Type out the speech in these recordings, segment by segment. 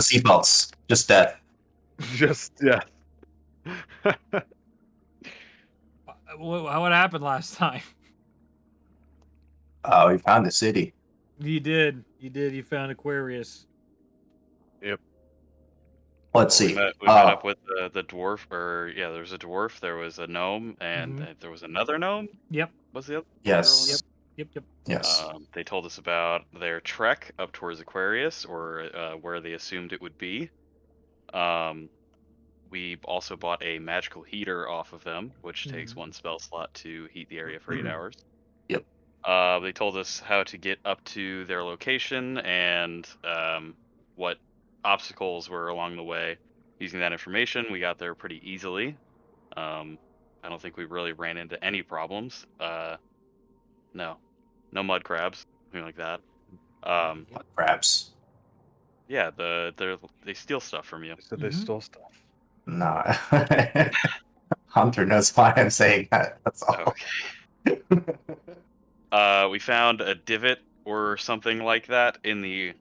seatbelts. Just death. Just yeah. What happened last time? Oh, we found the city. You did. You found Aquarius. Yep. Let's Well, see. we met up with the dwarf, or yeah, there was a dwarf, there was a gnome, and there was another gnome. Yep. Was the other? Yes. Yep. Yes. They told us about their trek up towards Aquarius, or where they assumed it would be. We also bought a magical heater off of them, which takes one spell slot to heat the area for 8 hours. Yep. They told us how to get up to their location and what obstacles were along the way. Using that information, we got there pretty easily. I don't think we really ran into any problems. No mud crabs, anything like that. Mud crabs. Yeah, they steal stuff from you. So they stole stuff. No. Hunter knows why I'm saying that. That's all. Okay. We found a divot or something like that in the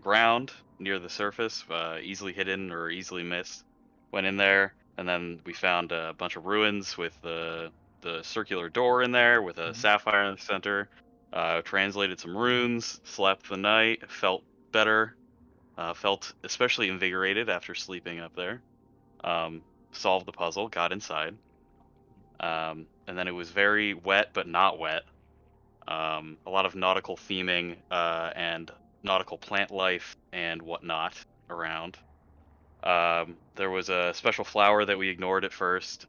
ground near the surface, easily hidden or easily missed. Went in there, and then we found a bunch of ruins with the circular door in there with a sapphire in the center. Translated some runes, slept the night, felt better, felt especially invigorated after sleeping up there. Solved the puzzle, got inside. And then it was very wet, but not wet. A lot of nautical theming and nautical plant life and whatnot around. There was a special flower that we ignored at first,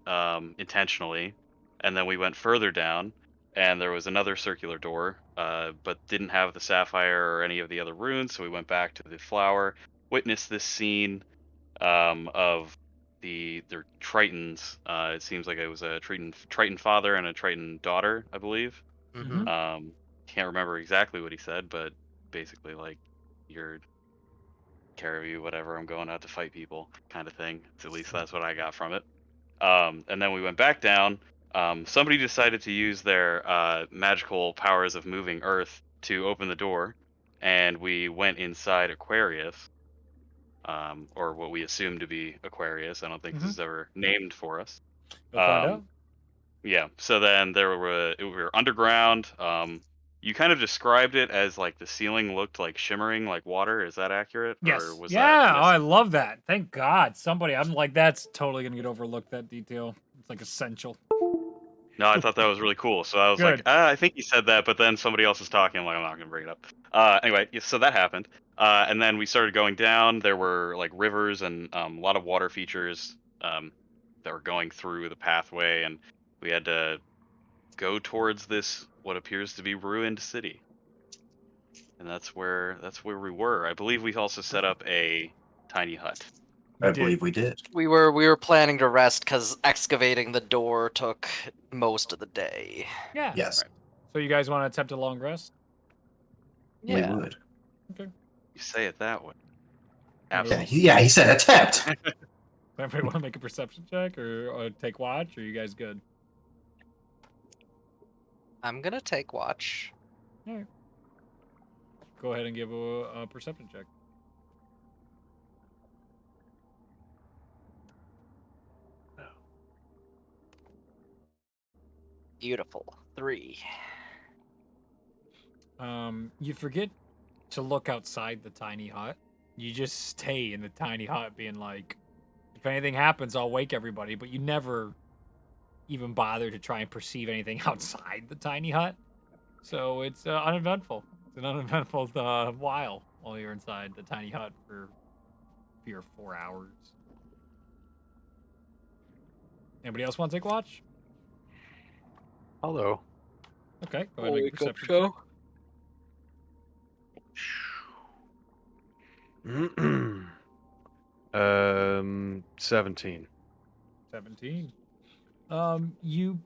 intentionally, and then we went further down, and there was another circular door, but didn't have the sapphire or any of the other runes, so we went back to the flower, witnessed this scene of their tritons. It seems like it was a triton father and a triton daughter, I believe. Can't remember exactly what he said, but basically like, you're care of you, whatever, I'm going out to fight people kind of thing. At least that's what I got from it. And then we went back down. Somebody decided to use their magical powers of moving earth to open the door, and we went inside Aquarius, or what we assume to be Aquarius. I don't think this is ever named for us. Go find out. Yeah, so then we were underground. You kind of described it as like the ceiling looked like shimmering like water. Is that accurate? Yes. Or was yeah. That, Oh, I love that. Thank God. Somebody. I'm like, that's totally gonna get overlooked. That detail. It's like essential. No, I thought that was really cool. So I was like, I think you said that, but then somebody else is talking. I'm like, I'm not gonna bring it up. Anyway, so that happened. And then we started going down. There were like rivers and a lot of water features that were going through the pathway, and we had to go towards this what appears to be ruined city. And that's where we were. I believe we also set up a tiny hut. I believe we did. We were planning to rest because excavating the door took most of the day. Yeah. Yes. Right. So you guys want to attempt a long rest? Yeah. We would. Okay. You say it that way. Absolutely. Yeah, he said attempt. Everybody want to make a perception check or take watch? Or are you guys good? I'm gonna take watch. All right. Go ahead and give a perception check. Beautiful. 3. You forget to look outside the tiny hut. You just stay in the tiny hut being like, if anything happens, I'll wake everybody, but you never even bother to try and perceive anything outside the tiny hut. So it's uneventful. It's an uneventful while you're inside the tiny hut for 3 or 4 hours. Anybody else want to take watch? Hello. Okay, go ahead and make a perception check. 17. 17. You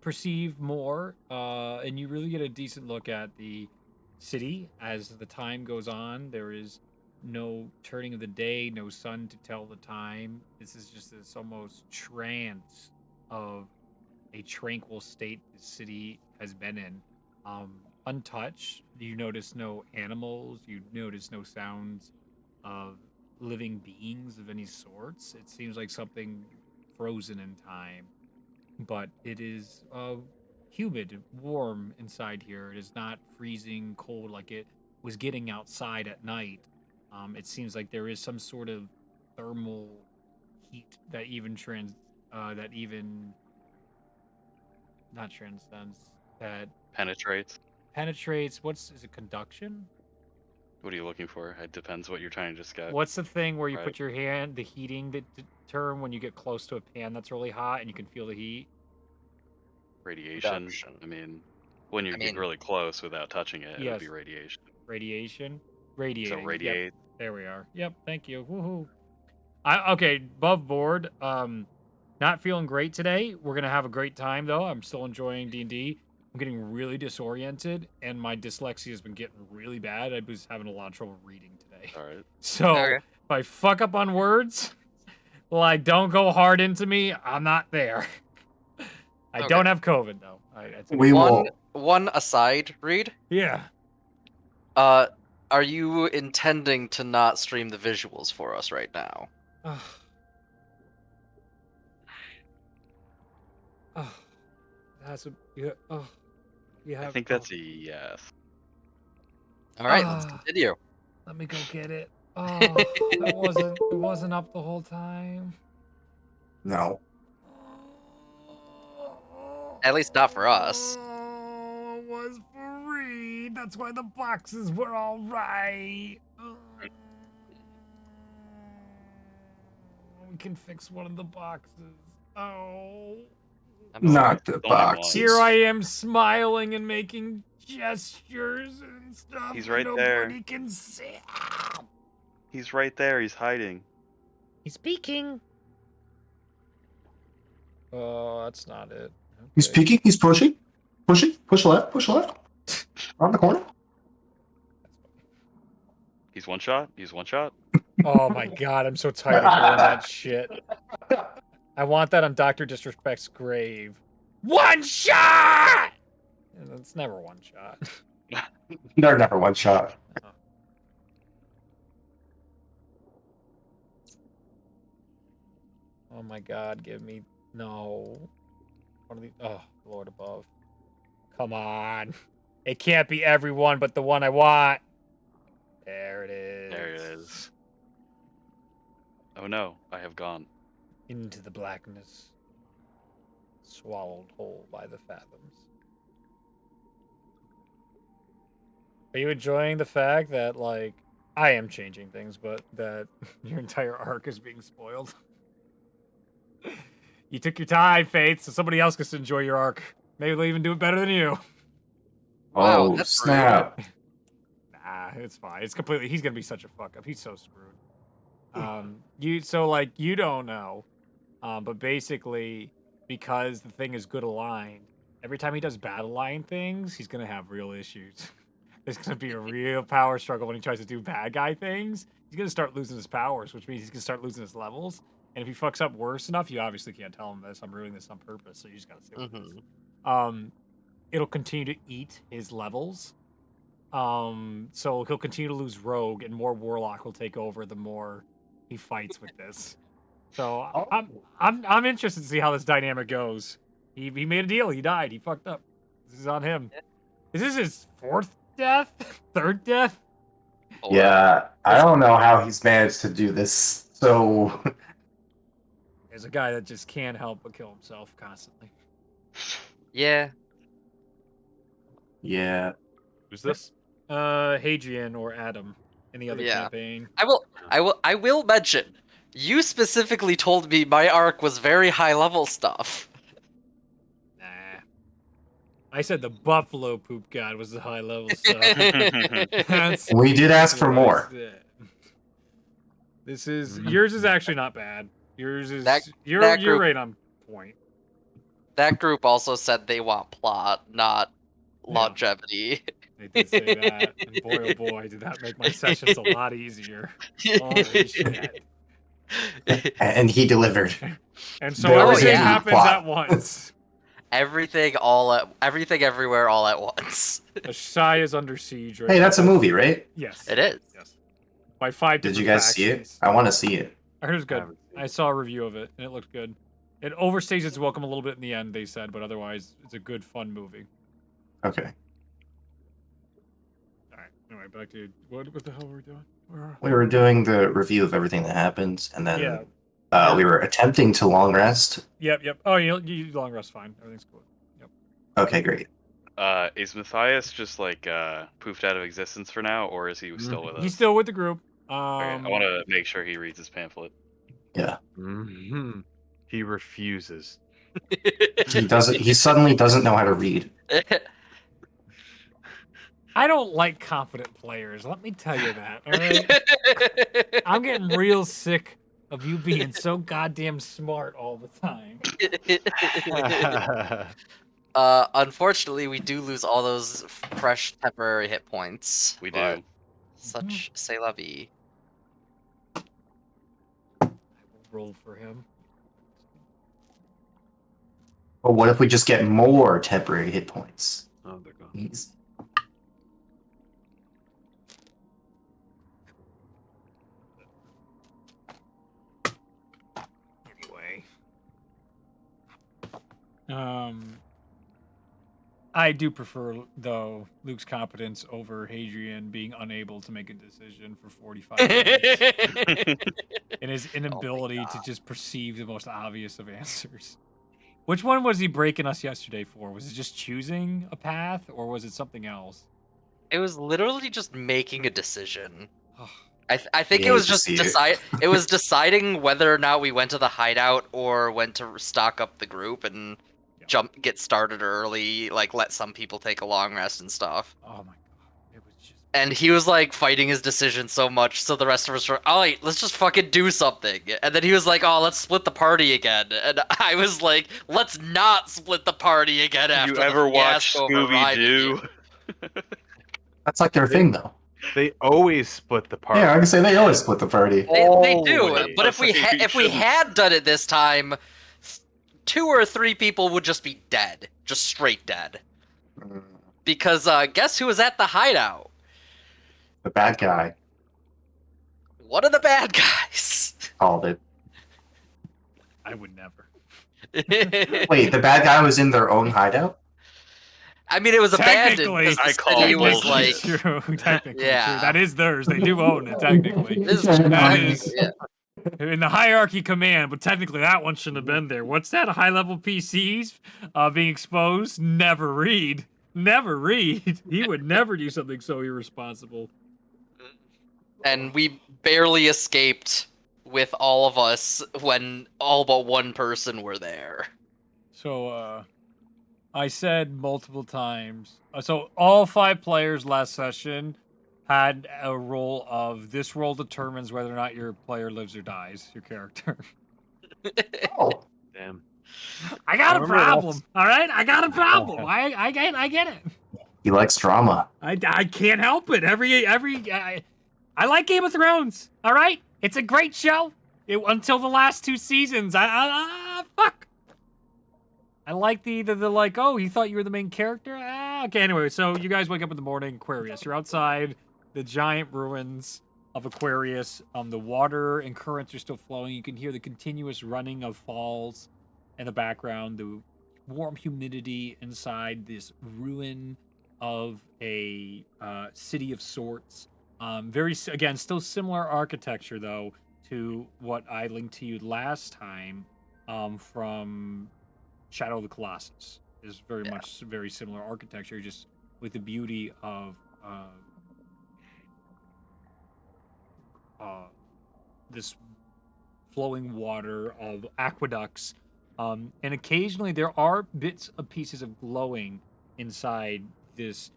perceive more, and you really get a decent look at the city as the time goes on. There is no turning of the day, no sun to tell the time. This is just this almost trance of a tranquil state the city has been in. untouched. You notice no animals. You notice no sounds of living beings of any sorts. It seems like something frozen in time, but it is humid, warm inside here. It is not freezing cold like it was getting outside at night. It seems like there is some sort of thermal heat that even not transcends, that Penetrates. penetrates. Is it conduction? What are you looking for? It depends what you're trying to just get. What's the thing where you Right. put your hand, the heating term when you get close to a pan that's really hot and you can feel the heat? Radiation. Conduction. I mean, when you I get mean- really close without touching it, it Yes. would be radiation. Radiation? Radiating. So Yep, radiate. there we are. Yep, thank you. Woohoo. Okay, above board. Not feeling great today. We're gonna have a great time though. I'm still enjoying D&D. I'm getting really disoriented, and my dyslexia has been getting really bad. I was having a lot of trouble reading today. All right. So Okay. if I fuck up on words, like don't go hard into me. I'm not there. I Okay. don't have COVID though. I think We will. One aside, Reed. yeah. Are you intending to not stream the visuals for us right now? That's a yeah. You I have. think that's a yes. All right, let's Ah. continue. Let me go get it. Oh, it wasn't up the whole time. No. At least not for us. Oh, it was free. That's why the boxes were all right. We can fix one of the boxes. Oh. Not the Only boxes. Here I am smiling and making gestures and stuff. He's and right there. Nobody can see. Ah. He's right there. He's hiding. He's speaking. Oh, that's not it. He's Okay. peeking. He's pushing. Pushing. Push left. Push left. Around the corner. He's one shot. He's one shot. Oh my god, I'm so tired of doing that shit. I want that on Dr. Disrespect's grave. One shot! And it's never one shot. They're never one shot. Oh my god, give me... No. One of the... Oh, Lord above. Come on. It can't be everyone but the one I want. There it is. There it is. Oh no, I have gone. Into the blackness. Swallowed whole by the fathoms. Are you enjoying the fact that, like, I am changing things, but that your entire arc is being spoiled? You took your time, Faith, so somebody else gets to enjoy your arc. Maybe they'll even do it better than you. Wow, Oh, that's snap. Nah, it's fine. It's completely... He's gonna be such a fuck up. He's so screwed. You don't know. But basically, because the thing is good aligned, every time he does bad aligned things, he's gonna have real issues. There's gonna be a real power struggle when he tries to do bad guy things. He's gonna start losing his powers, which means he's gonna start losing his levels. And if he fucks up worse enough, you obviously can't tell him this. I'm ruining this on purpose, so you just gotta say what it is. It'll continue to eat his levels. So he'll continue to lose rogue, and more warlock will take over the more he fights with this. So I'm interested to see how this dynamic goes. He made a deal. He died. He fucked up. This is on him. Is this his fourth death? Third death? Yeah, I don't know how he's managed to do this. So There's a guy that just can't help but kill himself constantly. Yeah. yeah, Who's this? Hadrian or Adam in the other Yeah. campaign. I will mention. You specifically told me my arc was very high level stuff. Nah. I said the buffalo poop god was the high level stuff. That's we did ask for what I more. said. This is yours is actually not bad. Yours is That you're group- right on point. That group also said they want plot, not Yeah. longevity. They did say that, and boy oh boy, did that make my sessions a lot easier. Holy shit! And he delivered. And so There was everything a happens plot. at once. everything everywhere all at once. Ashai is under siege right Hey, that's a now. movie, right? Yes. It is. Yes. By 5 Did you different guys see it? factions. I want to see it. I heard it was good. haven't seen I it. saw a review of it, and it looked good. It overstays its welcome a little bit in the end, they said, but otherwise, it's a good, fun movie. Okay. All right. Anyway, back to what the hell were we doing? We were doing the review of everything that happened, and then Yeah. we were attempting to long rest. Yep. Oh, you long rest fine. Everything's cool. Yep. Okay, great. Is Matthias just like poofed out of existence for now, or is he still with us? He's still with the group. Okay, I want to make sure he reads his pamphlet. Yeah. Mhm. He refuses. He doesn't. He suddenly doesn't know how to read. I don't like confident players. Let me tell you that. All right? I'm getting real sick of you being so goddamn smart all the time. Unfortunately, we do lose all those fresh temporary hit points. We But- do. Such c'est la vie. I will roll for him. But what if we just get more temporary hit points? Oh, they're gone. Easy. Anyway. I do prefer, though, Luke's competence over Hadrian being unable to make a decision for 45 minutes. And his inability to just perceive the most obvious of answers. Which one was he breaking us yesterday for? Was it just choosing a path, or was it something else? It was literally just making a decision. Ugh. I think Yeah, it was you just see it. it was deciding whether or not we went to the hideout or went to stock up the group and Yeah. get started early, like let some people take a long rest and stuff. Oh my god. It was just... And he was like fighting his decision so much, so the rest of us were, all right, let's just fucking do something. And then he was like, oh, let's split the party again. And I was like, let's not split the party again after You the ever watch fiasco of Scooby reviving Doo? you. That's like their thing, though. They always split the party. Yeah, I can say they always split the party. They do, Always. but if we had done it this time, 2 or 3 people would just be dead, just straight dead. Because guess who was at the hideout? The bad guy One of the bad guys. called it. I would never. Wait, the bad guy was in their own hideout? I mean, it was abandoned. Technically, 'Cause I the call city it was bullshit. like, True. Technically, Yeah. true. That is theirs. They do own it, technically. this That is- yeah. In the hierarchy command, but technically that one shouldn't have been there. What's that? High-level PCs being exposed? Never read. Never read. He would never do something so irresponsible. And we barely escaped with all of us when all but one person were there. So, I said multiple times. So all 5 players last session had a roll of this roll determines whether or not your player lives or dies, your character. Oh, Damn. I got I a remember problem. All right, I got a problem. I get it. he likes drama. I can't help it. I like Game of Thrones. All right, it's a great show. Until the last 2 seasons. Fuck. I like the like. Oh, you thought you were the main character? Okay. Anyway, so you guys wake up in the morning, Aquarius. You're outside the giant ruins of Aquarius. The water and currents are still flowing. You can hear the continuous running of falls in the background. The warm humidity inside this ruin of a city of sorts. Again, still similar architecture though to what I linked to you last time from Shadow of the Colossus. Is very much very similar architecture, just with the beauty of this flowing water of aqueducts. And occasionally there are bits of pieces of glowing inside this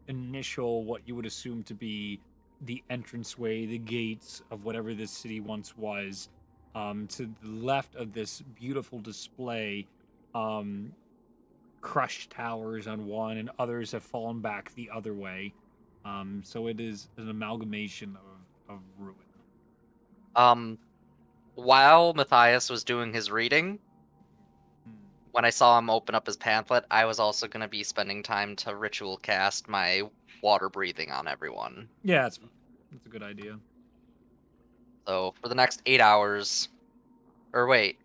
initial, what you would assume to be the entranceway, the gates of whatever this city once was. To the left of this beautiful display, crushed towers on one, and others have fallen back the other way. So it is an amalgamation of ruin. While Matthias was doing his reading, when I saw him open up his pamphlet, I was also going to be spending time to ritual cast my water breathing on everyone. Yeah, that's a good idea. So for the next 8 hours, or wait,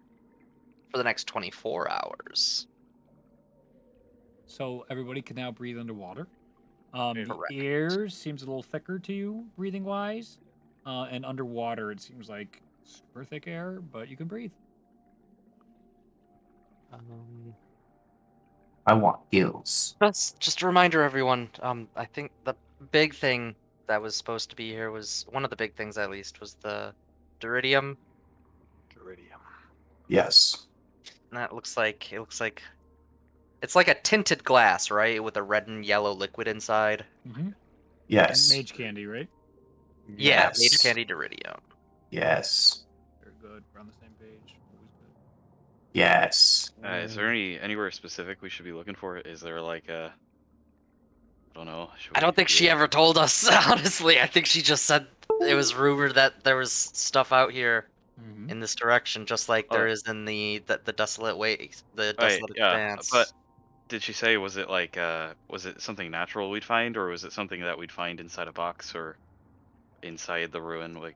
for the next 24 hours. So everybody can now breathe underwater. The Correct. air seems a little thicker to you, breathing wise, and underwater it seems like super thick air, but you can breathe. I want gills. Just a reminder, everyone. I think the big thing that was supposed to be here was one of the big things, at least, was the Duridium. Iridium. Yes. And that looks like it's like a tinted glass, right, with a red and yellow liquid inside. Mm-hmm. Yes. Mage candy, right? Yeah, Yes. Mage Candy Duridium. Yes. Very good. We're on the same page. Always good. Yes. Is there anywhere specific we should be looking for? Is there like a? I don't know. I don't think she ever told us. Honestly, I think she just said it was rumored that there was stuff out here Mm-hmm. in this direction, just like there is in the desolate waste, the desolate expanse. But did she say was it like was it something natural we'd find, or was it something that we'd find inside a box or inside the ruin? Like,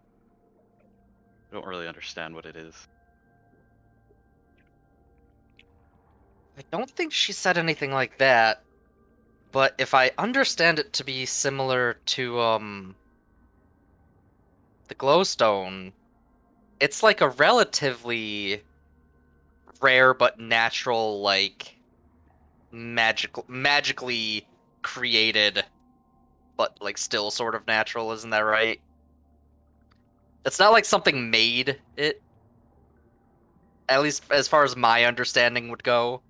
I don't really understand what it is. I don't think she said anything like that. But if I understand it to be similar to the glowstone, it's like a relatively rare but natural, like magically created, but like still sort of natural, isn't that right? It's not like something made it. At least as far as my understanding would go.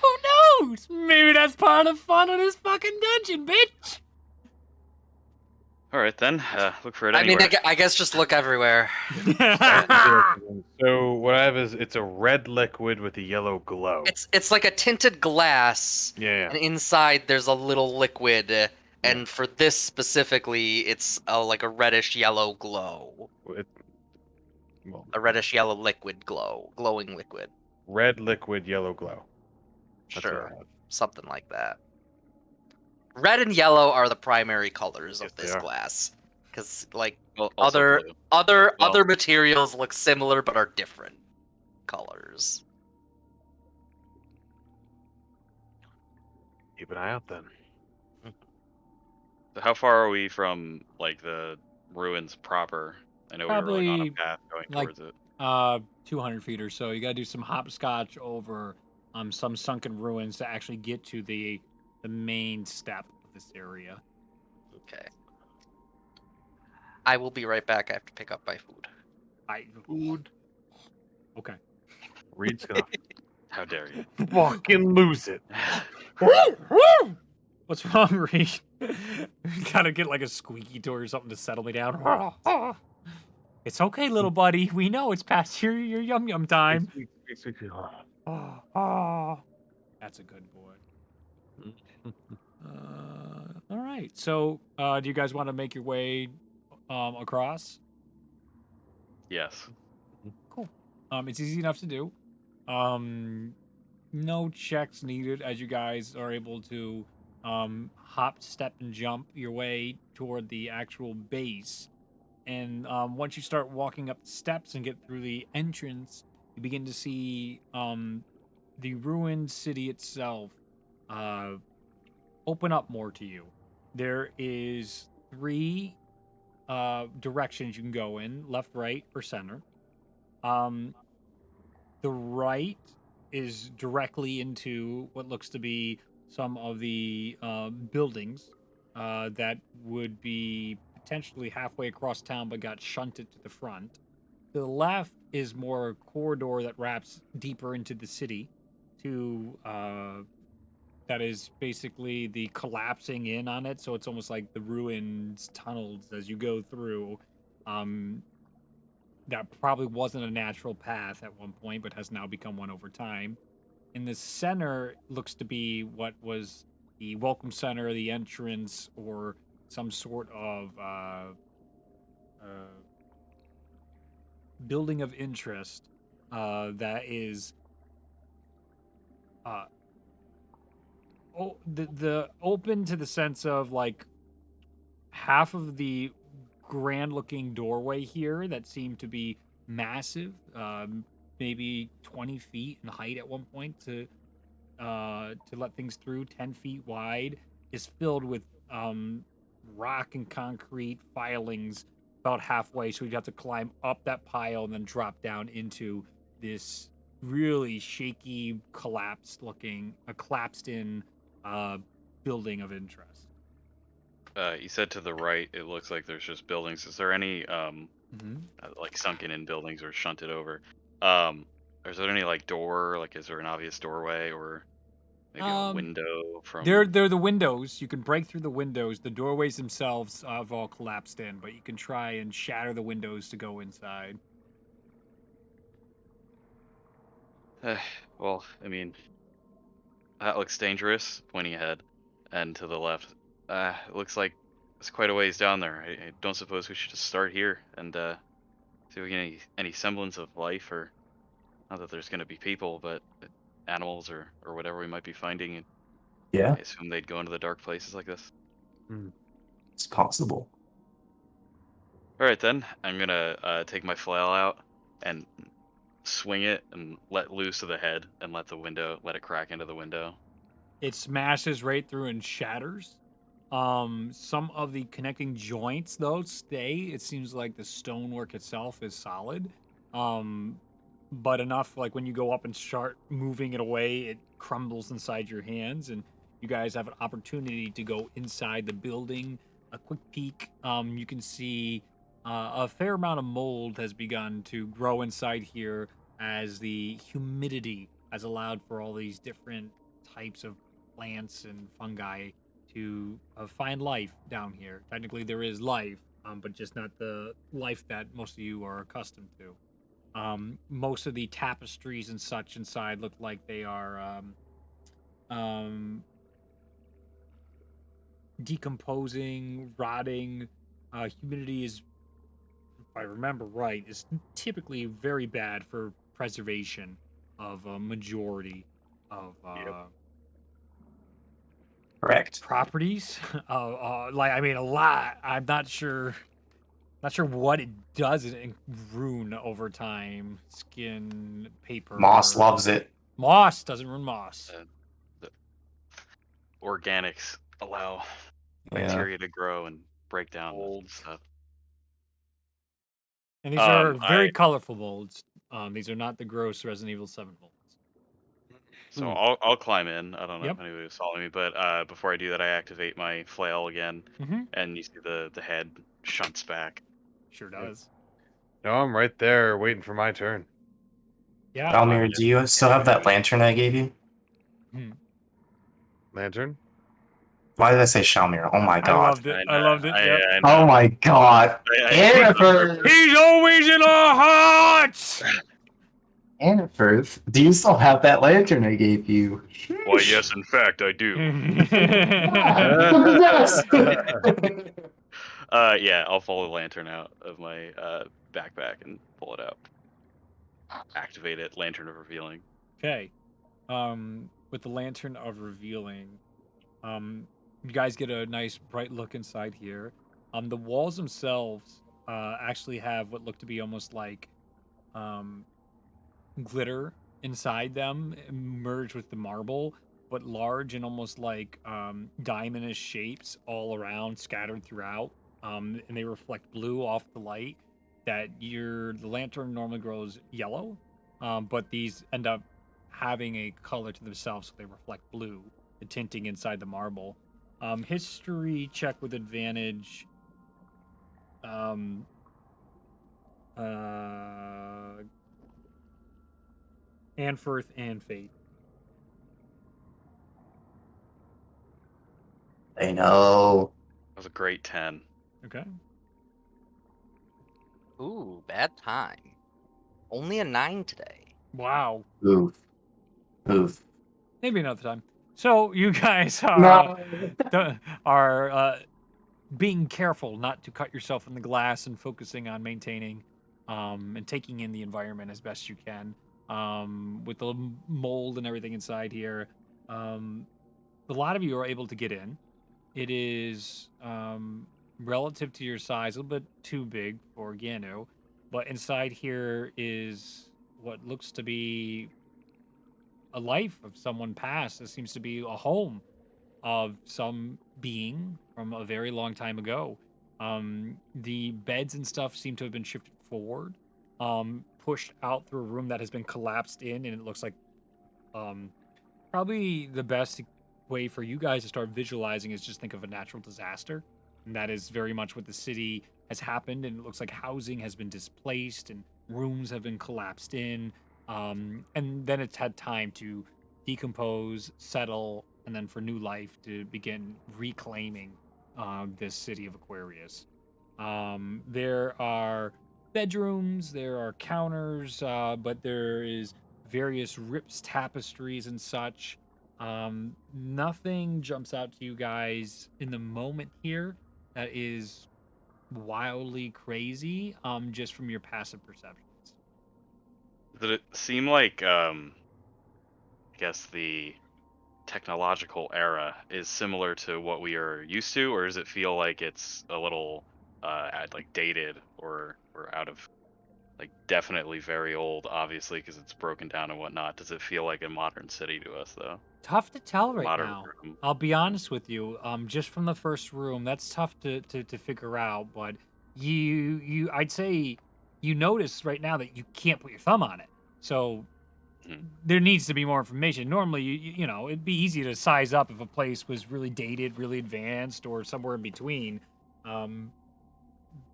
Who knows? Maybe that's part of the fun of this fucking dungeon, bitch. All right then, look for it I mean, anywhere. I guess just look everywhere. So what I have is it's a red liquid with a yellow glow. It's like a tinted glass, Yeah. and inside there's a little liquid. And for this specifically, it's like a reddish yellow glow. Well, A reddish yellow liquid glow, glowing liquid. red liquid, yellow glow. That's what I Sure, have. something like that. Red and yellow are the primary colors Yes, of they this are. glass, because like Also other blue. other Well- other materials look similar but are different colors. Keep an eye out then. So how far are we from like the ruins proper? I know we were going on a Probably, path going like, towards it. 200 feet or so. You gotta do some hopscotch over some sunken ruins to actually get to the main step of this area. Okay. I will be right back. I have to pick up my food. Food. Okay. Reed's gonna How dare you? fucking lose it. What's wrong, Reed? Gotta get like a squeaky toy or something to settle me down. It's okay, little buddy. We know it's past your yum yum time. That's a good boy. All right. So, do you guys want to make your way across? Yes. Cool. It's easy enough to do. No checks needed as you guys are able to hop, step, and jump your way toward the actual base. And once you start walking up the steps and get through the entrance, you begin to see the ruined city itself open up more to you. There is 3 directions you can go in: left, right, or center. The right is directly into what looks to be some of the buildings that would be potentially halfway across town but got shunted to the front. The left is more a corridor that wraps deeper into the city to that is basically the collapsing in on it, so it's almost like the ruins tunnels as you go through. That probably wasn't a natural path at one point, but has now become one over time. In the center looks to be what was the welcome center, the entrance, or some sort of building of interest that is the open to the sense of like half of the grand looking doorway here that seemed to be massive, maybe 20 feet in height at one point to let things through, 10 feet wide, is filled with rock and concrete filings about halfway. So we'd have to climb up that pile and then drop down into this really shaky, collapsed in building of interest. You said to the right, it looks like there's just buildings. Is there any like sunken in buildings or shunted over? Is there any like door? Like, is there an obvious doorway or maybe a window from? They're the windows. You can break through the windows. The doorways themselves have all collapsed in, but you can try and shatter the windows to go inside. Well, I mean, that looks dangerous. Pointing ahead, and to the left. It looks like it's quite a ways down there. I don't suppose we should just start here and see if we get any semblance of life, or not that there's going to be people, but animals or whatever we might be finding. And Yeah, I assume they'd go into the dark places like this. it's possible. All right, then. I'm going to take my flail out and swing it and let loose of the head and let it crack into the window. It smashes right through and shatters. Some of the connecting joints though stay. It seems like the stonework itself is solid. But enough like when you go up and start moving it away, it crumbles inside your hands, and you guys have an opportunity to go inside the building. A quick peek. You can see a fair amount of mold has begun to grow inside here as the humidity has allowed for all these different types of plants and fungi to find life down here. Technically, there is life, but just not the life that most of you are accustomed to. Most of the tapestries and such inside look like they are decomposing, rotting. Humidity is, if I remember right, is typically very bad for preservation of a majority of Correct. properties. Like I mean, a lot. I'm not sure what it does. It ruin over time. Skin, paper. Moss loves it. Moss doesn't ruin moss. The organics allow Yeah. bacteria to grow and break down stuff. And these are very colorful molds. These are not the gross Resident Evil 7 molds. So I'll climb in. I don't know Yep. if anybody was following me, but before I do that, I activate my flail again, and you see the head shunts back. Sure does. No, I'm right there waiting for my turn. Yeah. Almir, do you still have that lantern I gave you? Lantern? Why did I say Shalmir? Oh my I god. loved it. I loved it. Yep. I know. Oh my god. Anniford! He's always in our hearts. Anniford, do you still have that lantern I gave you? Why, yes, in fact, I do. Yes! Yeah, I'll pull the lantern out of my backpack and pull it out. Activate it. Lantern of Revealing. Okay. With the lantern of revealing, you guys get a nice bright look inside here. The walls themselves actually have what look to be almost like glitter inside them, merged with the marble, but large and almost like diamond-ish shapes all around, scattered throughout. And they reflect blue off the light. The lantern normally grows yellow, but these end up having a color to themselves, so they reflect blue, the tinting inside the marble. History check with advantage. Anfirth and Fate. I know. That was a great 10. Okay. Ooh, bad time. Only a 9 today. Wow. Oof. Oof. Maybe another time. So you guys are being careful not to cut yourself in the glass and focusing on maintaining and taking in the environment as best you can. with the mold and everything inside here. A lot of you are able to get in. It is relative to your size, a little bit too big for Ganu, but inside here is what looks to be a life of someone past. This seems to be a home of some being from a very long time ago. The beds and stuff seem to have been shifted forward, pushed out through a room that has been collapsed in, and it looks like probably the best way for you guys to start visualizing is just think of a natural disaster. And that is very much what the city has happened, and it looks like housing has been displaced and rooms have been collapsed in. And then it's had time to decompose, settle, and then for new life to begin reclaiming this city of Aquarius. There are bedrooms, there are counters, but there is various rips, tapestries, and such. Nothing jumps out to you guys in the moment here that is wildly crazy, just from your passive perceptions. Did it seem like, I guess the technological era is similar to what we are used to, or does it feel like it's a little like dated or out of, like, definitely very old, obviously, because it's broken down and whatnot? Does it feel like a modern city to us, though? Tough to tell right Modern now. room. I'll be honest with you. Just from the first room, that's tough to figure out. But I'd say you notice right now that you can't put your thumb on it. So Mhm. there needs to be more information. Normally, you know, it'd be easy to size up if a place was really dated, really advanced, or somewhere in between.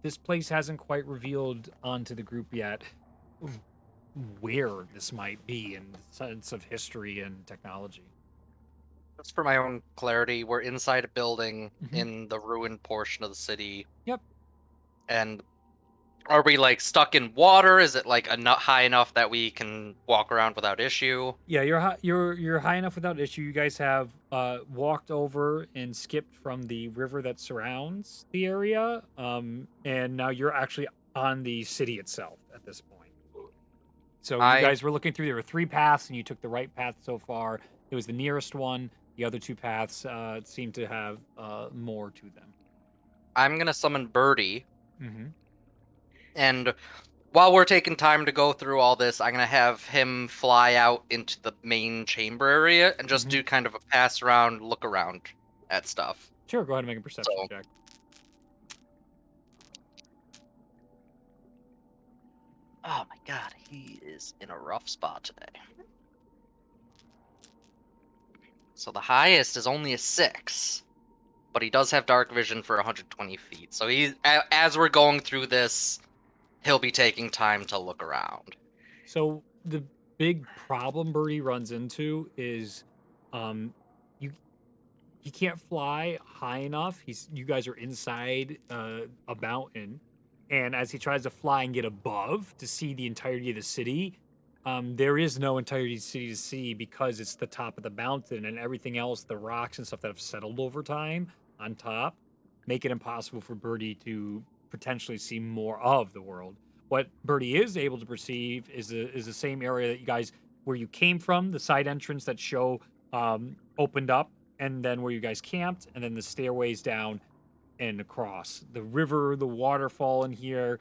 This place hasn't quite revealed onto the group yet where this might be in the sense of history and technology. Just for my own clarity, we're inside a building Mhm. in the ruined portion of the city. Yep. And are we like stuck in water? Is it like high enough that we can walk around without issue? Yeah, you're high enough without issue. You guys have walked over and skipped from the river that surrounds the area, and now you're actually on the city itself at this point. So you guys were looking through. There were 3 paths, and you took the right path so far. It was the nearest one. The other 2 paths seem to have more to them. I'm gonna summon Birdie, Mm-hmm. and while we're taking time to go through all this, I'm gonna have him fly out into the main chamber area and just Mhm. do kind of a pass around, look around at stuff. Sure, go ahead and make a perception So- check. Oh my god, he is in a rough spot today. So the highest is only a 6, but he does have dark vision for 120 feet. So as we're going through this, he'll be taking time to look around. So the big problem Birdie runs into is, you he can't fly high enough. You guys are inside a mountain, and as he tries to fly and get above to see the entirety of the city, there is no entirety of the city to see because it's the top of the mountain and everything else, the rocks and stuff that have settled over time on top, make it impossible for Birdie to potentially see more of the world. What Birdie is able to perceive is the same area that you guys where you came from, the side entrance that show opened up, and then where you guys camped, and then the stairways down and across the river, the waterfall in here.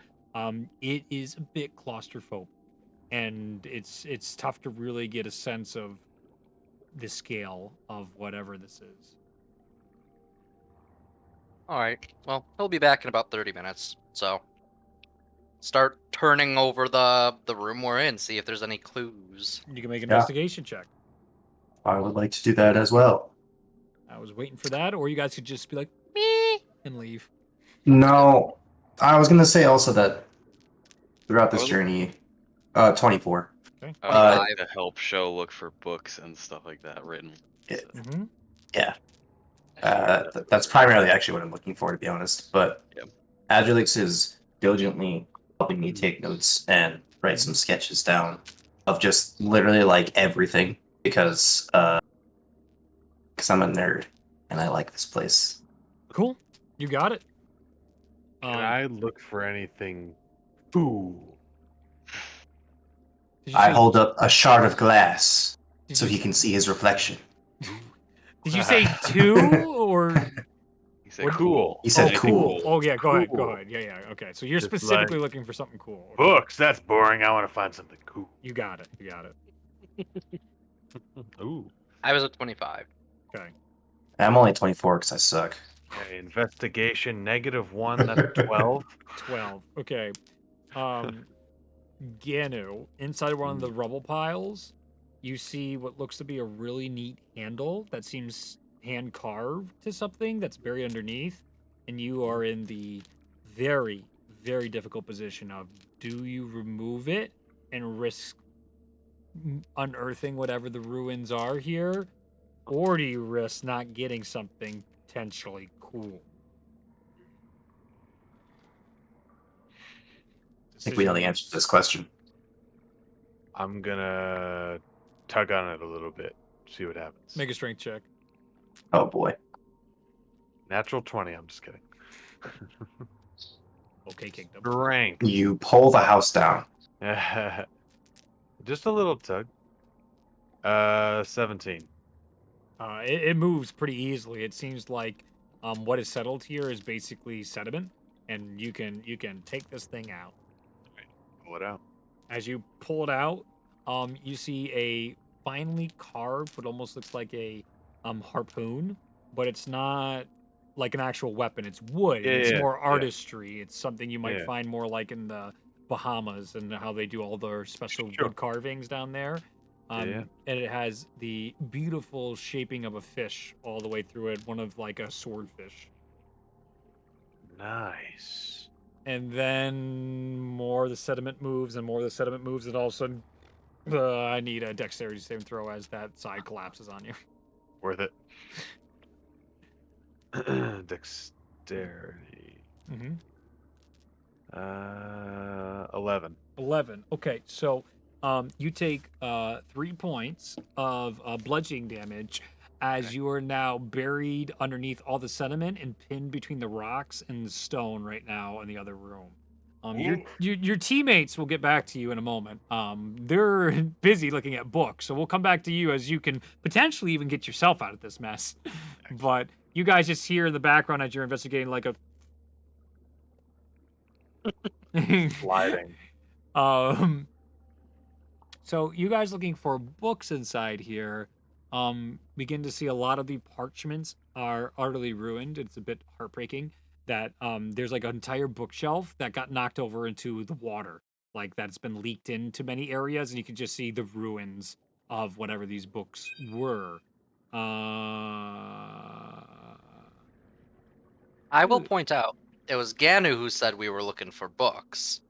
It is a bit claustrophobic, and it's tough to really get a sense of the scale of whatever this is. All right. Well, he'll be back in about 30 minutes. So start turning over the room we're in, see if there's any clues. You can make an Yeah. investigation check. I would like to do that as well. I was waiting for that, or you guys could just be like, me, and leave. No, I was gonna say also that throughout this Oh. journey, 24. Okay. I Uh, like the help show look for books and stuff like that written. Yeah. So, Mm-hmm. That's primarily actually what I'm looking for, to be honest. But Yep. Agilex is diligently helping me take notes and write some sketches down of just literally like everything because I'm a nerd and I like this place. Cool. You got it. Can I look for anything? Foo. Did you I say, hold up a shard of glass did so you, he can see his reflection. did you say 2 or He said What- Cool. He said Anything cool. Oh yeah, go ahead. Go Cool. ahead. Yeah. Okay. So you're Just specifically like- looking for something cool. Okay, Books, that's boring. I want to find something cool. You got it. You got it. Ooh. I was at 25. Okay. I'm only 24 because I suck. Okay, investigation -1. That's 12. 12. Okay. Ganu, inside one of the rubble piles, you see what looks to be a really neat handle that seems hand carved to something that's buried underneath, and you are in the very, very difficult position of do you remove it and risk unearthing whatever the ruins are here, or do you risk not getting something potentially cool? I think we know the answer to this question. I'm gonna tug on it a little bit. See what happens. Make a strength check. Oh boy. Natural 20. I'm just kidding. Okay, Kingdom. Strength. You pull the house down. Just a little tug. 17. It moves pretty easily. It seems like what is settled here is basically sediment, and you can take this thing out. Pull it out. As you pull it out, you see a finely carved, what almost looks like a harpoon, but it's not like an actual weapon. It's wood. Yeah, It's yeah, more yeah. artistry. It's something you might Yeah. find more like in the Bahamas and how they do all their special Sure. wood carvings down there. Yeah. And it has the beautiful shaping of a fish all the way through it, one of like a swordfish. Nice. And then more of the sediment moves, and more of the sediment moves, and all of a sudden, I need a dexterity saving throw as that side collapses on you. Worth it. Dexterity. Mm-hmm. 11. 11. Okay, so you take 3 points of bludgeoning damage as you are now buried underneath all the sediment and pinned between the rocks and the stone right now in the other room. Your teammates will get back to you in a moment. They're busy looking at books, so we'll come back to you as you can potentially even get yourself out of this mess. But you guys just hear in the background as you're investigating like a Sliding. So you guys looking for books inside here, begin to see a lot of the parchments are utterly ruined. It's a bit heartbreaking that there's like an entire bookshelf that got knocked over into the water, like that's been leaked into many areas, and you can just see the ruins of whatever these books were. I will point out, it was Ganu who said we were looking for books.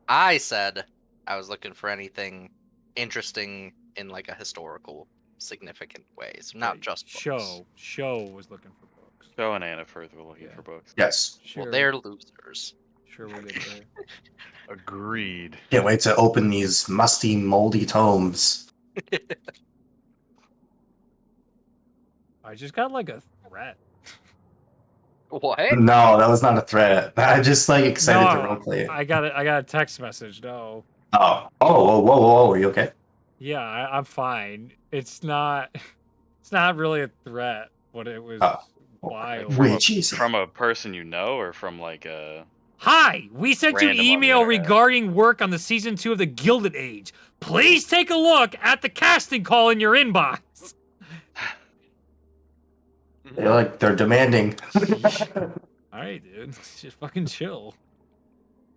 I said I was looking for anything interesting in like a historical significant way. So not Right, just books. Show was looking for books. Joe and Anna Firth were looking Yeah. for books. Yes. Sure, Well, they're losers. sure we'll get there. Agreed. Can't wait to open these musty, moldy tomes. I just got like a threat. What? No, that was not a threat. I just like excited to roleplay it. I got a text message. No. Oh, whoa, are you okay? Yeah, I'm fine. It's not really a threat, but it was Oh. wild. Wait, a- jeez. From a person you know, or from like a Hi, we sent you an Random on the email internet. regarding work on the season 2 of the Gilded Age. Please take a look at the casting call in your inbox. They're demanding. All right, dude, just fucking chill.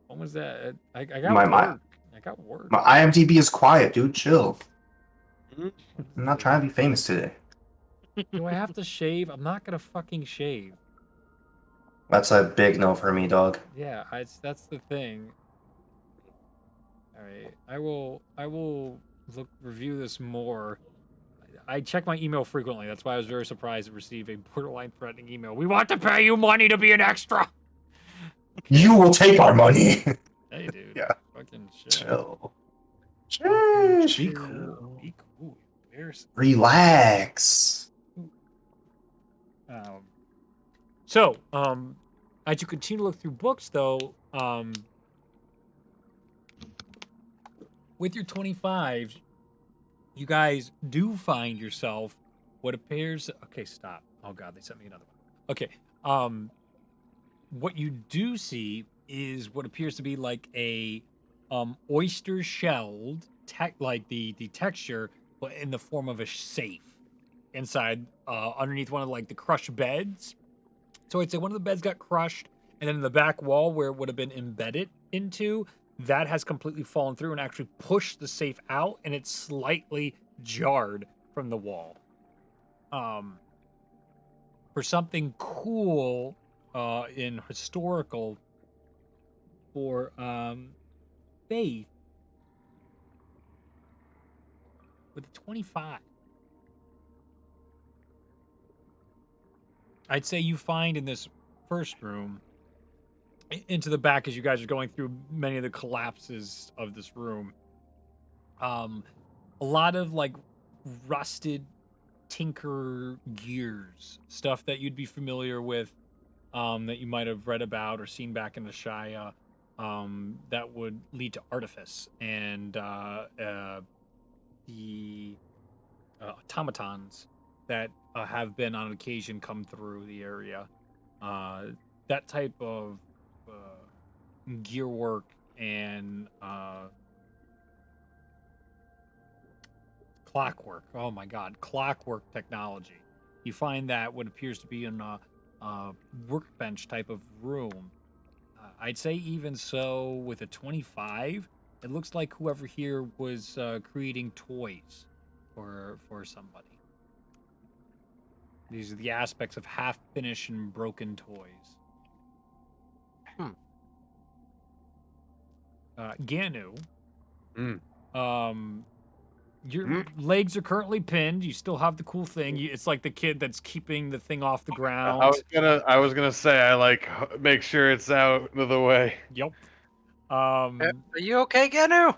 When was that? I got My- work. I got work. My IMDb is quiet, dude. Chill. Mhm. I'm not trying to be famous today. Do I have to shave? I'm not gonna fucking shave. That's a big no for me, dog. Yeah, that's the thing. All right, I will review this more. I check my email frequently. That's why I was very surprised to receive a borderline threatening email. We want to pay you money to be an extra. You will take our money. Hey, dude. Yeah. Fucking Chill. Be cool. Be cool. Embarrassing. Relax. So, as you continue to look through books, though, with your 25, you guys do find yourself what appears. Okay, stop. Oh God, they sent me another one. Okay, what you do see is what appears to be like a oyster shelled like the texture, but in the form of a safe inside underneath one of like the crushed beds. So I'd say one of the beds got crushed, and then in the back wall where it would have been embedded into, that has completely fallen through and actually pushed the safe out, and it's slightly jarred from the wall. For something cool in historical for faith with a 25. I'd say you find in this first room into the back as you guys are going through many of the collapses of this room. A lot of like rusted tinker gears, stuff that you'd be familiar with, that you might have read about or seen back in the Shia, that would lead to artifice and the automatons that have been on occasion come through the area. That type of gear work and clockwork. Oh my God, clockwork technology. You find that what appears to be in a workbench type of room. I'd say even so, with a 25, it looks like whoever here was creating toys for somebody. These are the aspects of half-finished and broken toys. Ganu. Your legs are currently pinned. You still have the cool thing. It's like the kid that's keeping the thing off the ground. I was gonna say I like make sure it's out of the way. Yep. Are you okay, Ganu?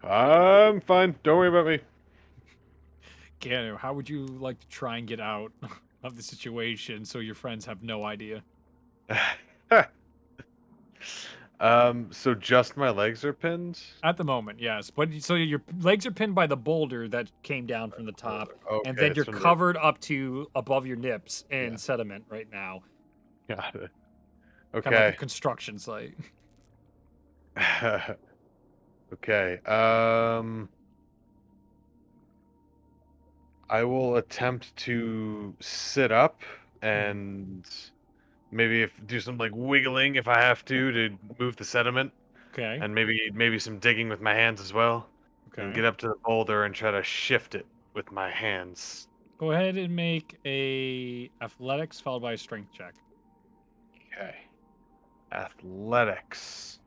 I'm fine. Don't worry about me. Ganu, how would you like to try and get out of the situation so your friends have no idea? So just my legs are pinned? At the moment, yes. But so your legs are pinned by the boulder that came down from the top, Okay, and then it's you're from the- covered up to above your nips in Yeah. sediment right now. Got it. Kind of Okay. like a construction site. Okay. I will attempt to sit up and maybe do some like wiggling if I have to move the sediment, Okay. and maybe some digging with my hands as well. And Okay. get up to the boulder and try to shift it with my hands. Go ahead and make a athletics followed by a strength check. Okay. Athletics.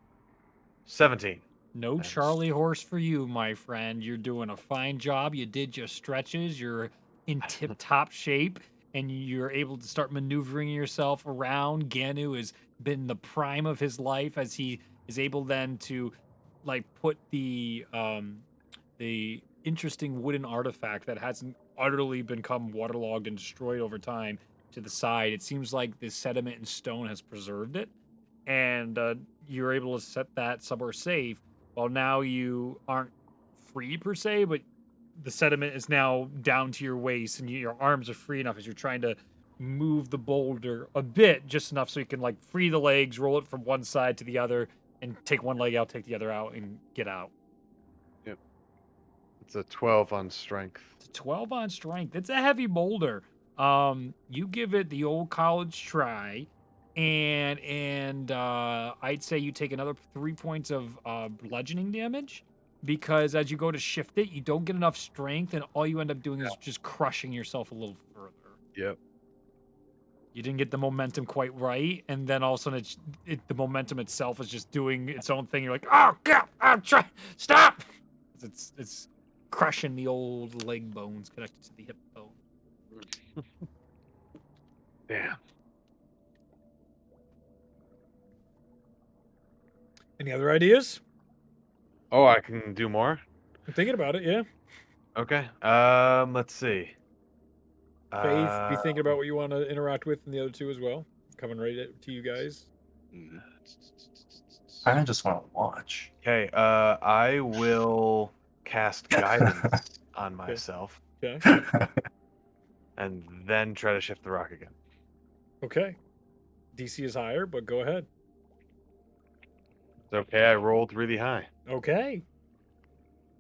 17. No Thanks. Charlie horse for you, my friend. You're doing a fine job. You did your stretches. You're in tip-top shape, and you're able to start maneuvering yourself around. Ganu has been the prime of his life as he is able then to, like, put the interesting wooden artifact that hasn't utterly become waterlogged and destroyed over time to the side. It seems like the sediment and stone has preserved it, and you're able to set that somewhere safe. Well, now you aren't free per se, but the sediment is now down to your waist, and your arms are free enough as you're trying to move the boulder a bit, just enough so you can like free the legs, roll it from one side to the other, and take one leg out, take the other out, and get out. Yep. It's a 12 on strength. It's a 12 on strength. It's a heavy boulder. You give it the old college try, and I'd say you take another 3 points of bludgeoning damage, because as you go to shift it, you don't get enough strength, and all you end up doing is just crushing yourself a little further. Yep. You didn't get the momentum quite right, and then all of a sudden the momentum itself is just doing its own thing. You're like, oh God, I'm trying, stop! It's crushing the old leg bones connected to the hip bone. Damn. Any other ideas? Oh, I can do more? I'm thinking about it, yeah. Okay. Let's see. Faith, be thinking about what you want to interact with and the other two as well. Coming right to you guys. I just want to watch. Okay, I will cast guidance on myself Okay. and then try to shift the rock again. Okay. DC is higher, but go ahead. It's okay, I rolled really high. Okay.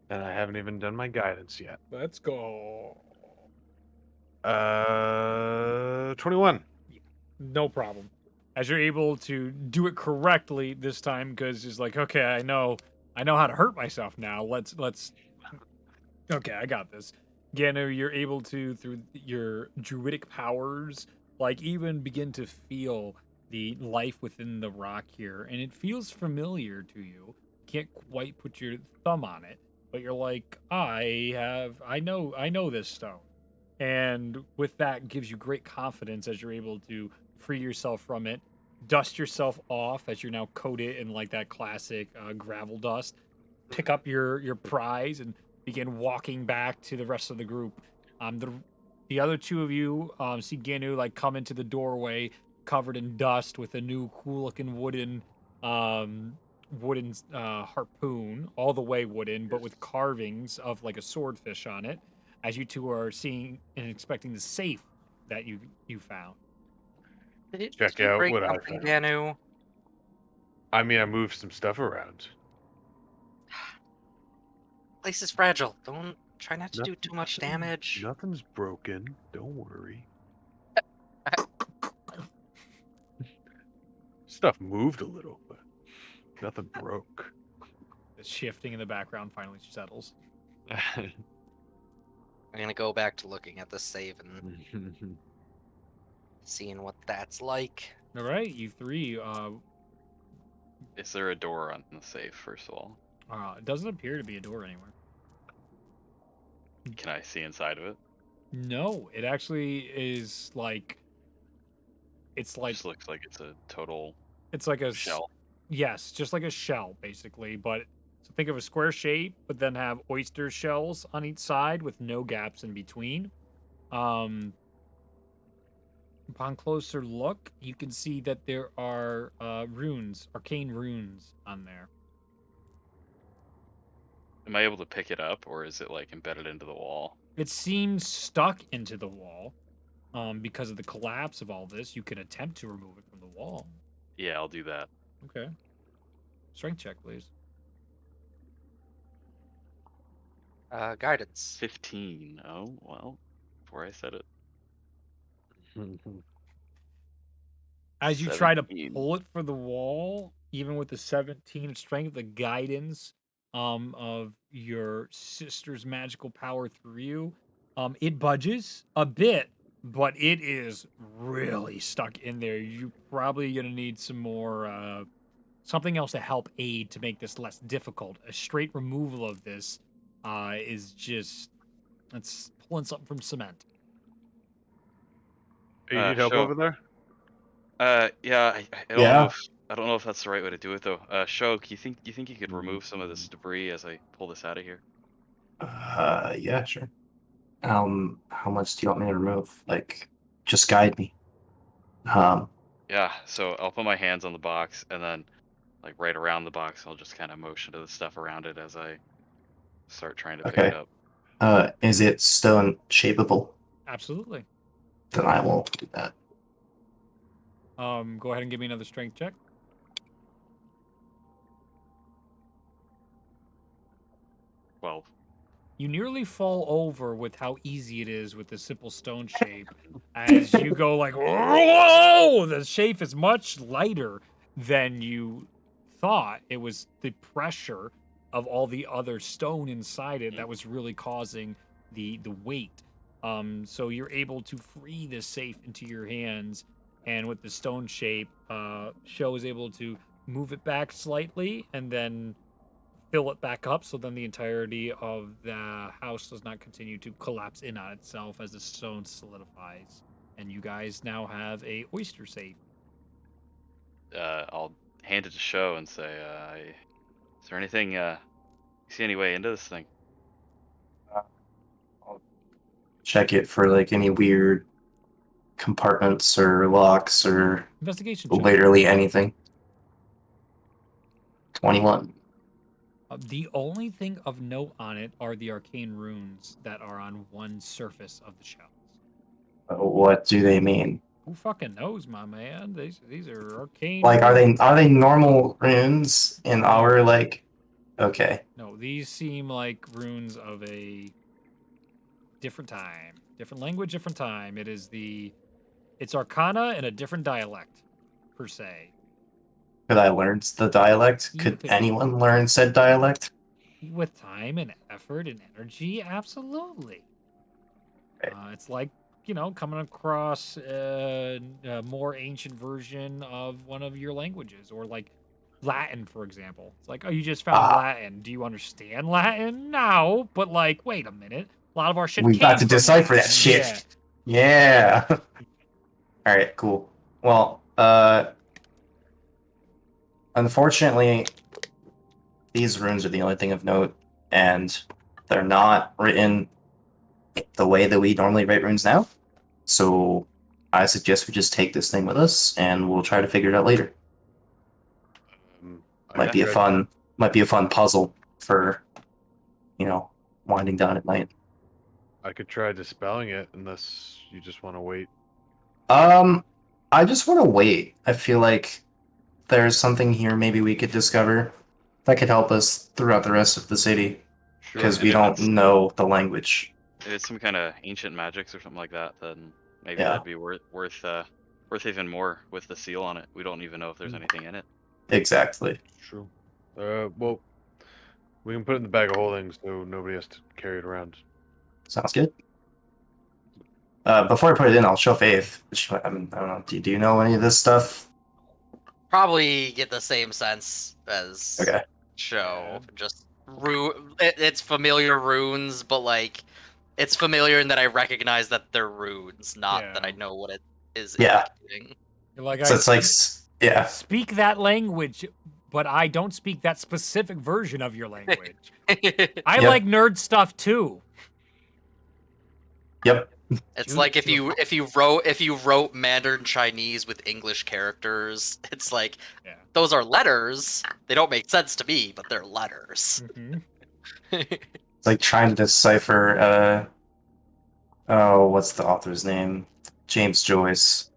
And I haven't even done my guidance yet. Let's go. 21. No problem. As you're able to do it correctly this time, because it's like, okay, I know how to hurt myself now. Let's. Okay, I got this. Ganu, you're able to, through your druidic powers, like even begin to feel the life within the rock here, and it feels familiar to you. Can't quite put your thumb on it, but you're like, I know this stone. And with that gives you great confidence as you're able to free yourself from it, dust yourself off as you're now coated in like that classic gravel dust, pick up your prize and begin walking back to the rest of the group. The other two of you see Ganu like come into the doorway covered in dust with a new cool looking wooden harpoon, all the way wooden, but with carvings of like a swordfish on it, as you two are seeing and expecting the safe that you found. Did Check you out break what I something, found. Danu? I mean, I moved some stuff around. Place is fragile. Don't try not to do too much Nothing- damage. Nothing's broken. Don't worry. Stuff moved a little, but nothing broke. The shifting in the background finally settles. I'm gonna go back to looking at the save and seeing what that's like. All right, you three. Is there a door on the safe, first of all? It doesn't appear to be a door anywhere. Can I see inside of it? No, it actually is like. It's like Just looks like it's a total it's like a shell. Yes, just like a shell, basically. But so think of a square shape, but then have oyster shells on each side with no gaps in between. Upon closer look, you can see that there are runes, arcane runes on there. Am I able to pick it up, or is it like embedded into the wall? It seems stuck into the wall. Because of the collapse of all this, you can attempt to remove it from the wall. Yeah, I'll do that. Okay. Strength check, please. Guidance. 15. Oh, well, before I said it. As you try to 17. pull it for the wall, even with the 17 strength, the guidance of your sister's magical power through you, it budges a bit, but it is really stuck in there. You're probably gonna need some more something else to help aid to make this less difficult. A straight removal of this is just it's pulling something from cement. You need help Show. over there? Yeah, I don't Yeah. know if I don't know if that's the right way to do it though. Shok, you think you could remove some of this debris as I pull this out of here? Yeah, sure. How much do you want me to remove? Like, just guide me. Yeah, so I'll put my hands on the box and then like right around the box I'll just kind of motion to the stuff around it as I start trying to pick it Okay. up. Is it stone shapeable? Absolutely. Then I will do that. Go ahead and give me another strength check. 12. You nearly fall over with how easy it is with the simple stone shape. As you go like, whoa! The shape is much lighter than you thought. It was the pressure of all the other stone inside it that was really causing the weight. So you're able to free this safe into your hands, and with the stone shape, Sho is able to move it back slightly and then fill it back up, so then the entirety of the house does not continue to collapse in on itself as the stone solidifies. And you guys now have a oyster safe. I'll hand it to Sho and say, is there anything you see any way into this thing? Check it for like any weird compartments or locks or Investigation check. literally anything. 21. The only thing of note on it are the arcane runes that are on one surface of the shells. What do they mean? Who fucking knows, my man? These are arcane. Like, are runes. they normal runes in our like? Okay. No, these seem like runes of a different time, different language, different time. It's Arcana in a different dialect, per se. Could I learn the dialect? You Could could. anyone learn said dialect? With time and effort and energy, absolutely. Okay. It's like, coming across a more ancient version of one of your languages, or like Latin, for example. It's like, oh, you just found Latin. Do you understand Latin? No, but like, wait a minute. A lot of our shit We've came got to from decipher Latin. that shit. Yeah. All right. Cool. Well, unfortunately, these runes are the only thing of note, and they're not written the way that we normally write runes now. So I suggest we just take this thing with us, and we'll try to figure it out later. Might be a fun puzzle for, winding down at night. I could try dispelling it, unless you just want to wait. I just want to wait. I feel like there's something here maybe we could discover that could help us throughout the rest of the city, Sure. because And we if don't it's- know the language. If it's some kind of ancient magics or something like that, then maybe Yeah. that'd be worth even more with the seal on it. We don't even know if there's anything in it. Exactly. True. Well, we can put it in the bag of holding so nobody has to carry it around. Sounds good. Before I put it in, I'll show Faith. I don't know. Do you know any of this stuff? Probably get the same sense as Okay. show. Just it's familiar runes, but like it's familiar in that I recognize that they're runes, not that I Yeah. know what it is Yeah. indicating. Like, So it's like, yeah. speak that language, but I don't speak that specific version of your language. I Yep. like nerd stuff too. Yep. It's Shoot, like if shoot. you wrote Mandarin Chinese with English characters, it's like Yeah. those are letters. They don't make sense to me, but they're letters. Mhm. It's like trying to decipher. What's the author's name? James Joyce,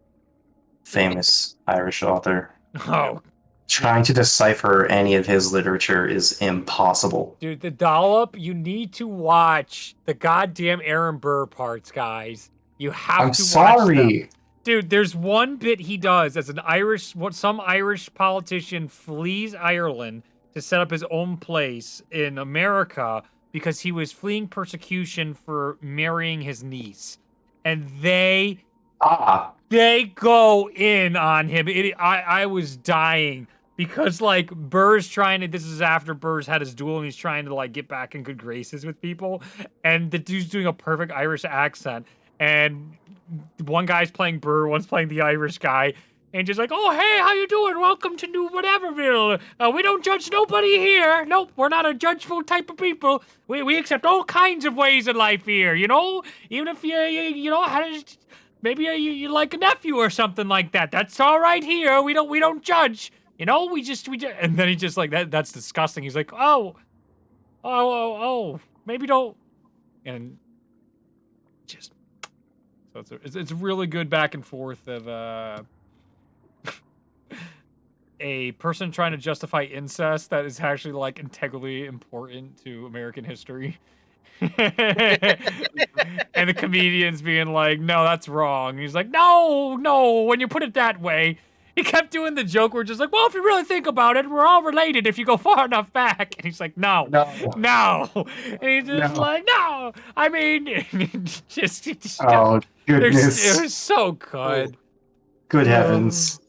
famous Irish author. Oh, Trying to decipher any of his literature is impossible. dude, the dollop. You need to watch the goddamn Aaron Burr parts, guys. You have I'm to watch them. sorry. Dude, there's one bit he does as some Irish politician flees Ireland to set up his own place in America because he was fleeing persecution for marrying his niece. And they go in on him. I was dying because like Burr's trying to, this is after Burr's had his duel and he's trying to like get back in good graces with people. And the dude's doing a perfect Irish accent. And one guy's playing Burr, one's playing the Irish guy, and just like, oh, hey, how you doing? Welcome to New Whateverville. We don't judge nobody here. Nope, we're not a judgeful type of people. We accept all kinds of ways in life here, Even if maybe you like a nephew or something like that. That's all right here. We don't judge. We just. And then he just like, that's disgusting. He's like, oh, maybe don't. And just. So it's really good back and forth of a person trying to justify incest that is actually like integrally important to American history. And the comedians being like, no, that's wrong. And he's like, no, when you put it that way. He kept doing the joke where just like, well, if you really think about it, we're all related if you go far enough back. And he's like, no. And he's just like, no. I mean, just Oh, goodness. it was so good. Good heavens.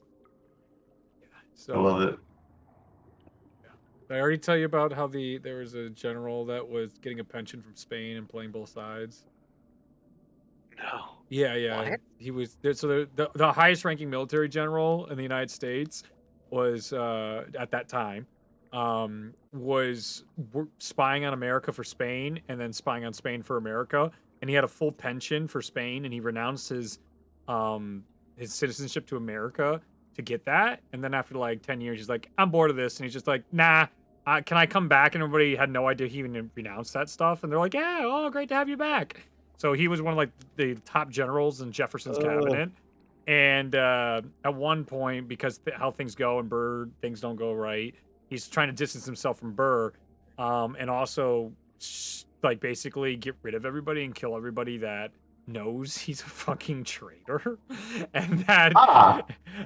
So, I love it. Did I already tell you about how there was a general that was getting a pension from Spain and playing both sides? No. Yeah. What? He was so the highest ranking military general in the United States was at that time was spying on America for Spain and then spying on Spain for America, and he had a full pension for Spain and he renounced his citizenship to America to get that, and then after like 10 years he's like, I'm bored of this, and he's just like, nah, can I come back? And everybody had no idea he even renounced that stuff. And they're like, yeah, oh, great to have you back. So he was one of like the top generals in Jefferson's cabinet. And at one point, because how things go and Burr, things don't go right, he's trying to distance himself from Burr, and also like basically get rid of everybody and kill everybody that knows he's a fucking traitor. And that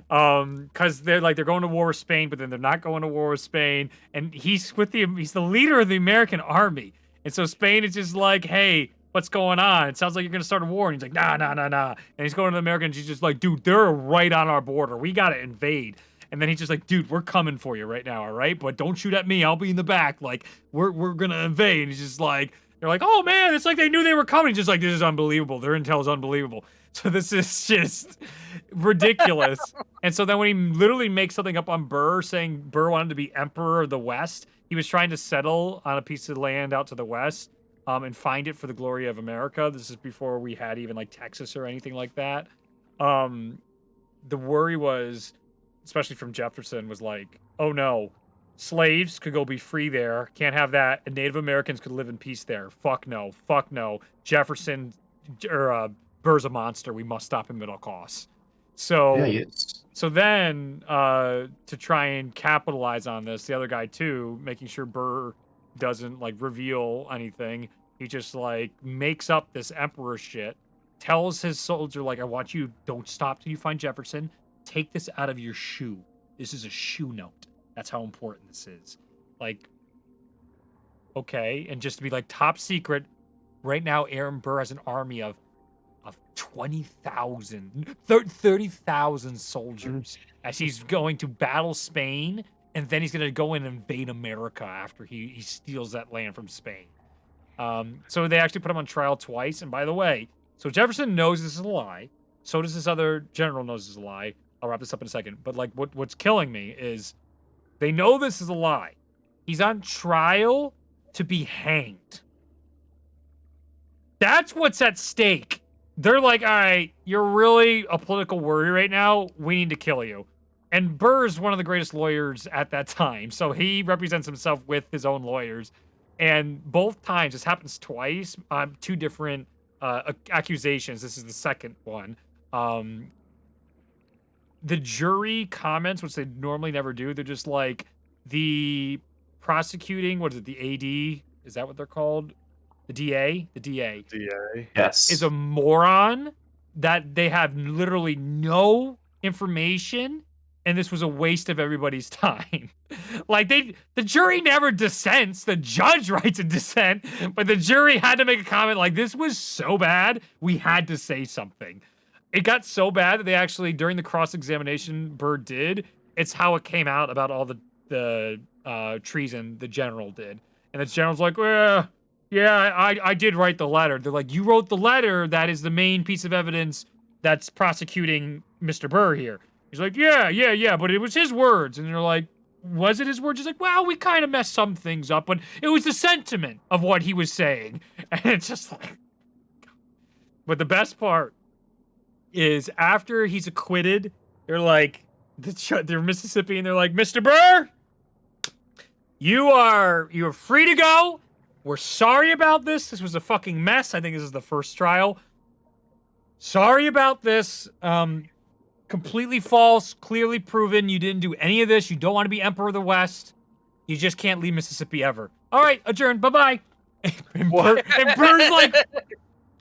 because they're going to war with Spain, but then they're not going to war with Spain, and he's the leader of the American army, and so Spain is just like, hey, what's going on? It sounds like you're gonna start a war. And he's like, nah. And he's going to the Americans. He's just like, dude, they're right on our border. We gotta invade. And then he's just like, dude, we're coming for you right now, all right? But don't shoot at me. I'll be in the back. Like, we're gonna invade. And he's just like, they're like, oh man, it's like they knew they were coming. He's just like, this is unbelievable. Their intel is unbelievable. So this is just ridiculous. And so then when he literally makes something up on Burr, saying Burr wanted to be emperor of the West, he was trying to settle on a piece of land out to the west. And find it for the glory of America. This is before we had even like Texas or anything like that. The worry was, especially from Jefferson, was like, oh no, slaves could go be free there. Can't have that. And Native Americans could live in peace there. Fuck no. Fuck no. Jefferson or Burr's a monster. We must stop him at all costs. So Yeah, he is. so then to try and capitalize on this, the other guy too, making sure Burr doesn't like reveal anything, he just like makes up this emperor shit, tells his soldier like, I want you, don't stop till you find Jefferson, take this out of your shoe, this is a shoe note, that's how important this is. Like, okay. And just to be like, top secret right now, Aaron Burr has an army of 20,000 30,000 soldiers as he's going to battle Spain. And then he's going to go in and invade America after he steals that land from Spain. So they actually put him on trial twice. And by the way, so Jefferson knows this is a lie. So does this other general knows this is a lie. I'll wrap this up in a second. But like what's killing me is they know this is a lie. He's on trial to be hanged. That's what's at stake. They're like, all right, you're really a political worry right now. We need to kill you. And Burr's one of the greatest lawyers at that time. So he represents himself with his own lawyers. And both times, this happens twice on two different accusations. This is the second one. The jury comments, which they normally never do, they're just like, the prosecuting, what is it, the AD? Is that what they're called? The DA? The DA. DA. Yes. Is a moron, that they have literally no information, and this was a waste of everybody's time. Like, the jury never dissents. The judge writes a dissent, but the jury had to make a comment like, this was so bad, we had to say something. It got so bad that they actually, during the cross-examination Burr did, it's how it came out about all the treason the general did. And the general's like, well, yeah, I did write the letter. They're like, you wrote the letter, that is the main piece of evidence that's prosecuting Mr. Burr here. He's like, yeah, but it was his words. And they're like, was it his words? He's like, well, we kind of messed some things up, but it was the sentiment of what he was saying. And it's just like... But the best part is after he's acquitted, they're like, they're Mississippi, and they're like, Mr. Burr, you're free to go. We're sorry about this. This was a fucking mess. I think this is the first trial. Sorry about this. Completely false, clearly proven. You didn't do any of this. You don't want to be Emperor of the West. You just can't leave Mississippi ever. All right, adjourn. Bye-bye. And Burr's like,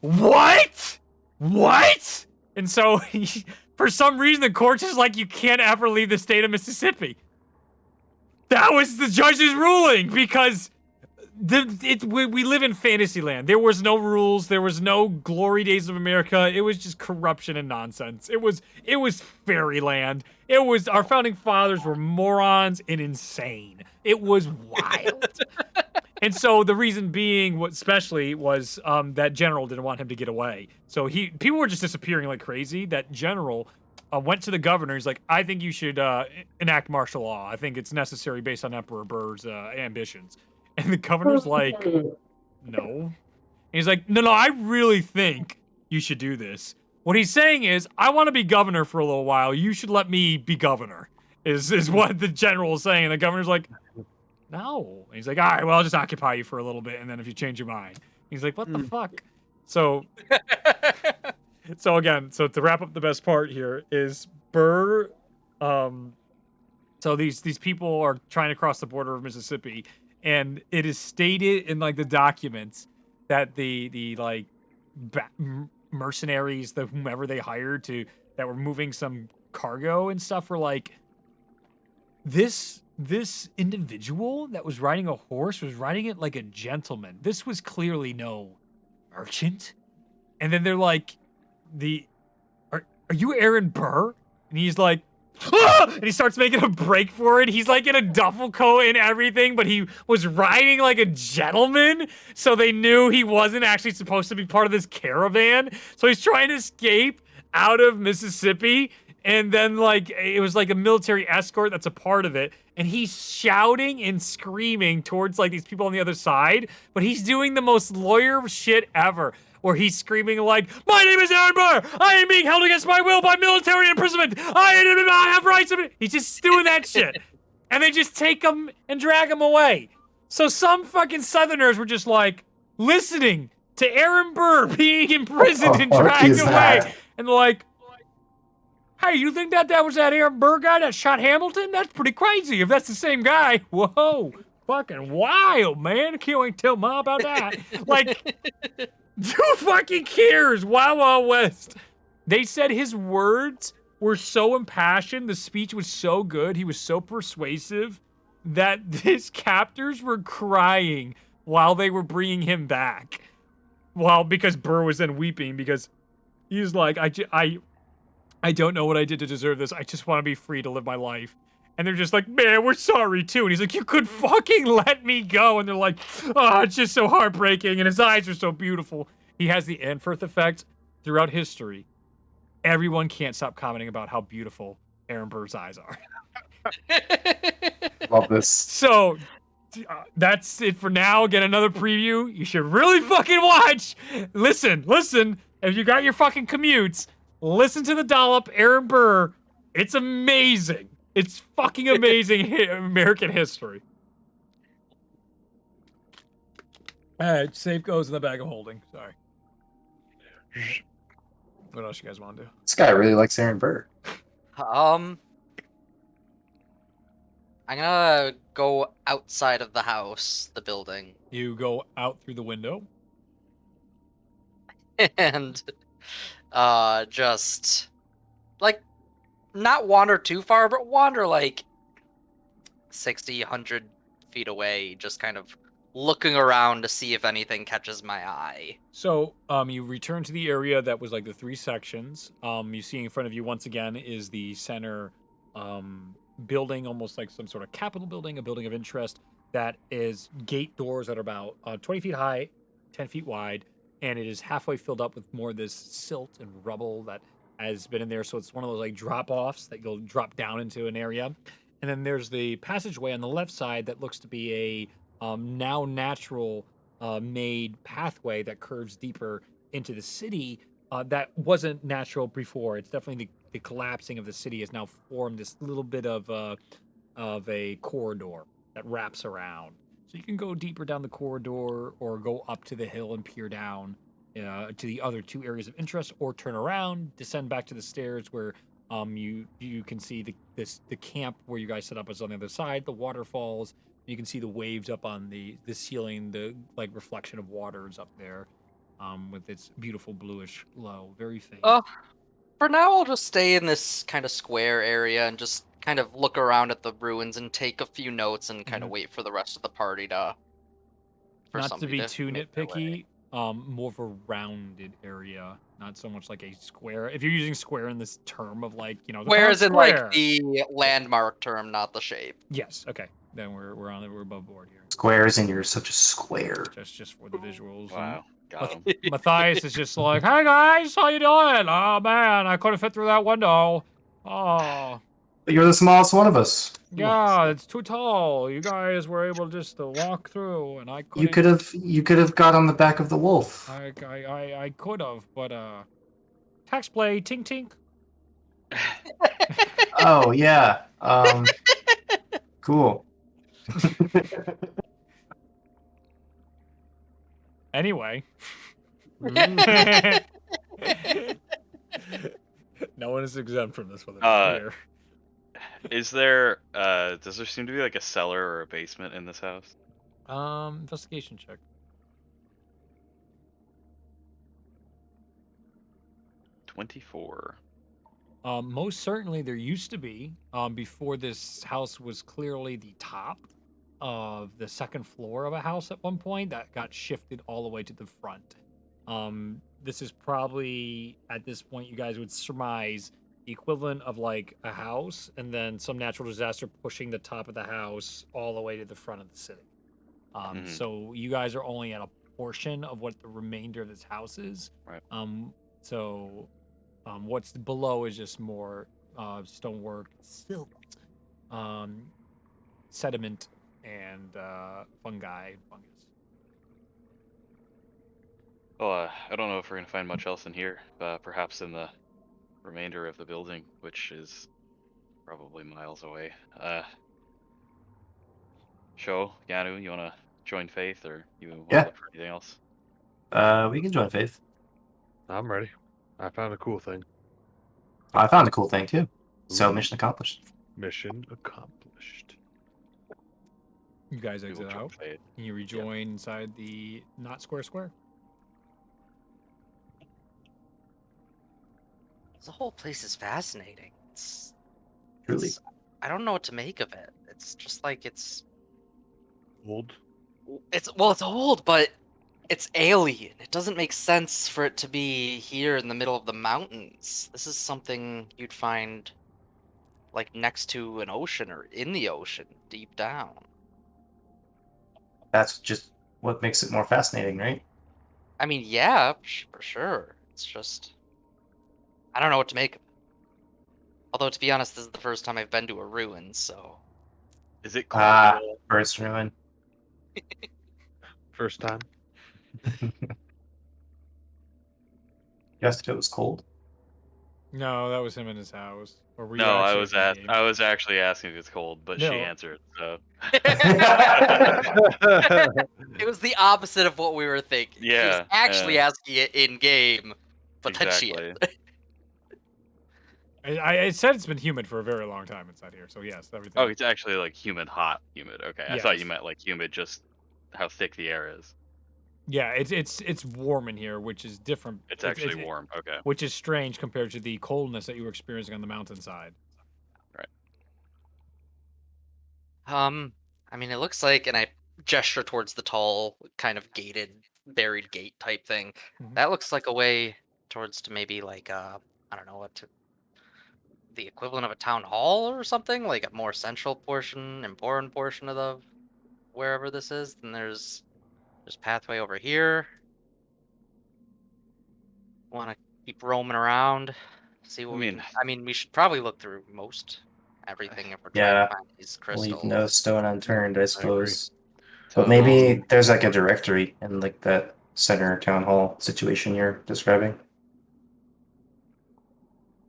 what? What? And so, for some reason, the court's just like, you can't ever leave the state of Mississippi. That was the judge's ruling, because we live in fantasy land. There was no rules. There was no glory days of America. It was just corruption and nonsense. It was fairyland. It was, our founding fathers were morons and insane. It was wild. And so the reason being, what especially was that general didn't want him to get away. So people were just disappearing like crazy. That general went to the governor. He's like, I think you should enact martial law. I think it's necessary based on Emperor Burr's ambitions. And the governor's like, no. And he's like, no, I really think you should do this. What he's saying is, I want to be governor for a little while. You should let me be governor, is what the general is saying. And the governor's like, No. And he's like, all right, well, I'll just occupy you for a little bit, and then if you change your mind. He's like, what the fuck? So again, so to wrap up the best part here is Burr, so these people are trying to cross the border of Mississippi, and it is stated in like the documents that the like mercenaries, the whomever they hired that were moving some cargo and stuff, were like, this individual that was riding a horse was riding it like a gentleman. This was clearly no merchant. And then they're like, are you Aaron Burr? And he's like, ah! And he starts making a break for it. He's like in a duffel coat and everything, but he was riding like a gentleman. So they knew he wasn't actually supposed to be part of this caravan. So he's trying to escape out of Mississippi. And then like, it was like a military escort that's a part of it. And he's shouting and screaming towards like these people on the other side. But he's doing the most lawyer shit ever, where he's screaming like, my name is Aaron Burr. I am being held against my will by military imprisonment. I have rights. He's just doing that shit. And they just take him and drag him away. So some fucking Southerners were just like listening to Aaron Burr being imprisoned and dragged away. And they're like, hey, you think that was that Aaron Burr guy that shot Hamilton? That's pretty crazy if that's the same guy. Whoa, fucking wild, man. Can't wait to tell Mom about that. Like, who fucking cares? Wild Wild West. They said his words were so impassioned, the speech was so good, he was so persuasive, that his captors were crying while they were bringing him back. Because Burr was then weeping because he was like, I don't know what I did to deserve this. I just want to be free to live my life. And they're just like, man, we're sorry too. And he's like, you could fucking let me go. And they're like, oh, it's just so heartbreaking. And his eyes are so beautiful. He has the Anfirth effect throughout history. Everyone can't stop commenting about how beautiful Aaron Burr's eyes are. Love this. So that's it for now. Get another preview. You should really fucking watch. Listen. If you got your fucking commutes, listen to the dollop, Aaron Burr. It's amazing. It's fucking amazing American history. All right, safe goes in the bag of holding. Sorry. What else you guys want to do? This guy really likes Aaron Burr. I'm gonna go outside of the house, the building, You go out through the window. and just like not wander too far, but wander like 60, 100 feet away, just kind of looking around to see if anything catches my eye. So, you return to the area that was like the three sections. You see in front of you once again is the center building, almost like some sort of capitol building, a building of interest that is gate doors that are about 20 feet high, 10 feet wide, and it is halfway filled up with more of this silt and rubble that has been in there. So it's one of those like drop-offs that you'll drop down into an area. And then there's the passageway on the left side that looks to be a now natural made pathway that curves deeper into the city that wasn't natural before. It's definitely the collapsing of the city has now formed this little bit of a corridor that wraps around. So you can go deeper down the corridor or go up to the hill and peer down to the other two areas of interest, or turn around, descend back to the stairs where you can see the camp where you guys set up is on the other side, the waterfalls. You can see the waves up on the ceiling, the like reflection of waters up there, with its beautiful bluish glow, very faint. For now, I'll just stay in this kind of square area and just kind of look around at the ruins and take a few notes and kind of wait for the rest of the party to. Not to be too nitpicky, more of a rounded area, not so much like a square. If you're using square in this term of like, the Square is in like square. the landmark term, not the shape. Yes. Okay. Then we're above board here. Squares, and you're such a square. Just for the visuals. Wow. Got him. Matthias is just like, hey guys, how you doing? Oh man, I couldn't fit through that window. Oh. You're the smallest one of us. Yeah, it's too tall. You guys were able just to walk through, and I couldn't. You could have got on the back of the wolf. I could have, but tax play, tink tink. Oh yeah. Cool. Anyway. Mm. No one is exempt from this, whether Uh, here. Is there does there seem to be like a cellar or a basement in this house? Investigation check. 24. Most certainly there used to be, before this house was clearly the top of the second floor of a house at one point that got shifted all the way to the front. This is probably, at this point, you guys would surmise the equivalent of like a house and then some natural disaster pushing the top of the house all the way to the front of the city. Mhm. So you guys are only at a portion of what the remainder of this house is. Right. So what's below is just more stonework, silt, sediment, and fungus. Well, I don't know if we're gonna find much else in here. Perhaps in the remainder of the building, which is probably miles away. Sho, Yanu, you wanna join Faith, or you wanna Yeah. look for anything else? We can join Faith. I'm ready. I found a cool thing. I found a cool thing too. So Ooh. mission accomplished. Mission accomplished. You guys We will exit join out, Faith. and you rejoin inside the not square. The whole place is fascinating. Truly. I don't know what to make of it. It's just like it's Old. old, but it's alien. It doesn't make sense for it to be here in the middle of the mountains. This is something you'd find like next to an ocean or in the ocean, deep down. That's just what makes it more fascinating, right? I mean, yeah, for sure. It's just I don't know what to make of it. Although to be honest, this is the first time I've been to a ruin, so Is it cold? Ah, at all? first ruin. First time. You asked if it was cold. No, that was him in his house. Or were you No, actually in the game? I was actually asking if it's cold, but she No. answered. So it was the opposite of what we were thinking. He was Yeah, actually yeah. asking it in game, but then she exactly. I said it's been humid for a very long time inside here, so yes, everything. Oh, it's actually like humid. Okay, I thought you Yes. meant like humid, just how thick the air is. Yeah, it's warm in here, which is different. It's actually warm. Okay. Which is strange compared to the coldness that you were experiencing on the mountainside. I mean, it looks like, and I gesture towards the tall, kind of gated, buried gate type thing. Mhm. That looks like a way towards to maybe like I don't know what to, the equivalent of a town hall or something, like a more central portion, important portion of the wherever this is. Then there's pathway over here. Want to keep roaming around, see what I we mean- can. I mean, we should probably look through most everything if we're trying Yeah. to find these crystals. Leave no stone unturned, I suppose. So But maybe there's like a directory in like that center town hall situation you're describing.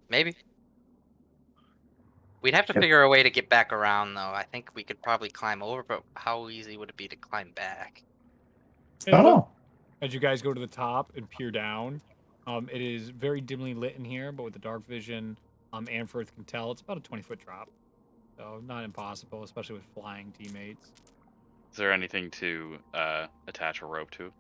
Maybe. We'd have to Yep. figure a way to get back around, though. I think we could probably climb over, but how easy would it be to climb back? I don't know. As you guys go to the top and peer down, it is very dimly lit in here, but with the dark vision, Anfirth can tell it's about a 20-foot drop. So not impossible, especially with flying teammates. Is there anything to attach a rope to?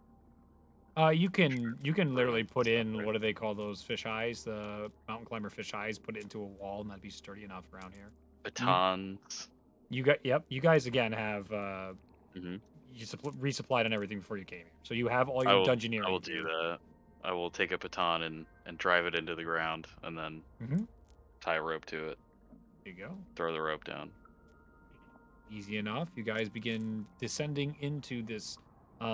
You can literally put in, what do they call those fish eyes? The mountain climber fish eyes. Put it into a wall, and that'd be sturdy enough around here. Batons. You guys again have Mhm. you resupplied on everything before you came here, so you have all I your will, dungeoneering. I will do that. I will take a baton and drive it into the ground, and then Mm-hmm. tie a rope to it. There you go. Throw the rope down. Easy enough. You guys begin descending into this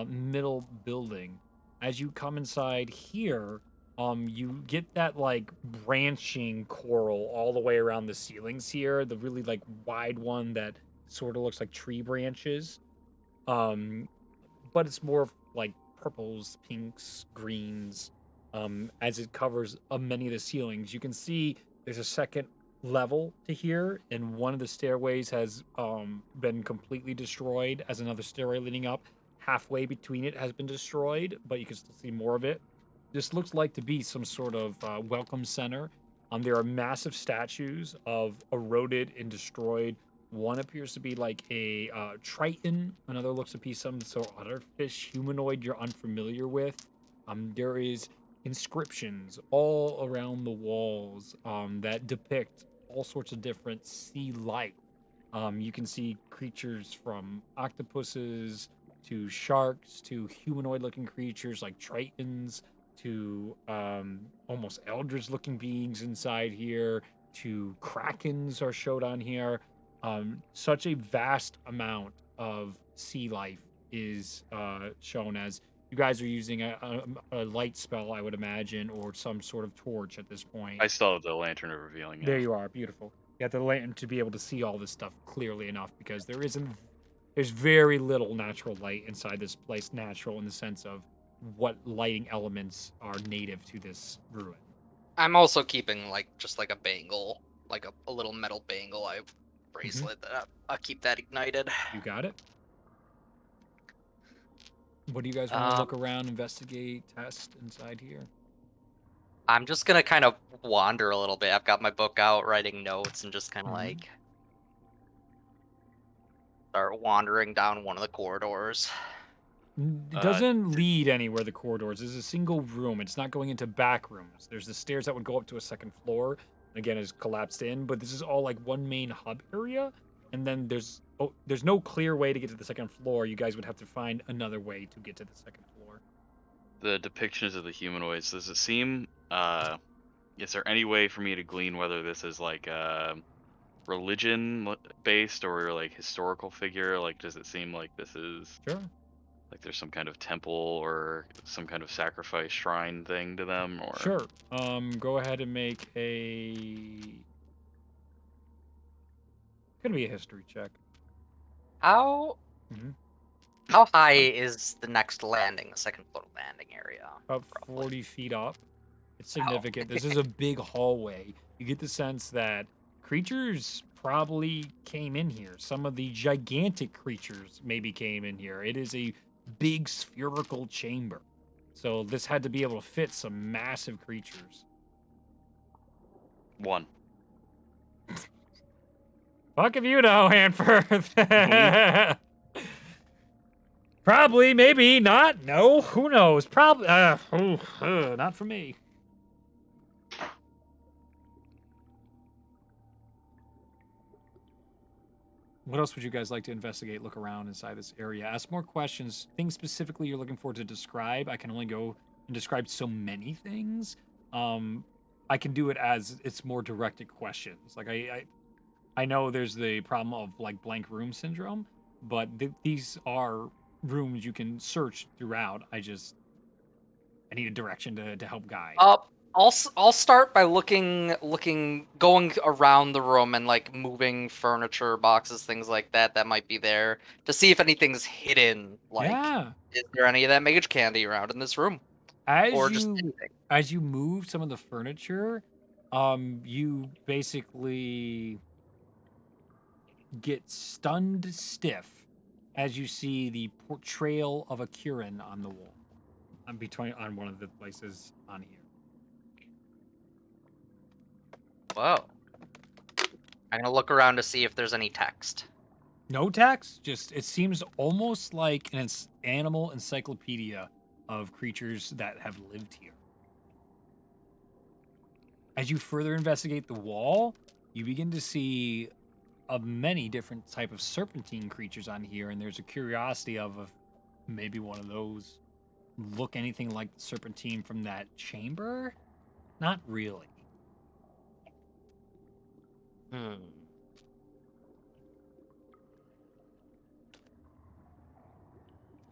middle building. As you come inside here, you get that like branching coral all the way around the ceilings here. The really like wide one that sort of looks like tree branches. But it's more of, like purples, pinks, greens. As it covers many of the ceilings. You can see there's a second level to here, and one of the stairways has been completely destroyed, as another stairway leading up halfway between it has been destroyed, but you can still see more of it. This looks like to be some sort of welcome center. There are massive statues of eroded and destroyed. One appears to be like a triton. Another looks to be some sort of other fish humanoid you're unfamiliar with. There is inscriptions all around the walls that depict all sorts of different sea life. You can see creatures from octopuses to sharks to humanoid-looking creatures like tritons to almost eldritch-looking beings inside here to krakens are showed on here. Such a vast amount of sea life is shown, as you guys are using a light spell, I would imagine, or some sort of torch at this point. I still have the lantern of revealing it. There you are, beautiful. You have the lantern to be able to see all this stuff clearly enough, because there's very little natural light inside this place. Natural in the sense of what lighting elements are native to this ruin. I'm also keeping just a bangle, like a little metal bangle bracelet that I'll keep that ignited. You got it. What do you guys want to look around, investigate, test inside here? I'm just gonna kind of wander a little bit. I've got my book out, writing notes, and just kind of start wandering down one of the corridors. It doesn't lead anywhere, the corridors. There's a single room. It's not going into back rooms. There's the stairs that would go up to a second floor. And again, it's collapsed in. But this is all like one main hub area. And then there's no clear way to get to the second floor. You guys would have to find another way to get to the second floor. The depictions of the humanoids, does it seem... is there any way for me to glean whether this is like religion-based or like historical figure? Like, does it seem like this is... Sure. Like there's some kind of temple or some kind of sacrifice shrine thing to them, or Sure. Go ahead and make a. Gonna be a history check. How high is the next landing, the second floor landing area? About 40 feet up. It's significant. This is a big hallway. You get the sense that creatures probably came in here. Some of the gigantic creatures maybe came in here. It is a big spherical chamber. So this had to be able to fit some massive creatures. one. Fuck if you know, Hanford. Probably, maybe, not. No, who knows? Probably. Not for me. What else would you guys like to investigate, look around inside this area? Ask more questions. Things specifically you're looking for to describe. I can only go and describe so many things. I can do it as it's more directed questions. Like I know there's the problem of like blank room syndrome, but these are rooms you can search throughout. I need a direction to help guide. I'll start by going around the room and like moving furniture, boxes, things like that might be there to see if anything's hidden. Like, is there any of that mage candy around in this room? As you move some of the furniture, you basically get stunned stiff as you see the portrayal of a Kirin on the wall, on one of the places on here. Whoa. I'm gonna look around to see if there's any text. No text, just it seems almost like an animal encyclopedia of creatures that have lived here. As you further investigate the wall, you begin to see many different type of serpentine creatures on here, and there's a curiosity of maybe one of those look anything like the serpentine from that chamber? Not really.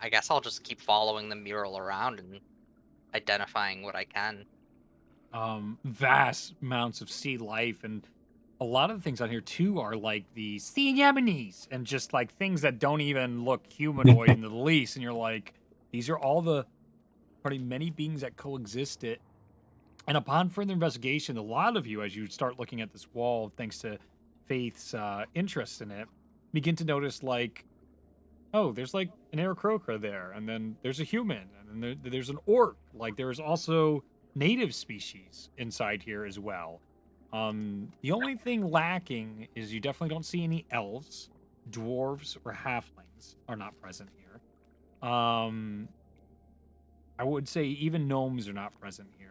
I guess I'll just keep following the mural around and identifying what I can. Vast amounts of sea life, and a lot of the things on here too are like the sea anemones and just like things that don't even look humanoid in the least. And you're like, these are all the probably many beings that coexisted And upon further investigation, a lot of you, as you start looking at this wall, thanks to Faith's interest in it, begin to notice, like, oh, there's like an Aarakocra there, and then there's a human, and then there's an orc. Like, there's also native species inside here as well. The only thing lacking is you definitely don't see any elves, dwarves, or halflings are not present here. I would say even gnomes are not present here.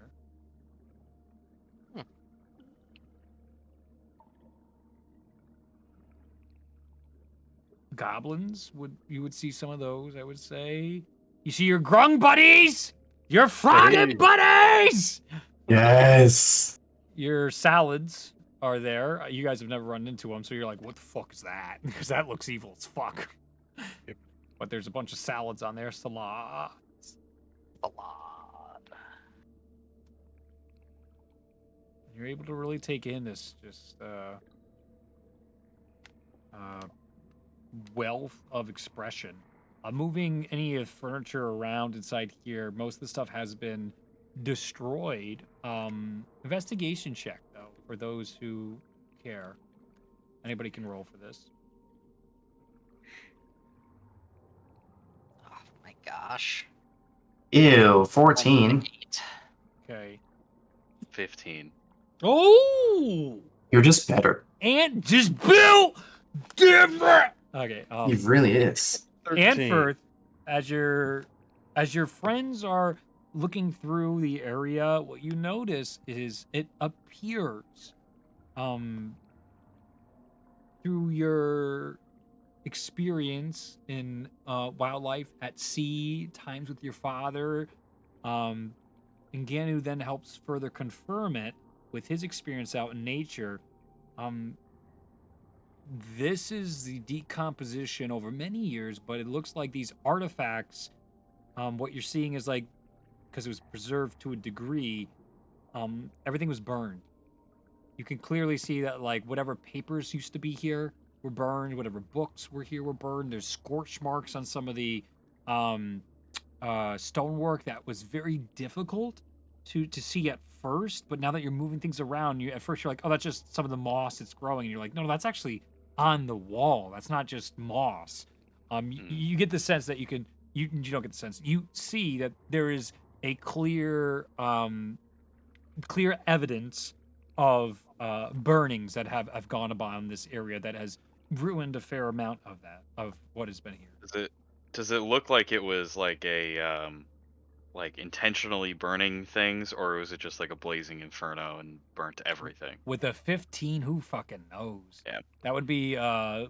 Goblins, you would see some of those, I would say. You see your grung buddies! Your frotted buddies! Yes. Your salads are there. You guys have never run into them, so you're like, what the fuck is that? Because that looks evil as fuck. Yep. But there's a bunch of salads on there. Salads. You're able to really take in this just wealth of expression. Moving any of the furniture around inside here, most of the stuff has been destroyed. Investigation check, though, for those who care. Anybody can roll for this. Oh my gosh. Ew, 14. Okay. 15. Oh! You're just better. And just built different! Okay, He really is. 13. Anfirth, as your friends are looking through the area, what you notice is it appears, through your experience in wildlife at sea, times with your father, and Ganu then helps further confirm it with his experience out in nature. This is the decomposition over many years, but it looks like these artifacts, what you're seeing is like, because it was preserved to a degree, everything was burned. You can clearly see that, like, whatever papers used to be here were burned, whatever books were here were burned. There's scorch marks on some of the stonework that was very difficult to see at first, but now that you're moving things around, at first you're like, oh, that's just some of the moss that's growing, and you're like, no, that's actually on the wall. That's not just moss. You get the sense that you don't get the sense. You see that there is a clear evidence of burnings that have gone upon this area that has ruined a fair amount of what has been here. Does it look like it was like a like intentionally burning things, or was it just like a blazing inferno and burnt everything? With a 15, who fucking knows? Yeah. That would be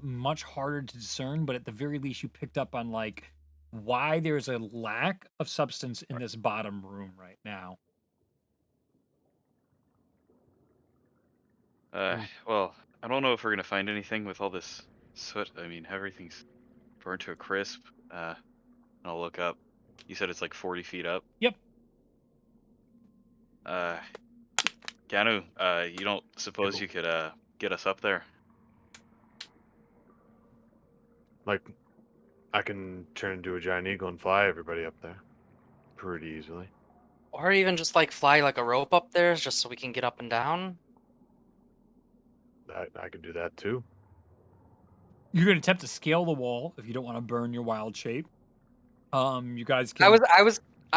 much harder to discern, but at the very least you picked up on like why there's a lack of substance in this bottom room right now. Well, I don't know if we're gonna find anything with all this soot. I mean, everything's burned to a crisp. I'll look up. You said it's like 40 feet up? Yep. Ganu, you don't suppose you could get us up there? Like, I can turn into a giant eagle and fly everybody up there pretty easily. Or even just like fly like a rope up there just so we can get up and down. I could do that too. You're gonna attempt to scale the wall if you don't want to burn your wild shape. You guys can. I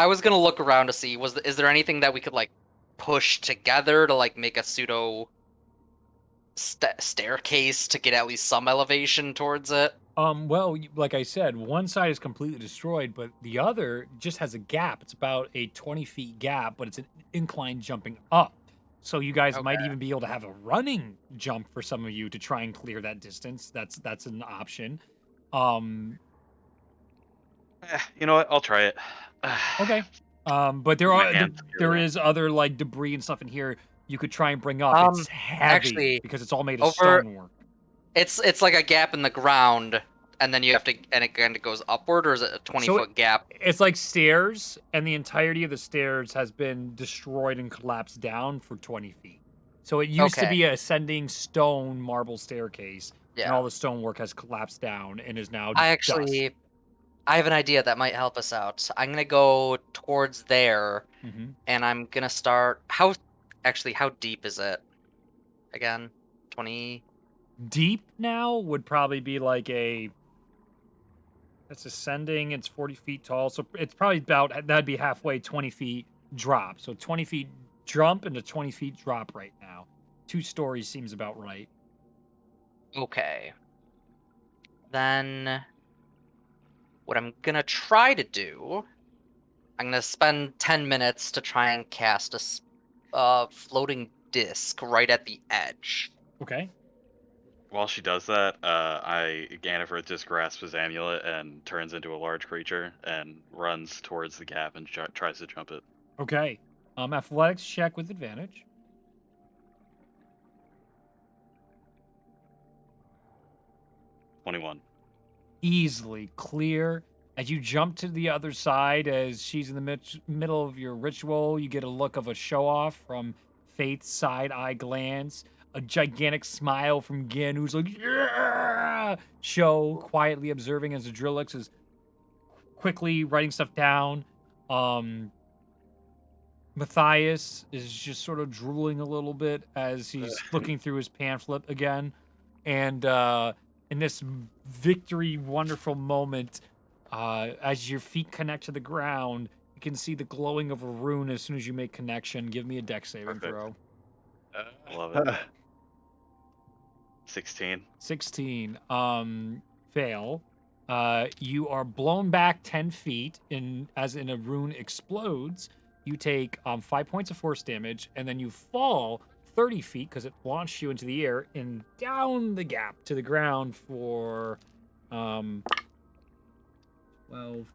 was gonna look around to see is there anything that we could like push together to like make a pseudo staircase to get at least some elevation towards it. Well, like I said, one side is completely destroyed, but the other just has a gap. It's about a 20-feet gap, but it's an incline jumping up. So you guys might even be able to have a running jump for some of you to try and clear that distance. That's an option. You know what? I'll try it. Okay. But there is other like debris and stuff in here you could try and bring up. It's heavy actually, because it's all made of stonework. It's like a gap in the ground, and then you have to, and it kind of goes upward, or is it a 20-foot gap? It's like stairs, and the entirety of the stairs has been destroyed and collapsed down for 20 feet. So it used to be a ascending stone marble staircase, and all the stonework has collapsed down and is now I I have an idea that might help us out. I'm gonna go towards there, Mm-hmm. and I'm gonna start. How deep is it? Again, 20. Deep now would probably be like a. It's ascending. It's 40 feet tall, so it's probably about that'd be halfway 20 feet drop. So 20 feet jump and a 20 feet drop right now. 2 stories seems about right. Okay. Then, what I'm gonna try to do, I'm gonna spend 10 minutes to try and cast a floating disc right at the edge. Okay. While she does that, Gannifer just grasps his amulet and turns into a large creature and runs towards the gap and tries to jump it. Okay. Athletics check with advantage. 21. Easily clear. As you jump to the other side, as she's in the middle of your ritual, you get a look of a show off from Faith's side eye glance, a gigantic smile from Gin, who's like, yeah! Show quietly observing as the Drillix is quickly writing stuff down. Matthias is just sort of drooling a little bit as he's looking through his pamphlet again. And in this victory, wonderful moment, as your feet connect to the ground, you can see the glowing of a rune as soon as you make connection. Give me a dex saving Perfect. throw. Love it. 16. 16. Fail. You are blown back 10 feet as in a rune explodes. You take 5 points of force damage, and then you fall 30 feet because it launched you into the air and down the gap to the ground for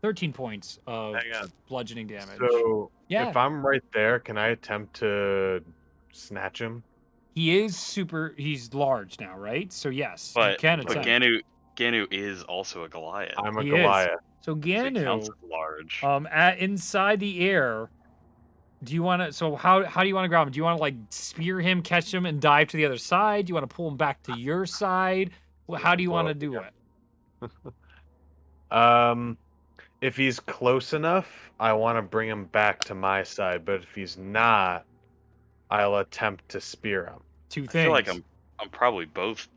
13 points of Hang on. bludgeoning damage. So Yeah. if I'm right there, can I attempt to snatch him? He's large now, right? So yes, you But can attempt. Ganu is also a Goliath. I'm a He is. Goliath. So So he counts Ganu, as large. inside the air, do you want to? So how do you want to grab him? Do you want to like spear him, catch him, and dive to the other side? Do you want to pull him back to your side? How do you want to do it? If he's close enough, I want to bring him back to my side. But if he's not, I'll attempt to spear him. 2 I things. feel like I'm probably both.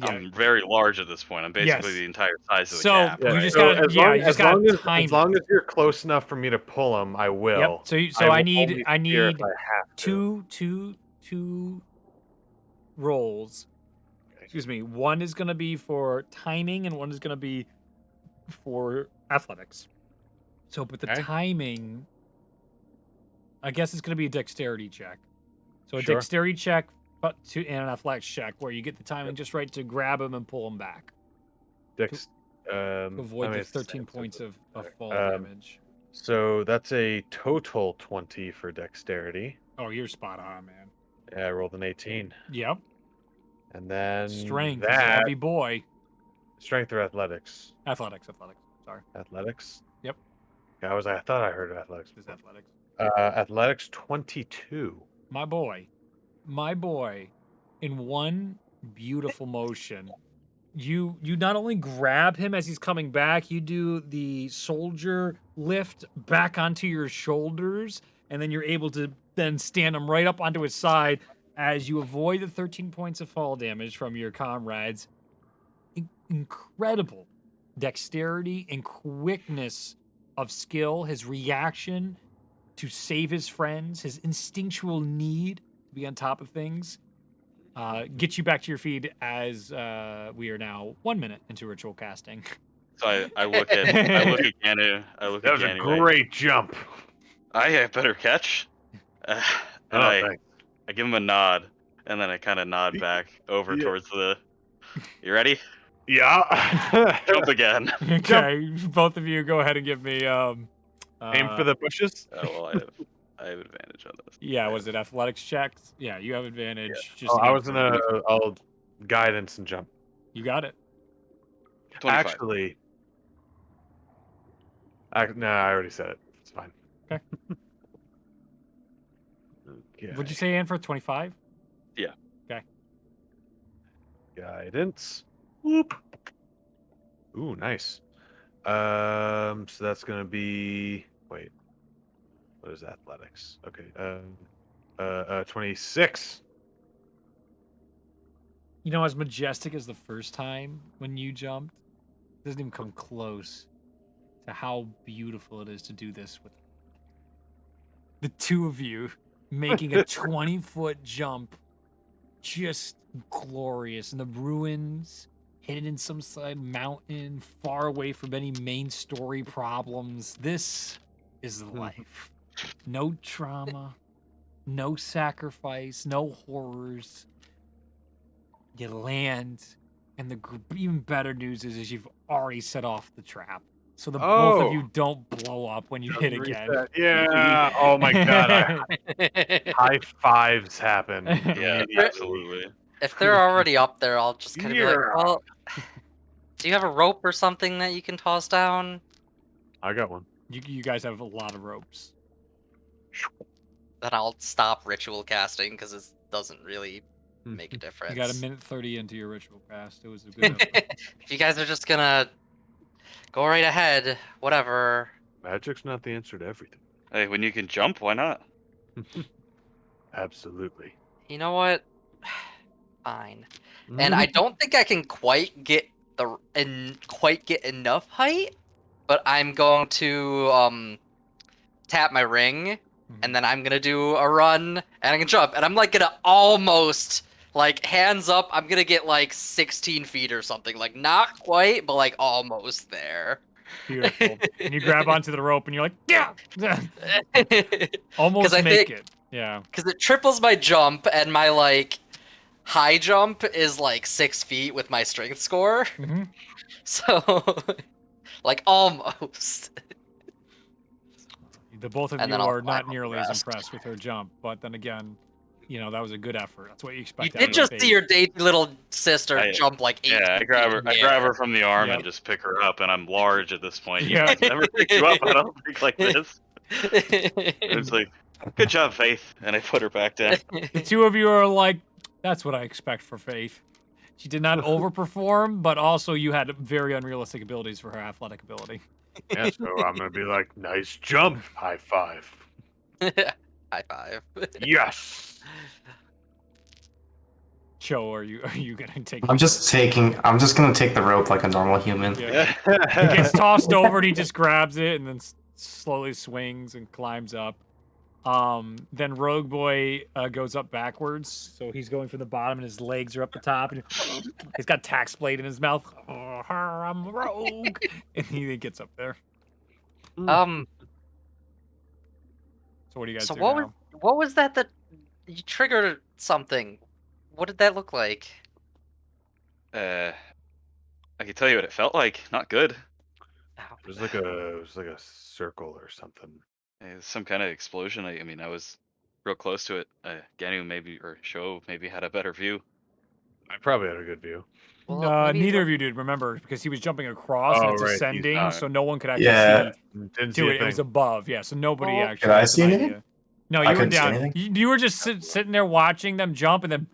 Yeah. I'm very large at this point. I'm basically Yes. the entire size of the So, gap. you Yeah, just so gotta- as yeah, long- you just as gotta long as, time as long as you're close enough for me to pull him, I will. Yep. So I I will need only I spear if need I have to. two rolls. Excuse me. One is gonna be for timing, and one is gonna be for athletics. So, but the Okay. timing, I guess it's gonna be a dexterity check. So a Sure. dexterity check, but and an athletics check, where you get the timing just right to grab him and pull him back. Dex, To avoid I mean, the it's the 13 same, so points it of doesn't fall matter. damage. So that's a total 20 for dexterity. Oh, you're spot on, man. Yeah, I rolled an 18. Yep. And then Strength is a that heavy boy. strength or athletics? Athletics. Sorry. Athletics. Yep. Yeah, I thought I heard athletics. It's athletics. Athletics 22. My boy, in one beautiful motion, you not only grab him as he's coming back, you do the soldier lift back onto your shoulders, and then you're able to then stand him right up onto his side as you avoid the 13 points of fall damage from your comrades. Incredible dexterity and quickness of skill, his reaction to save his friends, his instinctual need to be on top of things, get you back to your feet as we are now 1 minute into ritual casting. So I look at Ganu. That was a great jump. I have better catch. And I give him a nod, and then I kind of nod back over towards the. You ready? Yeah. Jump again. Okay, both of you go ahead and give me Aim for the bushes. Oh, well, I have advantage on this. Yeah, was it athletics checks? Yeah, you have advantage. Yeah. Just Oh, to I get was gonna. through. I'll guidance and jump. You got it. 25. Actually, no, I already said it. It's fine. Okay. Okay. Would you say Anne for 25? Guidance. Whoop. Ooh, nice. So that's gonna be. Wait. What is athletics? Okay. 26. You know, as majestic as the first time when you jumped, it doesn't even come close to how beautiful it is to do this with the two of you making a 20-foot jump. Just glorious. And the ruins hidden in some side mountain, far away from any main story problems. This is the life. No trauma, no sacrifice, no horrors. You land, and the even better news is you've already set off the trap. So the both of you don't blow up when you hit again. Reset. Yeah. Oh my god. High fives happen. Yeah, immediately. absolutely. If they're already up there, I'll just kind of be like, Yeah. well, do you have a rope or something that you can toss down? I got one. You guys have a lot of ropes. Then I'll stop ritual casting because it doesn't really Hmm. make a difference. You got a minute 30 into your ritual cast. It was a good effort. If you guys are just gonna go right ahead, whatever. Magic's not the answer to everything. Hey, when you can jump, why not? Absolutely. You know what? Fine. And I don't think I can quite get enough height, but I'm going to tap my ring, and then I'm gonna do a run, and I can jump, and I'm like gonna almost like hands up. I'm gonna get like 16 feet or something, like not quite, but like almost there. Beautiful. And you grab onto the rope, and you're like, yeah, Because almost I make think- it. Yeah. it triples my jump, and my like high jump is like 6 feet with my strength score. Mhm. So, like almost. The both of And you then I'll are not climb up nearly the as rest. impressed with her jump, but then again, you know, that was a good effort. That's what you expect. You out of did just a see your dainty little sister I- jump like 8 Yeah, I feet grab her. in the I air. grab her from the arm Yep. and just pick her up, and I'm large at this point. Yeah. I've never picked you up. I don't think like this. It's like, good job, Faith, and I put her back down. The two of you are like, that's what I expect for Faith. She did not overperform, but also you had very unrealistic abilities for her athletic ability. Yeah, so I'm gonna be like, nice jump, high five. High five. Yes. Cho, are you gonna take? I'm just gonna take the rope like a normal human. Yeah. He gets tossed over and he just grabs it and then slowly swings and climbs up. Then Rogue Boy goes up backwards, so he's going from the bottom and his legs are up the top, and he's got tax blade in his mouth. Oh, I'm Rogue, and he gets up there. Um. So what do you guys So do what now? was that you triggered something? What did that look like? I can tell you what it felt like. Not good. Ow. It was like a circle or something. Some kind of explosion. I mean, I was real close to it. Ganu maybe or Sho maybe had a better view. I probably had a good view. Well, maybe Neither it of you did, remember, because he was jumping across and Oh, it's right, he's ascending, not. so no one could actually Yeah. see Didn't see to a it. It was thing. above, yeah. So nobody Oh. actually. Did I has see an anything? idea. No, I you were couldn't see down. anything? You were just sitting there watching them jump, and then,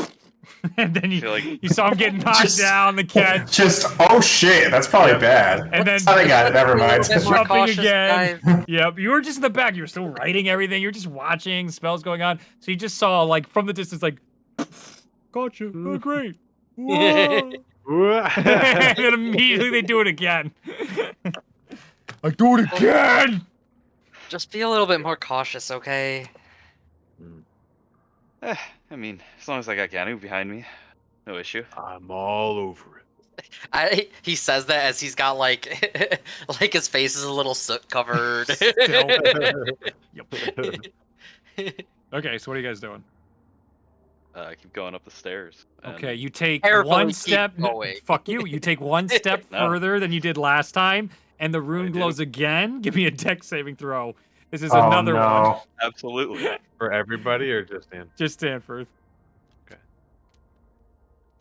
and then feel like- you saw him get knocked Just- down the catch, Just oh shit, that's probably Yep. bad. and then I got it. Never mind. A bit more jumping cautious, again. guys. Yep, you were just in the back. You were still writing everything. You were just watching spells going on. So you just saw, like, from the distance, like, gotcha. Oh, great. Whoa. And then immediately they do it again. I do it again. Just be a little bit more cautious, okay? I mean, as long as I got Ganu behind me, no issue. I'm all over it. He says that as he's got like like his face is a little soot covered. Okay, so what are you guys doing? Keep going up the stairs. and- Okay, you take Carefully one keep step. going. Fuck you. You take one step No. further than you did last time, and the rune I do. glows again. Give me a dex saving throw. This is Oh, another one. no. Absolutely. For everybody or just him? Just Stanford.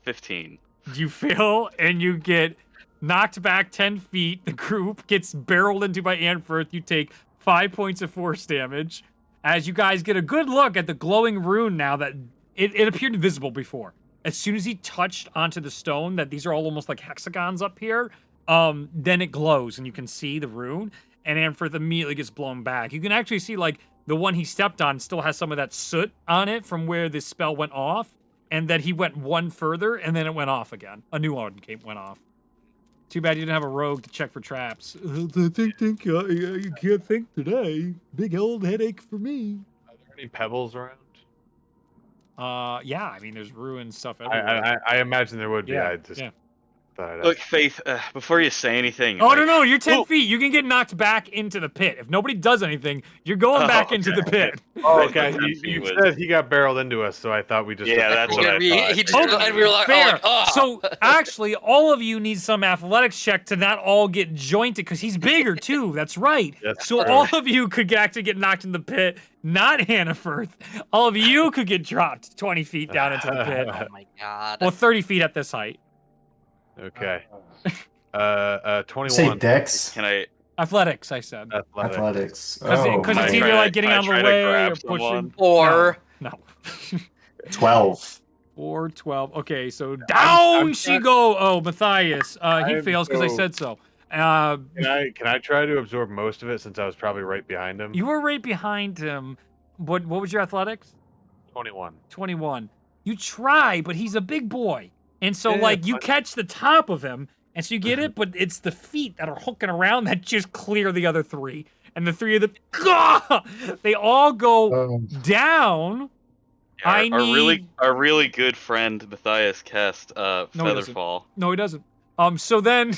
15. You fail, and you get knocked back 10 feet. The group gets barreled into by Anfirth. You take 5 points of force damage. As you guys get a good look at the glowing rune now that it appeared invisible before. As soon as he touched onto the stone, that these are all almost like hexagons up here, then it glows and you can see the rune, and Ampharos immediately gets blown back. You can actually see like the one he stepped on still has some of that soot on it from where this spell went off, and then he went one further and then it went off again. A new one went off. Too bad you didn't have a rogue to check for traps. Think, you can't think today. Big old headache for me. Are there any pebbles around? Yeah, I mean, there's ruined stuff everywhere. I imagine there would be. Yeah, I just yeah. thought I'd Look, ask. Faith, before you say anything. Oh, like, no, you're 10 Ooh. feet. You can get knocked back into the pit. If nobody does anything, you're going Oh, back into the okay. pit. Oh, Right, okay. but You, 10 feet you was- said he got barreled into us, so I thought we just. Yeah, that's what I He thought. just, and we were like, Fair. oh, like, oh. So, actually, all of you need some athletics check to not all get jointed, because he's bigger, too. That's right. That's So true. all of you could actually get knocked in the pit, not Hannaford. All of you could get dropped 20 feet down into the pit. Oh my god. Well, 30 feet at this height. Okay. 21. Say Dex. Can I? Athletics, I said. Athletics. Because Oh, it's my- either Try like to- getting I out of the try to way or grab pushing. someone. Or No. 12. 4, 12. Okay, so down I'm she trying- go. Oh, Matthias. He I'm fails because I so- said so. Can I try to absorb most of it since I was probably right behind him? You were right behind him. What was your athletics? 21. 21. You try, but he's a big boy. And so, Yeah, like, you but- catch the top of him, and so you get it, but it's the feet that are hooking around that just clear the other three. And the three of them, they all go down. I need- Our really good friend Matthias cast doesn't. Featherfall. No, he doesn't. So then,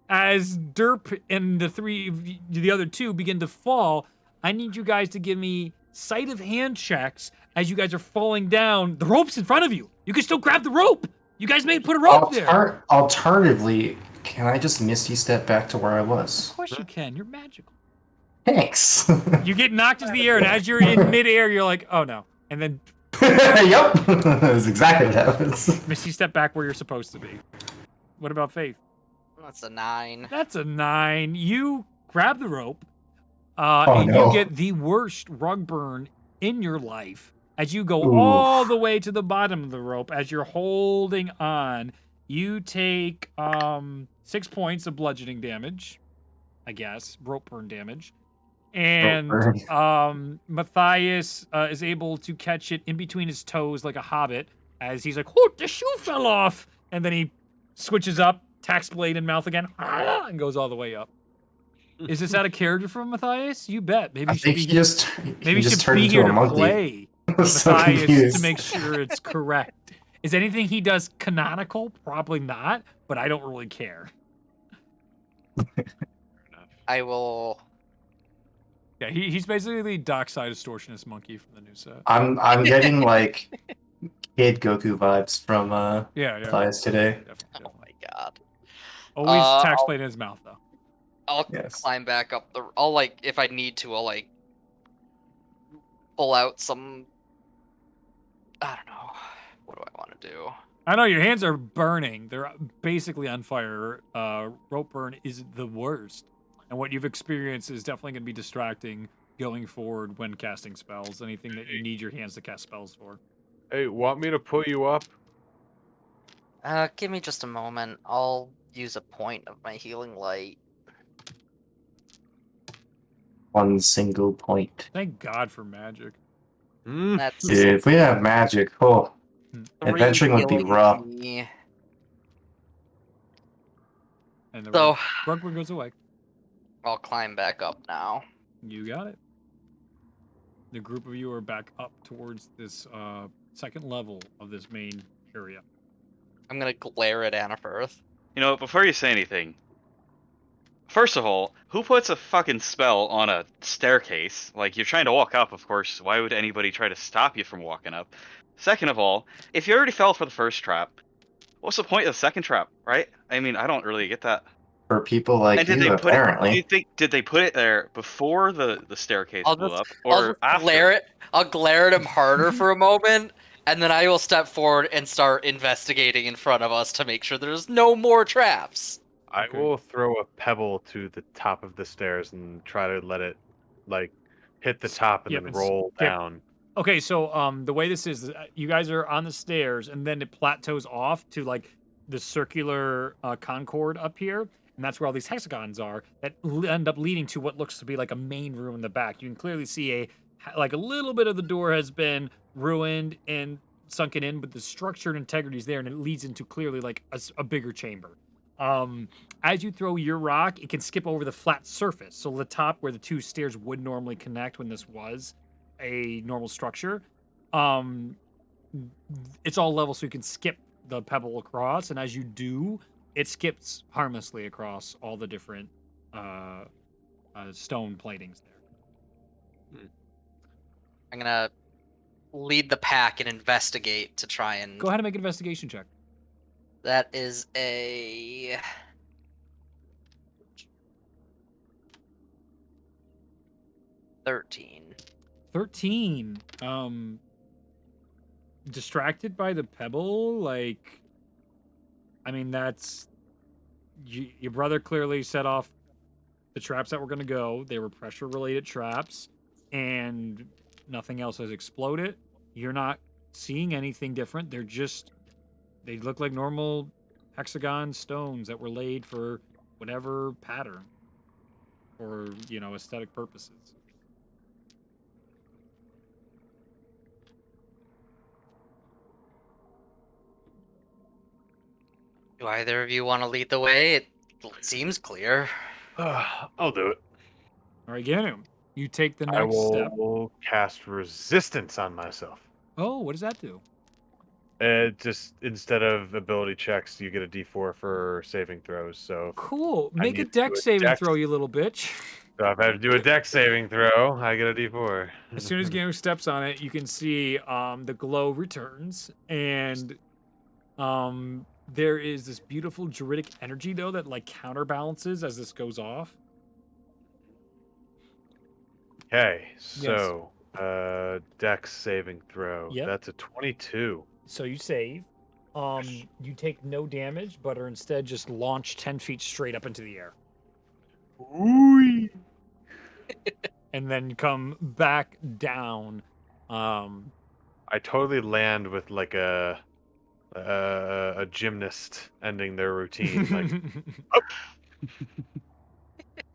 as Derp and the other two begin to fall, I need you guys to give me sleight of hand checks as you guys are falling down. The rope's in front of you. You can still grab the rope. You guys may put a rope there. Alternatively, can I just Misty step back to where I was? Of course you can. You're magical. Thanks. You get knocked into the air, and as you're in midair, you're like, oh no. And then Yep. That's exactly what happens. Misty step back where you're supposed to be. What about Faith? that's a 9. That's a 9. You grab the rope, Oh, and no. you get the worst rug burn in your life as you go Ooh. all the way to the bottom of the rope. As you're holding on, you take 6 points of bludgeoning damage, I guess, rope burn damage. And burn. Matthias is able to catch it in between his toes like a hobbit as he's like, oh, the shoe fell off. And then he switches up, tax blade in mouth again, and goes all the way up. Is this out of character from Matthias? You bet. Maybe I you should think be, he just maybe you just should turned be into here a to monkey. play I'm so Matthias to confused. make sure it's correct. Is anything he does canonical? Probably not, but I don't really care. I will. Yeah, he's basically the dockside distortionist monkey from the new set. I'm getting like kid Goku vibes from Yeah. Matthias today. Definitely. Oh my god. Always tax I'll- blade in his mouth, though. I'll Yes. climb back up the. I'll like if I need to. I'll like pull out some. I don't know. What do I want to do? I know your hands are burning. They're basically on fire. Rope burn is the worst. And what you've experienced is definitely going to be distracting going forward when casting spells. Anything that you need your hands to cast spells for. Hey, want me to pull you up? Give me just a moment. I'll use a point of my healing light. One single point. Thank God for magic. Hmm? That's Dude, if we have magic, oh, 3 adventuring would be healing rough. me. And the So rug burn goes away. I'll climb back up now. You got it. The group of you are back up towards this second level of this main area. I'm gonna glare at Annapurth. You know, before you say anything, first of all, who puts a fucking spell on a staircase? Like, you're trying to walk up, of course. Why would anybody try to stop you from walking up? Second of all, if you already fell for the first trap, what's the point of the second trap, right? I mean, I don't really get that. For people like And did you, they put it? Do apparently. you think did they put it there before the staircase I'll blew just- up, I'll or just after? I'll glare at him harder for a moment, and then I will step forward and start investigating in front of us to make sure there's no more traps. I Okay. will throw a pebble to the top of the stairs and try to let it, like, hit the top and Yep, then it's- roll yep. down. Okay, so the way this is, you guys are on the stairs, and then it plateaus off to like the circular concord up here, and that's where all these hexagons are that end up leading to what looks to be like a main room in the back. You can clearly see a little bit of the door has been ruined and sunken in, but the structure and integrity is there, and it leads into clearly like a bigger chamber. As you throw your rock, it can skip over the flat surface. So the top where the two stairs would normally connect when this was a normal structure, it's all level, so you can skip the pebble across, and as you do, it skips harmlessly across all the different stone platings there. I'm gonna lead the pack and investigate to try and. Go ahead and make an investigation check. That is a 13. 13. Distracted by the pebble, like, I mean, that's your brother clearly set off the traps that were going to go. They were pressure related traps, and nothing else has exploded. You're not seeing anything different. They look like normal hexagon stones that were laid for whatever pattern or, aesthetic purposes. Do either of you want to lead the way? It seems clear. I'll do it. All right, Ganu, you take the I next step. will cast resistance on myself. Oh, what does that do? Just instead of ability checks, you get a D4 for saving throws. So Cool. I Make a need to do dex a saving dex- throw, you little bitch. So if I have to do a dex saving throw, I get a D4. As soon as Ganu steps on it, you can see the glow returns, and there is this beautiful druidic energy though that like counterbalances as this goes off. Okay, so dex saving throw. Yep. That's a 22. So you save. You take no damage, but are instead just launched 10 feet straight up into the air. Ooh. And then come back down. I totally land with like a gymnast ending their routine.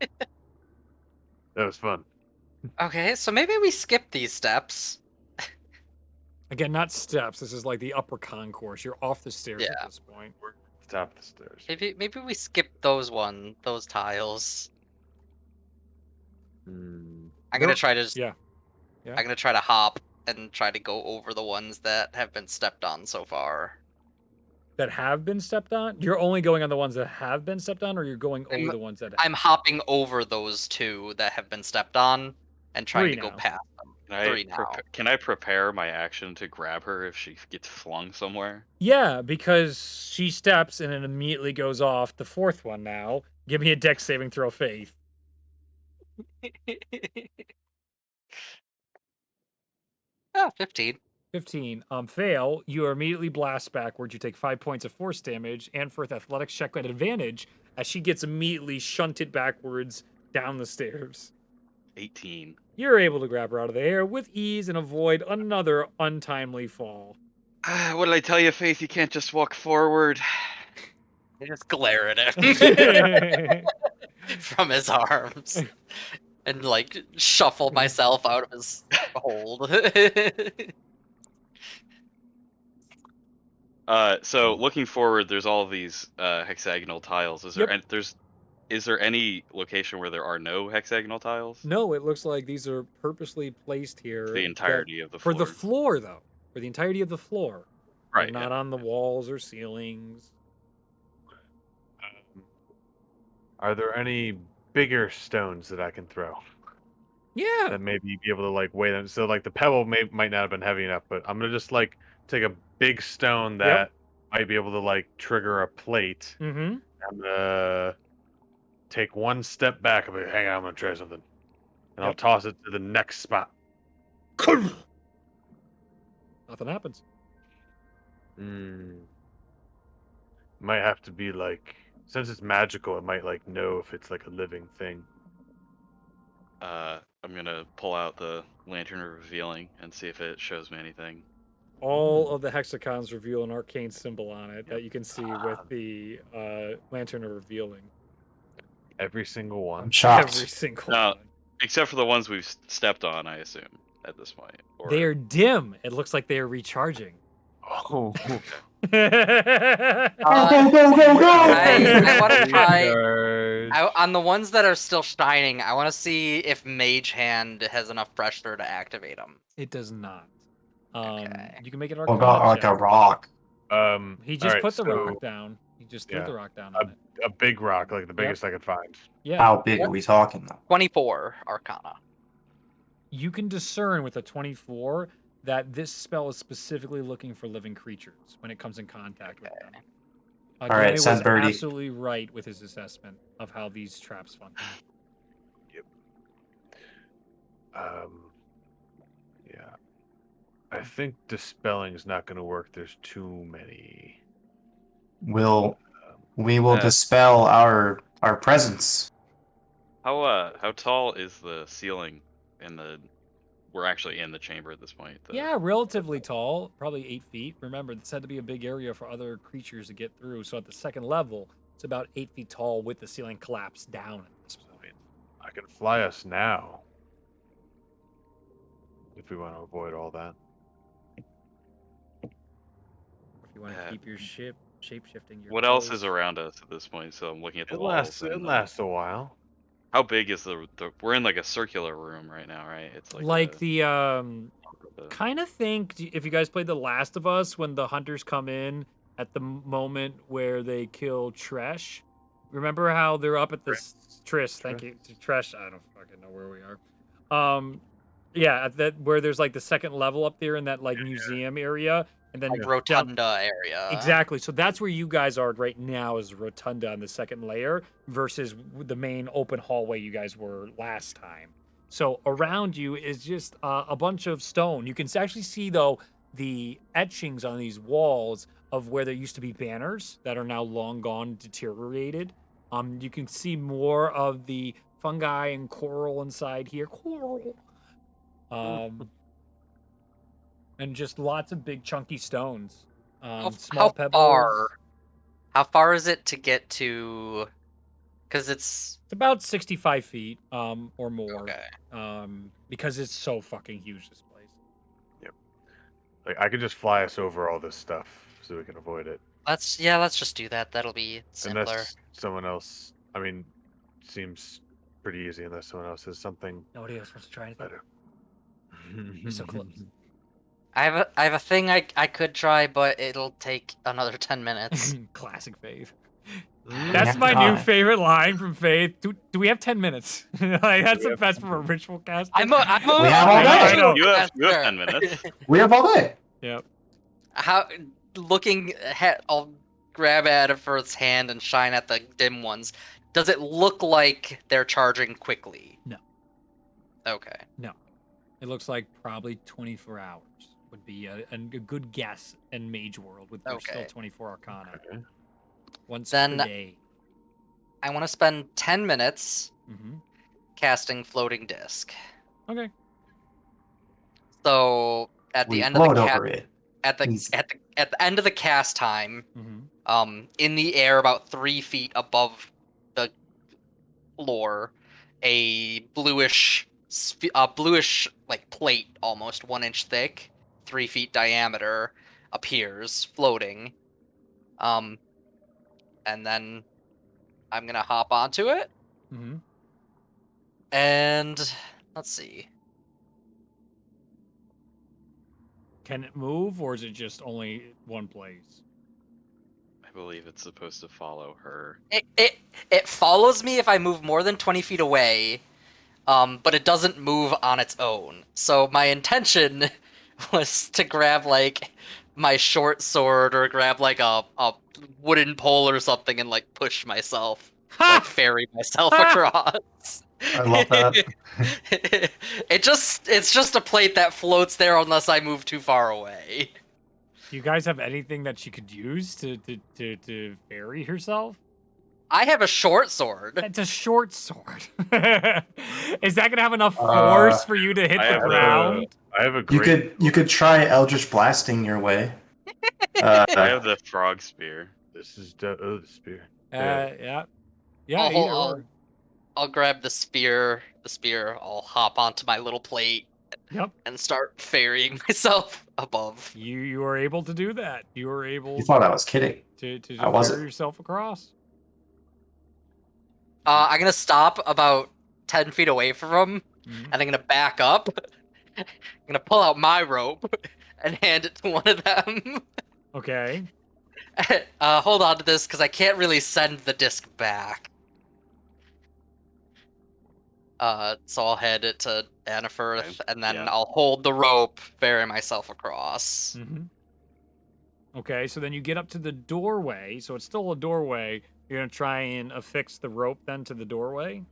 Like, that was fun. Okay, so maybe we skip these steps. Again, not steps. This is like the upper concourse. You're off the stairs Yeah. at this point. We're at the top of the stairs. Maybe we skip those tiles. Hmm. I'm gonna try to Yeah. I'm gonna try to hop and try to go over the ones that have been stepped on so far. That have been stepped on? You're only going on the ones that have been stepped on, or you're going over the ones that I'm hopping over those two that have been stepped on and trying Three to go now. past them. Can Three now. Can I prepare my action to grab her if she gets flung somewhere? Yeah, because she steps and it immediately goes off. The fourth one now. Give me a dex saving throw, Faith. 15. 15. Fail. You are immediately blast backwards. You take 5 points of force damage, and for an athletics check at advantage, as she gets immediately shunted backwards down the stairs. 18. You're able to grab her out of the air with ease and avoid another untimely fall. What did I tell you, Faith? You can't just walk forward. I just glare at him from his arms and like shuffle myself out of his hold. So looking forward, there's all these hexagonal tiles. Is there Yep. is there any location where there are no hexagonal tiles? No, it looks like these are purposely placed here. The entirety of the For floor. the floor, though. For the entirety of the floor. They're Right. not on the walls or ceilings. Are there any bigger stones that I can throw Yeah. that maybe be able to like weigh them? So like the pebble might not have been heavy enough, but I'm gonna just like take a big stone that might be able to like trigger a plate Mm-hmm. and take one step back. I'm like, hang on, I'm gonna try something, and I'll Yep. toss it to the next spot. Nothing happens. Might have to be like, since it's magical, it might like know if it's like a living thing. I'm gonna pull out the lantern of revealing and see if it shows me anything. All of the hexagons reveal an arcane symbol on it that you can see with the lantern of revealing. Every single I'm one. shocked. Every single No. one. Except for the ones we've stepped on, I assume, at this point. Or... They are dim. It looks like they are recharging. Oh. Go, go, go, go, go! I want to try. Recharge. On the ones that are still shining, I want to see if Mage Hand has enough pressure to activate them. It does not. Okay. You can make it What Arcana about like check. a rock? He just alright, put the so rock down. He just threw yeah, the rock down on it. a big rock, like the biggest I could find. Yeah. How big are we talking though? 24 Arcana. You can discern with a 24 that this spell is specifically looking for living creatures when it comes in contact with them. All right, Danny send was Birdie. absolutely right with his assessment of how these traps function. Yeah. I think dispelling is not going to work. There's too many. We will dispel our presence. How tall is the ceiling in the... We're actually in the chamber at this point. Yeah, relatively tall, probably 8 feet. Remember, this had to be a big area for other creatures to get through. So at the second level, it's about 8 feet tall with the ceiling collapsed down at this point. I can fly us now. If we want to avoid all that. If you want to Yeah. keep your ship shape-shifting your What else clothes. is around us at this point? So I'm looking at the It walls. lasts, and it the- lasts a while. How big is the... We're in like a circular room right now, right? It's Like the... kind of think if you guys played The Last of Us when the hunters come in at the moment where they kill Tresh. Remember how they're up at this Triss? Thank you, Tresh. I don't fucking know where we are. Yeah, at that where there's like the second level up there in that like museum area, and then Like Rotunda area. Exactly. So that's where you guys are right now, is Rotunda on the second layer versus the main open hallway you guys were last time. So around you is just a bunch of stone. You can actually see, though, the etchings on these walls of where there used to be banners that are now long gone, deteriorated. You can see more of the fungi and coral inside here. Coral. And just lots of big chunky stones. Small pebbles. How far is it to get to? Because it's about 65 feet, or more. okay. Because it's so fucking huge, this place. Like I could just fly us over all this stuff so we can avoid it. Let's just do that. That'll be simpler. Unless someone else, I mean, seems pretty easy unless someone else has something Nobody else wants to try anything. better. You're so close. I have a thing I could try, but it'll take another 10 minutes. Classic Faith. Yeah, That's my new God. favorite line from Faith. Do we have 10 minutes? Like that's the best from a ritual cast. We have all day. I know. You have 10 minutes. We have all day. Yep. How I'll grab at it for its hand and shine at the dim ones. Does it look like they're charging quickly? No. Okay. It looks like probably 24 hours would be a good guess in Mage World with there's still Okay. 24 Arcana. Okay. Once Then- per day. I want to spend 10 minutes Mm-hmm. casting floating disc. Okay. So at the We end of the float over it. at the Easy. at the end of the cast time, Mm-hmm. in the air about 3 feet above the floor, a bluish like plate, almost 1 inch thick, 3 feet diameter, appears floating. And then I'm gonna hop onto it, Mm-hmm. and let's see. Can it move, or is it just only one place? I believe it's supposed to follow her. It follows me if I move more than 20 feet away, but it doesn't move on its own. So my intention was to grab like my short sword or grab like a wooden pole or something and like push myself, like ferry myself across. I love that. It's just a plate that floats there unless I move too far away. Do you guys have anything that she could use to ferry herself? I have a short sword. It's a short sword. Is that gonna have enough force for you to hit I the have a- ground? I have a You great. could try Eldritch blasting your way. I have the frog spear. This is the spear. Yeah. Yeah, Oh, either or. I'll grab the spear. I'll hop onto my little plate Yep. and start ferrying myself above. You are able to do that. You are able You thought I was kidding. to I ferry wasn't. yourself across. I'm gonna stop about 10 feet away from him, Mhm. and I'm gonna back up. I'm gonna pull out my rope and hand it to one of them. Okay. Hold on to this, because I can't really send the disc back. So I'll hand it to Annifirth, Okay, and then yeah. I'll hold the rope, ferry myself across. Mm-hmm. Okay, so then you get up to the doorway. So it's still a doorway. You're gonna try and affix the rope then to the doorway.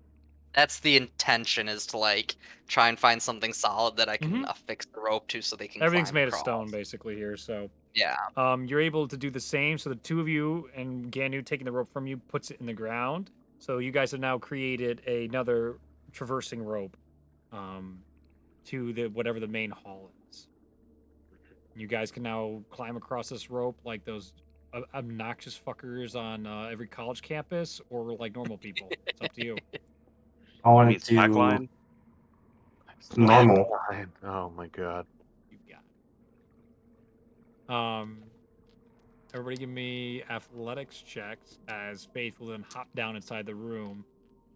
That's the intention, is to like try and find something solid that I can Mhm. affix the rope to, so they can. Everything's climb made across. of stone basically here. So Yeah. you're able to do the same. So the two of you and Ganu taking the rope from you puts it in the ground. So you guys have now created another traversing rope to the whatever the main hall is. You guys can now climb across this rope like those obnoxious fuckers on every college campus, or like normal people. It's up to you. I want Means to slack do line. normal. Oh my god. You got it. Everybody give me athletics checks as Faith will then hop down inside the room.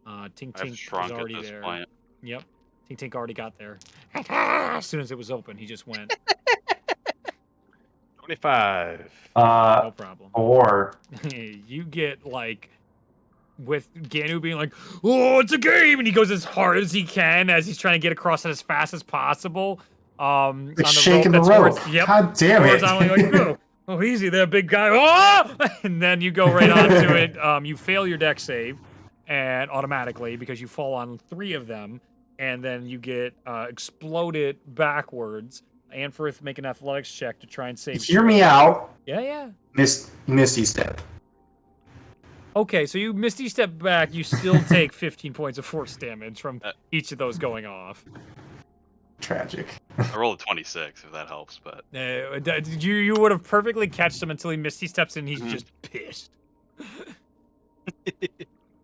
Tink I've Tink is shrunk at already this there. point. Yep. Tink Tink already got there. As soon as it was open, he just went. 25. No problem. Or You get like with Ganu being like, "Oh, it's a game," and he goes as hard as he can as he's trying to get across it as fast as possible. On the shaking rope the that's rope. Yep. God damn it! Horizontally, like, go. Oh, easy there, big guy. Oh! And then you go right onto it. You fail your deck save, and automatically because you fall on 3 of them, and then you get exploded backwards. Anfirth, make an athletics check to try and save. Hear me out. Yeah. Misty step. Okay, so you Misty step back. You still take 15 points of force damage from each of those going off. Tragic. I rolled a 26, if that helps, but You would have perfectly catched him until he Misty steps in. He's Mhm. just pissed.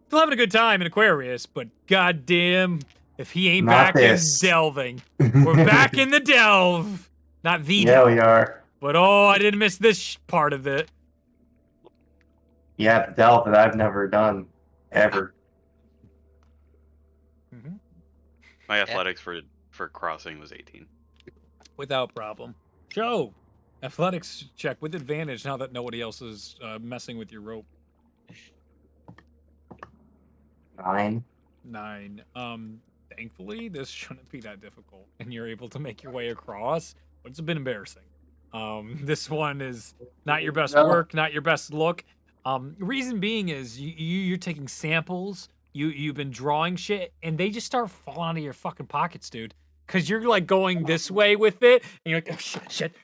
Still having a good time in Aquarius, but goddamn, if he ain't Not back this. in delving, we're back in the delve. Not the Yeah, delve, we are. but oh, I didn't miss this part of it. Yeah, the delve that I've never done ever. my athletics for crossing was 18. Without problem. Joe, athletics check with advantage now that nobody else is messing with your rope. 9. 9. Thankfully, this shouldn't be that difficult, and you're able to make your way across, but it's a bit embarrassing. This one is not your best No. work, not your best look. Reason being is you're taking samples, you've been drawing shit, and they just start falling out of your fucking pockets, dude. Cause you're like going this way with it, and you're like, oh, shit.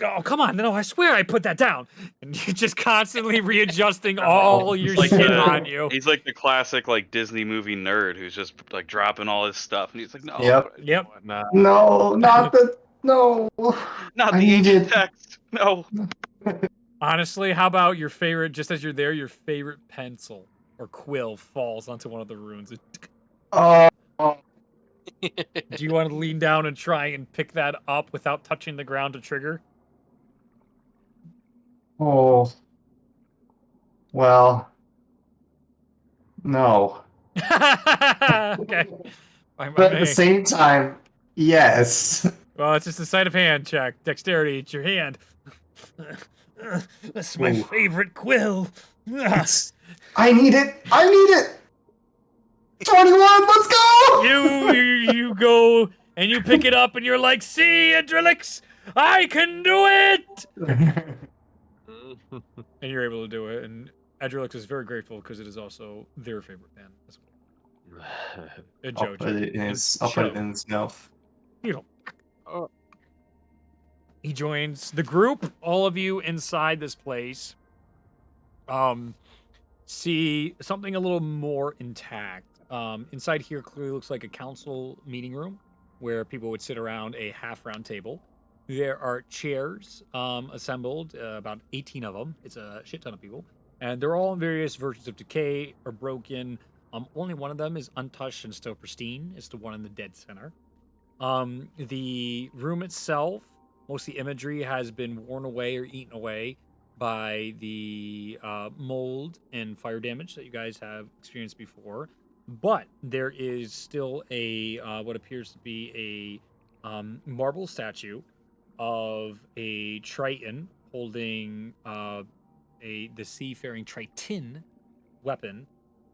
Oh, come on, no, I swear I put that down. And you're just constantly readjusting all your Like shit the- on you. He's like the classic like Disney movie nerd who's just like dropping all his stuff, and he's like, no, Yep. Yep. Nah. No, not the. No. not I the need ancient it. text. No. Honestly, how about your favorite, just as you're there, your favorite pencil or quill falls onto one of the runes? Oh. Do you want to lean down and try and pick that up without touching the ground to trigger? Oh. Well. No. Okay. Fine by But at the me. same time, yes. Well, it's just a sleight of hand check. Dexterity, it's your hand. That's my Ooh. favorite quill. It's, I need it. 21. Let's go. You go and you pick it up and you're like, see, Adrilix, I can do it! And you're able to do it. And Adrilix is very grateful because it is also their favorite band as well. I'll put it in his. I'll put it in his mouth. You know. He joins the group. All of you inside this place see something a little more intact. Inside here clearly looks like a council meeting room where people would sit around a half-round table. There are chairs assembled, about 18 of them. It's a shit ton of people. And they're all in various versions of decay or broken. Only one of them is untouched and still pristine. It's the one in the dead center. The room itself, most of the imagery has been worn away or eaten away by the mold and fire damage that you guys have experienced before. But there is still a what appears to be a marble statue of a Triton holding the seafaring Triton weapon,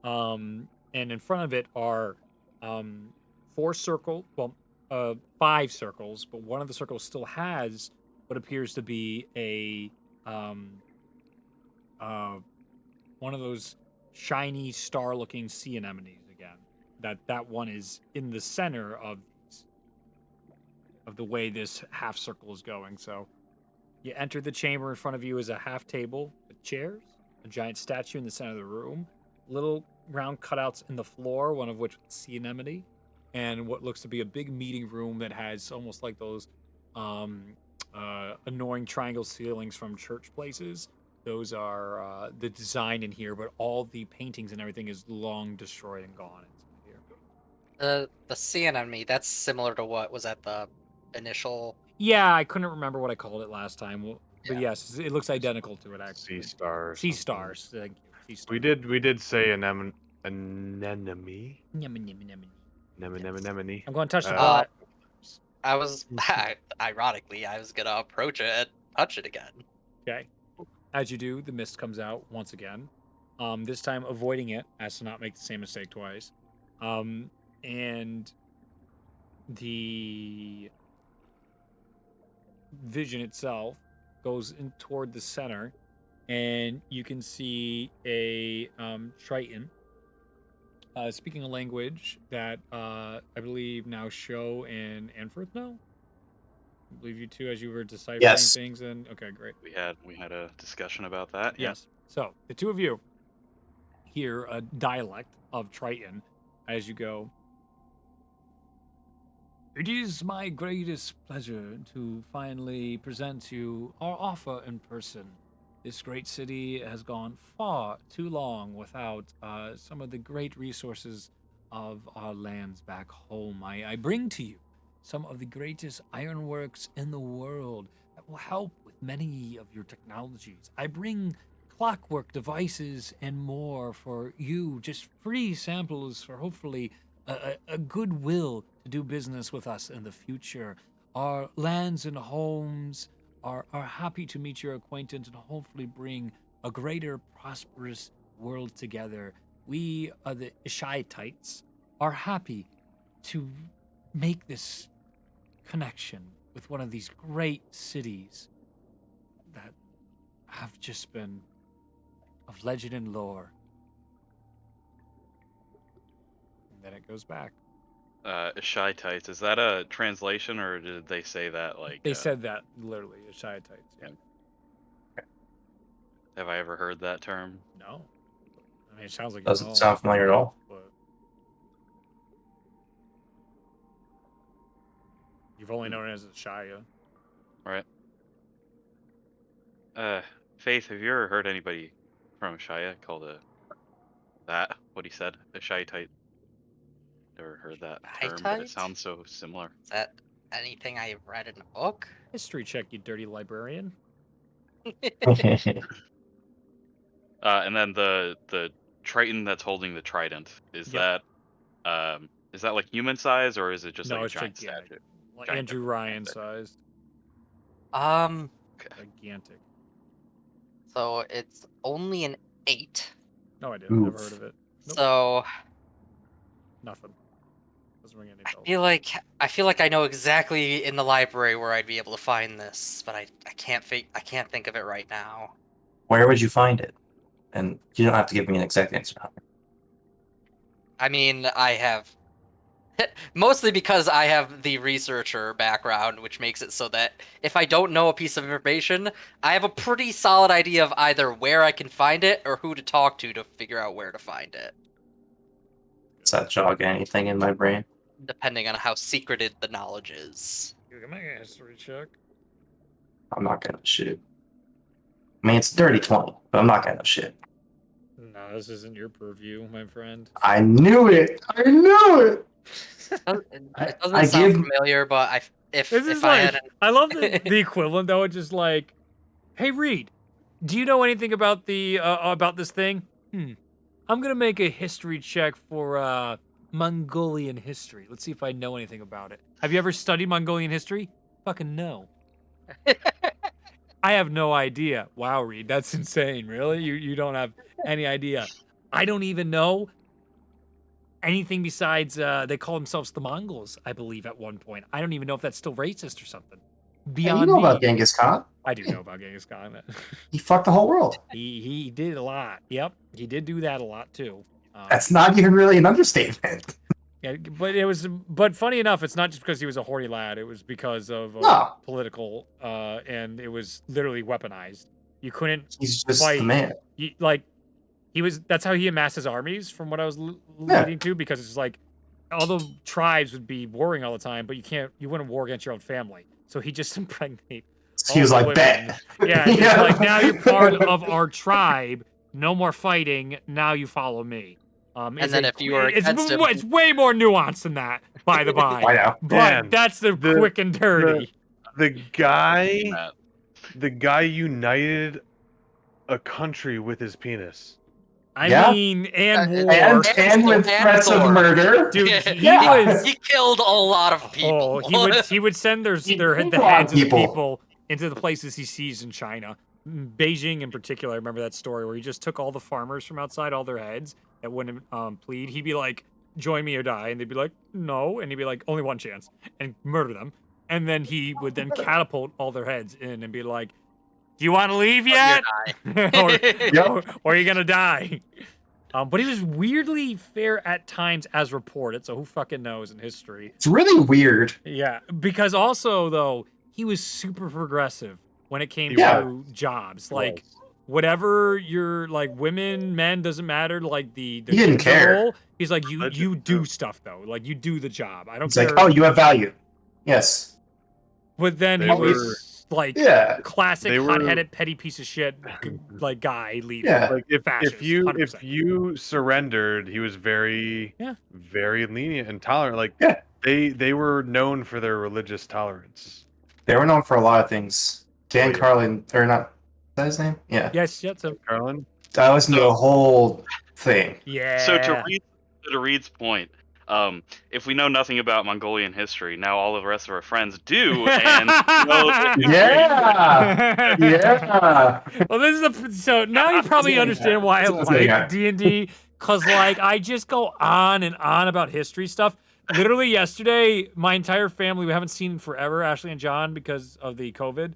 and in front of it are 5 circles, but one of the circles still has what appears to be a one of those shiny star-looking sea anemones again. That one is in the center of the way this half circle is going. So you enter the chamber. In front of you is a half table with chairs, a giant statue in the center of the room, little round cutouts in the floor, one of which with sea anemone, and what looks to be a big meeting room that has almost like those annoying triangle ceilings from church places. Those are the design in here, but all the paintings and everything is long destroyed and gone inside here. The sea anemone, that's similar to what was at the initial. Yeah, I couldn't remember what I called it last time. But Yeah. yes, it looks identical to it actually. Sea star. or Sea something. stars. Thank you. Sea stars. We did say anemone. Anemone. Anemone. I'm going to touch the Uh, pot. I was ironically, I was gonna approach it and touch it again. Okay. As you do, the mist comes out once again. This time avoiding it as to not make the same mistake twice. And the vision itself goes in toward the center, and you can see a Triton speaking a language that I believe now Sho and Anfirth know. I believe you two, as you were deciphering Yes. things. And okay, great. We had a discussion about that. Yeah. Yes. So the two of you hear a dialect of Triton as you go. It is my greatest pleasure to finally present you our offer in person. This great city has gone far too long without some of the great resources of our lands back home. I bring to you some of the greatest ironworks in the world that will help with many of your technologies. I bring clockwork devices and more for you, just free samples for hopefully a goodwill to do business with us in the future. Our lands and homes are happy to meet your acquaintance and hopefully bring a greater prosperous world together. We, the Ishaitites, are happy to make this connection with one of these great cities that have just been of legend and lore. And then it goes back. Shiites, is that a translation or did they say that like They said that literally, Ishaitites. Yeah. have I ever heard that term? No. I mean, it sounds like Doesn't you know, sound familiar at all. but you've only known it as a Shia. Right. Faith, have you ever heard anybody from Shia called what he said, a Shiite? Never heard that term, but Hittite? it sounds so similar. Is that anything I read in a book? History check, you dirty librarian. And then the Triton that's holding the trident, is Yep. that like human size or is it just No, like a it's giant gigantic. statue? Like Gigantic. Andrew Ryan sized. Gigantic. So it's only an 8. No idea. Never Oof. heard of it. Nope. So Nothing. Doesn't ring any I bells. feel like I know exactly in the library where I'd be able to find this, but I can't think of it right now. Where would you find it? And you don't have to give me an exact answer. I mean, I have mostly because I have the researcher background, which makes it so that if I don't know a piece of information, I have a pretty solid idea of either where I can find it or who to talk to figure out where to find it, Does that jog anything in my brain? depending on how secreted the knowledge is. You can make a history check. I'm not gonna shit. I mean, it's dirty 20, but I'm not gonna shit. No. This isn't your purview, my friend. I knew it. I knew it. It doesn't I sound give- familiar, but if This is I like, had I love the equivalent though. It's just like, hey Reed, do you know anything about about this thing? I'm gonna make a history check for Mongolian history. Let's see if I know anything about it. Have you ever studied Mongolian history? Fucking no. I have no idea. Wow, Reed, that's insane. Really? You don't have any idea. I don't even know anything besides they call themselves the Mongols, I believe, at one point. I don't even know if that's still racist or something. Hey, Beyond you know me. about Genghis Khan? I do know about Genghis Khan. He fucked the whole world. He did a lot. Yep, he did do that a lot too. That's not even really an understatement. Yeah, but funny enough, it's not just because he was a horny lad. It was because of No. political, and it was literally weaponized. You couldn't He's just fight. the man. That's how he amassed his armies, from what I was Yeah. leading to, because it's like all the tribes would be warring all the time, but you wouldn't war against your own family. So he just impregnated. He was all the like, women. bet. Yeah, just like, now you're part of our tribe. No more fighting. Now you follow me. And then if you were against him, it's way more nuanced than that, by the by. I know. But Man, that's the quick and dirty. The guy, Matt. the guy united a country with his penis. I Yeah. mean, and war. And with threats of Thor. murder. Dude, Yeah. he Yeah. was. he killed a lot of people. He would send the killed heads a lot of of the people. people into the places he sees in China. Beijing in particular, I remember that story where he just took all the farmers from outside, all their heads that wouldn't plead. He'd be like, join me or die. And they'd be like, no. And he'd be like, only one chance. And murder them. And then he would then catapult all their heads in and be like, do you want to leave yet? or, or are you going to die? But he was weirdly fair at times as reported. So who fucking knows in history? It's really weird. Yeah. Because also, though, he was super progressive when it came Yeah. to jobs. Like, whatever you're like, women, men, doesn't matter. Like the He didn't gender care. role, he's like, you Legend, you do too. stuff though. Like you do the job. I don't It's care. like, oh, you have value. Yes. But then They he was like Yeah. classic they were- hot-headed petty piece of shit like guy leader. Yeah. Like if Fascist, you 100%. if you surrendered, he was very very lenient and tolerant. Like Yeah. they were known for their religious tolerance. They were known for a lot of things. Dan Oh, yeah. Carlin, or not, is that his name? Yeah. Yes, yes, so, Carlin, I listened to the whole thing. yeah. So to Reed's point, if we know nothing about Mongolian history, now all of the rest of our friends do, and know that Yeah. Yeah. Well, this is so now you probably Yeah. understand why I Yeah. like D&D, cause like I just go on and on about history stuff. Literally yesterday, my entire family, we haven't seen in forever, Ashley and John, because of the COVID.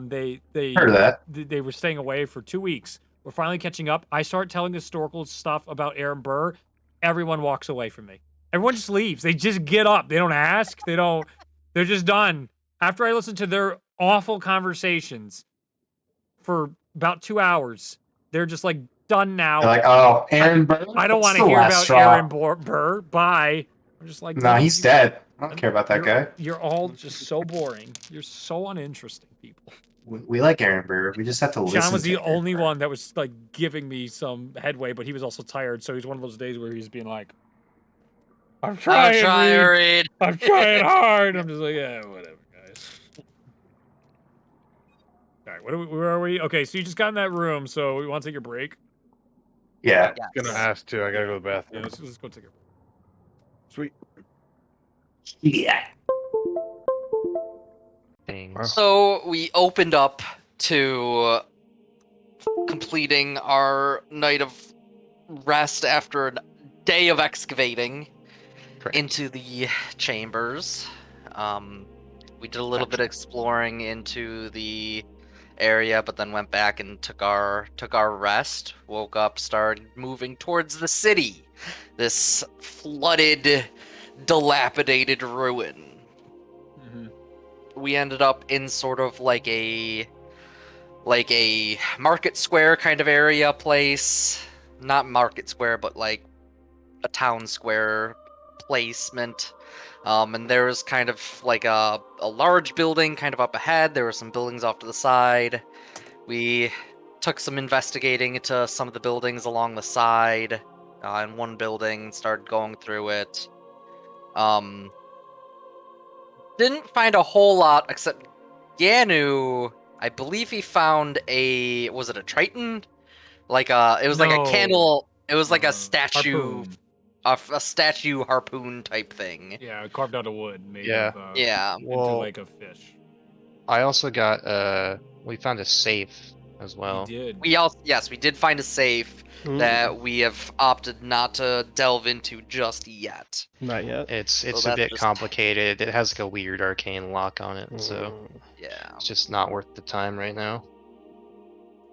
They Heard of that. they were staying away for 2 weeks. We're finally catching up. I start telling historical stuff about Aaron Burr. Everyone walks away from me. Everyone just leaves. They just get up. They don't ask. They're just done. After I listen to their awful conversations for about 2 hours, they're just like done now. They're like, oh, Aaron Burr? I don't want That's to the hear last about straw. Aaron Burr. Bye. I'm just like, Nah, dude, he's dead. I don't care about that you're- guy. You're all just so boring. You're so uninteresting, people. We like Aaron Burr. We just have to listen. John was to the Aaron only Burr. one that was like giving me some headway, but he was also tired. So he's one of those days where he's being like, "I'm trying, Reed. Reed. I'm trying hard." I'm just like, yeah, whatever, guys. All right, where are we? Okay, so you just got in that room. So we want to take a break. Yeah. gonna ask to. I gotta go to the Yeah, bathroom. let's go take a break. Sweet. Yeah. Things. So we opened up to completing our night of rest after a day of excavating Correct. into the chambers. We did a little bit of exploring into the area, but then went back and took our rest. Woke up, started moving towards the city. This flooded, dilapidated ruin. We ended up in sort of like a market square kind of area place. Not market square, but like a town square placement. And there was kind of like a large building kind of up ahead. There were some buildings off to the side. We took some investigating into some of the buildings along the side. In one building, started going through it. Didn't find a whole lot except Ganu. I believe he found was it a Triton? It was like a No. candle. It was like a statue, Harpoon. a statue harpoon type thing. Yeah, carved out of wood, made Yeah. of, Yeah. into Well, like a fish. I also got we found a safe as well. We did. We did find a safe Ooh, that we have opted not to delve into just yet. not yet. It's a that's bit just- complicated. It has like a weird arcane lock on it, so Mm, Yeah. it's just not worth the time right now.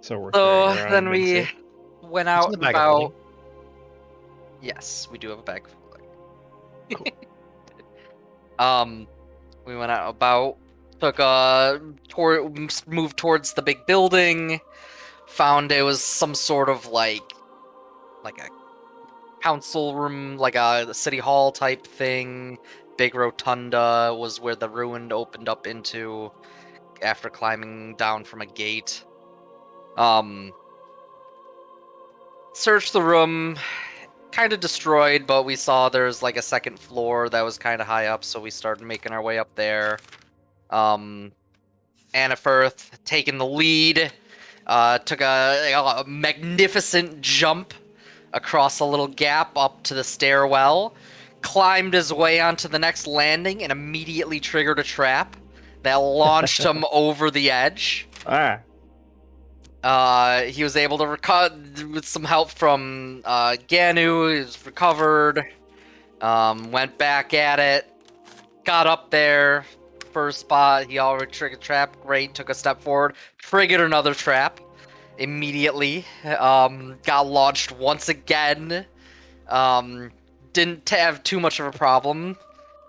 so we're So carrying around then a big we safe. went It's out in the and bag of about. holding. Yes, we do have a bag. Cool. We went out about, moved towards the big building, found it was some sort of like a council room, like a city hall type thing. Big rotunda was where the ruin opened up into after climbing down from a gate. Searched the room, kind of destroyed, but we saw there's like a second floor that was kind of high up, so we started making our way up there. Annifirth taking the lead, took a magnificent jump across a little gap up to the stairwell, climbed his way onto the next landing, and immediately triggered a trap that launched him over the edge. Ah, He was able to recover with some help from Ganu. He was recovered. Went back at it. Got up there. First spot, he already triggered trap. Great. Took a step forward. Triggered another trap. Immediately. Got launched once again. Didn't have too much of a problem.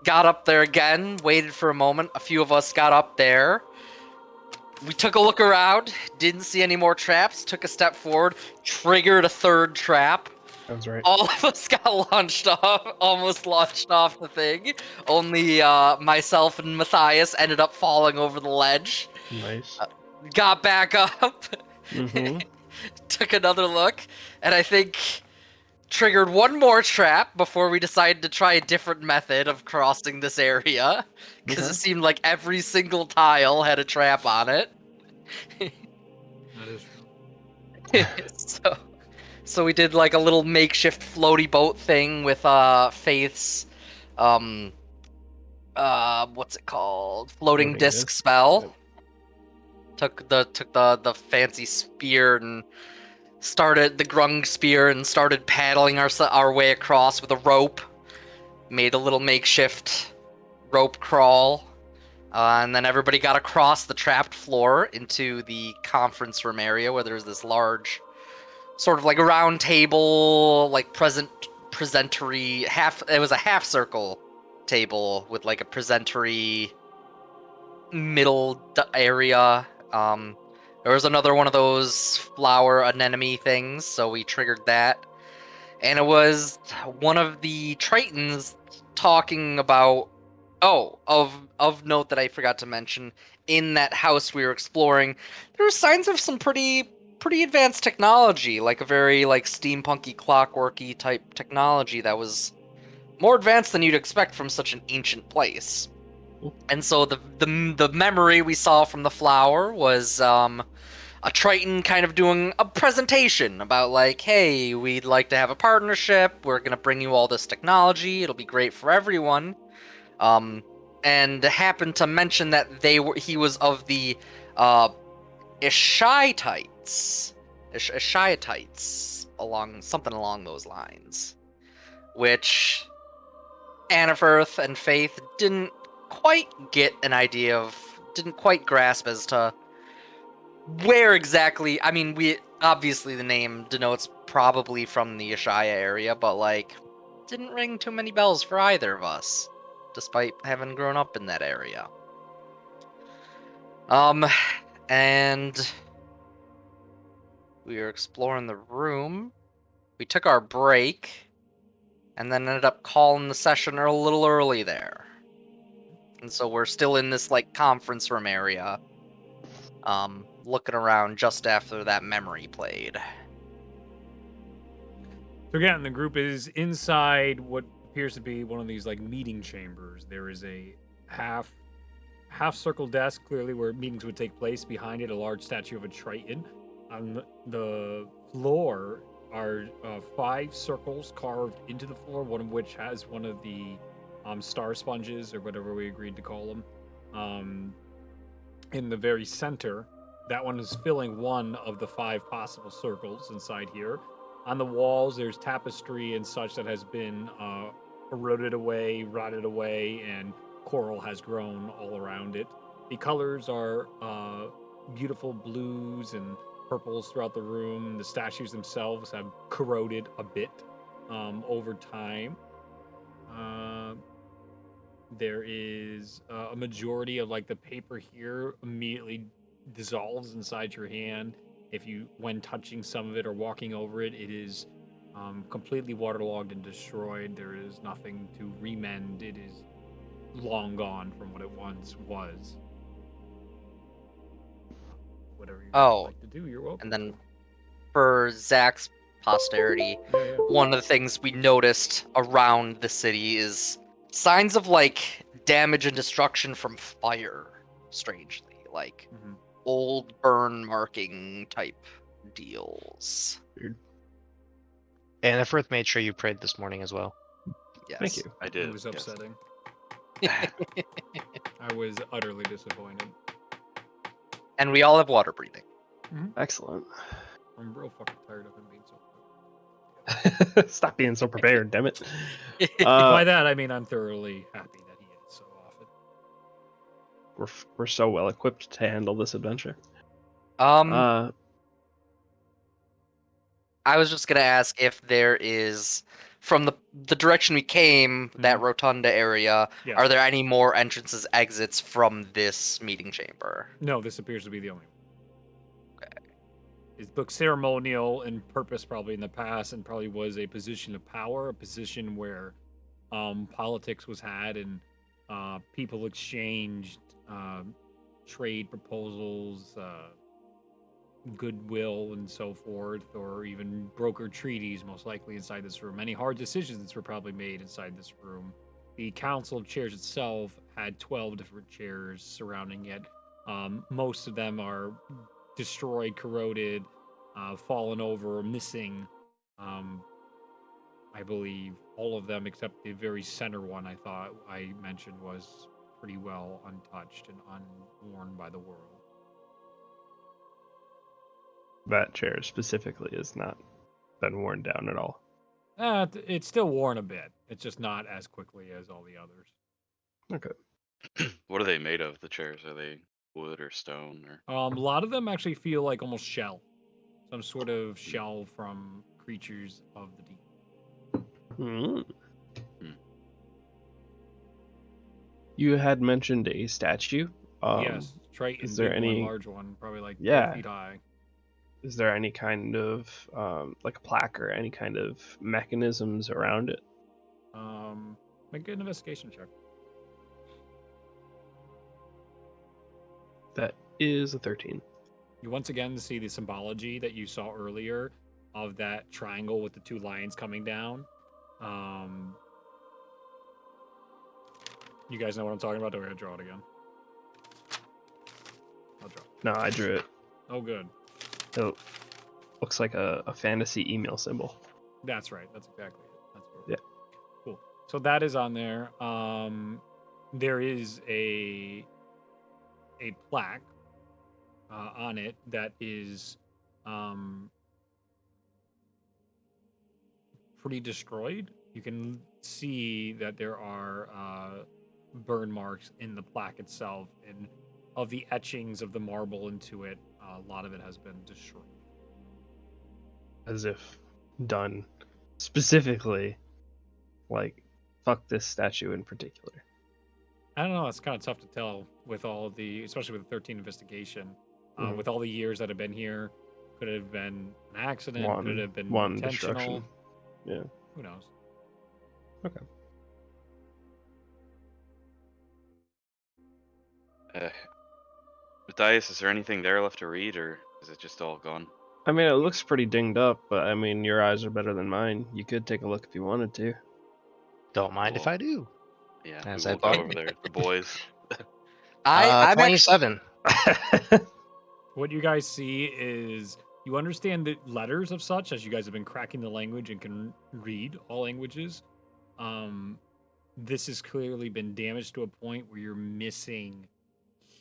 Got up there again. Waited for a moment. A few of us got up there. We took a look around, didn't see any more traps, took a step forward, triggered a third trap. that was right. All of us got launched off, almost launched off the thing. Only myself and Matthias ended up falling over the ledge. Nice. Got back up, Mm-hmm. took another look, and I think triggered one more trap before we decided to try a different method of crossing this area. Because Okay. it seemed like every single tile had a trap on it. That is true. So we did like a little makeshift floaty boat thing with Faith's what's it called? Floating Floating disc disc. spell. Took the fancy spear and started the grung spear and started paddling our way across with a rope. Made a little makeshift rope crawl. And then everybody got across the trapped floor into the conference room area where there's this large, sort of like a round table, like presentory it was a half circle table with like a presentory middle area. There was another one of those flower anemone things, so we triggered that. And it was one of the Tritons talking about of note that I forgot to mention, in that house we were exploring, there were signs of some pretty advanced technology, like a very like steampunky, clockworky type technology that was more advanced than you'd expect from such an ancient place. And so the memory we saw from the flower was a Triton kind of doing a presentation about like, hey, we'd like to have a partnership. We're gonna bring you all this technology. It'll be great for everyone. And happened to mention that he was of the Ishaites, something along those lines, which Annifirth and Faith didn't quite get an idea of, didn't quite grasp as to where exactly. I mean, we obviously the name denotes probably from the Ishaya area, but like, didn't ring too many bells for either of us, despite having grown up in that area. And we were exploring the room. We took our break, and then ended up calling the session a little early there. And so we're still in this like conference room area. looking around just after that memory played. So again, the group is inside what appears to be one of these like meeting chambers. There is a half circle desk, clearly where meetings would take place. Behind it, a large statue of a Triton. On the floor are 5 circles carved into the floor, one of which has one of the star sponges or whatever we agreed to call them. In the very center, that one is filling one of the 5 possible circles inside here. On the walls, there's tapestry and such that has been eroded away, rotted away, and coral has grown all around it. The colors are beautiful blues and purples throughout the room. The statues themselves have corroded a bit over time. There is a majority of like the paper here immediately dissolves inside your hand. If you, when touching some of it or walking over it, it is completely waterlogged and destroyed. There is nothing to remend. It is long gone from what it once was. Whatever you Oh, like to do, you're welcome. And then for Zach's posterity, Yeah. one of the things we noticed around the city is signs of like damage and destruction from fire, strangely. Like Mhm. old burn marking type deals. And Frith made sure you prayed this morning as well. Yes. Thank you. I did. It was yes. upsetting. I was utterly disappointed. And we all have water breathing. Excellent. I'm real fucking tired of him being so. Stop being so prepared, damn it. By that I mean I'm thoroughly happy that he is so often. We're so well equipped to handle this adventure. I was just gonna ask if there is, from the direction we came, that rotunda area, Yeah. are there any more entrances, exits from this meeting chamber? No, this appears to be the only one. Okay. It looked ceremonial in purpose probably in the past and probably was a position of power, a position where politics was had and people exchanged trade proposals, goodwill and so forth, or even broker treaties, most likely inside this room. Many hard decisions were probably made inside this room. The council of chairs itself had 12 different chairs surrounding it. Most of them are destroyed, corroded, fallen over, missing. I believe all of them except the very center one I thought I mentioned was pretty well untouched and unworn by the world. That chair specifically has not been worn down at all. It's still worn a bit. It's just not as quickly as all the others. Okay. What are they made of? The chairs? Are they wood or stone or? A lot of them actually feel like almost shell, some sort of shell from creatures of the deep. You had mentioned a statue. Yes, Triton, is there big any- one, large one, probably like 12 Yeah. feet high. Is there any kind of like a plaque or any kind of mechanisms around it? Make an investigation check. That is a 13. You once again see the symbology that you saw earlier of that triangle with the 2 lions coming down. You guys know what I'm talking about? Or I draw it again? I'll draw it. No, I drew it. Oh, good. It looks like a fantasy email symbol. That's right. That's exactly it. That's what Yeah. Cool. So that is on there. There is a plaque on it that is pretty destroyed. You can see that there are burn marks in the plaque itself, and of the etchings of the marble into it, a lot of it has been destroyed. As if done specifically, like, fuck this statue in particular. I don't know. It's kind of tough to tell with all of the, especially with the 13 investigation, with all the years that have been here. Could it have been an accident? Could it have been one intentional? destruction. Yeah. Who knows? Okay. Matthias, is there anything there left to read, or is it just all gone? I mean, it looks pretty dinged up, but I mean, your eyes are better than mine. You could take a look if you wanted to. Don't mind if Cool. I do. Yeah, As we I will go thought. over there. The boys. I'm actually 27. What you guys see is you understand the letters of such as you guys have been cracking the language and can read all languages. This has clearly been damaged to a point where you're missing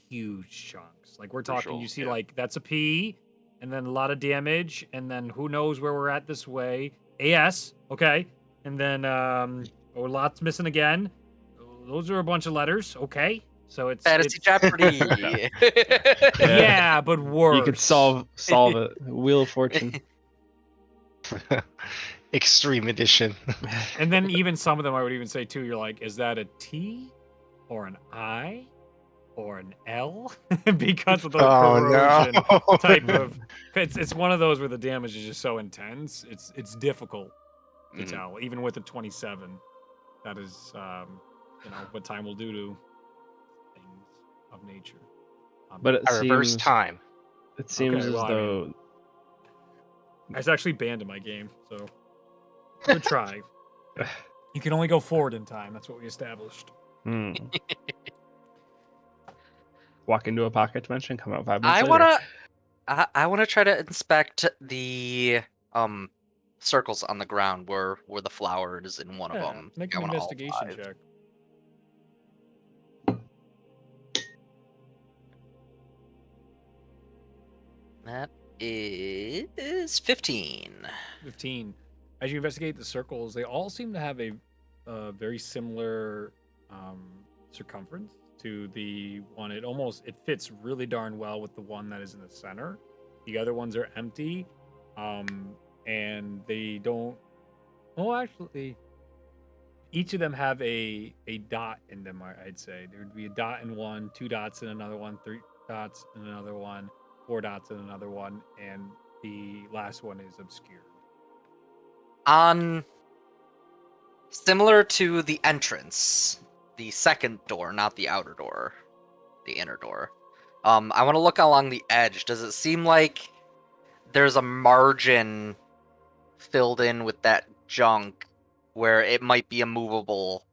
huge chunks. Like we're talking, Crucial, you see yeah. like that's a P, and then a lot of damage, and then who knows where we're at this way. AS, okay, and then lots missing again. Those are a bunch of letters, okay. So Fantasy it's Jeopardy. yeah, but worse. You could solve it. Wheel of Fortune. Extreme edition. And then even some of them, I would even say too. You're like, is that a T, or an I, or an L? Because of the corrosion type of. It's one of those where the damage is just so intense. It's difficult to Mhm. tell, even with a 27. That is, what time will do to things of nature. But it I reverse seems time. it seems Okay, well, as I though mean- it's actually banned in my game, so good try. You can only go forward in time. That's what we established. walk into a pocket dimension, come out 5 minutes I later. I wanna try to inspect the circles on the ground where the flower is in one of Yeah, them. make I an want all investigation 5. check. That is 15. 15. As you investigate the circles, they all seem to have a very similar circumference to the one. It fits really darn well with the one that is in the center. The other ones are empty, and they don't. Oh, actually, each of them have a dot in them. I'd say there would be a dot in one, 2 dots in another one, 3 dots in another one, 4 dots in another one, and the last one is obscured. Similar to the entrance, the second door, not the outer door, the inner door. I want to look along the edge. Does it seem like there's a margin filled in with that junk where it might be a movable,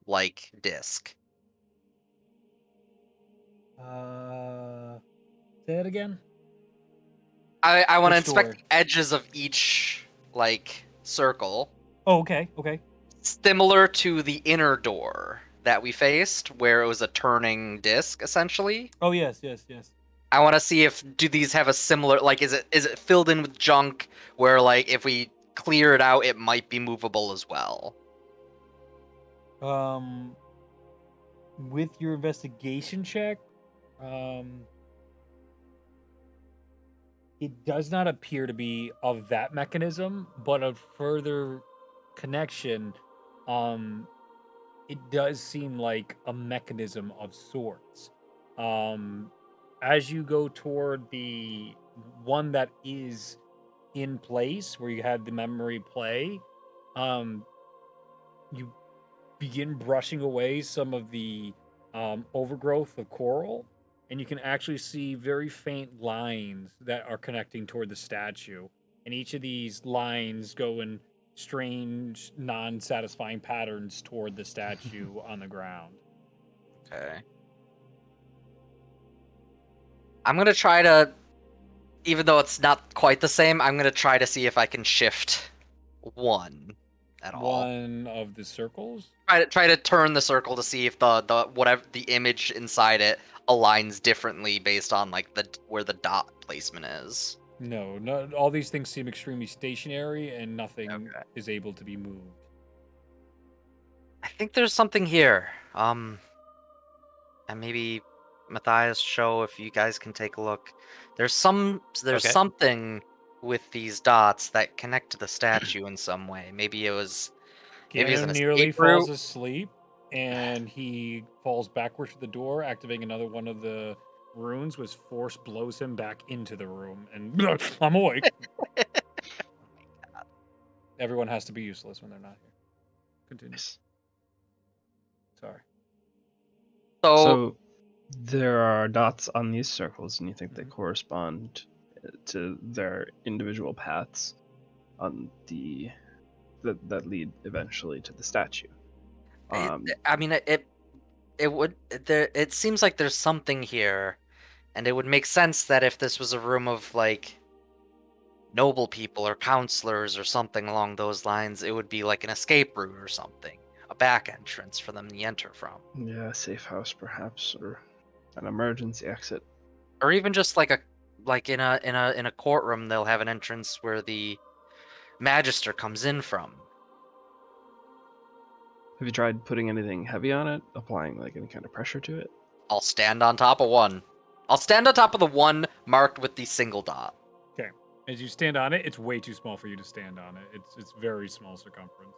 like, disc? Say that again. I want to Which inspect door? the edges of each, like, circle, Oh, okay. similar to the inner door that we faced, where it was a turning disc, essentially. Oh, yes. I want to see do these have a similar, like, is it filled in with junk where, like, if we clear it out, it might be movable as well. With your investigation check, it does not appear to be of that mechanism, but a further connection. It does seem like a mechanism of sorts. As you go toward the one that is in place where you had the memory play, you begin brushing away some of the overgrowth of coral, and you can actually see very faint lines that are connecting toward the statue. And each of these lines go in strange, non-satisfying patterns toward the statue on the ground. Okay. I'm gonna try to, even though it's not quite the same, I'm gonna try to see if I can shift one at all. One of the circles? Try to turn the circle to see if the whatever the image inside it aligns differently based on, like, where the dot placement is. No, all these things seem extremely stationary, and nothing Okay. is able to be moved. I think there's something here. And maybe Matthias, show if you guys can take a look. There's Okay. something with these dots that connect to the statue in some way. Maybe it was an Nearly escape falls route. asleep, and he falls backwards to the door, activating another one of the runes, which force blows him back into the room. And I'm awake. Everyone has to be useless when they're not here. Continue. Sorry. So So There are dots on these circles, and you think they correspond to their individual paths on the that lead eventually to the statue. I mean, it would. It seems like there's something here, and it would make sense that if this was a room of like noble people or counselors or something along those lines, it would be like an escape route or something, a back entrance for them to enter from, Yeah, a safe house perhaps, or an emergency exit. or even just like in a courtroom, they'll have an entrance where the magister comes in from. Have you tried putting anything heavy on it, applying like any kind of pressure to it? I'll stand on top of one. I'll stand on top of the one marked with the single dot. Okay. As you stand on it, it's way too small for you to stand on it. It's very small circumference.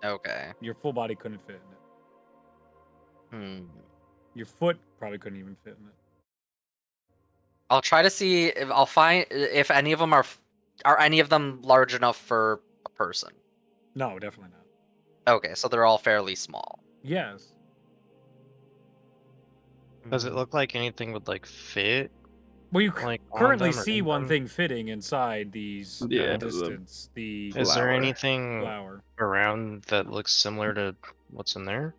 Okay. Your full body couldn't fit in it. Hmm. Your foot probably couldn't even fit in it. I'll try to see if I'll find if any of them are any of them large enough for a person. No, definitely not. Okay, so they're all fairly small. Yes. Does it look like anything would like fit? Well, you Like on currently them or see in one them? thing fitting inside these Yeah, at the a distance. The Is there flower. anything flower. around that looks similar to what's in there?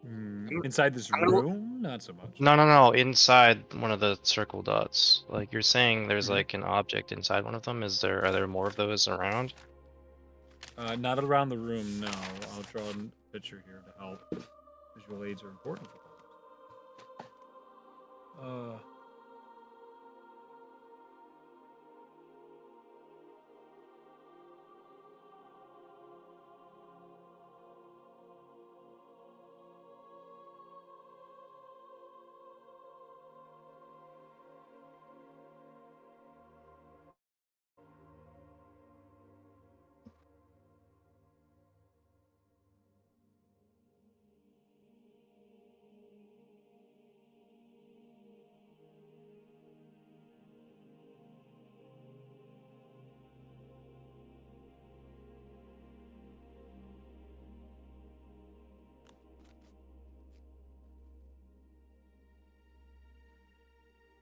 Inside this I'm gonna- room, not so much. No. Inside one of the circle dots. Like you're saying, there's Mhm. like an object inside one of them. Are there more of those around? Not around the room, no. I'll draw a picture here to help. Visual aids are important for puzzles.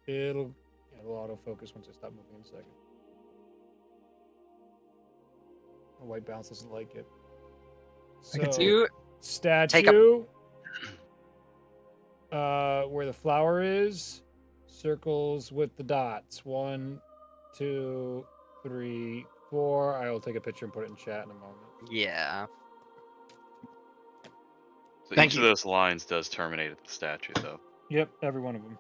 It'll autofocus once I stop moving in a second. The white balance doesn't like it. I can So, see You statue. Where the flower is, circles with the dots. 1, 2, 3, 4. I will take a picture and put it in chat in a moment. yeah. So Thank each you. of those lines does terminate at the statue, though. Yep, every one of them.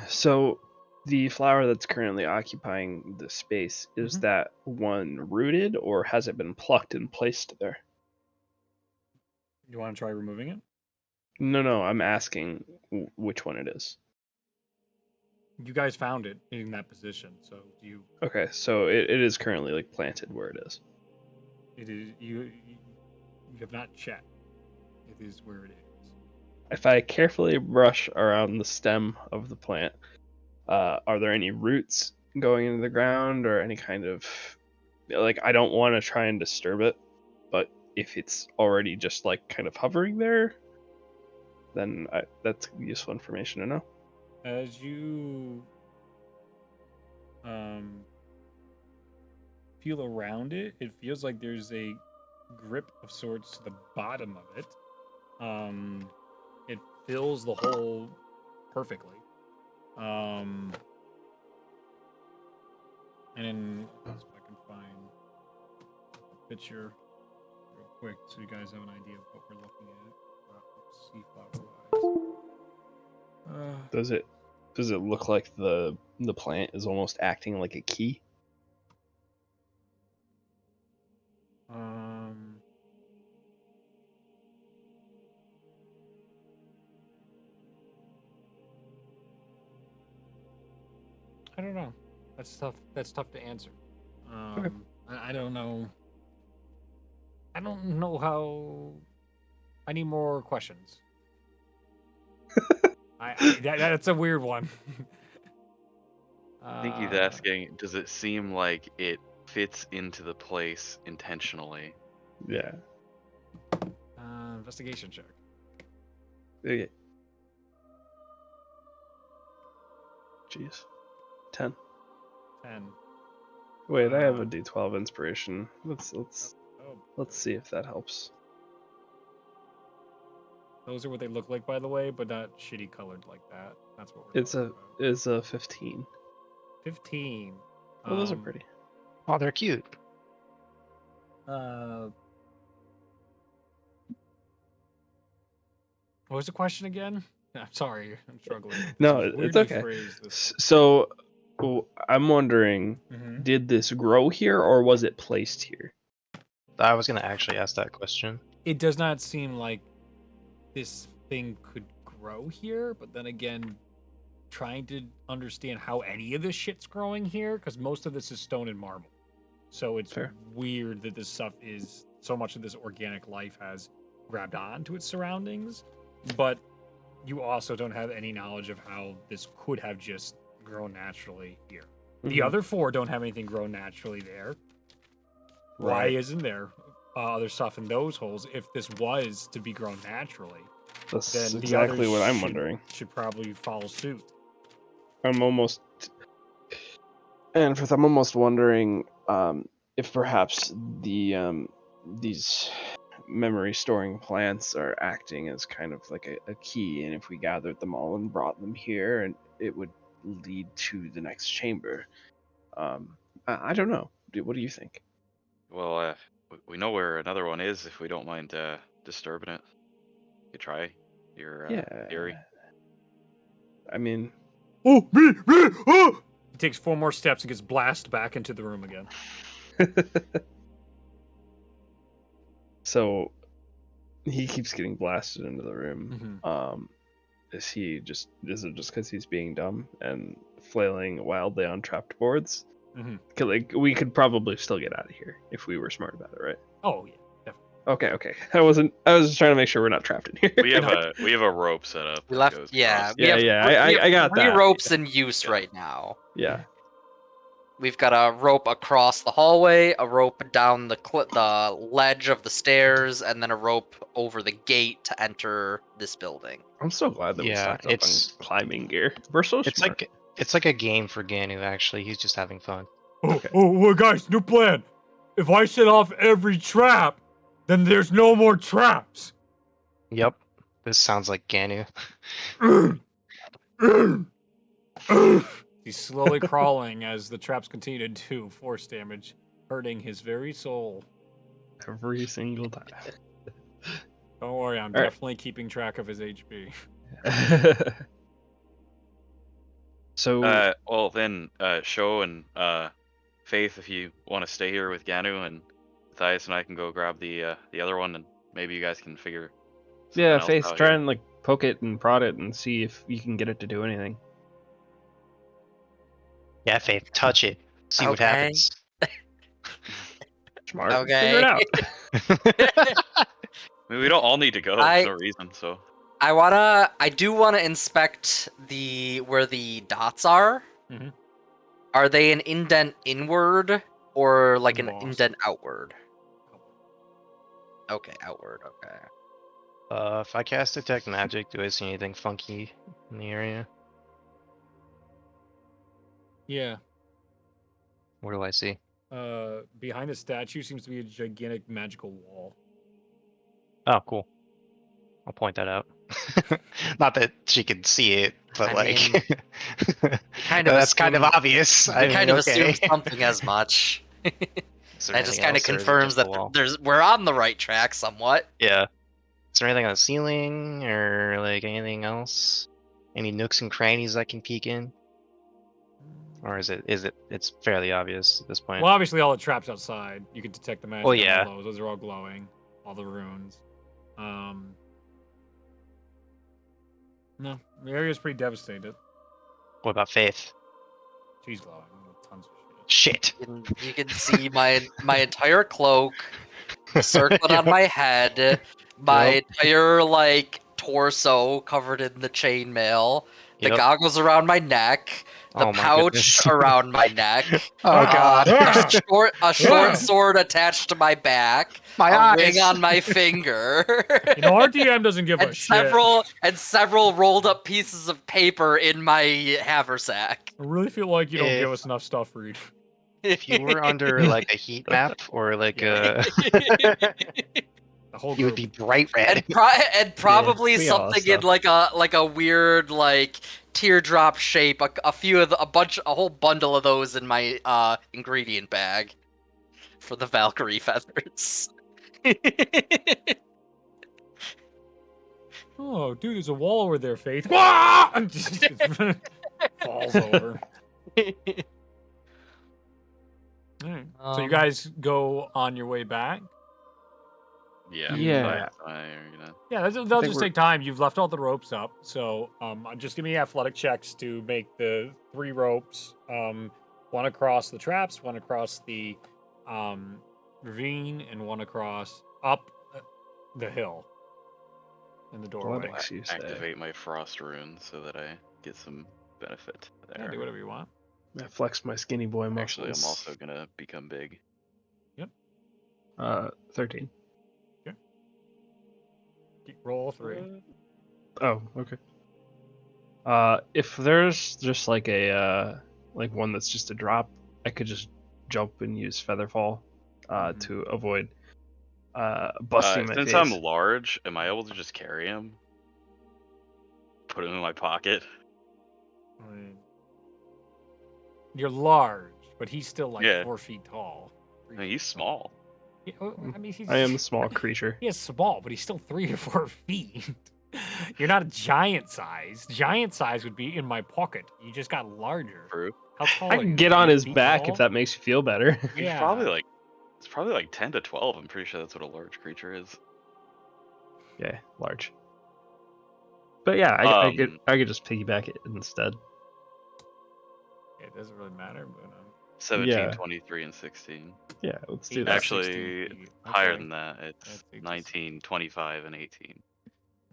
So the flower that's currently occupying the space, is Mhm. that one rooted or has it been plucked and placed there? You want to try removing it? No, I'm asking which one it is. You guys found it in that position, so you Okay, so it is currently like planted where it is. it is you have not checked. It is where it is. If I carefully brush around the stem of the plant, are there any roots going into the ground or any kind of like I don't want to try and disturb it, but if it's already just like kind of hovering there, then that's useful information to know. As you feel around it, it feels like there's a grip of sorts to the bottom of it. It fills the hole perfectly. And then let's see if I can find a picture real quick so you guys have an idea of what we're looking at. See flower wise. Does it look like the plant is almost acting like a key? I don't know. That's tough. That's tough to answer. Okay. I don't know. I don't know how. I need more questions. That's a weird one. I think he's asking, does it seem like it fits into the place intentionally? Yeah. Investigation check. Okay. Jeez. 10. 10. Wait, I have a D12 inspiration. Let's Oh, see if that helps. those are what they look like, by the way, but not shitty colored like that. That's what we're It's talking about. It's a 15. 15. Oh, those are pretty. Oh, they're cute. What was the question again? I'm sorry, I'm struggling. No, This is it's weirdly okay. phrased, this. So, I'm wondering, Mhm. did this grow here or was it placed here? I was gonna actually ask that question. It does not seem like this thing could grow here, but then again, trying to understand how any of this shit's growing here, because most of this is stone and marble. So it's Fair. weird that this stuff is, so much of this organic life has grabbed on to its surroundings, but you also don't have any knowledge of how this could have just grown naturally here. The Mhm. other 4 don't have anything grown naturally there. Why Right. isn't there other stuff in those holes? If this was to be grown naturally, That's then the exactly others what I'm wondering. should probably follow suit. I'm almost wondering if perhaps these memory storing plants are acting as kind of like a key, and if we gathered them all and brought them here, and it would lead to the next chamber. I don't know. What do you think? Well, we know where another one is if we don't mind disturbing it. You try your theory. I mean, Oh, me! Oh! He takes 4 more steps and gets blasted back into the room again. so he keeps getting blasted into the room. Is it just because he's being dumb and flailing wildly on trapped boards? Mhm. 'Cause, like, we could probably still get out of here if we were smart about it, right? Oh, yeah. Okay. I was just trying to make sure we're not trapped in here. We have a rope set up. We that left. goes Yeah, across. we have, I got 3 that. ropes in use Yeah. right now. Yeah. We've got a rope across the hallway, a rope down the ledge of the stairs, and then a rope over the gate to enter this building. I'm so glad that we Yeah, stocked up it's- on climbing gear. We're so It's smart. like a game for Ganu. Actually, he's just having fun. Okay. Oh, guys, new plan. If I set off every trap, then there's no more traps. Yep, this sounds like Ganu. He's slowly crawling as the traps continue to do force damage, hurting his very soul. Every single time. Don't worry, I'm All right. definitely keeping track of his HP. So Well then, Show and Faith, if you want to stay here with Ganu, and Matthias and I can go grab the other one, and maybe you guys can figure. yeah, something else Faith, out try here. and like poke it and prod it and see if you can get it to do anything. Yeah, Faith, touch it. See what Okay. happens. Smart. Okay. Figure it out. I mean, we don't all need to go. I- There's no reason. So I do wanna inspect where the dots are. Mhm. Are they an indent inward or like an Embossed. indent outward? Okay, outward. Okay. If I cast detect magic, do I see anything funky in the area? Yeah. What do I see? Behind the statue seems to be a gigantic magical wall. Oh, cool. I'll point that out. Not that she can see it, but I like, mean, kind of that's kind of assumed- obvious. I mean, kind of okay. assumed something as much. Is there That just anything kind of else, or is it confirms just the that wall? we're on the right track somewhat. Yeah. Is there anything on the ceiling or like anything else? Any nooks and crannies I can peek in? Or is it's fairly obvious at this point? Well, obviously, all the traps outside, you can detect the magic. Well, on yeah. all those are all glowing. All the runes. No, the area's pretty devastated. What about Faith? She's glowing with tons of shit. Shit. You can see my entire cloak, the circlet on my head, my Yep. entire like torso covered in the chainmail, the Yep. goggles around my neck, the Oh my pouch goodness. around my neck, Oh god. a short sword attached to my back, My a eyes. ring on my finger, You know, our DM doesn't give a and shit. several rolled up pieces of paper in my haversack. I really feel like you don't give If- us enough stuff, Reed. If you were under like a heat map or like Yeah. a, The whole you would group. be bright red. and probably we all have something in stuff. like a weird like teardrop shape. A whole bundle of those in my ingredient bag for the Valkyrie feathers. Oh, dude, there's a wall over there, Faith. Wah! Just falls over. Alright. So you guys go on your way back? Yeah. Yeah. Yeah, that'll think just we're- take time. You've left all the ropes up, so just give me athletic checks to make the 3 ropes. One across the traps, one across the ravine, and one across up the hill in the doorway. Athletics, you say. Activate my frost rune so that I get some benefit there. Yeah, do whatever you want. I flex my skinny boy muscles. Actually, I'm also gonna become big. 13. Roll 3. Oh, okay. If there's just like a like one that's just a drop, I could just jump and use Featherfall to avoid busting my Since face. I'm large, am I able to just carry him? Put him in my pocket? I mean, you're large, but he's still like Yeah. 4 feet tall. I mean, he's small. Yeah, well, I mean, he's, I am a small creature. He is small, but he's still 3 to 4 feet. You're not a giant size. Giant size would be in my pocket. You just got larger. True. How tall I are can you? get on 8 his feet back tall? if that makes you feel better. He's Yeah. it's probably like 10 to 12. I'm pretty sure that's what a large creature is. Yeah, large. But yeah, I could just piggyback it instead. It doesn't really matter, but 17, Yeah. 23, and 16. Yeah, let's do Eight that. Actually, 16 feet. Higher Okay. than that. It's That's 18. 19, 25, and 18.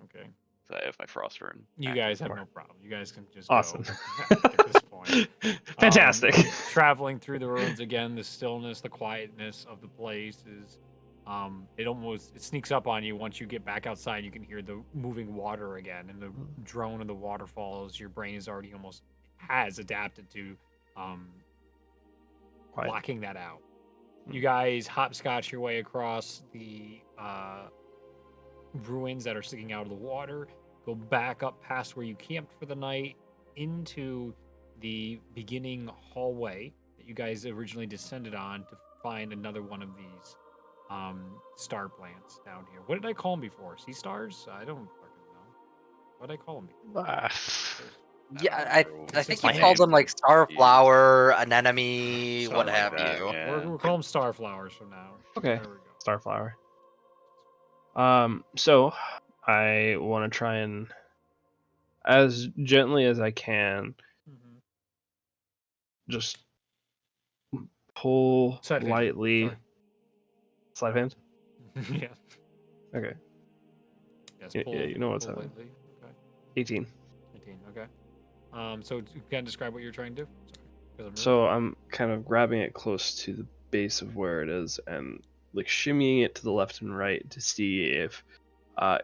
Okay. So I have my frost rune. You active. guys have no problem. You guys can just Awesome. go at this point. Fantastic. Traveling through the ruins again, the stillness, the quietness of the place is it sneaks up on you. Once you get back outside, you can hear the moving water again and the drone of the waterfalls. Your brain is already has adapted to Quiet. blocking that out. You guys hopscotch your way across the ruins that are sticking out of the water, go back up past where you camped for the night into the beginning hallway that you guys originally descended on to find another one of these star plants down here. What did I call them before? Sea stars? I don't fucking know. What did I call them before? Yeah, I think My you called name. them like starflower, anemone, what Something have like that, you. yeah. We'll call them starflowers from now. Okay. There we go. Starflower. So I want to try and, as gently as I can, Mhm. just pull Side hand. lightly. Sorry. Sleight of hand. Yeah. Okay. Yes, Yeah, pull, yeah, you know what's pull happening. lightly. Okay. 18. 18. Okay. So you can describe what you're trying to do. Sorry, 'cause I'm rude. So I'm kind of grabbing it close to the base of where it is and like shimmying it to the left and right to see if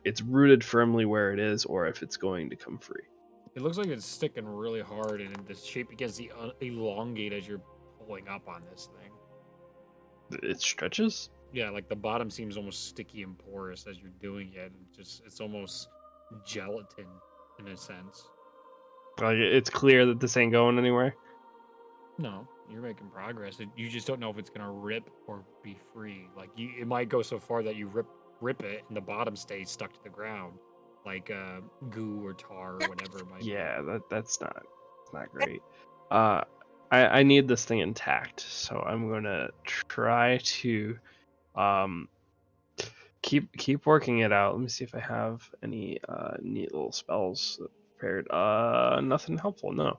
it's rooted firmly where it is or if it's going to come free. It looks like it's sticking really hard, and the shape begins to elongate as you're pulling up on this thing. It stretches? Yeah, like the bottom seems almost sticky and porous as you're doing it, and it's almost gelatin in a sense. Like it's clear that this ain't going anywhere. No, you're making progress. You just don't know if it's gonna rip or be free. Like it might go so far that you rip it, and the bottom stays stuck to the ground, like goo or tar or whatever it might be. Yeah, that's not great. I need this thing intact, so I'm gonna try to keep working it out. Let me see if I have any neat little spells prepared. Nothing helpful, no.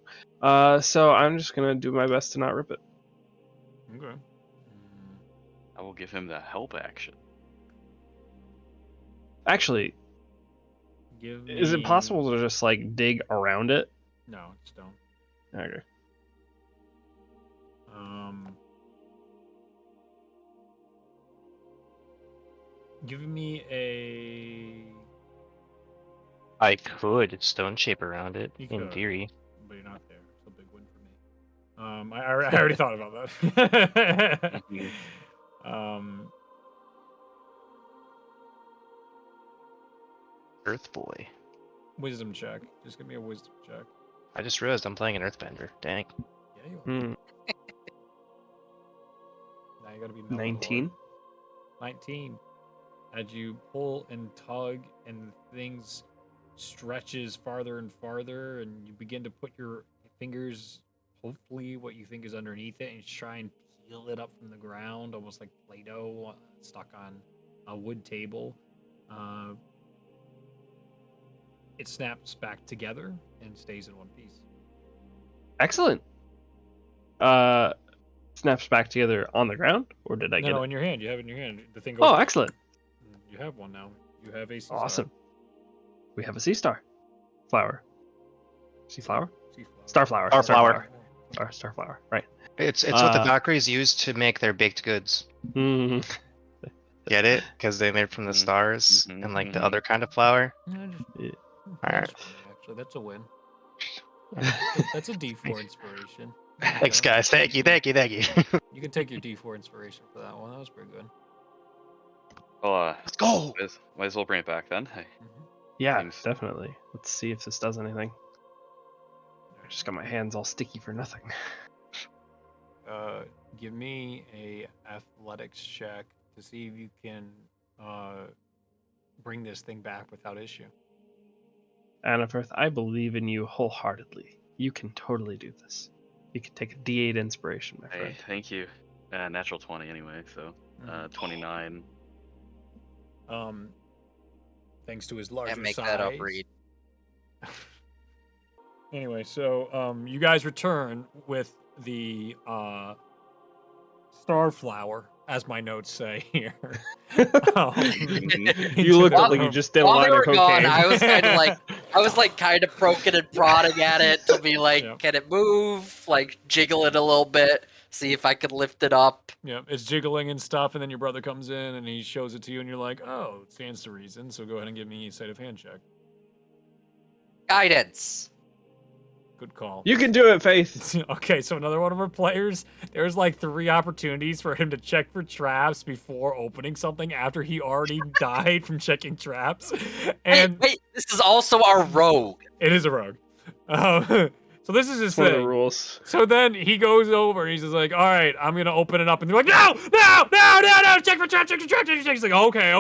So I'm just gonna do my best to not rip it. Okay. I will give him the help action. Actually, Give is it me- possible to just like dig around it? No, just don't. Okay. Give me a. I could stone shape around it, You in could. theory. But you're not there. It's a big win for me. I already thought about that. Earth Boy. Wisdom check. Just give me a wisdom check. I just realized I'm playing an Earthbender. Dang. Yeah, you are. Hmm, Now you gotta be mellow, 19. Lord. 19. As you pull and tug and things stretches farther and farther, and you begin to put your fingers, hopefully what you think is underneath it, and you try and peel it up from the ground, almost like Play-Doh stuck on a wood table. It snaps back together and stays in one piece. Excellent. Snaps back together on the ground, or did I get No, it? in your hand. You have it in your hand. The thing goes. Oh, excellent. You have one now. You have a sea star. Awesome. We have a sea star. Flower. Sea flower? Sea flower. Starflower. Starflower. Starflower. Right. It's what the Uh, Valkyries use to make their baked goods. Hmm. Get it? Because they made from the Mhm, stars mhm, and like the mhm. other kind of flour. Yeah, just, Yeah. that's funny, actually, that's a win. That's a D4 inspiration. Thanks, guys. Thank you. Thank you. Thank you. You can take your D4 inspiration for that one. That was pretty good. Well, Let's go. might as well bring it back then. Hey, Yeah, Seems- definitely. Let's see if this does anything. I just got my hands all sticky for nothing. Give me a athletics check to see if you can bring this thing back without issue. Annafirth, I believe in you wholeheartedly. You can totally do this. You can take a D8 inspiration, my hey, friend. thank you. Natural 20 anyway, so 29. Thanks to his larger Can't make size. that up, Reed. Anyway, so you guys return with the starflower, as my notes say here. You looked While- like you just did a While line they of were gone, cocaine. I was kind of poking and prodding at it to be like, Yeah. can it move? Like jiggle it a little bit, see if I could lift it up. Yeah, it's jiggling and stuff, and then your brother comes in and he shows it to you, and you're like, "Oh, it stands to reason." So go ahead and give me a sleight of hand check. Guidance. Good call. You can do it, Faith. Okay, so another one of our players, there's like 3 opportunities for him to check for traps before opening something after he already died from checking traps, and Hey, this is also our rogue. it is a rogue. So this is his It's one of the thing. rules. So then he goes over and he's just like, all right, I'm going to open it up. And they're like, no, check for trap, check for trap, check for trap. He's like, okay.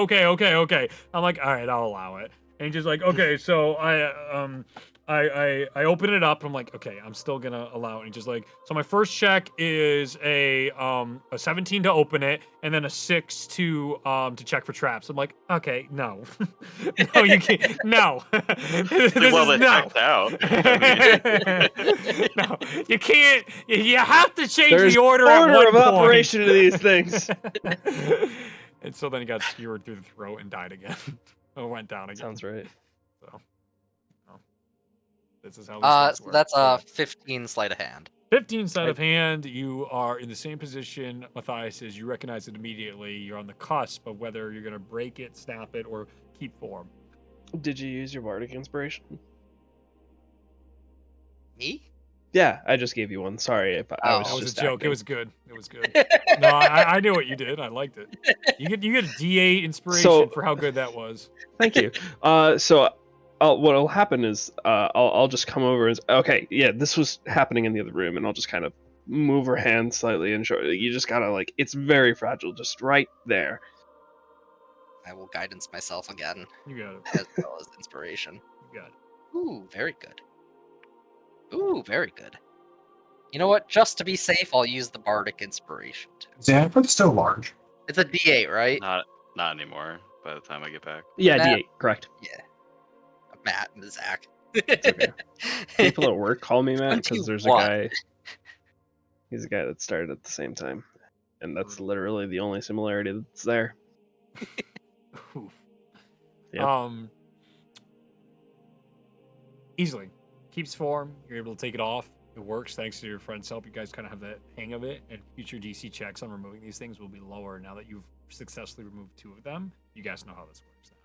I'm like, all right, I'll allow it. And he's just like, okay, so I open it up and I'm like, okay, I'm still going to allow it. And he's just like, so my first check is a 17 to open it and then a 6 to check for traps. I'm like, okay, no. No, you can't. No. This Well, is that no. checked out. No, you can't. You have to change There's the order at one of point. operation to these things. And so then he got skewered through the throat and died again. Or went down again. Sounds right. So, this is how. these things So work. that's So, 15 sleight of hand. 15 sleight of hand. You are in the same position Matthias is. You recognize it immediately. You're on the cusp of whether you're gonna break it, snap it, or keep form. Did you use your bardic inspiration? Me? Yeah, I just gave you one. Sorry if I was That was just a joke. acting. It was good. It was good. No, I knew what you did. I liked it. You get a D8 inspiration So- for how good that was. Thank you. What'll happen is I'll just come over and okay, yeah, this was happening in the other room, and I'll just kind of move her hand slightly and show you just gotta like it's very fragile, just right there. I will guidance myself again, You got it. as well as inspiration. You got it. Ooh, very good. Ooh, very good. You know what? Just to be safe, I'll use the bardic inspiration too. Xanath's still large. It's a D8, right? Not anymore. By the time I get back. Yeah, Matt- D8, correct. Yeah. Matt and Zach. okay. People at work call me Matt because there's a 21. guy. He's a guy that started at the same time, and that's literally the only similarity that's there. Oof. Yep. Easily keeps form. You're able to take it off. It works thanks to your friend's help. You guys kind of have the hang of it, and future DC checks on removing these things will be lower now that you've successfully removed 2 of them. You guys know how this works now.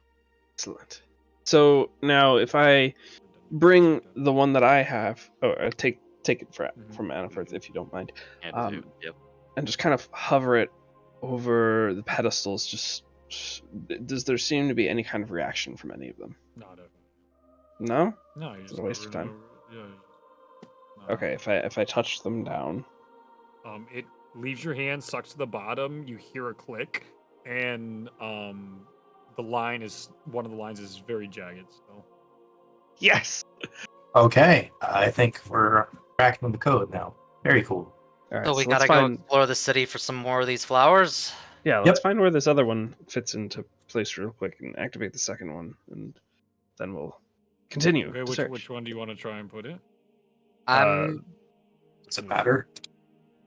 Excellent. So now, if I bring the one that I have, take it from Annaforth, if you don't mind, Yep. and just kind of hover it over the pedestals. Just does there seem to be any kind of reaction from any of them? Not a. No. No, you're It's just a waste of time. Yeah. Okay, if I touch them down. It leaves your hand, sucks to the bottom. You hear a click, and one of the lines is very jagged. So Yes. Okay, I think we're cracking the code now. Very cool. All right. So we let's gotta go find. explore the city for some more of these flowers. Yeah, let's Yep. find where this other one fits into place real quick and activate the second one, and then we'll continue. okay, to search. which one do you want to try and put in? Does it matter?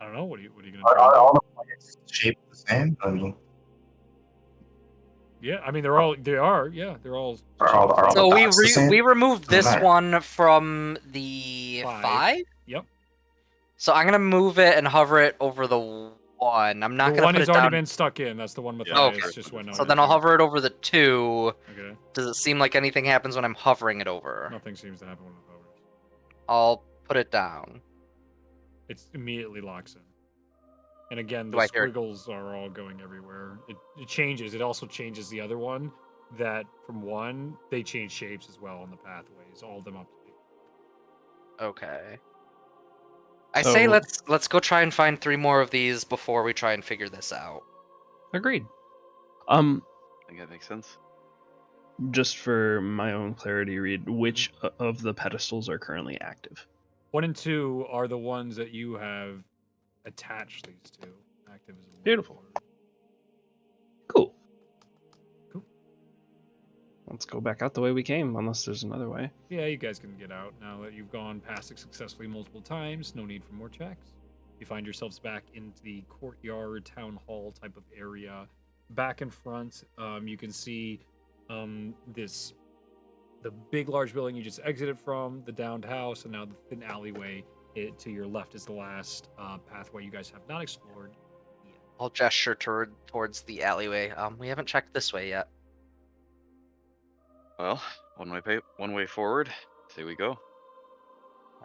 I don't know. What are you gonna Are try? and do? all the planets shaped the same? I mean, Yeah, I mean they're all they're all. Are all So the we dots the same? we removed this Doesn't matter. one from the 5. Yep. So I'm gonna move it and hover it over the 1. I'm not The gonna one put has it already down. been stuck in. That's the one Yeah, Matthias okay. just went on. So then I'll hover it over the 2. Okay. Does it seem like anything happens when I'm hovering it over? Nothing seems to happen when it hovers. I'll put it down. It immediately locks in. And again, Do the I hear it? squiggles are all going everywhere. It changes. It also changes the other one. That from 1, they change shapes as well on the pathways. All of them update. Okay. I say So- let's go try and find 3 more of these before we try and figure this out. Agreed. I think that makes sense. Just for my own clarity, Reed, which of the pedestals are currently active? 1 and 2 are the ones that you have attached these to. Active as a Beautiful. wayward. Cool. Cool. Let's go back out the way we came, unless there's another way. Yeah, you guys can get out now that you've gone past it successfully multiple times. No need for more checks. You find yourselves back into the courtyard, town hall type of area. Back in front, you can see the big, large building you just exited from, the downed house, and now the thin alleyway. To your left is the last pathway you guys have not explored yet. I'll gesture towards the alleyway. We haven't checked this way yet. Well, one way forward. Say we go.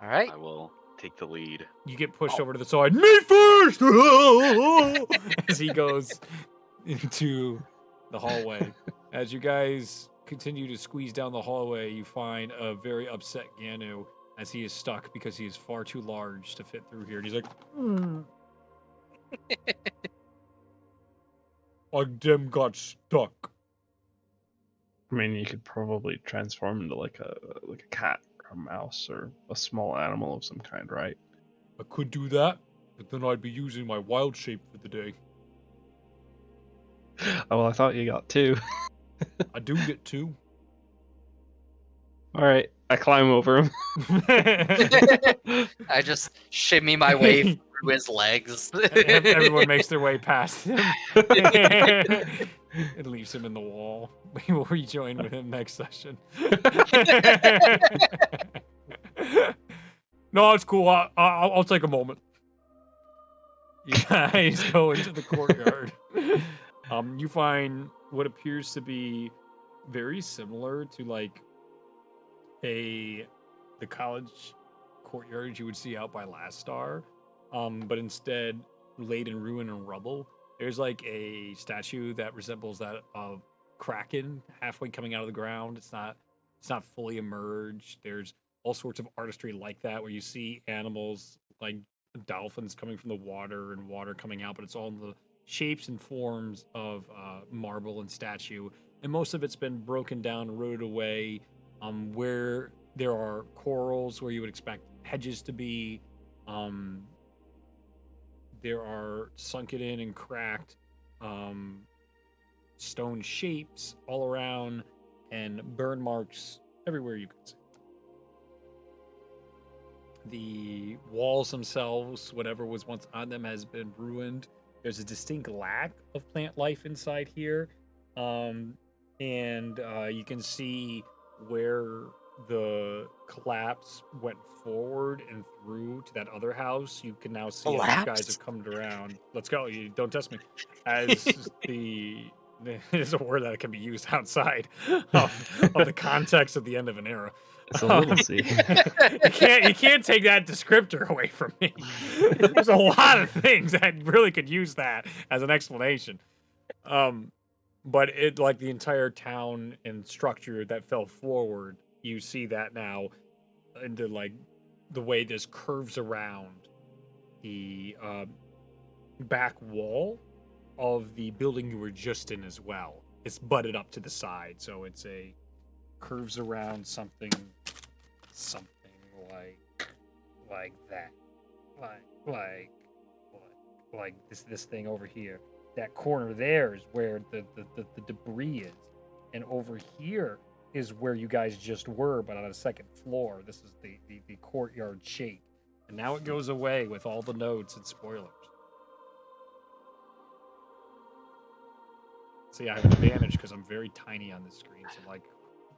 All right. I will take the lead. You get pushed over to the side. Me first! As he goes into the hallway. As you guys continue to squeeze down the hallway, you find a very upset Ganu as he is stuck because he is far too large to fit through here. And he's like, I damn got stuck. I mean, you could probably transform into like a cat or a mouse or a small animal of some kind, right? I could do that, but then I'd be using my wild shape for the day. Oh, well, I thought you got 2. I do get 2. All right, I climb over him. I just shimmy my way through his legs. Everyone makes their way past him. It leaves him in the wall. We will rejoin with him next session. No, it's cool. I'll take a moment. You guys go into the courtyard. You find what appears to be very similar to like the college courtyard you would see out by Last Star, but instead laid in ruin and rubble. There's like a statue that resembles that of Kraken halfway coming out of the ground. It's not fully emerged. There's all sorts of artistry like that where you see animals like dolphins coming from the water and water coming out, but it's all in the shapes and forms of marble and statue. And most of it's been broken down and rooted away, where there are corals where you would expect hedges to be. There are sunken in and cracked stone shapes all around and burn marks everywhere you can see. The walls themselves, whatever was once on them, has been ruined. There's a distinct lack of plant life inside here. And you can see where the collapse went forward and through to that other house, you can now see as you guys Collapsed? have come around. Let's go. You don't test me. As it is a word that can be used outside of the context of the end of an era. It's a lunacy. You can't take that descriptor away from me. There's a lot of things that really could use that as an explanation. But it, like, the entire town and structure that fell forward, you see that now into, like, the way this curves around the back wall of the building you were just in as well. It's butted up to the side, so it's a curves around something like that, like this thing over here. That corner there is where the debris is, and over here is where you guys just were, but on a second floor. This is the courtyard shape, and now it goes away with all the notes and spoilers. See, I have an advantage because I'm very tiny on this screen. So, like,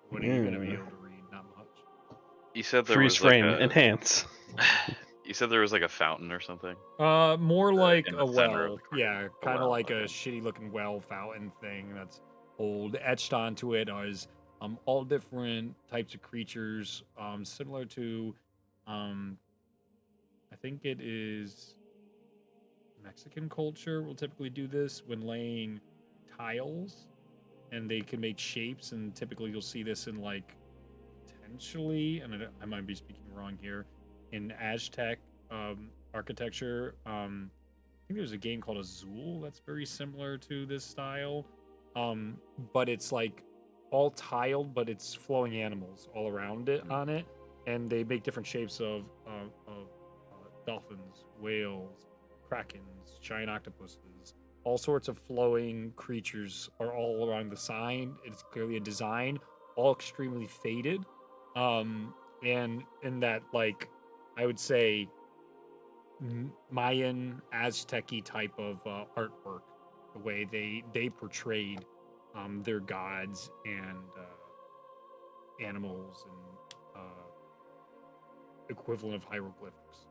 what are you gonna be able to read? Not much. You said there Freeze was frame, like a, enhance. You said there was like a fountain or something. More like in a the center of well. the corner. Yeah, kind of well, like a okay. shitty looking well fountain thing that's old. Etched onto it is all different types of creatures, similar to I think it is Mexican culture will typically do this when laying tiles, and they can make shapes, and typically you'll see this in, like, potentially, and I might be speaking wrong here, in Aztec architecture. I think there's a game called Azul that's very similar to this style, but it's like all tiled, but it's flowing animals all around it on it, and they make different shapes of dolphins, whales, krakens, giant octopuses. All sorts of flowing creatures are all around the sign. It's clearly a design, all extremely faded, and in that, like, I would say Mayan, Aztec-y type of artwork, the way they portrayed their gods and animals and equivalent of hieroglyphics.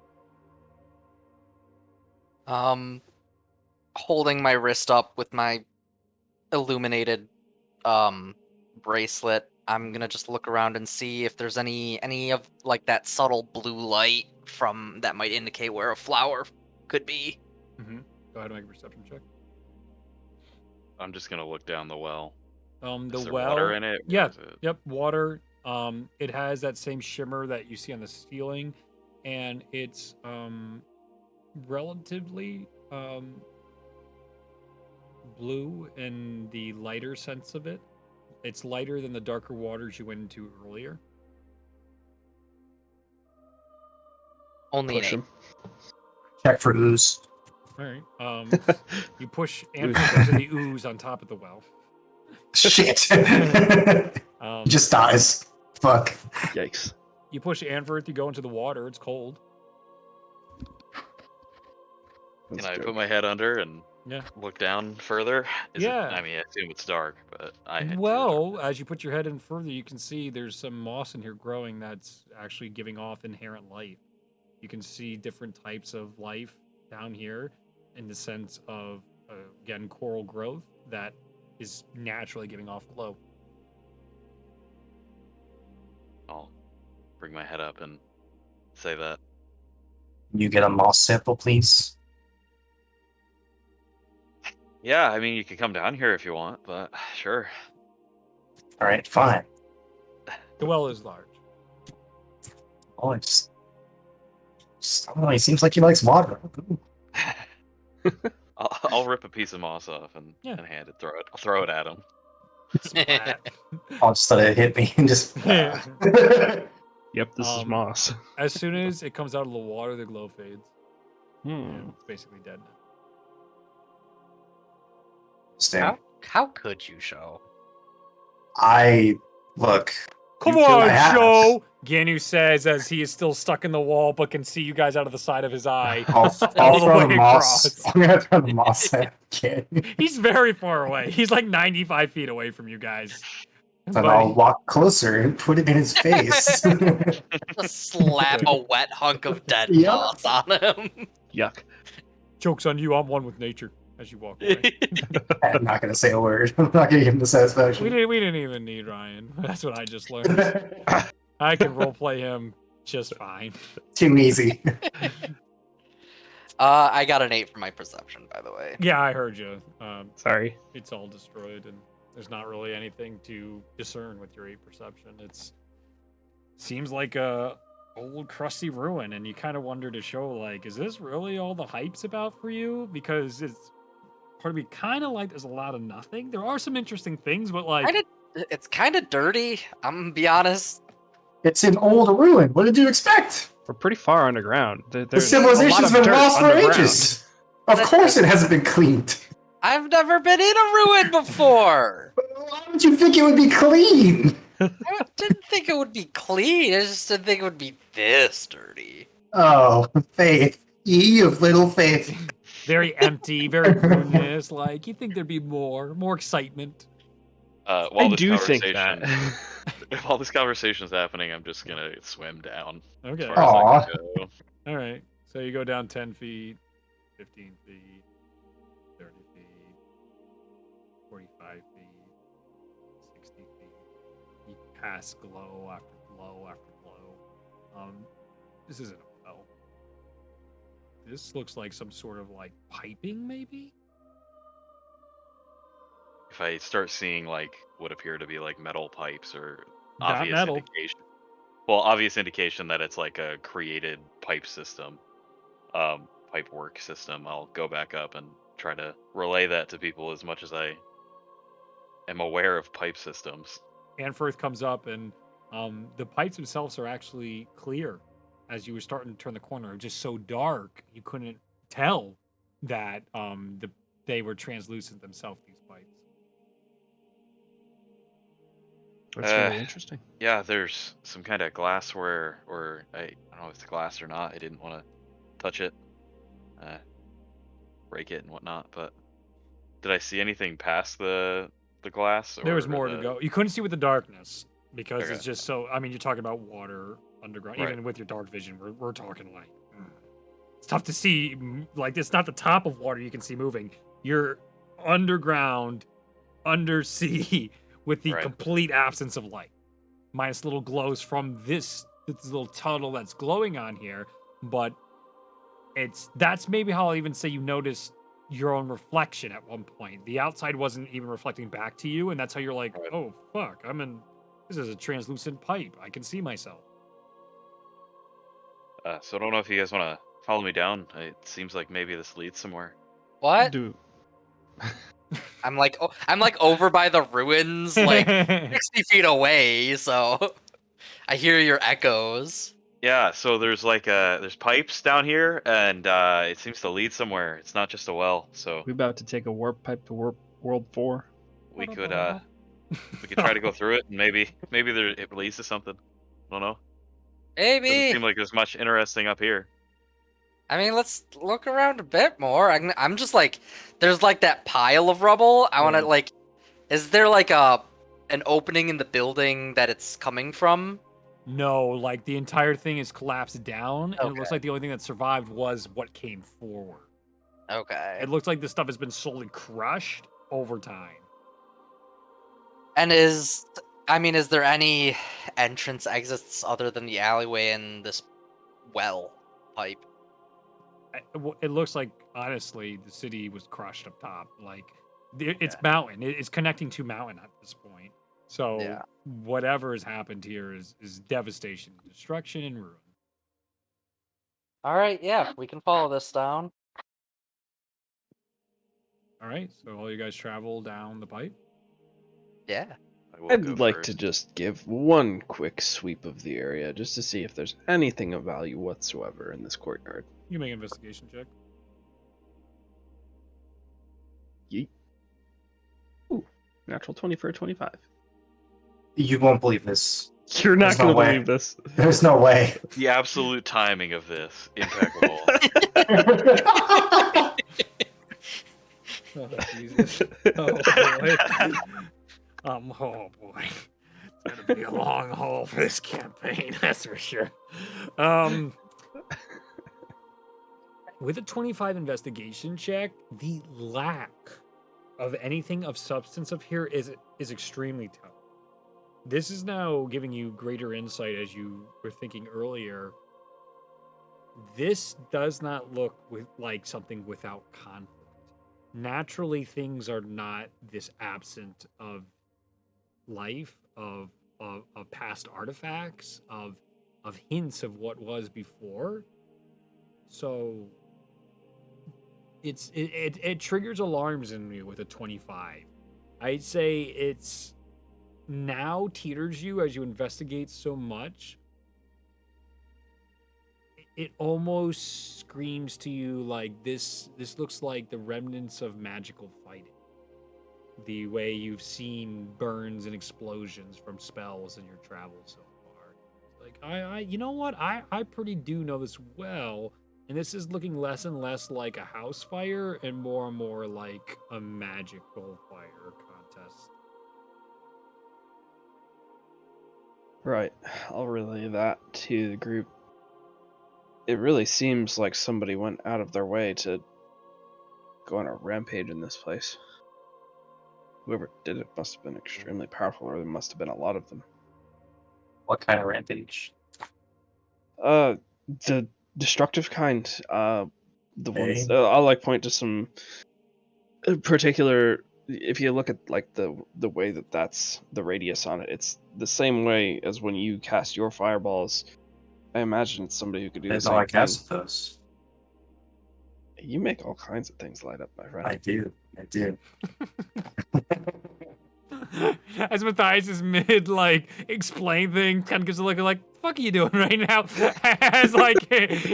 Holding my wrist up with my illuminated bracelet, I'm gonna just look around and see if there's any of, like, that subtle blue light from that might indicate where a flower could be. Go ahead and make a perception check. I'm just gonna look down the well. The Is there well, water in it? or yeah, is it- yep, water. It has that same shimmer that you see on the ceiling, and it's relatively blue in the lighter sense of it. It's lighter than the darker waters you went into earlier. Only an Push 8. him. Check for ooze. All right. You push Anthony into the ooze on top of the well. Shit. He just dies. Fuck. Yikes. You push Anvert, you go into the water. It's cold. That's Can I good. put my head under and Yeah. look down further? Yeah. I mean, I assume it's dark, but I head to the Well, dark. as you put your head in further, you can see there's some moss in here growing that's actually giving off inherent life. You can see different types of life down here in the sense of, again, coral growth that is naturally giving off glow. I'll bring my head up and say that. You get a moss sample, please. Yeah, I mean, you can come down here if you want, but sure. All right, fine. The well is large. Oh, it's. I don't know. He seems like he likes water. I'll rip a piece of moss off and hand it, I'll throw it at him. Splat. I'll just let it hit me and just. Yep, this is moss. As soon as it comes out of the water, the glow fades. Hmm. And it's basically dead now. Stand. How could you show? I look. Come You kill on, my ass. Joe! Ganu says as he is still stuck in the wall but can see you guys out of the side of his eye. I'll All the throw the way moss. across. I'm gonna throw the moss at kid. He's very far away. He's like 95 feet away from you guys. Then I'll walk closer and put it in his face. Just slap a wet hunk of dead Yep. moss on him. Yuck. Joke's on you. I'm one with nature. As you walk away. I'm not gonna say a word. I'm not gonna give him the satisfaction. We didn't even need Ryan. That's what I just learned. I can roleplay him just fine. Too easy. I got an 8 for my perception, by the way. Yeah, I heard you. Sorry. It's all destroyed, and there's not really anything to discern with your 8 perception. It's seems like a old crusty ruin, and you kind of wonder to show like, is this really all the hype's about for you? Because it's part of me kind of like there's a lot of nothing. There are some interesting things, but like, It's kind of dirty. I'm gonna be honest. It's an old ruin. What did you expect? We're pretty far underground. The There's a lot civilization's of been dirt lost for underground. ages. Of course it hasn't been cleaned. I've never been in a ruin before. Why would you think it would be clean? I didn't think it would be clean. I just didn't think it would be this dirty. Oh, faith. Ye of little faith. very empty, very ruinous. Like you think there'd be more excitement. While I this do think that. While this conversation is happening, I'm just gonna swim down. Okay. As far as I can go. All right. So you go down 10 feet, 15 feet, 30 feet, 45 feet, 60 feet. You pass glow after glow after glow. This isn't a well. This looks like some sort of like piping, maybe? If I start seeing like what appear to be like metal pipes or Not obvious metal. indication, well, obvious indication that it's like a created pipe system, pipe work system, I'll go back up and try to relay that to people as much as I am aware of pipe systems. Anfirth comes up, and the pipes themselves are actually clear. As you were starting to turn the corner, just so dark you couldn't tell that they were translucent themselves. These pipes. That's really interesting. Yeah, there's some kind of glassware, or I don't know if it's glass or not. I didn't want to touch it, break it and whatnot. But did I see anything past the glass? There was or more to go. You couldn't see with the darkness because Okay. it's just so. I mean, you're talking about water underground. Right. Even with your dark vision, we're talking like it's tough to see. Like it's not the top of water you can see moving. You're underground, undersea, with the Right. complete absence of light, minus little glows from this little tunnel that's glowing on here. But that's maybe how I'll even say you noticed your own reflection at one point. The outside wasn't even reflecting back to you, and that's how you're like, Right. oh fuck, this is a translucent pipe. I can see myself. So I don't know if you guys want to follow me down. It seems like maybe this leads somewhere. What? Do I'm like over by the ruins, like 60 feet away. So I hear your echoes. Yeah, so there's like there's pipes down here, and it seems to lead somewhere. It's not just a well, so we about to take a warp pipe to World 4? we could try to go through it, and maybe it leads to something. I don't know. Doesn't Maybe. seem like there's much interesting up here. I mean, let's look around a bit more. I'm just like, there's like that pile of rubble. I want to like, is there like an opening in the building that it's coming from? No, like the entire thing is collapsed down, and it looks Okay. like the only thing that survived was what came forward. Okay. It looks like this stuff has been slowly crushed over time. And is there any entrance exits other than the alleyway and this well pipe? It looks like, honestly, the city was crushed up top. Like, it's mountain. It's connecting to mountain at this point. So Yeah. whatever has happened here is devastation, destruction, and ruin. All right, yeah, we can follow this down. All right, so all you guys travel down the pipe. Yeah. I will go I'd like to first. just give one quick sweep of the area just to see if there's anything of value whatsoever in this courtyard. You make an investigation check. Yeet. Ooh, natural 20 for a 25. You won't believe this. You're not There's no going to way. believe this. There's no way. The absolute timing of this, impeccable. Oh, Jesus. Oh, boy. Oh, boy. gonna be a long haul for this campaign, that's for sure. With a 25 investigation check, the lack of anything of substance up here is extremely tough. This is now giving you greater insight, as you were thinking earlier. This does not look like something without conflict. Naturally, things are not this absent of life, of past artifacts, of hints of what was before. So it triggers alarms in me with a 25. I'd say it's now teeters you as you investigate so much. It almost screams to you like this looks like the remnants of magical fighting. The way you've seen burns and explosions from spells in your travels so far. Like I you know what? I pretty do know this well, and this is looking less and less like a house fire and more like a magical fire contest. Right. I'll relay that to the group. It really seems like somebody went out of their way to go on a rampage in this place. Whoever did it must have been extremely powerful, or there must have been a lot of them. What kind of rampage? The destructive kind. The ones I'll like point to some particular. If you look at like the way that's the radius on it, it's the same way as when you cast your fireballs. I imagine it's somebody who could do That's the all same I cast those. thing. You make all kinds of things light up, my friend. I do. As Matthias is mid explain thing, kind of gives a look like, "Fuck are you doing right now?" As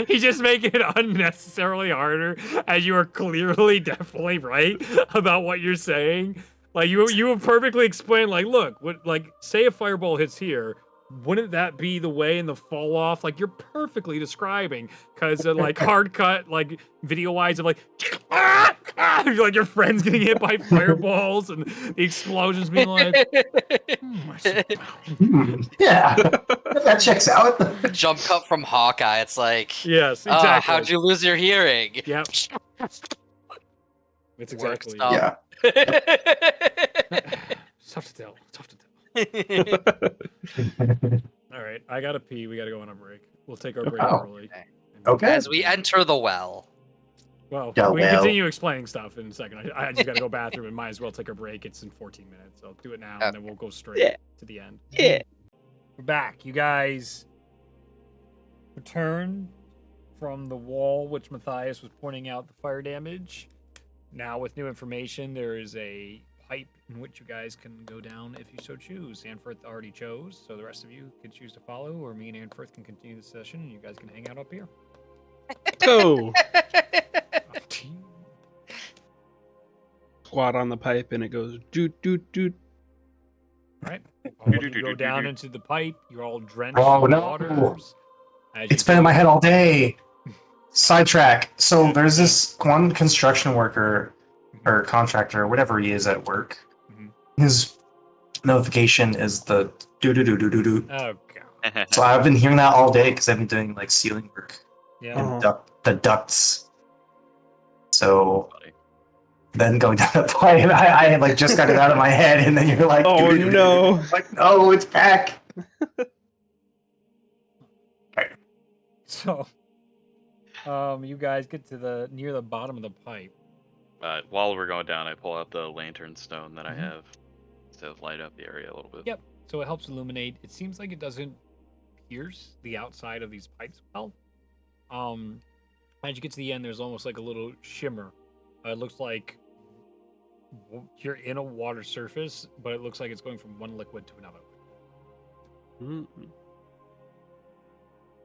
he's just making it unnecessarily harder, as you are clearly definitely right about what you're saying. Like you have perfectly explained. Like, look, say a fireball hits here. Wouldn't that be the way in the fall off? Like you're perfectly describing, because hard cut, video wise of like your friends getting hit by fireballs and the explosions being Yeah, that checks out. Jump cut from Hawkeye. It's like, yes, exactly. How'd you lose your hearing? Yep. It's exactly. Work Tough to tell. All right, I gotta pee. We gotta go on a break. We'll take our break early. Okay. As we enter the well. Well, Oh, we can well. continue explaining stuff in a second. I just gotta go bathroom and might as well take our break. It's in 14 minutes. So do it now, and then we'll go straight to the end. Yeah. We're back. You guys return from the wall, which Matthias was pointing out the fire damage. Now, with new information, there is a pipe in which you guys can go down if you so choose. Anfirth already chose, so the rest of you could choose to follow, or me and Anfirth can continue the session, and you guys can hang out up here. Go! Up to you. Squat on the pipe and it goes doot doot doot. All right. All of you go down into the pipe. You're all drenched Oh, in no. waters. It's been in my head all day. Sidetrack. So there's this one construction worker or contractor, or whatever he is at work. Mhm. His notification is the do do do do do do. Oh god. So I've been hearing that all day because I've been doing ceiling work Yeah. and the ducts. So then going down the pipe, I just got it out of my head, and then you're like, Oh "Doo-doo-doo-doo." no! Like, no, it's back. So, you guys get to near the bottom of the pipe. While we're going down, I pull out the lantern stone that I have to light up the area a little bit. Yep. So it helps illuminate. It seems like it doesn't pierce the outside of these pipes well. As you get to the end, there's almost like a little shimmer. It looks like you're in a water surface, but it looks like it's going from one liquid to another.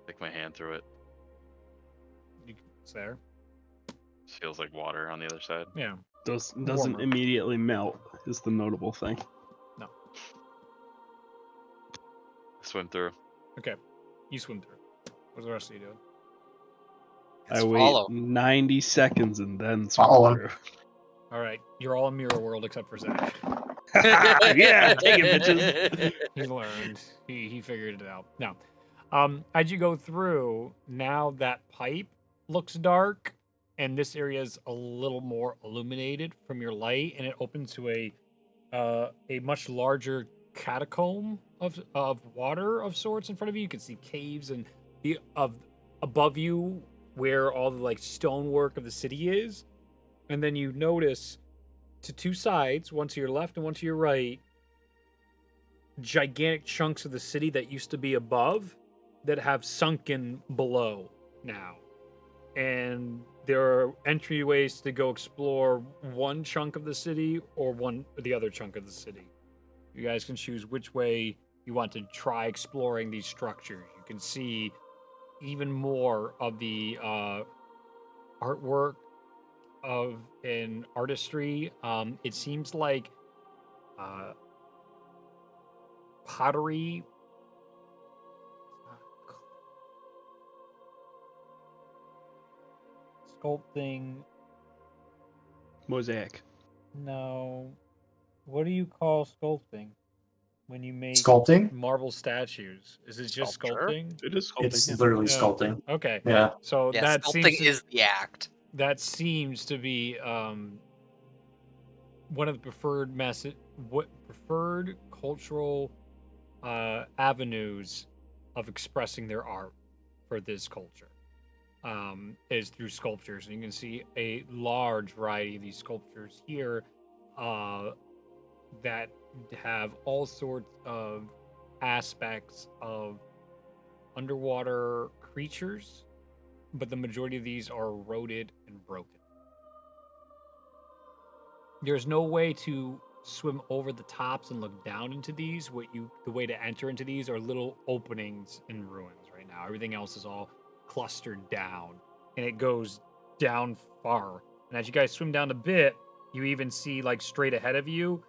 Stick my hand through it. It's there. Feels like water on the other side. Yeah. Doesn't Warmer. immediately melt is the notable thing. No. Swim through. Okay. You swim through. What's the rest of you doing? I wait follow. 90 seconds and then swim Follow. through. All right. You're all in mirror world except for Zach. Yeah, take it, bitches. He learned. He figured it out. Now, as you go through, now that pipe looks dark, and this area is a little more illuminated from your light, and it opens to a much larger catacomb of water of sorts in front of you. You can see caves and above you where all the like stonework of the city is, and then you notice to two sides, one to your left and one to your right, gigantic chunks of the city that used to be above that have sunken below now. And there are entryways to go explore one chunk of the city or the other chunk of the city. You guys can choose which way you want to try exploring these structures. You can see even more of the artwork of an artistry. It seems like pottery. Sculpting. Mosaic. No. What do you call sculpting when you make Sculpting? marble statues? Is it just Sculpture? sculpting? It is sculpting. It's yeah. literally Yeah. sculpting. Okay. Yeah. So Yeah, that sculpting seems is the act. that seems to be one of the preferred cultural avenues of expressing their art for this culture. Is through sculptures. And you can see a large variety of these sculptures here that have all sorts of aspects of underwater creatures, but the majority of these are eroded and broken. There's no way to swim over the tops and look down into these. The way to enter into these are little openings in ruins right now. Everything else is all clustered down, and it goes down far. And as you guys swim down a bit, you even see like straight ahead of you,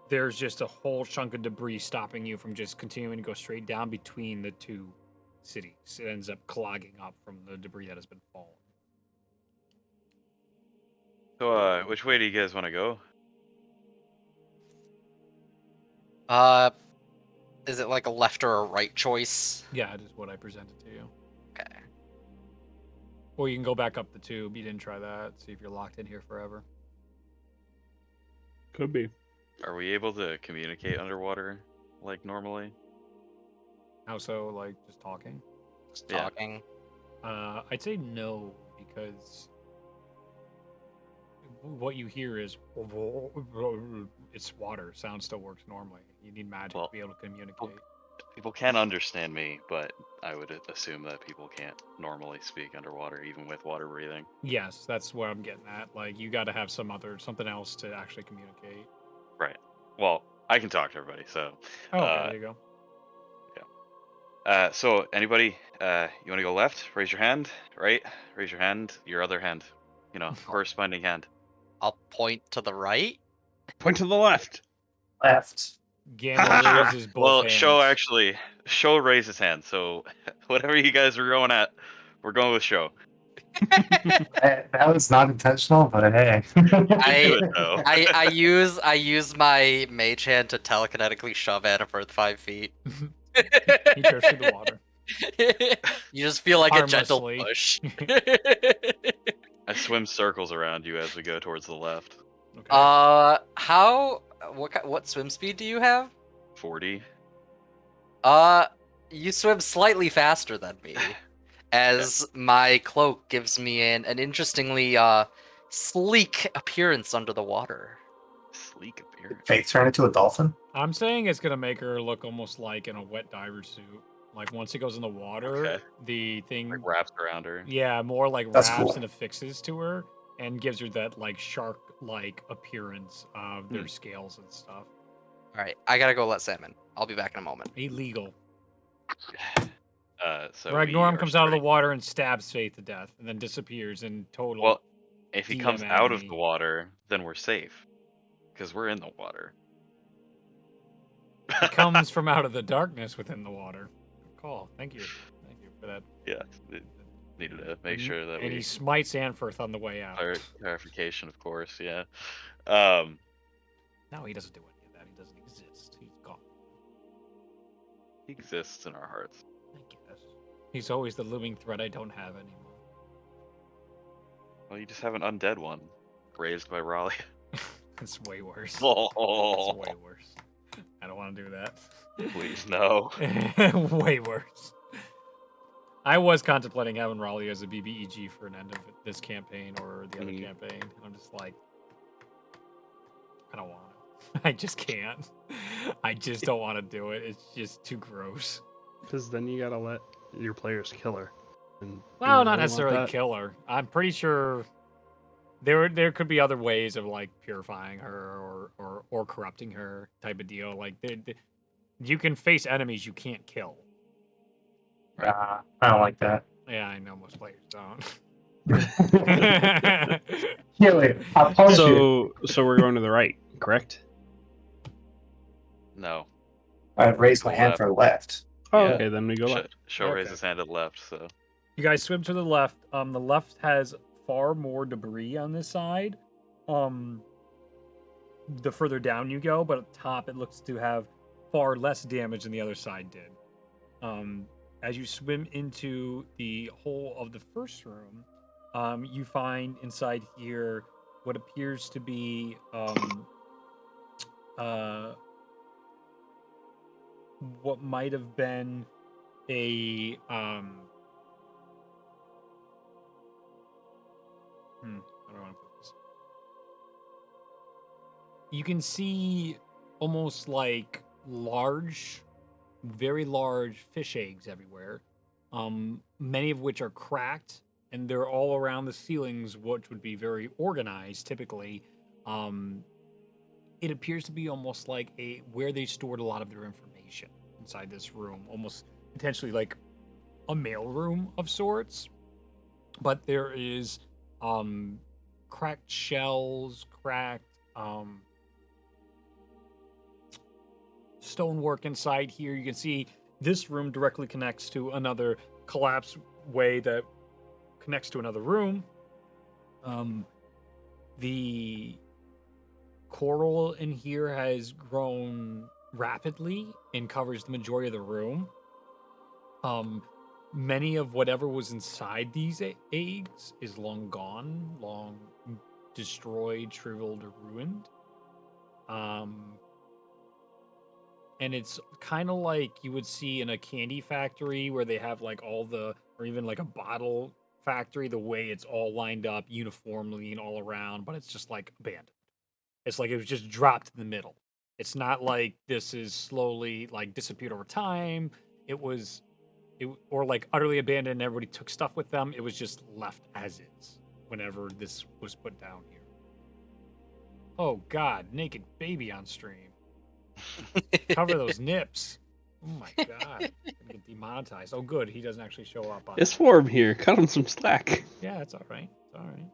there's just a whole chunk of debris stopping you from just continuing to go straight down between the two cities. It ends up clogging up from the debris that has been fallen. So, which way do you guys want to go? Is it like a left or a right choice? Yeah, it is what I presented to you. Okay. Or you can go back up the tube. You didn't try that. See if you're locked in here forever. Could be. Are we able to communicate underwater like normally? How so? Like just talking? Just Yeah. talking. I'd say no, because what you hear is it's water. Sound still works normally. You need magic Well, to be able to communicate. People can understand me, but I would assume that people can't normally speak underwater, even with water breathing. Yes, that's what I'm getting at. Like you got to have something else to actually communicate. Right. Well, I can talk to everybody, so. Oh, okay, there you go. So anybody, you want to go left? Raise your hand. Right? Raise your hand. Your other hand. You know, corresponding hand. I'll point to the right. Point to the left. Left. Gamma raises both Well, hands. Show raise his hand. So whatever you guys are going at, we're going with Show. That was not intentional, but hey. Do it, though. I use my mage hand to telekinetically shove Anna for 5 feet. He goes through the water. You just feel like a gentle Harmlessly. push. I swim circles around you as we go towards the left. Okay. What swim speed do you have? 40. You swim slightly faster than me, as my cloak gives me an interestingly sleek appearance under the water. Sleek appearance. Faith turned into a dolphin? I'm saying it's gonna make her look almost like in a wet diver suit. Like once it goes in the water, Okay. the thing, Like wraps around her. yeah, more like That's wraps cool. and affixes to her, and gives her that like shark-like appearance of their scales and stuff. All right, I gotta go let Salmon. I'll be back in a moment. Illegal. So Ragnorum we are comes out of the starting- water and stabs Faith to death, and then disappears in total. Well, if he comes out of agony. the water, then we're safe. Because we're in the water. He comes from out of the darkness within the water. Good call. Thank you for that. Yeah. Needed to make sure that And we he smites Anfirth on the way out. clarification, of course. Yeah. No, he doesn't do any of that. He doesn't exist. He's gone. He exists in our hearts. I guess. He's always the looming threat I don't have anymore. Well, you just have an undead one, raised by Raleigh. It's way worse. Oh, It's way worse. I don't want to do that. please no. Way worse. I was contemplating having Raleigh as a BBEG for an end of this campaign or the other campaign. I'm just like, I don't want to. I just can't. I just don't want to do it. It's just too gross. Because then you gotta let your players kill her. And Well, you not really necessarily want that? kill her. I'm pretty sure there could be other ways of like purifying her or corrupting her type of deal. Like you can face enemies you can't kill. I don't like that. Yeah, I know most players don't. Yeah, wait, I'll punch you. So we're going to the right, correct? No. I raised my hand Left. for left. Oh, Yeah. okay, then we go left. Show raised Okay. his hand at left, so. You guys swim to the left. The left has far more debris on this side. The further down you go, but at the top it looks to have far less damage than the other side did. As you swim into the hole of the first room, you find inside here what appears to be what might have been a I don't want to put this. You can see almost like large, very large fish eggs everywhere. Many of which are cracked, and they're all around the ceilings, which would be very organized typically. It appears to be almost like where they stored a lot of their information inside this room, almost potentially like a mail room of sorts. But there is cracked shells, cracked stonework inside here. You can see this room directly connects to another collapse way that connects to another room. The coral in here has grown rapidly and covers the majority of the room. Many of whatever was inside these eggs is long gone, long destroyed, shriveled, or ruined. And it's kind of like you would see in a candy factory where they have like all the, or even like a bottle factory, the way it's all lined up uniformly and all around, but it's just like abandoned. It's like it was just dropped in the middle. It's not like this is slowly like disappeared over time. Or like utterly abandoned and everybody took stuff with them. It was just left as is whenever this was put down here. Oh God, naked baby on stream. Cover those nips. Oh my God. I'm gonna get demonetized. Oh good, he doesn't actually show up on It's warm here. Cut him some slack. Yeah, it's alright. It's alright.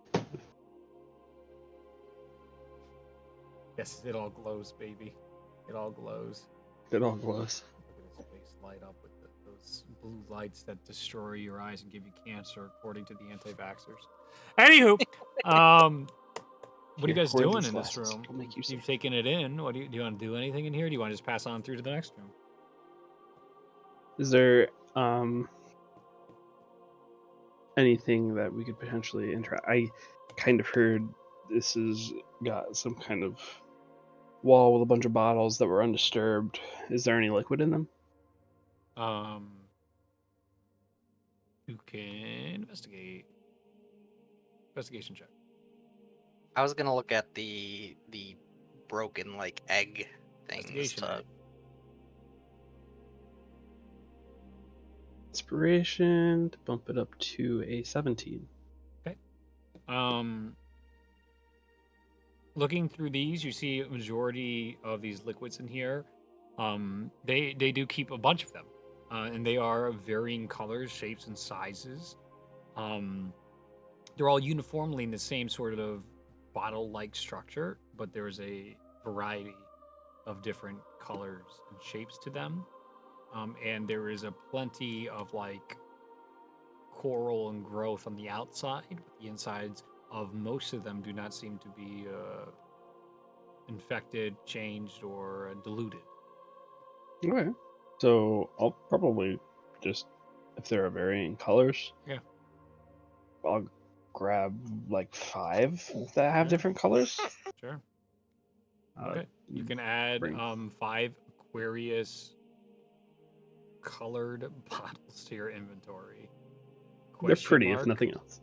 Yes, it all glows, baby. It all glows. It all glows. Look at his face light up with those blue lights that destroy your eyes and give you cancer, according to the anti-vaxxers. Anywho, what are you guys Here, hoard doing these in this glasses. room? I'll make you You've taken it in. What do you want to do anything in here? Do you want to just pass on through to the next room? Is there anything that we could potentially interact? I kind of heard this has got some kind of wall with a bunch of bottles that were undisturbed. Is there any liquid in them? You can investigate. Investigation check. I was gonna look at the broken like egg things. Investigation. To... Inspiration to bump it up to a 17. Looking through these, you see a majority of these liquids in here. They do keep a bunch of them, and they are of varying colors, shapes, and sizes. They're all uniformly in the same sort of bottle-like structure, but there's a variety of different colors and shapes to them. And there is a plenty of like coral and growth on the outside, but the insides of most of them do not seem to be infected, changed, or diluted. Okay. So I'll probably just, if there are varying colors, Yeah. I'll grab like 5 that have Yeah. different colors. Sure. Uh, Okay. You can add bring- 5 Aquarius colored bottles to your inventory. They're Question pretty, mark. if nothing else.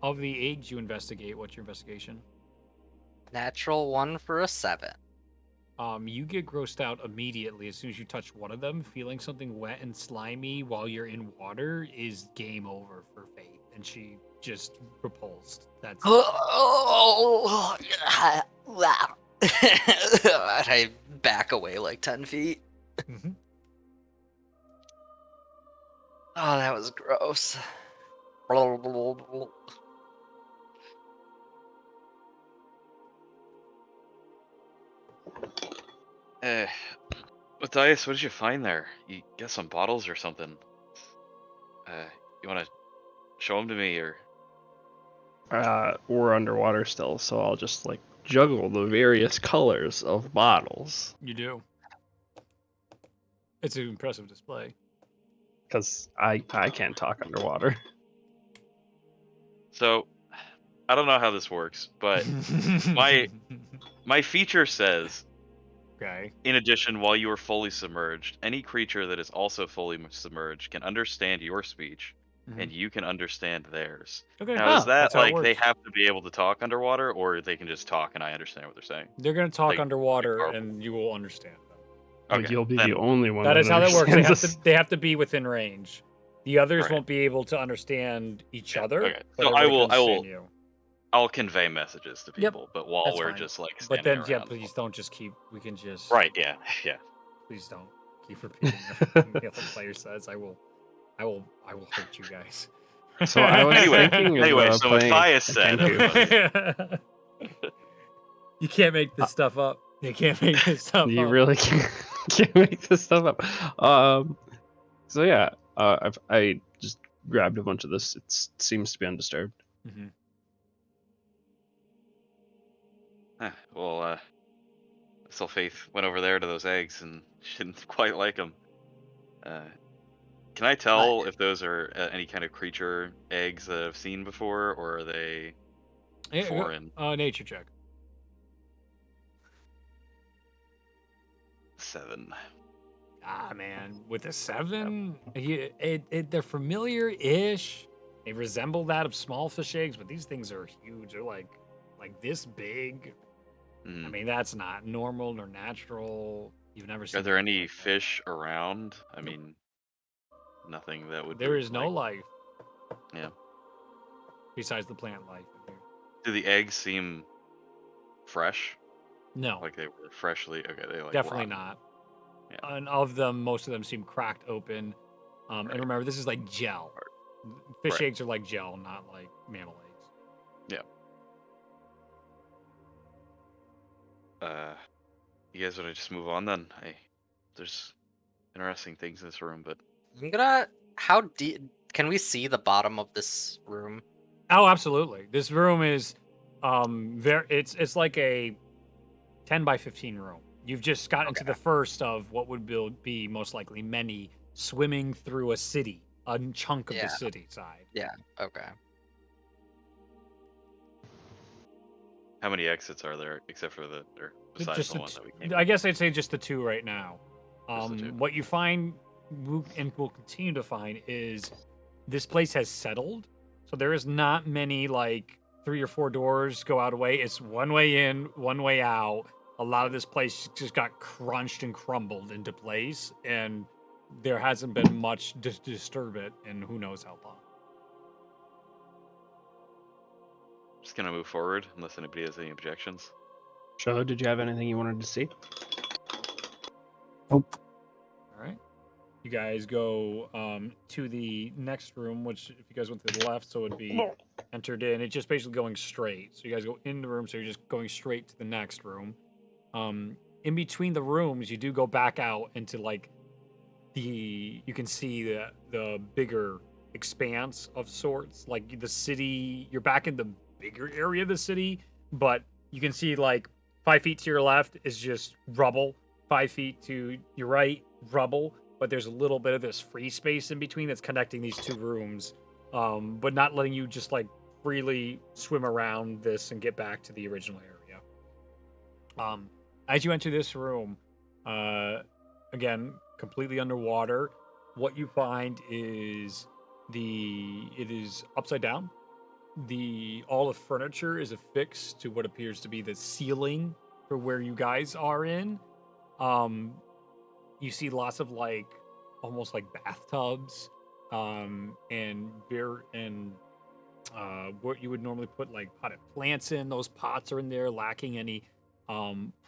Of the eggs you investigate, what's your investigation? Natural 1 for a 7. You get grossed out immediately as soon as you touch one of them. Feeling something wet and slimy while you're in water is game over for Faith, and she just repulsed. That's Oh, wow. I back away like 10 feet. Mhm. Oh, that was gross. Matthias, what did you find there? You got some bottles or something? You want to show them to me, or? We're underwater still, so I'll just like juggle the various colors of bottles. You do. It's an impressive display. Because I can't talk underwater. So, I don't know how this works, but my feature says, Okay. in addition, while you are fully submerged, any creature that is also fully submerged can understand your speech, and you can understand theirs. Okay. Now, is that That's how it like they works. have to be able to talk underwater, or they can just talk and I understand what they're saying? They're gonna talk like, underwater, Marvel. and you will understand them. Like Okay, you'll be then- the only one. That is how that works. They understands have this. to. They have to be within range. The others Right. won't be able to understand each Yeah, other. okay. But So I everybody will- can I will- understand you. I'll convey messages to Yep, people, but while that's we're fine. just like But standing then, yeah, around. please don't just keep. We can just. Right, yeah, yeah. Please don't keep repeating everything the other player says. I will hurt you guys. So I was thinking of Anyway, so playing. Matthias said, Thank you. You can't make this stuff up. You can't make this stuff You up. really can't make this stuff up. So yeah, I just grabbed a bunch of this. It seems to be undisturbed. Mhm. Well, still Faith went over there to those eggs and she didn't quite like them. Can I tell if those are any kind of creature eggs that I've seen before, or are they Yeah, go- foreign? nature check. 7. Ah, man, with a 7, they're familiar-ish. They resemble that of small fish eggs, but these things are huge. They're like this big. I Mm. mean, that's not normal or natural. You've never seen. Are there anything any like that. fish around? I mean, nothing that would. There be, is no like, life. Yeah. Besides the plant life in here. Do the eggs seem fresh? No, Like they were freshly? Okay, they like definitely rotten. not. Yeah. And of them, most of them seem cracked open. And Right. remember, this is like gel. Fish Right. eggs are like gel, not like mammal eggs. You guys want to just move on then? There's interesting things in this room, but I'm gonna. How deep can we see the bottom of this room? Oh, absolutely. This room is it's like a 10 by 15 room. You've just gotten to the first of what would be most likely many swimming through a city, a chunk of Yeah. the city side. Okay. how many exits are there except for or besides Just the the one t- that we came? I guess I'd say just the 2 right now. Just the 2. What you find and will continue to find is this place has settled. So there is not many like 3 or 4 doors go out away. It's one way in, one way out. A lot of this place just got crunched and crumbled into place, and there hasn't been much to disturb it in who knows how long. Just gonna move forward unless anybody has any objections. Sho, did you have anything you wanted to see? All right. You guys go to the next room, which if you guys went to the left, so it'd be entered in. It's just basically going straight. So you guys go in the room, so you're just going straight to the next room. In between the rooms, you do go back out into like you can see the bigger expanse of sorts, like the city. You're back in the bigger area of the city, but You can see like 5 feet to your left is just rubble. 5 feet to your right, rubble. But there's a little bit of this free space in between that's connecting these two rooms, but not letting you just like freely swim around this and get back to the original area. As you enter this room, again, completely underwater, what you find is it is upside down. All the furniture is affixed to what appears to be the ceiling for where you guys are in. You see lots of like almost like bathtubs, and what you would normally put like potted plants in. Those pots are in there, lacking any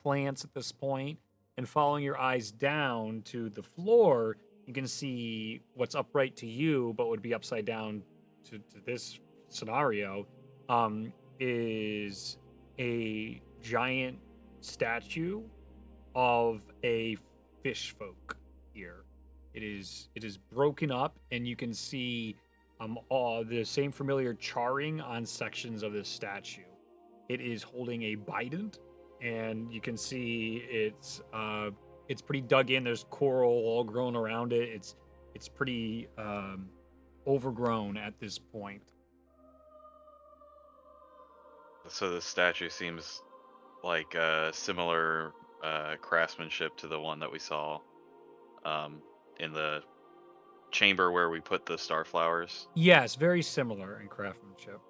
plants at this point. And following your eyes down to the floor, you can see what's upright to you, but would be upside down to this scenario, is a giant statue of a fish folk here. It is broken up, and you can see all the same familiar charring on sections of this statue. It is holding a bident, and you can see it's pretty dug in. There's coral all grown around it. It's pretty overgrown at this point. So the statue seems like similar craftsmanship to the one that we saw in the chamber where we put the star flowers. Yes, very similar in craftsmanship.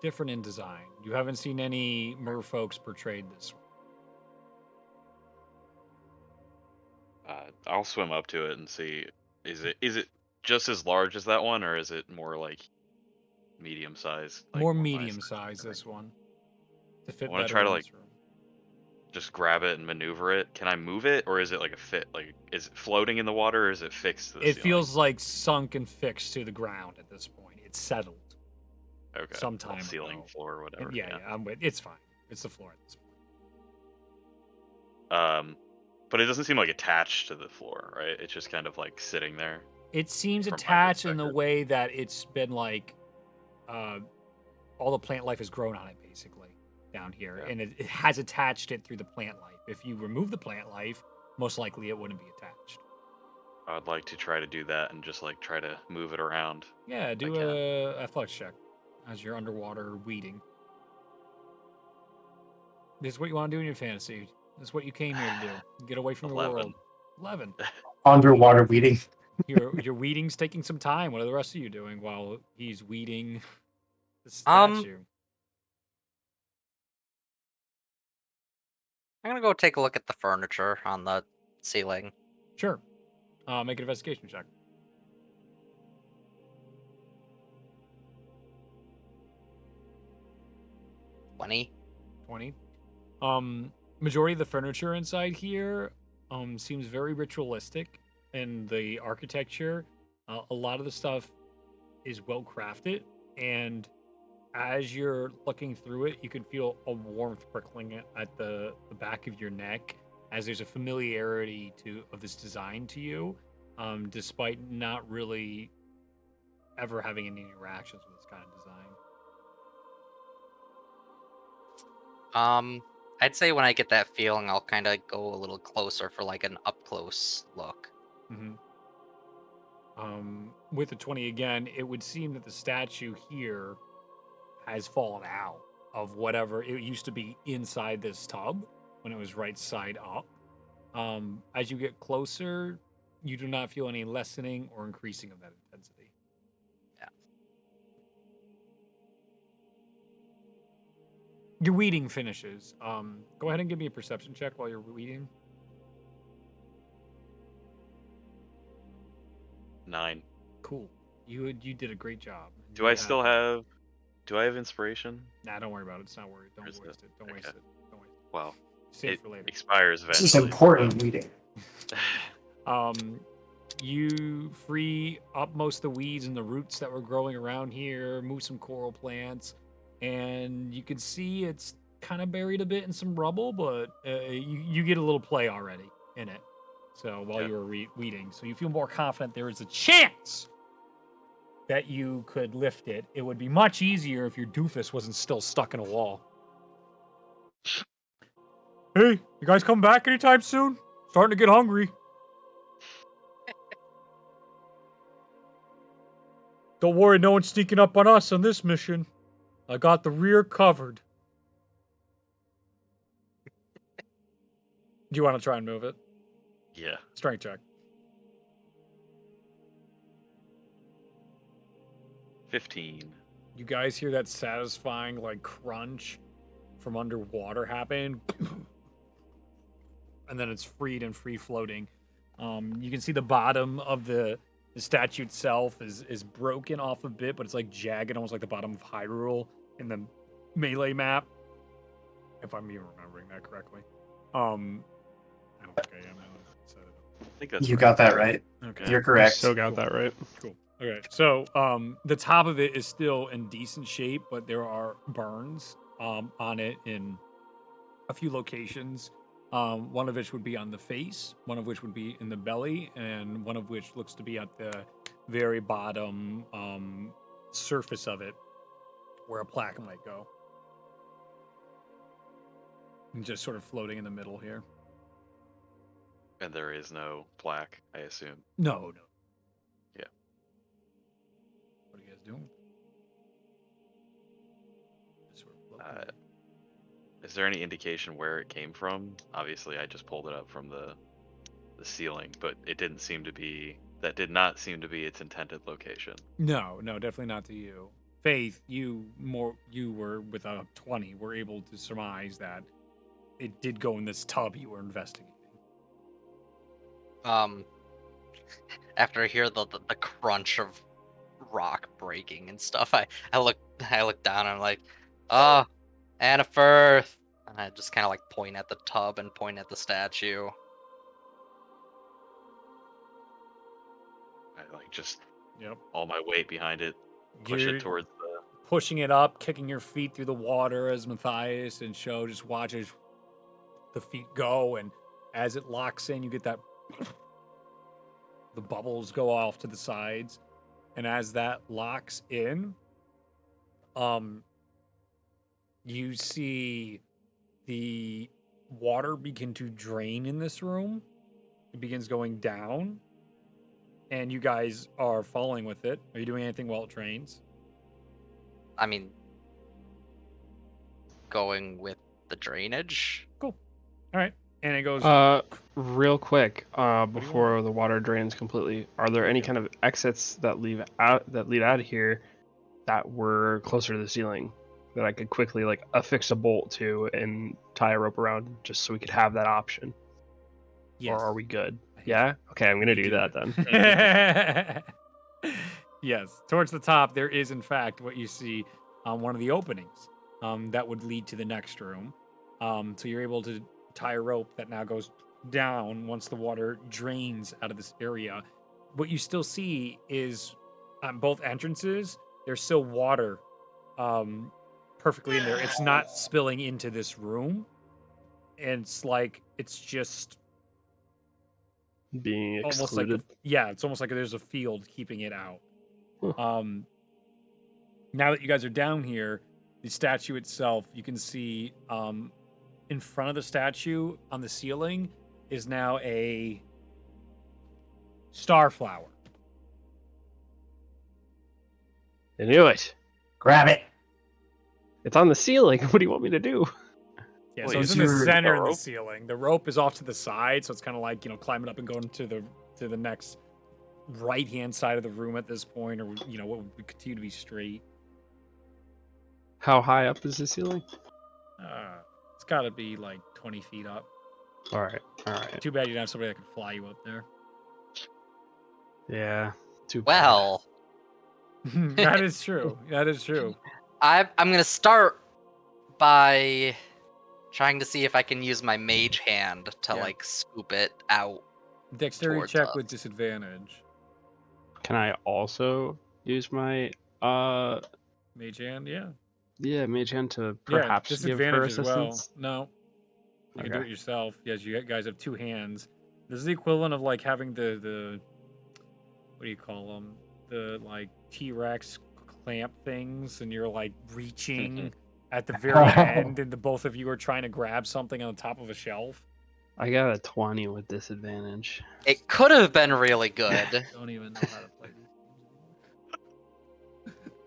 Different in design. You haven't seen any merfolks portrayed this way. I'll swim up to it and see. Is it just as large as that one, or is it more like medium size? Like More my medium size? size, this one. To fit I wanna better try to, in like, this room. Just grab it and maneuver it. Can I move it, or is it like a fit? Like, is it floating in the water, or is it fixed to the It ceiling? feels like sunk and fixed to the ground at this point. It's settled. okay. some Well, time ceiling, ago. floor, whatever. Yeah, I'm with. It's fine. It's the floor at this point. But it doesn't seem like attached to the floor, right? It's just kind of like sitting there. It seems From my attached in the perspective. way that it's been like, all the plant life has grown on it basically down here, Yeah. and it has attached it through the plant life. If you remove the plant life, most likely it wouldn't be attached. I'd like to try to do that and just like try to move it around. Yeah, do can. a athletics check as you're underwater weeding. This is what you want to do in your fantasy. This is what you came here to do. Get away from the 11. world. 11. Underwater weeding. Your weeding's taking some time. What are the rest of you doing while he's weeding the statue? I'm gonna go take a look at the furniture on the ceiling. Sure. Make an investigation check. 20. 20. Majority of the furniture inside here seems very ritualistic, and the architecture, a lot of the stuff is well crafted, and as you're looking through it, you can feel a warmth prickling at the back of your neck, as there's a familiarity of this design to you, despite not really ever having any interactions with this kind of design. I'd say when I get that feeling, I'll kind of go a little closer for like an up close look. Mm-hmm. With the 20 again, it would seem that the statue here has fallen out of whatever it used to be inside this tub when it was right side up. As you get closer, you do not feel any lessening or increasing of that intensity. Yeah. Your weeding finishes. Go ahead and give me a perception check while you're weeding. 9. Cool. You did a great job. Do I still have? Do I have inspiration? Nah, don't worry about it. It's not worried. Don't Or is waste it. Don't waste okay. it. Don't waste it. Well, Save it for later. expires This eventually. is important weeding. You free up most of the weeds and the roots that were growing around here, move some coral plants, and you can see it's kind of buried a bit in some rubble, but you get a little play already in it. So while Yeah. you were weeding, so you feel more confident there is a chance that you could lift it. It would be much easier if your doofus wasn't still stuck in a wall. Hey, you guys come back anytime soon? Starting to get hungry. Don't worry, no one's sneaking up on us on this mission. I got the rear covered. Do you want to try and move it? Yeah. Strength check. 15. You guys hear that satisfying, like, crunch from underwater happen? And then it's freed and free floating. You can see the bottom of the statue itself is broken off a bit, but it's like jagged, almost like the bottom of Hyrule in the Melee map. If I'm even remembering that correctly. I don't think I am. I think that's You right. got that right. Okay. You're correct. Still got that right. Cool. Okay. So the top of it is still in decent shape, but there are burns on it in a few locations. One of which would be on the face, one of which would be in the belly, and one of which looks to be at the very bottom surface of it, where a plaque might go. And just sort of floating in the middle here. And there is no plaque, I assume. No. Yeah. What are you guys doing? Just sort of floating. Is there any indication where it came from? Obviously, I just pulled it up from the ceiling, but it didn't seem to be. That did not seem to be its intended location. No, definitely not to you. Faith, you were with a 20, were able to surmise that it did go in this tub you were investigating. After I hear the crunch of rock breaking and stuff, I look down and I'm like, oh, Annafirth, and I just kind of like point at the tub and point at the statue. I like just Yep. all my weight behind it, push You're it towards the. pushing it up, kicking your feet through the water as Matthias and Sho just watches the feet go, and as it locks in, you get that the bubbles go off to the sides, and as that locks in, you see the water begin to drain in this room. It begins going down, and you guys are following with it. Are you doing anything while it drains? I mean, going with the drainage. All right, and it goes. Real quick, before the water drains completely, are there any kind of exits that lead out of here that were closer to the ceiling that I could quickly like affix a bolt to and tie a rope around, just so we could have that option? Yes. Or are we good? I think Yeah. Okay, I'm gonna You do do that then. Yes, towards the top, there is in fact what you see on one of the openings that would lead to the next room. So you're able to tie a rope that now goes down once the water drains out of this area. What you still see is on both entrances, there's still water perfectly in there. It's not spilling into this room. And it's just Being almost excluded. like it's almost like there's a field keeping it out. Huh. Now that you guys are down here, the statue itself, you can see in front of the statue on the ceiling is now a star flower. I knew it. Grab it. It's on the ceiling. What do you want me to do? Yeah, Wait, so it's is in the your- center the of the rope? ceiling. The rope is off to the side, so it's kind of like, climbing up and going to the next right-hand side of the room at this point, or what would continue to be straight. How high up is the ceiling? It's got to be like 20 feet up. All right. Too bad you don't have somebody that can fly you up there. Yeah. Too bad. Well, That is true. I'm gonna start by trying to see if I can use my mage hand to Yeah. like scoop it out. Dexterity Towards check us. with disadvantage. Can I also use my Mage hand, yeah. mage hand to Yeah, perhaps give her disadvantage as well. assistance? No. You can do Okay. it yourself. Yes, you guys have two hands. This is the equivalent of like having the what do you call them? The like T-Rex clamp things, and you're like reaching at the very end, and the both of you are trying to grab something on the top of a shelf. I got a 20 with disadvantage. It could have been really good, Don't even know how to play these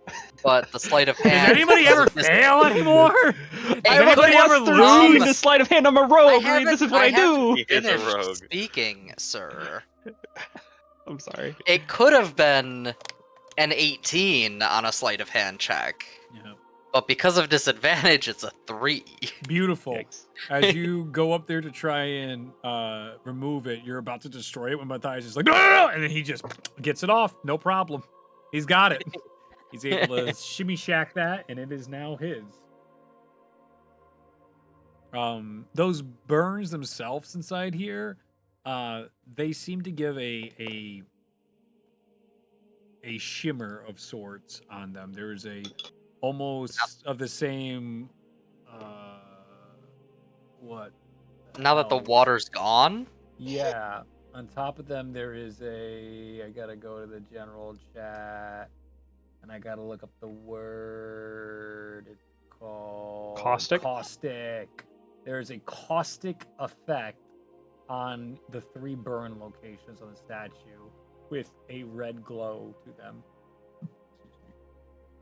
games. but the sleight of Does hand. anymody ever fail anymore? Does I anybody could- ever Um, Lose lose? the sleight of hand. I'm a rogue. Reed. This is what I do. He is a Finished rogue. speaking, sir. I'm sorry. It could have been an 18 on a sleight of hand check, Yeah. but because of disadvantage, it's a 3. Beautiful. Yikes. As you go up there to try and remove it, you're about to destroy it when Matthias is like, no! And then he just gets it off. No problem. He's got it. He's able to shimmy shack that, and it is now his. Those burns themselves inside here, they seem to give a shimmer of sorts on them. There's a almost of the same what? Now that the hell? water's gone, Yeah. On top of them, there is I gotta go to the general chat, and I gotta look up the word. It's called Caustic? Caustic. There is a caustic effect on the 3 burn locations on the statue with a red glow to them.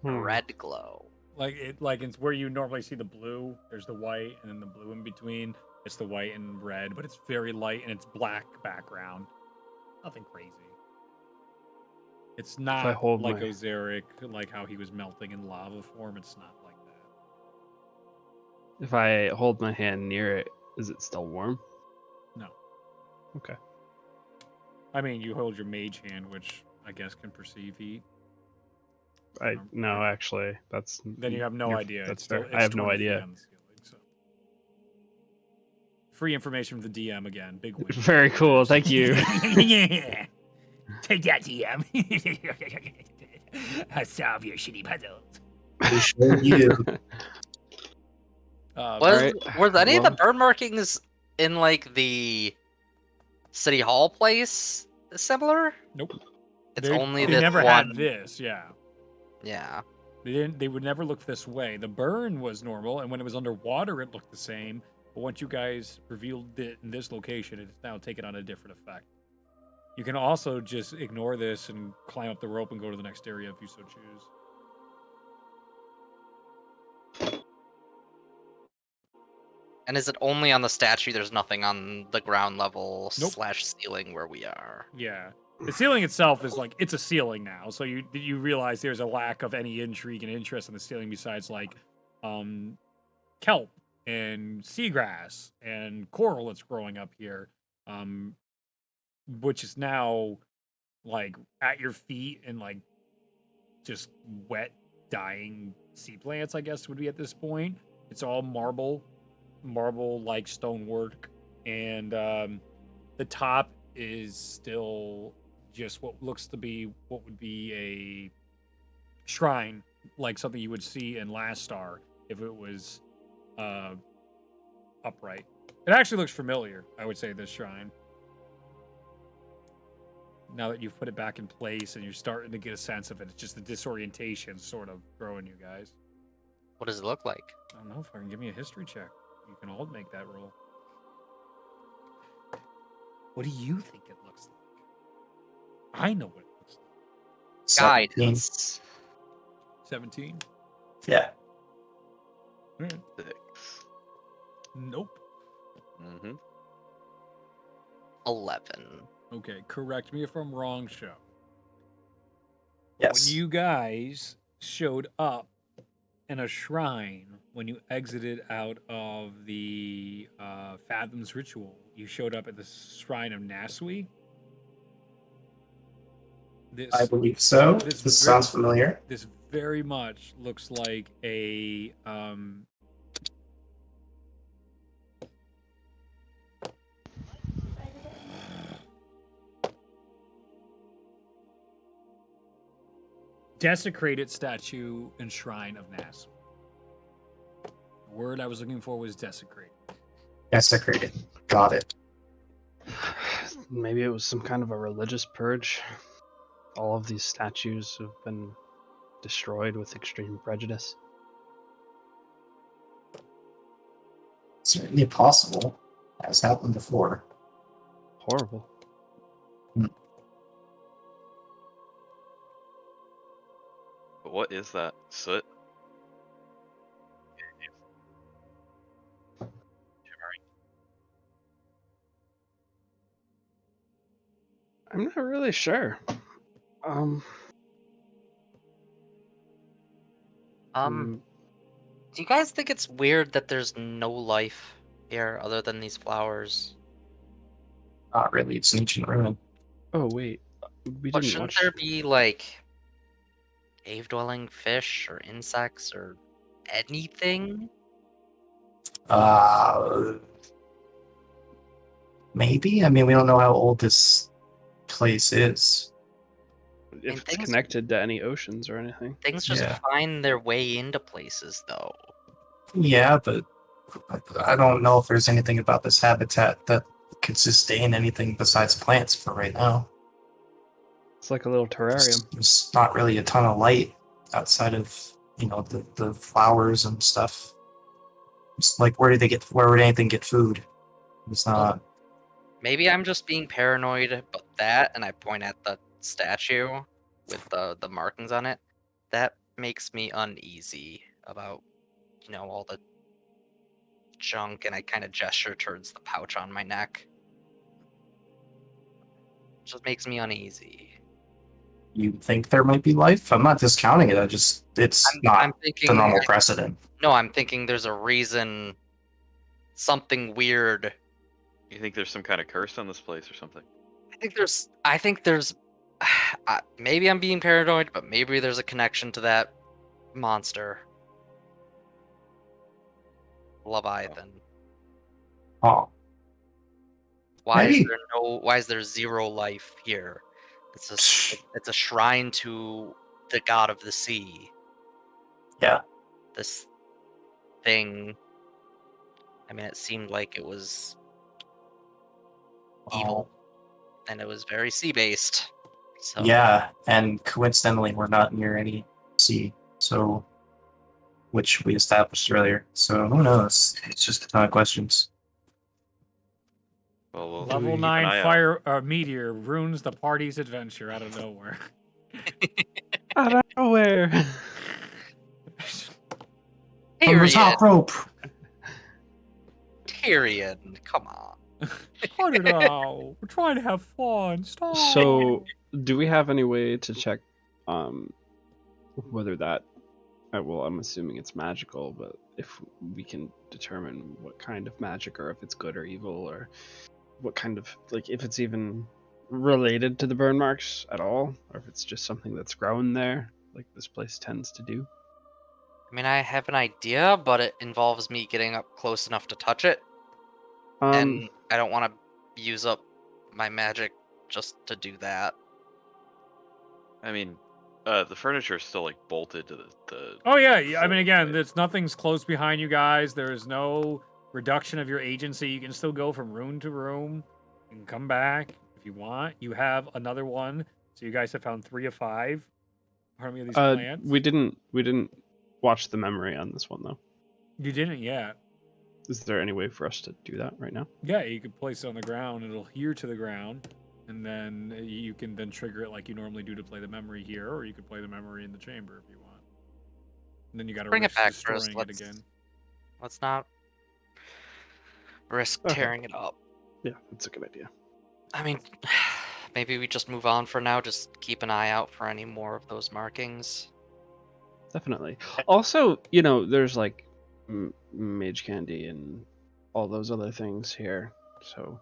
red glow. Like it's where you normally see the blue. There's the white and then the blue in between. It's the white and red, but it's very light and it's black background. Nothing crazy. It's not hold like my- Ozeric, like how he was melting in lava form. It's not like that. If I hold my hand near it, is it still warm? No. Okay. I mean, you hold your mage hand, which I guess can perceive heat. No, actually, that's. Then you have no you're- idea. That's It's still, fair. it's I have no 20 feet idea. on the ceiling, so. Free information from the DM again. Big win. Very cool. Thank you. Yeah. Take that, DM. I'll solve your shitty puzzles. We sure you. Was any of the well- burn markings in like the city hall place similar? Nope. It's They- only they this never one. had this. Yeah. Yeah. They would never look this way. The burn was normal, and when it was underwater, it looked the same. But once you guys revealed it in this location, it's now taken on a different effect. You can also just ignore this and climb up the rope and go to the next area if you so choose. And is it only on the statue? There's nothing on the ground level Nope. / ceiling where we are. Yeah. The ceiling itself is like, it's a ceiling now. So you realize there's a lack of any intrigue and interest in the ceiling besides like kelp and seagrass and coral that's growing up here. Which is now like at your feet and like just wet, dying sea plants, I guess would be at this point. It's all marble like stonework, and the top is still just what looks to be what would be a shrine, like something you would see in Last Star if it was upright. It actually looks familiar, I would say, this shrine. Now that you've put it back in place and you're starting to get a sense of it, it's just the disorientation sort of growing you guys. What does it look like? I don't know if I can give me a history check. You can all make that roll. What do you think it looks like? I know what it looks like. 17. Guidance. 17? Yeah. Alright. 6. Nope. Mm-hmm. 11. Okay, correct me if I'm wrong, show. Yes. When you guys showed up in a shrine, when you exited out of the Fathoms ritual, you showed up at the shrine of Nasui. This, I believe so. This This very- sounds familiar. this very much looks like a desecrated statue and shrine of Nasui. The word I was looking for was desecrated. Desecrated. Got it. Maybe it was some kind of a religious purge. all of these statues have been destroyed with extreme prejudice? Certainly possible. Has happened before. Horrible. But what is that? Soot? I'm not really sure. Do you guys think it's weird that there's no life here other than these flowers? Not really. It's an ancient ruin. Oh wait, we But didn't shouldn't watch. there be like cave-dwelling fish or insects or anything? Maybe. I mean, we don't know how old this place is. If it's things- connected to any oceans or anything. Things just Yeah. find their way into places, though. Yeah, but I don't know if there's anything about this habitat that could sustain anything besides plants for right now. It's like a little terrarium. There's not really a ton of light outside of the flowers and stuff. It's like where would anything get food? It's not. Maybe I'm just being paranoid, but that, and I point at the statue with the markings on it, that makes me uneasy about, all the junk, and I kind of gesture towards the pouch on my neck. Just makes me uneasy. You think there might be life? I'm not discounting it. It's not I'm thinking, the normal precedent. No, I'm thinking there's a reason, something weird. You think there's some kind of curse on this place or something? I think there's maybe I'm being paranoid, but maybe there's a connection to that monster. Leviathan. Oh, Why Maybe. is there zero life here? It's a shrine to the god of the sea. Yeah. This thing, I mean, it seemed like it was evil, and it was very sea-based. So Yeah, and coincidentally, we're not near any sea, so which we established earlier. So who knows? It's just a ton of questions. Well, we'll Level keep an 9 eye out. fire meteor ruins the party's adventure out of nowhere. Out of nowhere. From the top rope. Tyrion, come on. Cut it out. We're trying to have fun. Stop. So, do we have any way to check whether that well, I'm assuming it's magical, but if we can determine what kind of magic, or if it's good or evil, or what kind of, like, if it's even related to the burn marks at all, or if it's just something that's grown there, like this place tends to do. I mean, I have an idea, but it involves me getting up close enough to touch it, and I don't want to use up my magic just to do that. I mean, the furniture is still like bolted to the Oh yeah, I mean, again, right? there's nothing's close behind you guys. There is no reduction of your agency. You can still go from room to room. You can come back if you want. You have another one, so you guys have found 3 of 5. Pardon me, of these plants. We didn't watch the memory on this one though. You didn't yet. Is there any way for us to do that right now? Yeah, you can place it on the ground. It'll adhere to the ground, and then you can then trigger it like you normally do to play the memory here, or you could play the memory in the chamber if you want. And then you got to Bring it risk back destroying first. it again. Let's not risk Okay. tearing it up. Yeah, that's a good idea. I mean, maybe we just move on for now. Just keep an eye out for any more of those markings. Definitely. Also, there's like mage candy and all those other things here. So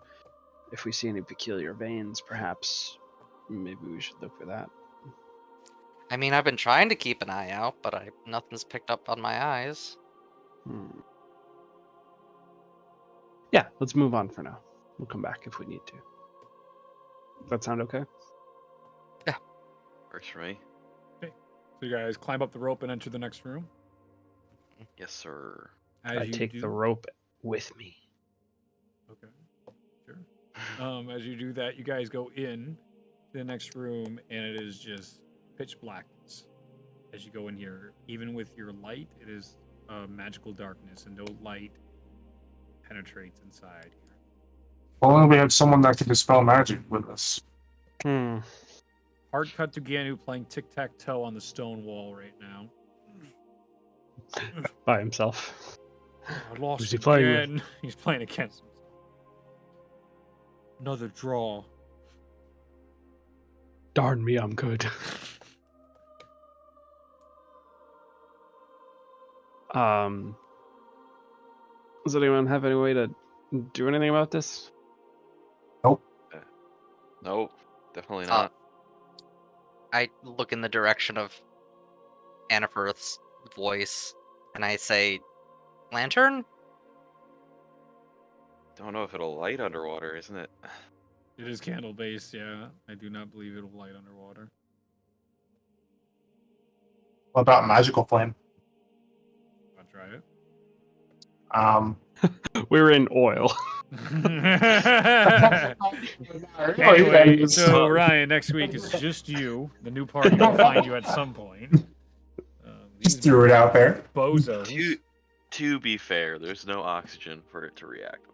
if we see any peculiar veins, perhaps maybe we should look for that. I mean, I've been trying to keep an eye out, but nothing's picked up on my eyes. Yeah, let's move on for now. We'll come back if we need to. Does that sound okay? Works for me. So you guys climb up the rope and enter the next room. Yes, sir. As I you take do- the rope with me. Okay. Sure. As you do that, you guys go in the next room, and it is just pitch blackness. As you go in here, even with your light, it is magical darkness, and no light penetrates inside here. If only we had someone that could dispel magic with us. Hard cut to Ganu playing tic-tac-toe on the stone wall right now. By himself. I lost Who's he playing with? again. He's playing against himself. Another draw. Darn me, I'm good. Does anyone have any way to do anything about this? Nope, definitely not. I look in the direction of Annifirth's voice, and I say, "Lantern?" Don't know if it'll light underwater, isn't it? It is candle based, yeah. I do not believe it'll light underwater. What about magical flame? I'll try it. We're in oil. Anyway, so Ryan, next week is just you. The new party will find you at some point. Just threw it out there. Bozos. To be fair, there's no oxygen for it to react.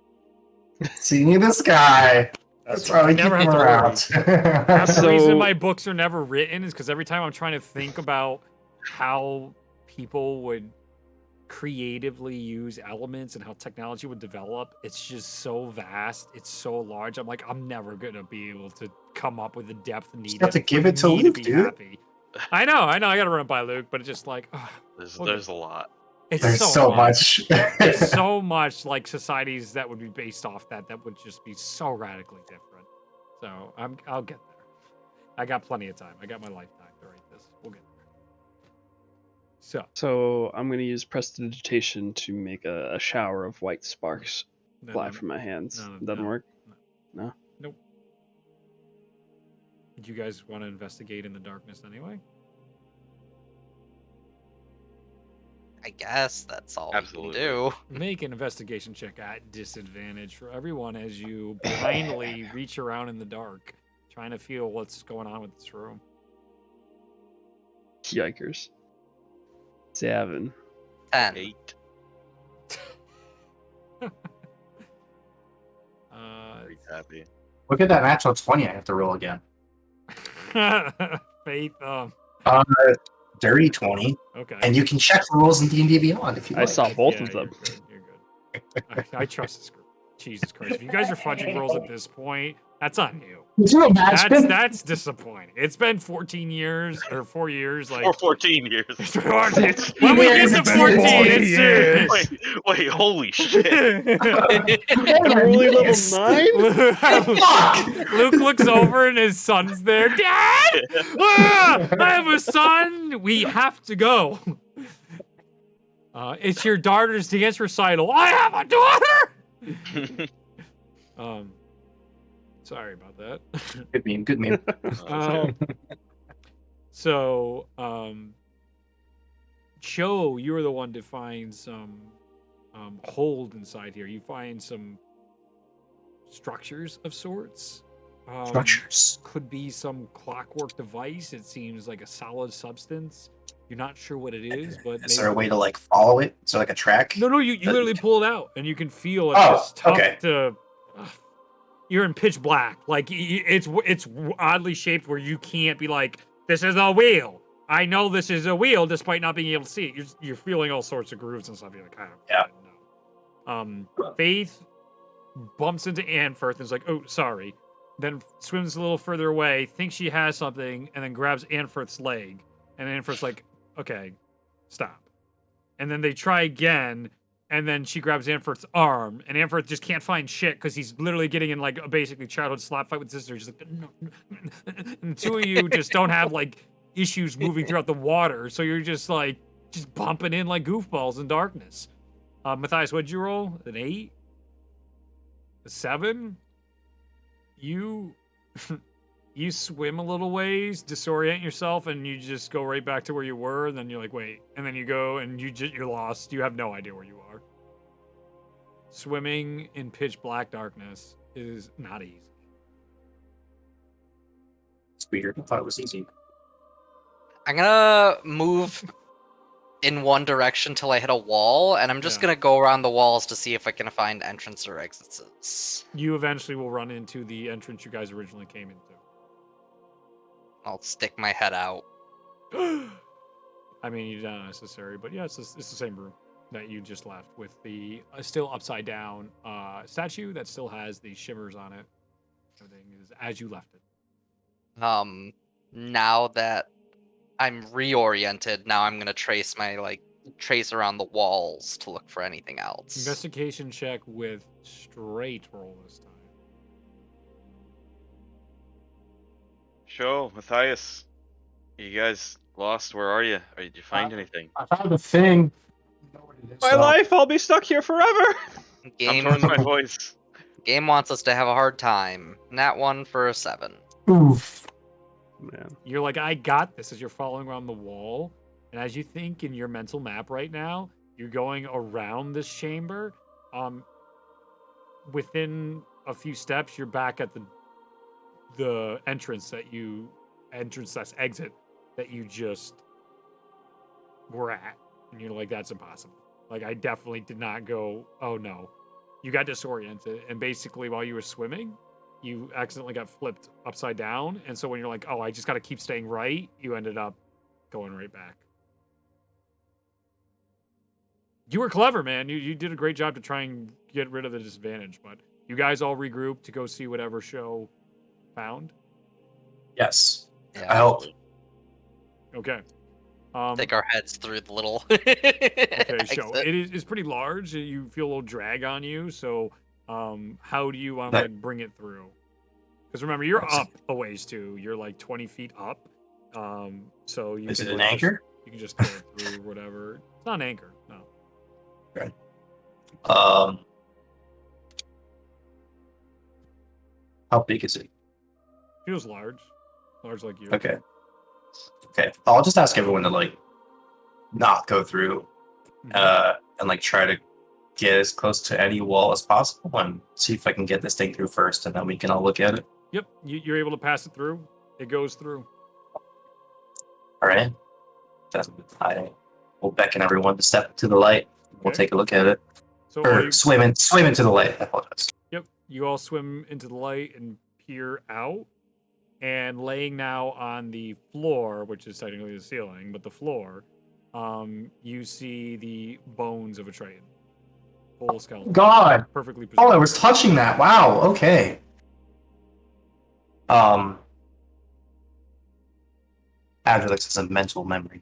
See this guy. That's why we keep Never him have to worry. around. That's the reason So- my books are never written is because every time I'm trying to think about how people would creatively use elements and how technology would develop, it's just so vast, it's so large. I'm like, I'm never gonna be able to come up with the depth needed. have to give it to me Luke, be dude. happy. I know, I gotta run it by Luke, but it's just like, There's a lot. it's There's so much. There's so much like societies that would be based off that would just be so radically different. So I'll get there. I got plenty of time. I got my lifetime to write this. We'll get there. So I'm going to use prestidigitation to make a shower of white sparks Then fly I'm- from my hands. no, Doesn't no, work? Nope. Do you guys want to investigate in the darkness anyway? I guess that's all Absolutely. we can do. Make an investigation check at disadvantage for everyone as you blindly reach around in the dark, trying to feel what's going on with this room. Yikers. 7. 10. 8. Pretty happy. Look at that natural 20 I have to roll again. Faith, Dirty 20. okay. And you can check the rules in D&D Beyond if you I like. saw both Yeah, of them. You're good. I trust this group. Jesus Christ. If you guys are fudging rolls at this point, that's on you. Could you imagine? That's disappointing. It's been 14 years or 4 years. Like Or 14 years. when we get to 14, it's serious. Wait, holy shit. I'm only level 9? Luke looks over and his son's there. Dad! Ah, I have a son. We have to go. It's your daughter's dance recital. I have a daughter. Sorry about that. Good meme, good meme. So, Cho, you were the one to find some hold inside here. You find some structures of sorts. Structures. Could be some clockwork device. It seems like a solid substance. You're not sure what it is, but Is there a way to like follow it? Is there like a track? No, you literally pull it out, and you can feel it's Oh, just tough okay. to. You're in pitch black. Like it's oddly shaped where you can't be like, this is a wheel. I know this is a wheel, despite not being able to see it. You're feeling all sorts of grooves and stuff. You're like, kind of. Yeah. No. Faith bumps into Annfirth and is like, oh, sorry. Then swims a little further away, thinks she has something, and then grabs Annfirth's leg. And Annfirth's like, okay, stop. And then they try again, and then she grabs Annfirth's arm, and Annfirth just can't find shit because he's literally getting in like a basically childhood slap fight with his sister. He's like, no. And the two of you just don't have like issues moving throughout the water, so you're just like bumping in like goofballs in darkness. Matthias, what'd you roll? An 8? A 7? You you swim a little ways, disorient yourself, and you just go right back to where you were, and then you're like, wait, and then you go and you're lost. You have no idea where you are. Swimming in pitch black darkness is not easy. weird. I thought it was easy. I'm gonna move in one direction till I hit a wall, and I'm just Yeah. gonna go around the walls to see if I can find entrance or exits. You eventually will run into the entrance you guys originally came into. I'll stick my head out. I mean, you not necessary, but yeah, it's the same room that you just left with the still upside down statue that still has the shimmers on it. Everything is as you left it. Now that I'm reoriented, now I'm gonna trace around the walls to look for anything else. Investigation check with straight roll this time. Show, Matthias. You guys lost. Where are you? Did you find anything? I found a thing. I know what it is, My though. life, I'll be stuck here forever. Come towards my voice. Game wants us to have a hard time. Nat 1 for a 7. Oof. Man. You're like, I got this as you're following around the wall. And as you think in your mental map right now, you're going around this chamber. Within a few steps, you're back at the entrance slash exit that you just were at. And you're like, that's impossible. Like, I definitely did not go, oh no. You got disoriented. And basically, while you were swimming, you accidentally got flipped upside down. And so when you're like, oh, I just got to keep staying right, you ended up going right back. You were clever, man. You did a great job to try and get rid of the disadvantage. But you guys all regrouped to go see whatever show found. Yes. Yeah. I hope. Okay. Take our heads through the little. Okay, show. exit. It's pretty large. You feel a little drag on you. So, how do you want to That- bring it through? Because remember, you're up a ways too. You're like 20 feet up. So you Is can it an like anchor? You can just go through whatever. It's not an anchor. No. How big is it? Feels large. Large like you. Okay. Okay. I'll just ask everyone to like not go through and like try to get as close to any wall as possible and see if I can get this thing through first, and then we can all look at it. Yep. You're able to pass it through. It goes through. All right. Then I will beckon everyone to step to the light. We'll Okay. take a look at it. So all Or you- swim into the light. I apologize. Yep. You all swim into the light and peer out. And laying now on the floor, which is technically the ceiling, but the floor, you see the bones of a Triton. Full skeleton. God. Perfectly Oh, I preserved. was touching that. Wow. Okay. Adrelix is a mental memory.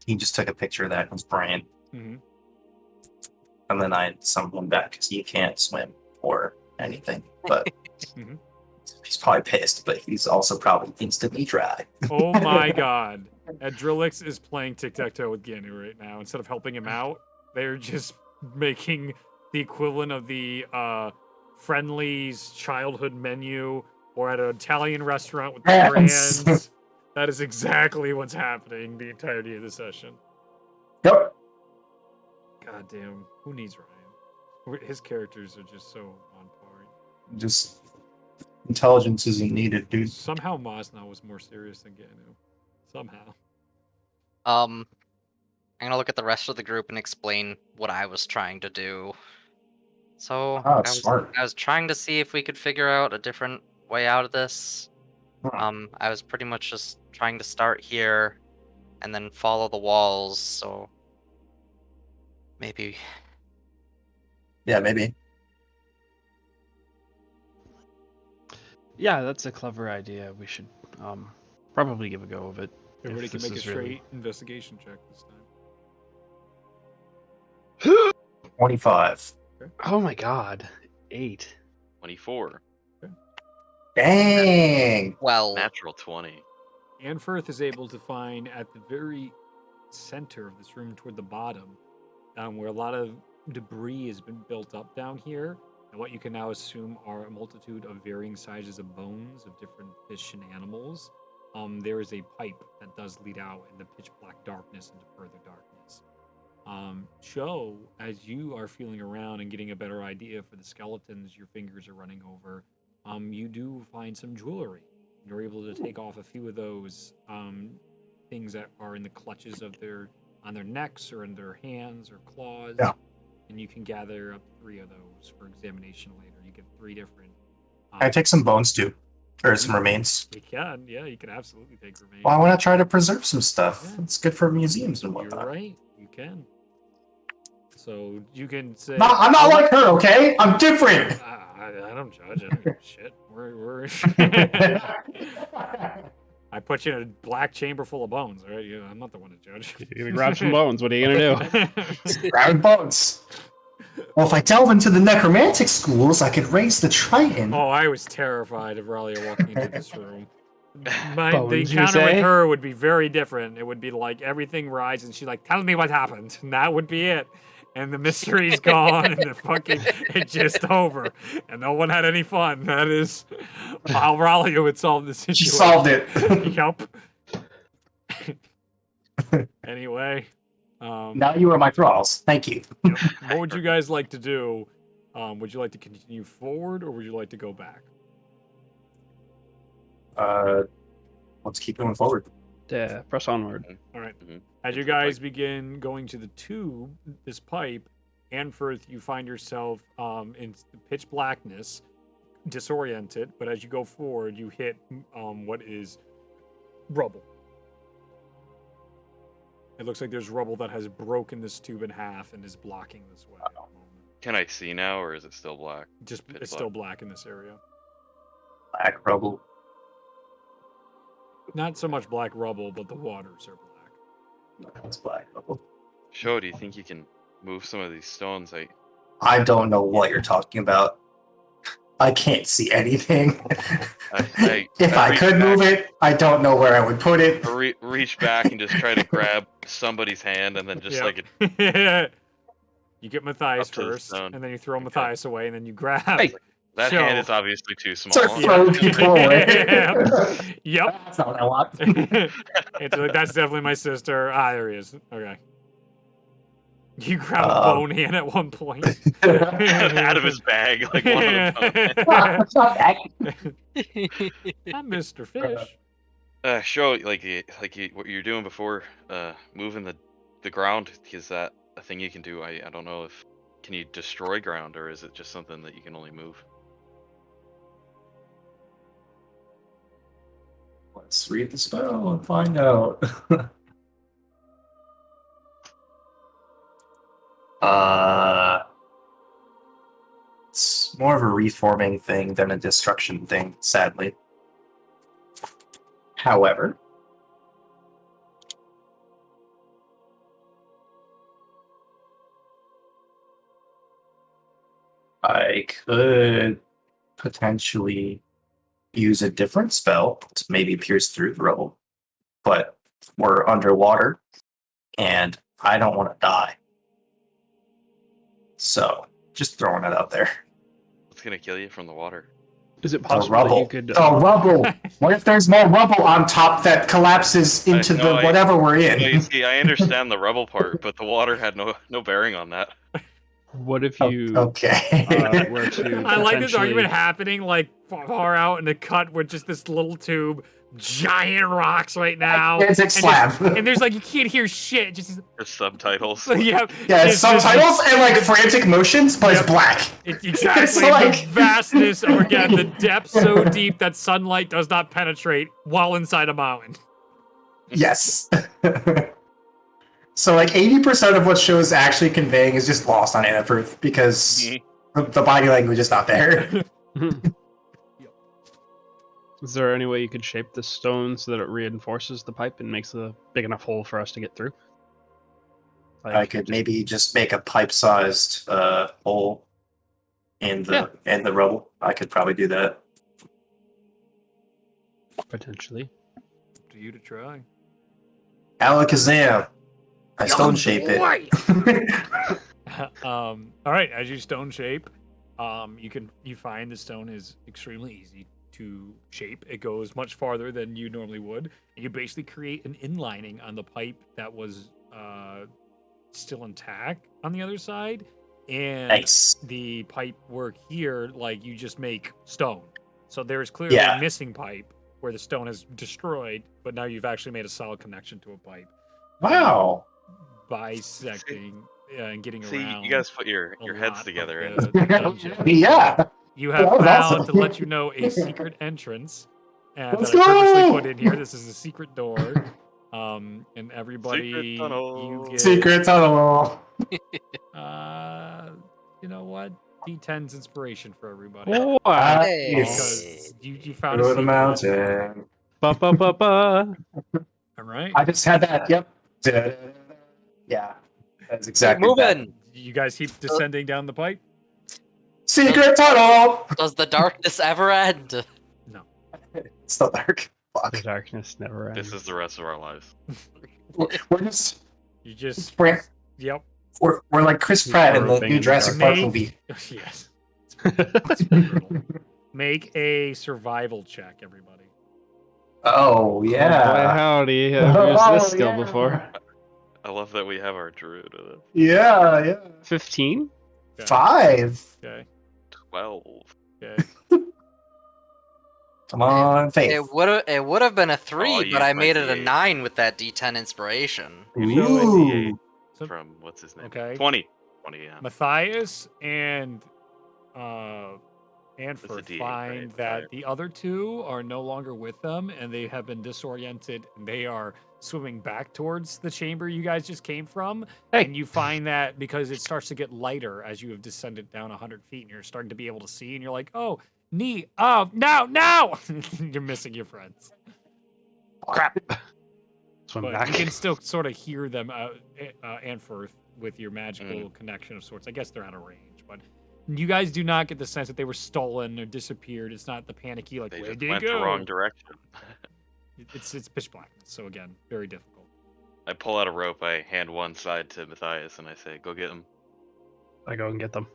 He just took a picture of that in his brain, hmm and then I summoned him back because he can't swim or anything. But Mhm. he's probably pissed, but he's also probably instantly dry. Oh my god. Adrelix is playing tic-tac-toe with Ganu right now. Instead of helping him out, they're just making the equivalent of the Friendly's childhood menu or at an Italian restaurant with the Yes. brands. That is exactly what's happening the entirety of the session. Yep. God damn. Who needs Ryan? His characters are just so on par. Just intelligence isn't needed, dude. Somehow Mosna was more serious than Ganu. Somehow. I'm gonna look at the rest of the group and explain what I was trying to do. So Oh, smart. I was trying to see if we could figure out a different way out of this. Huh. I was pretty much just trying to start here and then follow the walls, so maybe Yeah, maybe. Yeah, that's a clever idea. We should probably give a go of it. Everybody if can this make a is really- straight investigation check this time. 25. Oh my god. 8. 24. Dang! well. Natural 20. Anfirth is able to find at the very center of this room toward the bottom, where a lot of debris has been built up down here, and what you can now assume are a multitude of varying sizes of bones of different fish and animals. There is a pipe that does lead out in the pitch black darkness into further darkness. Cho, as you are feeling around and getting a better idea for the skeletons your fingers are running over, you do find some jewelry You're able to take off a few of those things that are in the clutches of on their necks or in their hands or claws. Yeah. And you can gather up 3 of those for examination later. You get 3 different. Can I take some bones too, or some remains? You can, yeah, you can absolutely take remains. Well, I want to try to preserve some stuff. Yeah. It's good for museums and You're whatnot. right, you can. So you can say. No, I'm not like her, okay? I'm different. I don't judge. I don't give a shit. We're. I put you in a black chamber full of bones, all right? I'm not the one to judge. You're gonna grab some bones. What are you gonna do? Grab bones. Well, if I delve into the necromantic schools, I could raise the Triton. Oh, I was terrified of Ralia walking into this room. The Bones, you encounter with say? her would be very different. It would be like everything rises, and she's like, "Tell me what happened," and that would be it. And the mystery's gone, and it's just over, and no one had any fun. That is how Ralia would solve this situation. She solved it. Yup. Anyway, Now you are my thralls. Thank you. yep. What would you guys like to do? Would you like to continue forward, or would you like to go back? Let's keep going forward. Yeah, press onward. All right. Mhm. As you Into the pipe. guys begin going to the tube, this pipe, Anfirth, you find yourself in pitch blackness, disoriented. But as you go forward, you hit what is rubble. It looks like there's rubble that has broken this tube in half and is blocking this way. At the moment. Can I see now, or is it still black? Just Pitch it's still black in this area. Black rubble. Not so much black rubble, but the waters are black. It's black rubble. Sho, do you think you can move some of these stones? I don't know what you're talking about. I can't see anything. If I reach could back- move it, I don't know where I would put it. reach back and just try to grab somebody's hand, and then just Yep. like You get Matthias Up to the first, stone. and then you throw Okay. Matthias away, and then you grab. Hey. that Sho. hand is obviously too small. Start throwing people away. Yep. That's not what I want. It's like, that's definitely my sister. Ah, there he is. Okay. You grab a Um, bone hand at one point. Out of his bag, like one of them. It's not that. I'm Mr. Fish. Sho, what you're doing before moving the ground, is that a thing you can do? I don't know if can you destroy ground, or is it just something that you can only move? Let's read the spell and find out. It's more of a reforming thing than a destruction thing, sadly. However, I could potentially use a different spell to maybe pierce through the rubble, but we're underwater and I don't want to die. So, just throwing it out there. What's gonna kill you from the water? Is it The possible that you rubble. could? The rubble. What if there's more rubble on top that collapses into know, the whatever we're No, you in? see, I understand the rubble part, but the water had no bearing on that. What if Oh, you Okay. were to? I like this argument potentially- happening like far out in the cut with just this little tube, giant rocks right now. Gigantic and slab. and there's like you can't hear shit. Just Just subtitles. yeah, Yeah, it's just- subtitles and like frantic motions, but Yep. it's black. Exactly. It's like- The vastness, or again, the depth so deep that sunlight does not penetrate while inside a mountain. Yes. So like 80% of what show is actually conveying is just lost on Annapurth because the body language is not there. Is there any way you could shape the stone so that it reinforces the pipe and makes a big enough hole for us to get through? I could maybe just make a pipe-sized hole in the rubble. I could probably do that. potentially. Up to you to try. Alakazam. I stone shape it. All right, as you stone shape, you find the stone is extremely easy to shape. It goes much farther than you normally would. And you basically create an inlining on the pipe that was still intact on the other side, and Nice. the pipe work here, like you just make stone. So there's clearly Yeah. a missing pipe, where the stone is destroyed, but now you've actually made a solid connection to a pipe. Wow. Bisecting and getting See, around. you guys put your a heads lot together. of And the dungeon. Yeah. You have That was found, awesome. to let you know, a secret entrance. And Let's that I purposely go! put in here. This is a secret door. And everybody, tunnel. you get, Secret tunnel. you know what? D10's inspiration for everybody. Wow. Hey. Because you found a Go to the secret. mountain. Ba ba ba ba. All right. I just had that. Yep. Yeah. That's exactly Keep that. moving. You guys keep descending down the pipe? Secret tunnel. Does the darkness ever end? It's still dark. Fuck. The darkness never ends. This is the rest of our lives. We're just You just. Yep. we're like Chris Pratt in the Groping new in the Jurassic dark. Park movie. Yes. It's brutal. Make a survival check, everybody. Oh Boy, yeah. howdy. I've used this Oh, skill yeah. before. I love that we have our druid with it. Yeah. 15? Okay. 5. Okay. 12. Okay. Come on, Faith. It would have been a 3, Oh, but you I used my made it a D8. 9 with that D10 inspiration. Ooh. So, From what's his name? Okay. 20. 20, yeah. Matthias and Anford D8, find right? that Right. the other two are no longer with them, and they have been disoriented, and they are swimming back towards the chamber you guys just came from. Hey. And you find that because it starts to get lighter as you have descended down 100 feet, and you're starting to be able to see, and you're like, oh, neat. Oh, no! You're missing your friends. Crap. Swim But back. you can still sort of hear them, Anford, with your magical connection of sorts. I guess they're out of range, but you guys do not get the sense that they were stolen or disappeared. It's not the panicky, like, They where just they went go? the wrong direction. It's pitch blackness, so again, very difficult. I pull out a rope, I hand one side to Matthias, and I say, go get him. I go and get them.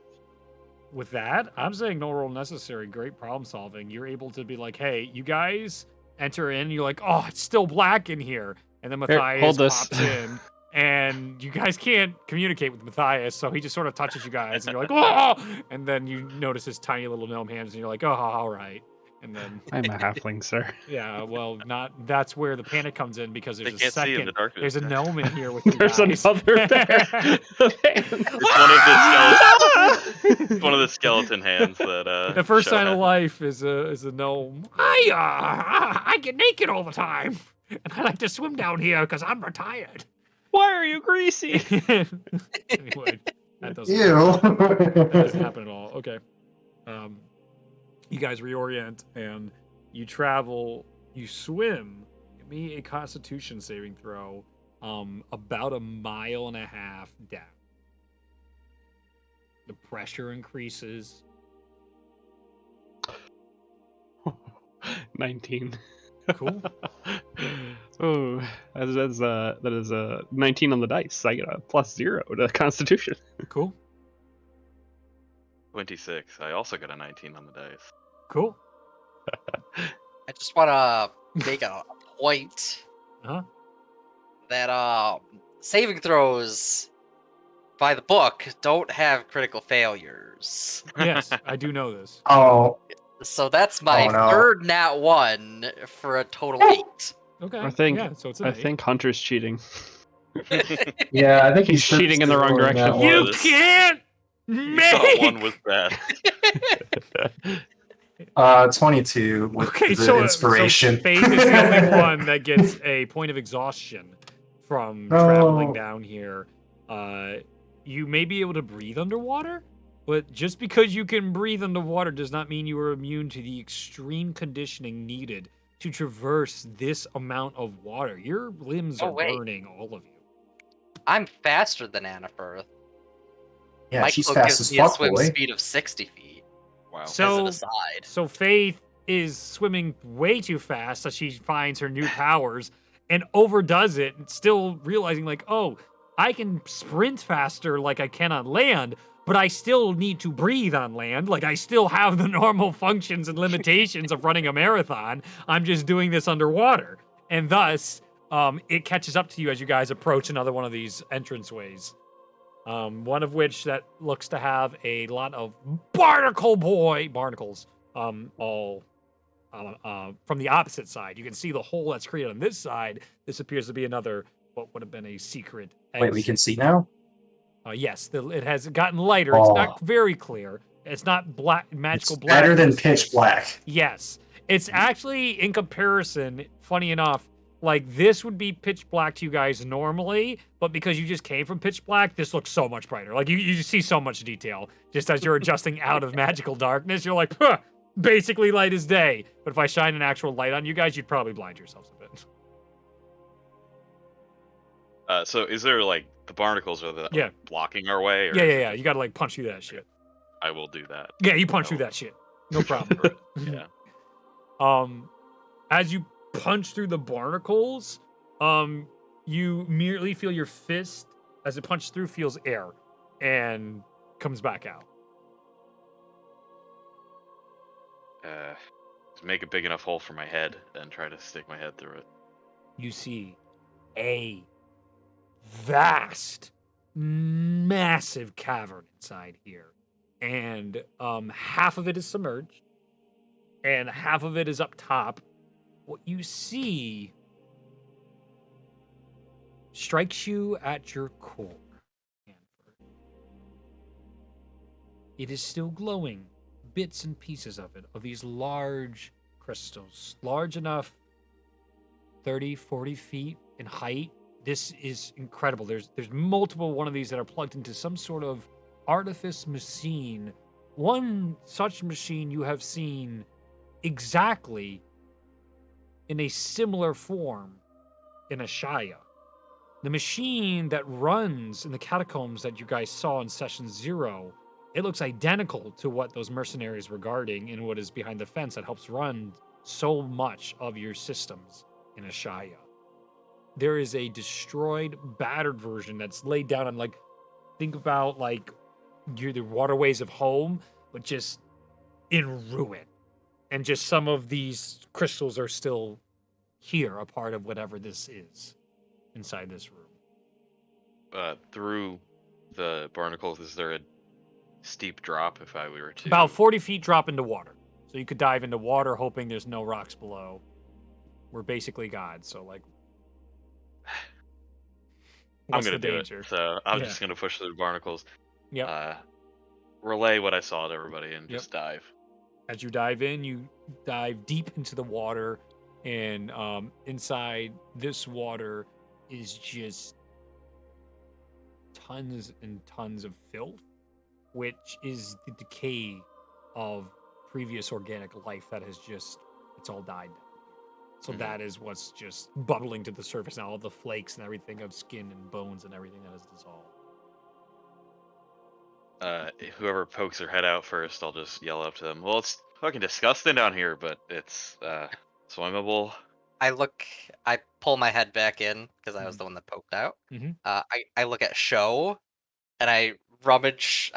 With that, I'm saying no roll necessary. Great problem solving. You're able to be like, hey, you guys enter in. You're like, oh, it's still black in here. And then Here, Matthias hold this. pops in. And you guys can't communicate with Matthias, so he just sort of touches you guys, and you're like, oh! And then you notice his tiny little gnome hands, and you're like, oh, all right. And then, I'm a halfling, sir. yeah, well, not. That's where the panic comes in because They there's a can't see in second. the darkness. There's a gnome in here with you There's guys. another bear. It's one of the skeleton hands that The first Shell sign of had. life is a gnome. I get naked all the time, and I like to swim down here because I'm retired. Why are you greasy? Anyway, that doesn't Ew. that doesn't happen at all. Okay. You guys reorient and you travel. You swim. Give me a Constitution saving throw. About 1.5 miles down. The pressure increases. 19. Cool. Oh, that is a 19 on the dice. I get a +0 to Constitution. Cool. 26. I also got a 19 on the dice. Cool. I just want to make a point Uh-huh. that saving throws by the book don't have critical failures. Yes, I do know this. Oh, So that's my Oh, no. third nat 1 for a total 8. Okay. I think- Yeah, so it's an I eight. think Hunter's cheating. yeah, I think He's cheating in the wrong direction. That You one. was- can't You thought one make. was bad. 22 with Okay, the so inspiration. So Faith is the only one that gets a point of exhaustion from traveling Oh. down here. You may be able to breathe underwater, but just because you can breathe underwater does not mean you are immune to the extreme conditioning needed to traverse this amount of water. Your limbs Oh, are wait. burning, all of you. I'm faster than Annafirth. Yeah, My she's cloak fast gives as me a fuck, swim boy. speed of 60 feet. Wow. As So, an aside. so Faith is swimming way too fast as she finds her new powers and overdoes it, still realizing like, oh, I can sprint faster like I can on land, but I still need to breathe on land. Like I still have the normal functions and limitations of running a marathon. I'm just doing this underwater. And thus, it catches up to you as you guys approach another one of these entranceways. One of which that looks to have a lot of barnacles, all from the opposite side. You can see the hole that's created on this side. This appears to be another what would have been a secret exit. Wait, we can see now? Yes, it has gotten lighter. It's not very clear. It's not black, magical It's black. better than pitch black. Yes. It's actually, in comparison, funny enough, like this would be pitch black to you guys normally, but because you just came from pitch black, this looks so much brighter. Like you see so much detail just as you're adjusting out of magical darkness. You're like, huh, basically light as day. But if I shine an actual light on you guys, you'd probably blind yourselves a bit. So is there like the barnacles are the Yeah. blocking our way? Or Yeah. You gotta like punch through that shit. I will do that. Yeah, you punch No. through that shit. No problem. Yeah. As you punch through the barnacles, you immediately feel your fist as it punches through feels air and comes back out. Just make a big enough hole for my head and try to stick my head through it. You see a vast, massive cavern inside here. And half of it is submerged and half of it is up top. What you see strikes you at your core. It is still glowing, bits and pieces of it, of these large crystals, large enough 30, 40 feet in height. This is incredible. There's multiple one of these that are plugged into some sort of artifice machine. One such machine you have seen exactly in a similar form in Ashaya. The machine that runs in the catacombs that you guys saw in session 0, it looks identical to what those mercenaries were guarding and what is behind the fence that helps run so much of your systems in Ashaya. There is a destroyed, battered version that's laid down on, like, think about like the waterways of home, but just in ruin. And just some of these crystals are still here, a part of whatever this is inside this room. Through the barnacles, is there a steep drop if I were to... About 40 feet drop into water. So you could dive into water hoping there's no rocks below. We're basically gods, so like... I'm what's going the to do danger? it, so I'm Yeah. just going to push through the barnacles. Yep. Relay what I saw to everybody and Yep. just dive. As you dive in, you dive deep into the water, and inside this water is just tons and tons of filth, which is the decay of previous organic life that has just, it's all died. So Mhm. that is what's just bubbling to the surface now, all the flakes and everything of skin and bones and everything that is dissolved. Whoever pokes their head out first, I'll just yell up to them. Well, it's fucking disgusting down here, but it's swimmable. I pull my head back in because I was the one that poked out. Mhm. I look at Sho, and I rummage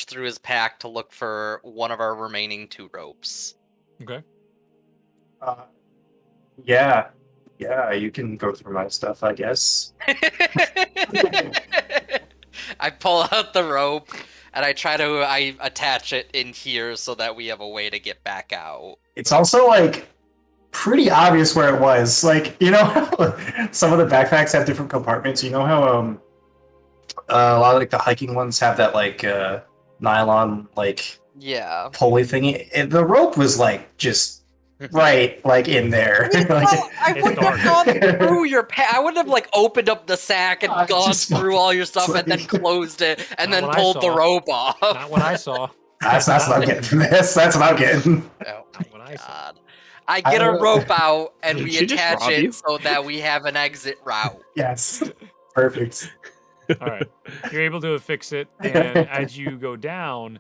through his pack to look for one of our remaining 2 ropes. Okay. Yeah, you can go through my stuff, I guess. I pull out the rope and I attach it in here so that we have a way to get back out. It's also like pretty obvious where it was. Like, you know how some of the backpacks have different compartments? You know how a lot of like the hiking ones have that like nylon like Yeah. pulley thingy? And the rope was like just right like in there. Well, I It's wouldn't have dark. gone through your pack. I wouldn't have like opened up the sack and gone just through all your stuff like- and then closed it and Not then what I pulled the saw. rope off. Not what I saw. That's what I'm getting from this. That's what I'm getting. Oh What my I saw. god. I get a don't- rope out and Did we she just attach rob it you? so that we have an exit route. Yes. Perfect. All right, you're able to fix it, and as you go down,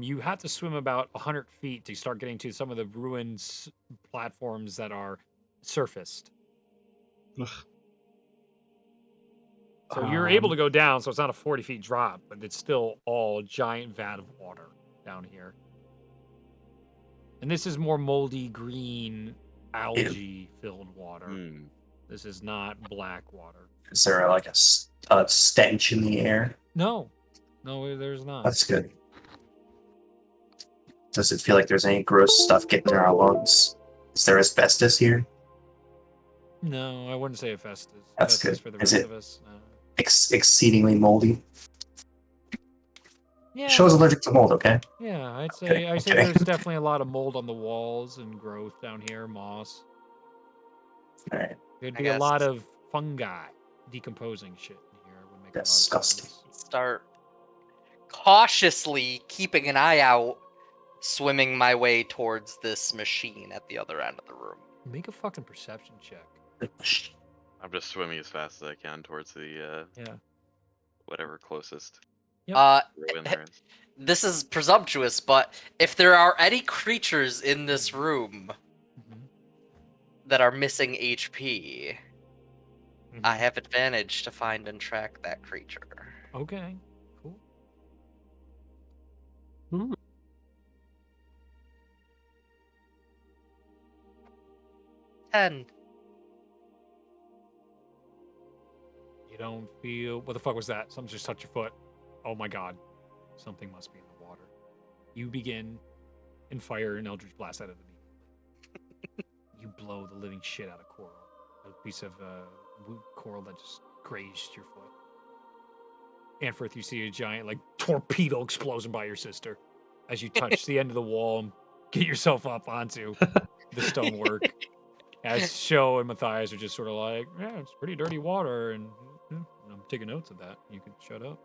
you have to swim about 100 feet to start getting to some of the ruins platforms that are surfaced. Ugh. So you're able to go down, so it's not a 40 feet drop, but it's still all giant vat of water down here. And this is more moldy green algae filled water. Hmm. This is not black water. Is there like a stench in the air? No, there's not. That's good. Does it feel like there's any gross stuff getting in our lungs? Is there asbestos here? No, I wouldn't say asbestos. That's Asbestos good. for the Is rest it- of us. No. Exceedingly moldy. Yeah, Show's allergic to mold, okay? yeah, I'd say Okay, I'd say okay. there's definitely a lot of mold on the walls and growth down here, moss. Alright. There'd I be a guess. lot of fungi decomposing shit in here. Would make Disgusting. A lot of sense. Start cautiously keeping an eye out, swimming my way towards this machine at the other end of the room. Make a fucking perception check. I'm just swimming as fast as I can towards the Yeah. whatever closest Yep. ruin there is. This is presumptuous, but if there are any creatures in this room Mhm. that are missing HP, Mhm. I have advantage to find and track that creature. Okay. Cool. 10. You don't feel. What the fuck was that? Something just touched your foot. Oh my god. Something must be in the water. You begin and fire an Eldritch Blast at it immediately. You blow the living shit out of coral. A piece of coral that just grazed your foot. Anfirth, you see a giant like torpedo explosion by your sister as you touch the end of the wall and get yourself up onto the stonework. As Sho and Matthias are just sort of like, yeah, it's pretty dirty water, and I'm taking notes of that. You can shut up.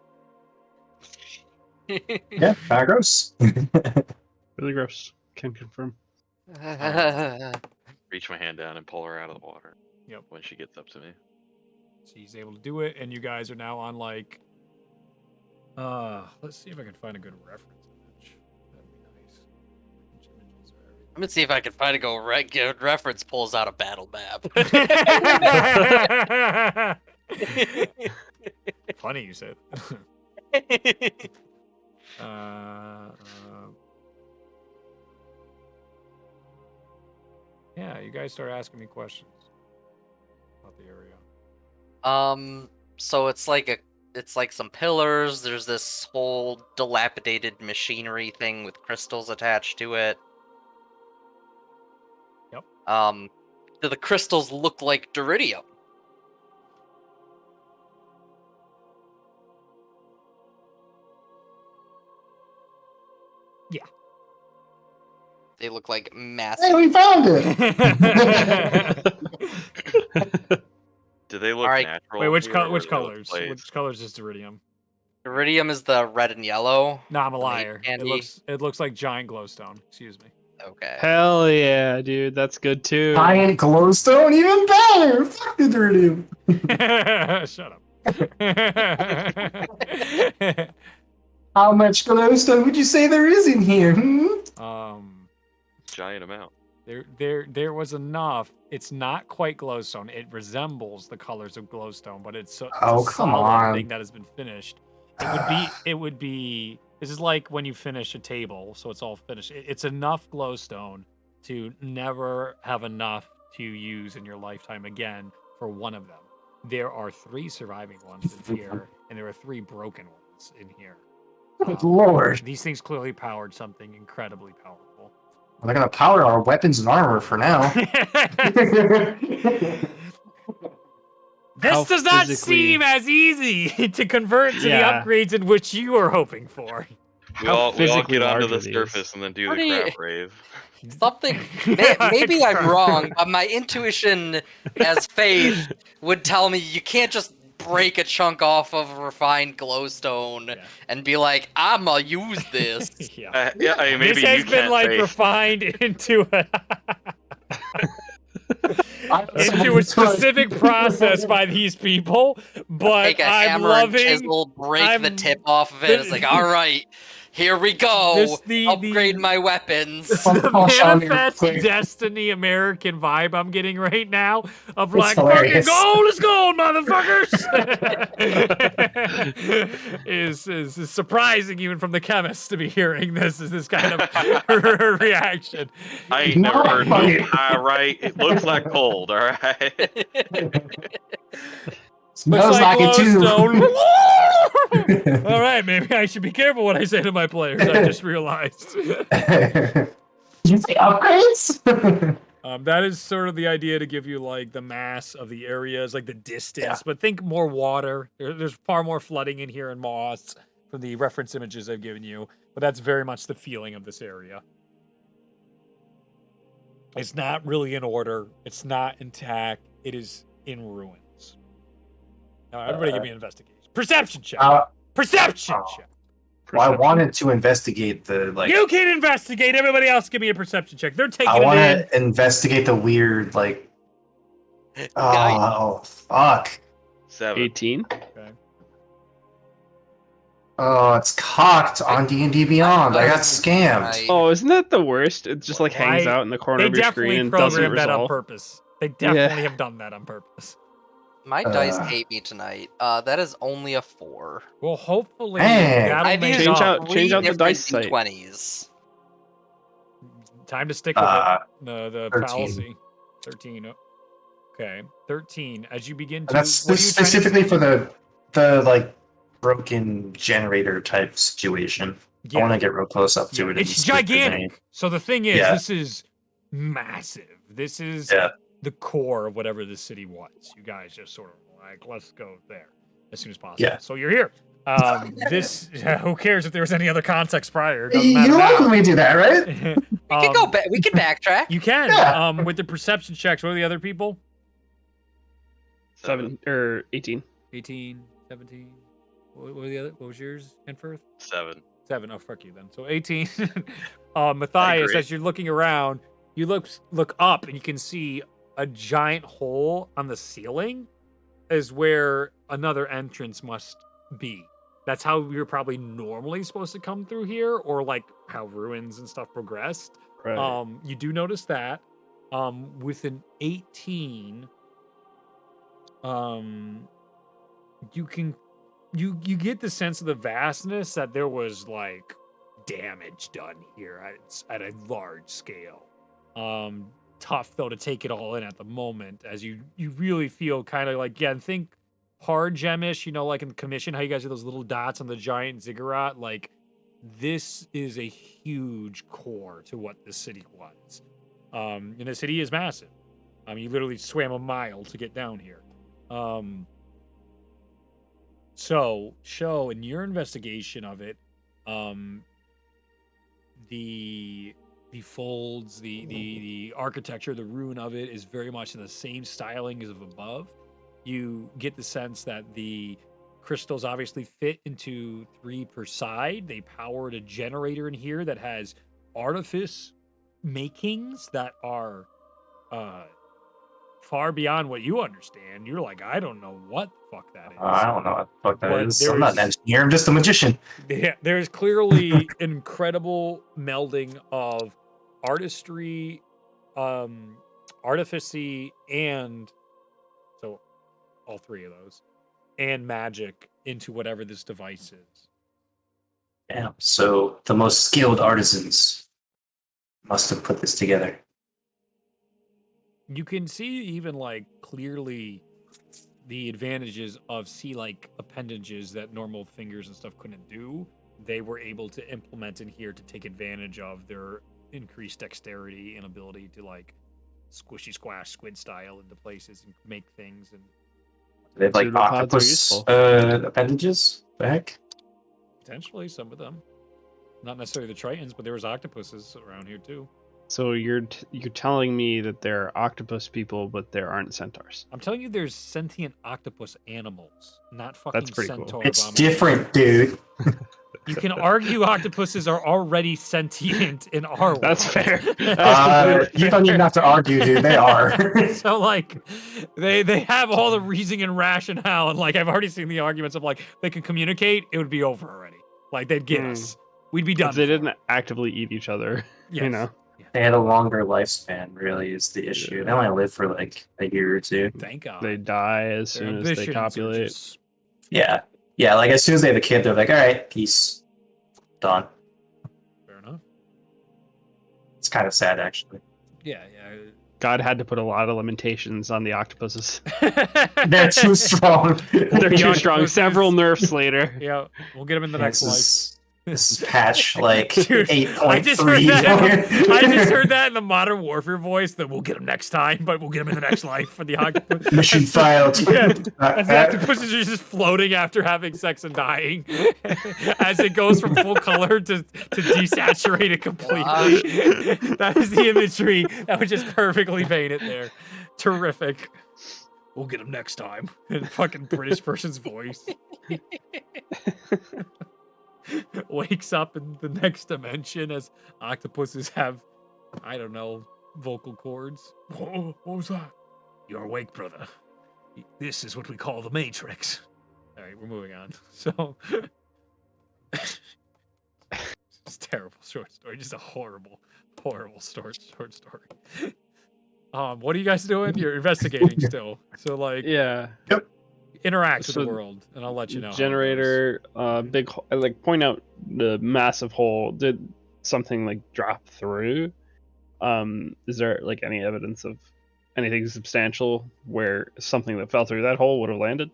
Yeah, kind of gross. Really gross. Can confirm. Reach my hand down and pull her out of the water. Yep. When she gets up to me. She's able to do it, and you guys are now on like. Let's see if I can find a good reference image. That'd be nice. Which images are everything? Let me see if I can find a good reference. Pulls out a battle map. Funny you said. Yeah, you guys start asking me questions about the area. So it's like some pillars. There's this whole dilapidated machinery thing with crystals attached to it. Yep. Do the crystals look like duridium? Yeah. They look like Hey, massive. we found it! Do they look Alright. natural? Wait, which here, or which do they look colors? glazed? Which colors is Duridium? Iridium is the red and yellow. No, I'm a The maid liar. candy. It looks like giant glowstone. Excuse me. Okay. Hell yeah, dude. That's good too. Giant glowstone, even better! Fuck the Duridium. Shut up. How much glowstone would you say there is in here? Giant amount. There was enough. It's not quite glowstone. It resembles the colors of glowstone, but it's a Oh, come solid on. thing that has been finished. It would be. This is like when you finish a table, so it's all finished. It's enough glowstone to never have enough to use in your lifetime again for one of them. There are 3 surviving ones in here, and there are 3 broken ones in here. Good lord. These things clearly powered something incredibly powerful. They're gonna power our weapons and armor for now. This How does not physically- seem as easy to convert to Yeah. the upgrades in which you were hoping for. We How all physically get onto large the are these? surface and then do the Pretty- crab rave. Something. Maybe I'm wrong, but my intuition as faith would tell me you can't just break a chunk off of refined glowstone Yeah. and be like, I'ma use this. Yeah. Yeah, I mean, maybe This has you been can't like say. refined into a into Someone a specific process by these people, but Take a I'm hammer and loving chisel, break the I'm- tip off of it. It's like, all right, here we go. the Upgrade my weapons. the I'll show you real manifest quick. destiny American vibe I'm getting right now of It's like fucking hilarious. gold is gold, motherfuckers. is surprising even from the chemists to be hearing this kind of reaction. I ain't never No. heard moving high right. It looks like cold, all right. Smells like it too. All right, maybe I should be careful what I say to my players. I just realized. You say upgrades? That is sort of the idea to give you like the mass of the areas, like the distance. But think more water. There's far more flooding in here and moss from the reference images I've given you. But that's very much the feeling of this area. It's not really in order. It's not intact. It is in ruins. Now, everybody give me an investigation. Perception check. Perception check. Well, I wanted to investigate the like. You can investigate. Everybody else give me a perception check. They're taking I want it in. to investigate the weird like. Oh fuck! 7. 18. Okay. Oh, it's cocked on D&D Beyond. I got scammed. Oh, isn't that the worst? It just like hangs I- out in the corner They of your definitely screen and doesn't programmed that on resolve. purpose. They definitely have done that on purpose. My dice hate me tonight. That is only a 4. Well, hopefully Hey. that'll I've make used Change up. out- change out the different dice site. D20s. Time to stick with it. The 13. fallacy. 13. Okay, 13. As you begin to. That's what are you trying to- specifically for the like broken generator type situation. I want to get real close up to it. and It's see if there's any- gigantic. So the thing is, Yeah. this is massive. This is Yeah. the core of whatever this city was. You guys just sort of like, let's go there as soon as possible. Yeah. So you're here. This. Who cares if there was any other context prior? It doesn't You matter know now. when we do that, right? We can go back. We can backtrack. You can. Yeah. With the perception checks, what are the other people? 7 or 18. 18, 17. What were the other? What was yours, Henfirth? 7. 7. Oh, fuck you then. So 18. Matthias, agree. as you're looking around, you look up and you can see a giant hole on the ceiling is where another entrance must be. That's how you're probably normally supposed to come through here, or like how ruins and stuff progressed. Right. You do notice that. With an 18, you get the sense of the vastness that there was like damage done here at a large scale. Tough though to take it all in at the moment, as you really feel kind of like, think hard gemish, like in the commission, how you guys have those little dots on the giant ziggurat. Like, this is a huge core to what this city was. And the city is massive. You literally swam a mile to get down here. So, Show, in your investigation of it, the folds, the architecture, the ruin of it is very much in the same styling as of above. You get the sense that the crystals obviously fit into 3 per side. They powered a generator in here that has artifice makings that are far beyond what you understand. You're like, I don't know what the fuck that is. I don't know what the fuck that But is. I'm not an there's- engineer. I'm just a magician. Yeah, there's clearly incredible melding of artistry, artificy, and so all 3 of those, and magic into whatever this device is. Yeah. So the most skilled artisans must have put this together. You can see even like clearly the advantages of sea-like appendages that normal fingers and stuff couldn't do. They were able to implement in here to take advantage of their increased dexterity and ability to like squishy squash squid style into places and make things. And They have like Pseudopods are octopus useful. appendages. The heck? potentially some of them, not necessarily the Tritons, but there was octopuses around here too. So you're telling me that there are octopus people, but there aren't centaurs. I'm telling you, there's sentient octopus animals, not fucking That's pretty cool. centaur It's abominations. different, dude. You can argue octopuses are already sentient in our world. That's fair. You don't even have to argue, dude. They are. So like, they have all the reasoning and rationale, and like I've already seen the arguments of like they can communicate, it would be over already. Like they'd get us, we'd be done. They for. didn't actively eat each other. Yes. You know. They had a longer lifespan, really, is the issue. They only live for like a year or two. Thank God. They die as Their soon as they ambitions are copulate. just- Yeah. Yeah, like as soon as they have a kid, they're like, all right, peace. Done. Fair enough. It's kind of sad, actually. Yeah. God had to put a lot of limitations on the octopuses. They're too strong. They're too strong. octopuses. Several nerfs later. Yeah, we'll get him in the next life. This is patch like Dude, 8.3. I just heard that. I just heard that in the Modern Warfare voice. That we'll get him next time, but we'll get him in the next life for the octopus. Mission failed. Yeah, as the octopuses are just floating after having sex and dying, as it goes from full color to desaturated completely. That is the imagery that would just perfectly paint it there. Terrific. We'll get him next time in fucking British person's voice. Wakes up in the next dimension as octopuses have, I don't know, vocal cords. Whoa, what was that? You're awake, brother. This is what we call the Matrix. All right, we're moving on. So, it's terrible short story. Just a horrible, horrible short story. What are you guys doing? You're investigating still. So, like, Yeah. interact with So, the world, and I'll let you know. how it goes. Generator, big, like, point out the massive hole. Did something like drop through? Is there like any evidence of anything substantial where something that fell through that hole would have landed?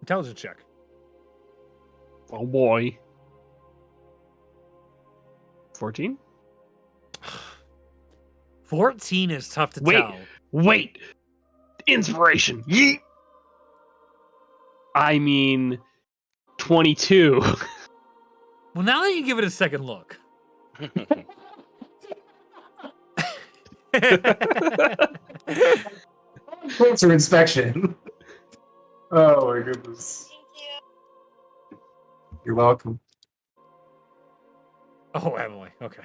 Intelligence check. Oh boy. 14? 14 is tough to Wait. tell. Wait! Inspiration! Yeet! I mean, 22. Well, now that you give it a second look. Closer inspection. Oh my goodness. You're welcome. Oh, Emily. Okay.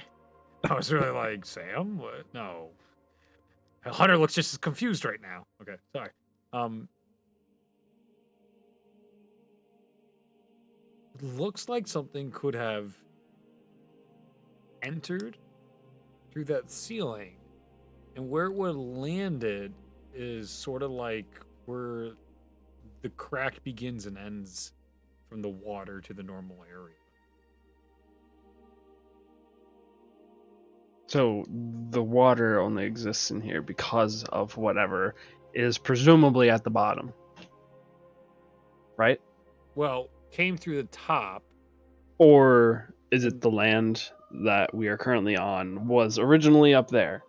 I was really like, Sam? What? No. Hunter looks just as confused right now. Okay, sorry. It looks like something could have entered through that ceiling. And where it would have landed is sort of like where the crack begins and ends from the water to the normal area. So the water only exists in here because of whatever is presumably at the bottom. Right? Well, came through the top. Or is it the land that we are currently on was originally up there?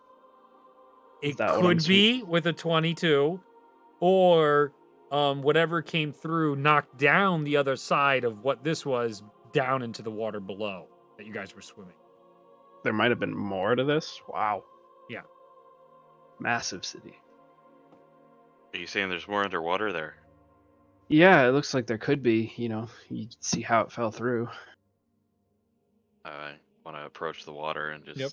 It that what I'm could be with a 22, or whatever came through knocked down the other side of what this was down into the water below that you guys were swimming. There might have been more to this? Wow. Yeah. Massive city. Are you saying there's more underwater there? Yeah, it looks like there could be. You know, you see how it fell through. I want to approach the water and just, Yep.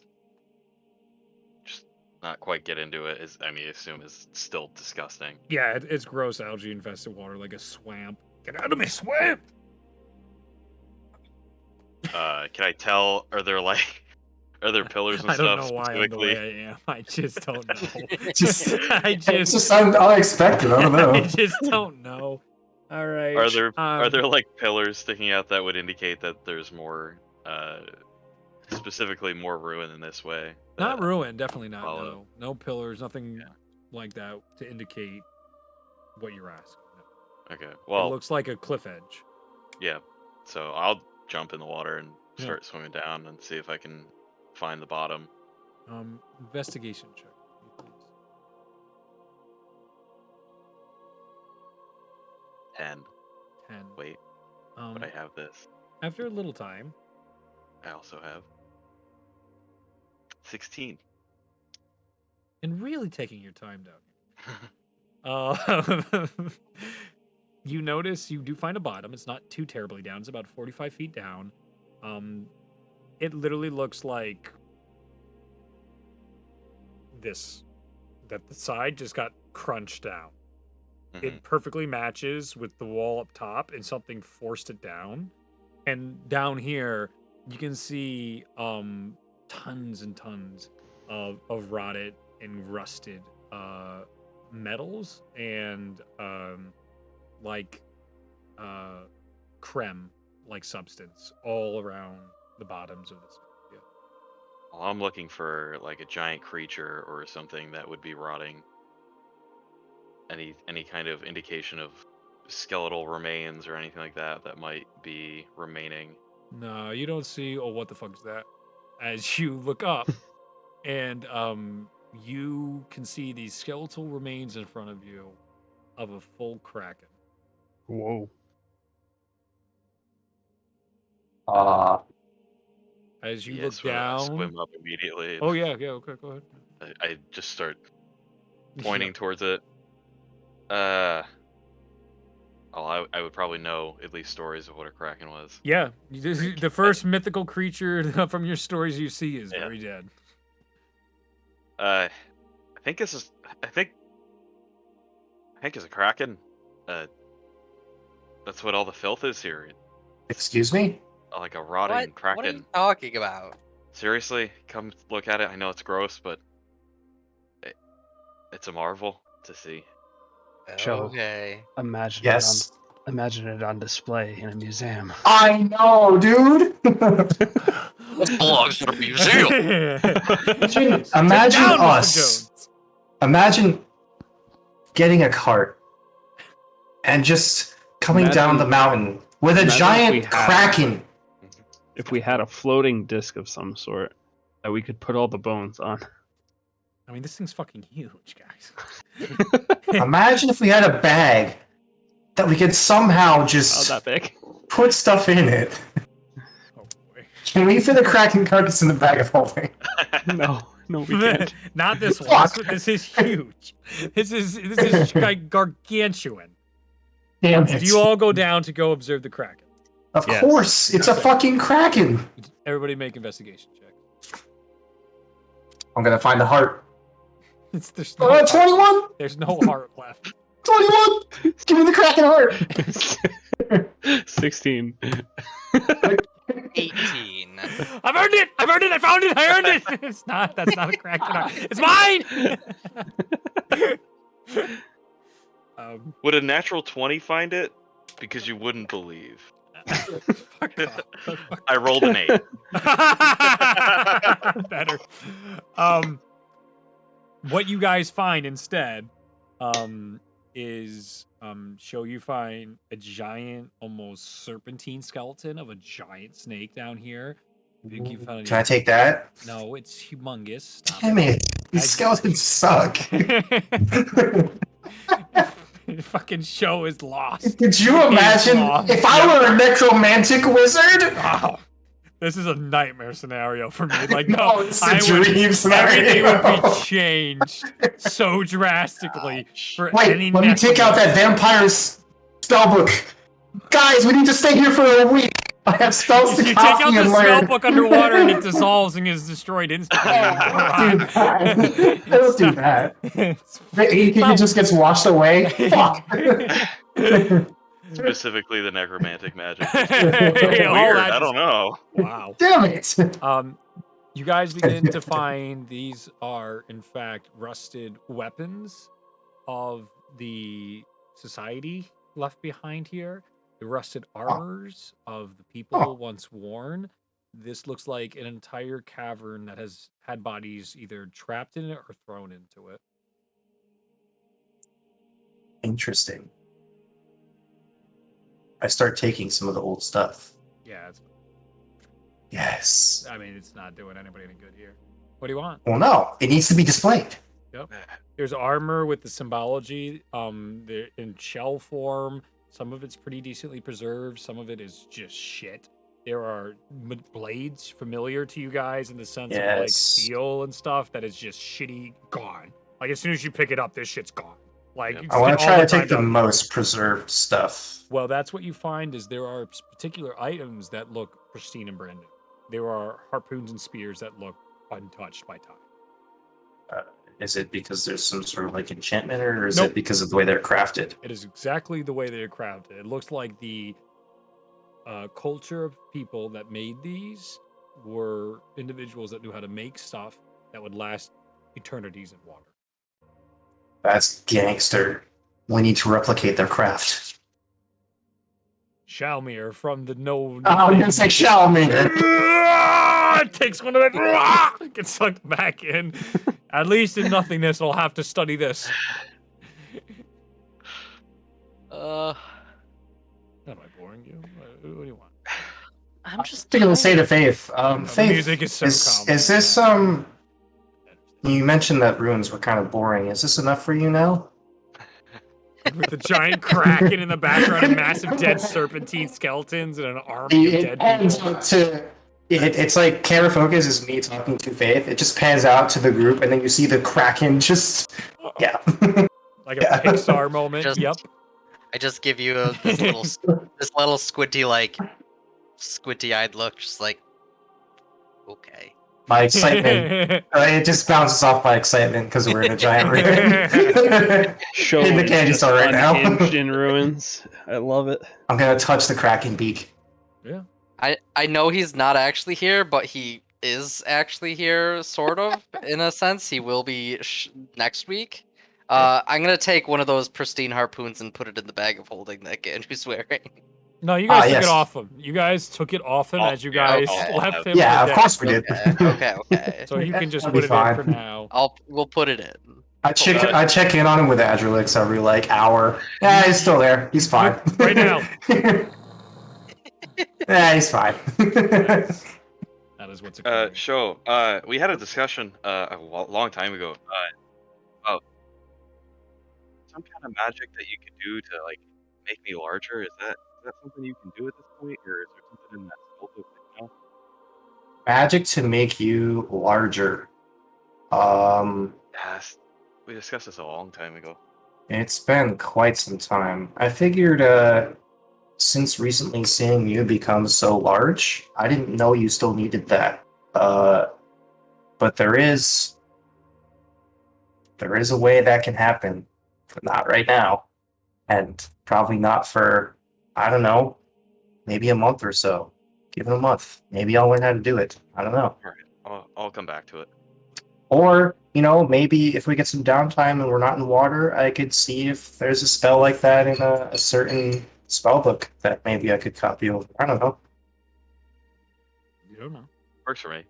just not quite get into it. I assume it's still disgusting. Yeah, it's gross algae infested water, like a swamp. Get out of my swamp! Can I tell? Are there pillars and I don't stuff know why I'm the specifically? way I am. I just don't know. It's just unexpected. I don't know. I just don't know. All right. Are there like pillars sticking out that would indicate that there's more, specifically more ruin in this way? Not that- ruined, definitely not. follow? No pillars, nothing Yeah. like that to indicate what you're asking. No. Okay. It Well, looks like a cliff edge. yeah. So I'll jump in the water and Yeah. start swimming down and see if I can find the bottom. Investigation check, please. 10. 10. Wait, Um, but I have this. after a little time, I also have 16. and really taking your time down, you notice you do find a bottom. It's not too terribly down. It's about 45 feet down. It literally looks like this, that the side just got crunched down. Mhm. It perfectly matches with the wall up top, and something forced it down. And down here, you can see tons and tons of rotted and rusted metals and creme like substance all around the bottoms of this area. Well, I'm looking for like a giant creature or something that would be rotting. Any kind of indication of skeletal remains or anything like that that might be remaining. No, you don't see. Oh, what the fuck is that? As you look up, and you can see these skeletal remains in front of you of a full kraken. Whoa. As you Yeah, look down. swim up immediately. Oh yeah, okay, go ahead. I just start pointing towards it. I would probably know at least stories of what a kraken was. Yeah, the first mythical creature from your stories you see is Yeah. very dead. I think it's a kraken. That's what all the filth is here. Excuse me? Like a rotting What? kraken. What are you talking about? Seriously, come look at it. I know it's gross, but it's a marvel to see. Joe. Okay. Imagine Yes. imagine it on display in a museum. I know, dude. This belongs to the museum. Imagine Sit down, Mr. us. Jones. Imagine getting a cart and just coming down the mountain with a imagine if we giant had- kraken. If we had a floating disc of some sort that we could put all the bones on. I mean, this thing's fucking huge, guys. Imagine if we had a bag that we could somehow Not just that big. put stuff in it. Oh boy. Can we fit a kraken carcass in the bag of holding? No, we can't. Not this one. Fuck. This is huge. This is gargantuan. Damn it. Do you all go down to go observe the kraken? Of Yes. course, it's a fucking kraken. Everybody make investigation check. I'm gonna find the heart. There's no heart. 21! There's no heart left. 21! Give me the kraken heart! 16. 18. I've earned it! I've earned it! I found it! I earned it! It's not. That's not a kraken heart. It's mine! Would a natural 20 find it? Because you wouldn't believe. Fuck off. I rolled an 8. Better. What you guys find instead, is you find a giant, almost serpentine skeleton of a giant snake down here. You think you found Can I take that? No, it's humongous. Stop Damn it. These I- skeletons suck. The fucking show is lost. Could you imagine lost. if I were a necromantic wizard? Wow. This is a nightmare scenario for me. Like, No, no, it's a I dream would, everything scenario. would be changed so drastically for any Wait, let me take out that vampire's spellbook. Guys, we need to stay here for a week. I have spells to You take out copy the and learn. spellbook underwater and it dissolves and is destroyed instantly. Don't do that. Don't do that. It's The AQ just gets washed away. Fuck. Specifically the necromantic magic. All Weird. that I don't know. Wow. Damn it. You guys begin to find these are, in fact, rusted weapons of the society left behind here. The rusted armors of the people once worn. This looks like an entire cavern that has had bodies either trapped in it or thrown into it. Interesting. I start taking some of the old stuff. Yeah, Yes. I mean, it's not doing anybody any good here. What do you want? Well, no, it needs to be displayed. There's armor with the symbology they're in shell form. Some of it's pretty decently preserved. Some of it is just shit. There are blades familiar to you guys in the sense of like Yes. steel and stuff that is just shitty gone. Like as soon as you pick it up, this shit's gone. Like Yep. you I want spend to all try to time take the down- most preserved stuff. Well, that's what you find is there are particular items that look pristine and brand new. There are harpoons and spears that look untouched by time. Is it because there's some sort of like enchantment, or is Nope. it because of the way they're crafted? It is exactly the way they're crafted. It looks like the culture of people that made these were individuals that knew how to make stuff that would last eternities in water. That's gangster. We need to replicate their craft. Shalmir from the no. Oh, I'm gonna say Shalmir. It takes one of it. Gets sucked back in. At least in nothingness, I'll have to study this. Uh, Am I boring you? What do you want? I'm just I'm gonna say to tired. Faith. The Faith, music is so calm. is this You mentioned that runes were kind of boring. Is this enough for you now? With the giant kraken in the background and massive dead serpentine skeletons and an army of It dead pans people. out to. It's like camera focus is me talking to Faith. It just pans out to the group, and then you see the kraken just. Yeah. Like a Yeah. Pixar moment. Just- Yep. I just give you this little squinty squinty-eyed look, just like, okay. My excitement. It just bounces off my excitement because we're in a giant room. Show In the is candy just store right now. unhinged in ruins. I love it. I'm gonna touch the kraken beak. Yeah. I know he's not actually here, but he is actually here, sort of, in a sense. He will be next week. I'm gonna take one of those pristine harpoons and put it in the bag of holding that Gandry's wearing. No, you guys took yes. it off him. You guys took it off him Oh, as you yeah, guys okay. left him. Yeah, for of dead. course we did. Okay. So you can just That'll put be it in fine. for now. We'll put it in. I check in on him with Adrelix every like hour. Yeah, he's still there. He's fine. Right now. Yeah, he's fine. That is what's occurring. Show. We had a discussion a long time ago about some kind of magic that you could do to like make me larger. Is that something you can do at this point, or is there something in that spell book right now? Magic to make you larger. Yes, we discussed this a long time ago. It's been quite some time. I figured, since recently seeing you become so large, I didn't know you still needed that. But there is a way that can happen, but not right now, and probably not for, I don't know, maybe a month or so. Give it a month. Maybe I'll learn how to do it. I don't know. I'll come back to it. Or, maybe if we get some downtime and we're not in water, I could see if there's a spell like that in a certain spell book that maybe I could copy over. I don't know. You don't know. Works for me.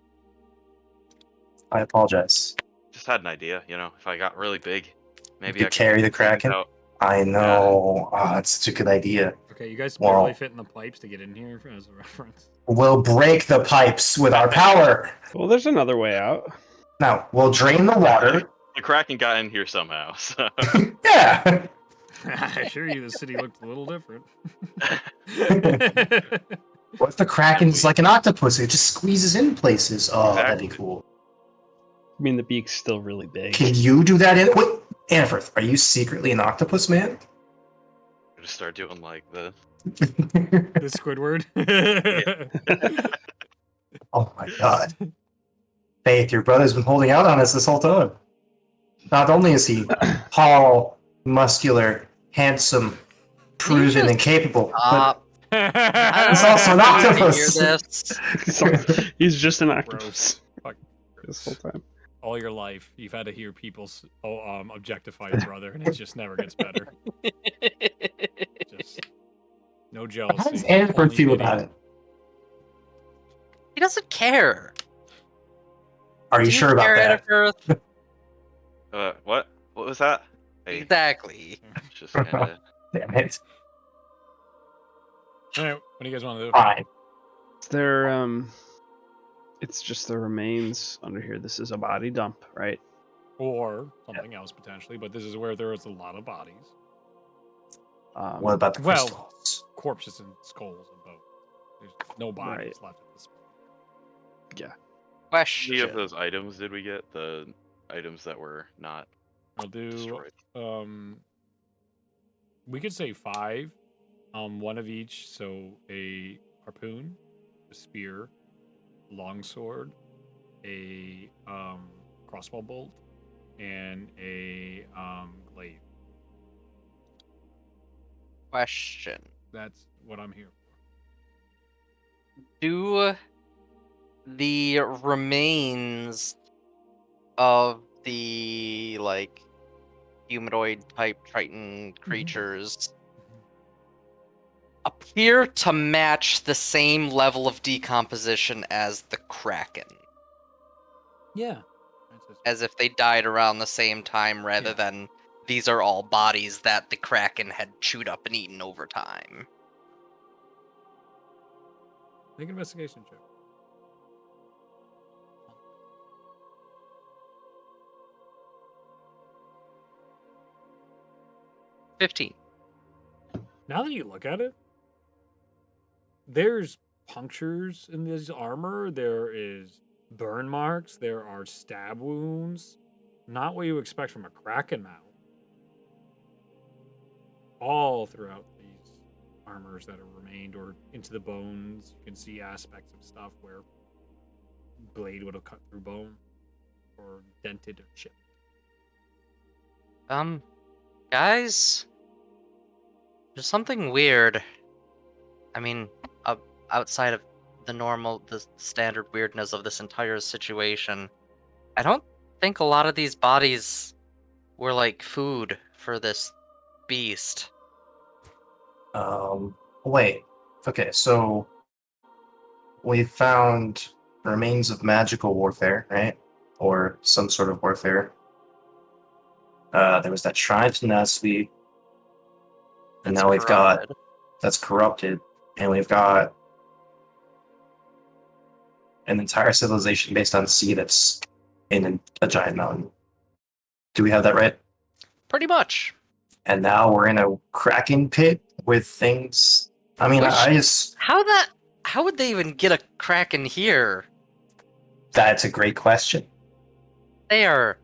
I apologize. Just had an idea. If I got really big, maybe could I could carry the clean it Kraken? out. I know. That's such a good idea. Okay, you guys Well- barely fit in the pipes to get in here as a reference. We'll break the pipes with our power. Well, there's another way out. Now, we'll drain the water. The Kraken got in here somehow. So. Yeah. I assure you, the city looked a little different. What if the Kraken's like an octopus? It just squeezes in places. Oh, that'd be Exactly. cool. I mean, the beak's still really big. Can you do that? Wait, Annifirth, are you secretly an octopus man? Just start doing like the. The Squidward. Oh my god. Faith, your brother's been holding out on us this whole time. Not only is he tall, muscular, handsome, proven, and capable, but It's also an octopus. He's just an octopus Fuck. this whole time. All your life, you've had to hear people objectify your brother, and it just never gets better. Just no how jealousy. does Annifirth only feel pity. about it? He doesn't care. Are you Do sure about care, that? Annifirth? What? What was that? Hey, Exactly. it's just kinda... Damn it. All right, what do you guys want to do? Fine. It's just the remains under here. This is a body dump, right? Or something else potentially, but this is where there is a lot of bodies, What about the well, crystals? corpses and skulls and both. There's no bodies left at this point. How Question. many of those items did we get? The items that were not I'll do. destroyed. We could say 5, one of each. So a harpoon, a spear, a longsword, a crossbow bolt, and a glaive. Question. That's what I'm here for. Do the remains of the humanoid type Triton creatures appear to match the same level of decomposition as the Kraken. Yeah. As if they died around the same time rather than these are all bodies that the Kraken had chewed up and eaten over time. Make an investigation check. $15. Now that you look at it, there's punctures in this armor. There is burn marks. There are stab wounds. Not what you expect from a Kraken mouth. All throughout these armors that have remained, or into the bones, you can see aspects of stuff where blade would have cut through bone, or dented or chipped. Guys, there's something weird. I mean, outside of the standard weirdness of this entire situation, I don't think a lot of these bodies were like food for this beast. Wait. Okay, so we found remains of magical warfare, right? Or some sort of warfare. There was that shrine to Nasvi, and now we've got that's corrupted, and we've got an entire civilization based on sea that's in a giant mountain. Do we have that right? Pretty much. And now we're in a Kraken pit with things. I mean, I just How would they even get a Kraken here? that's a great question. They are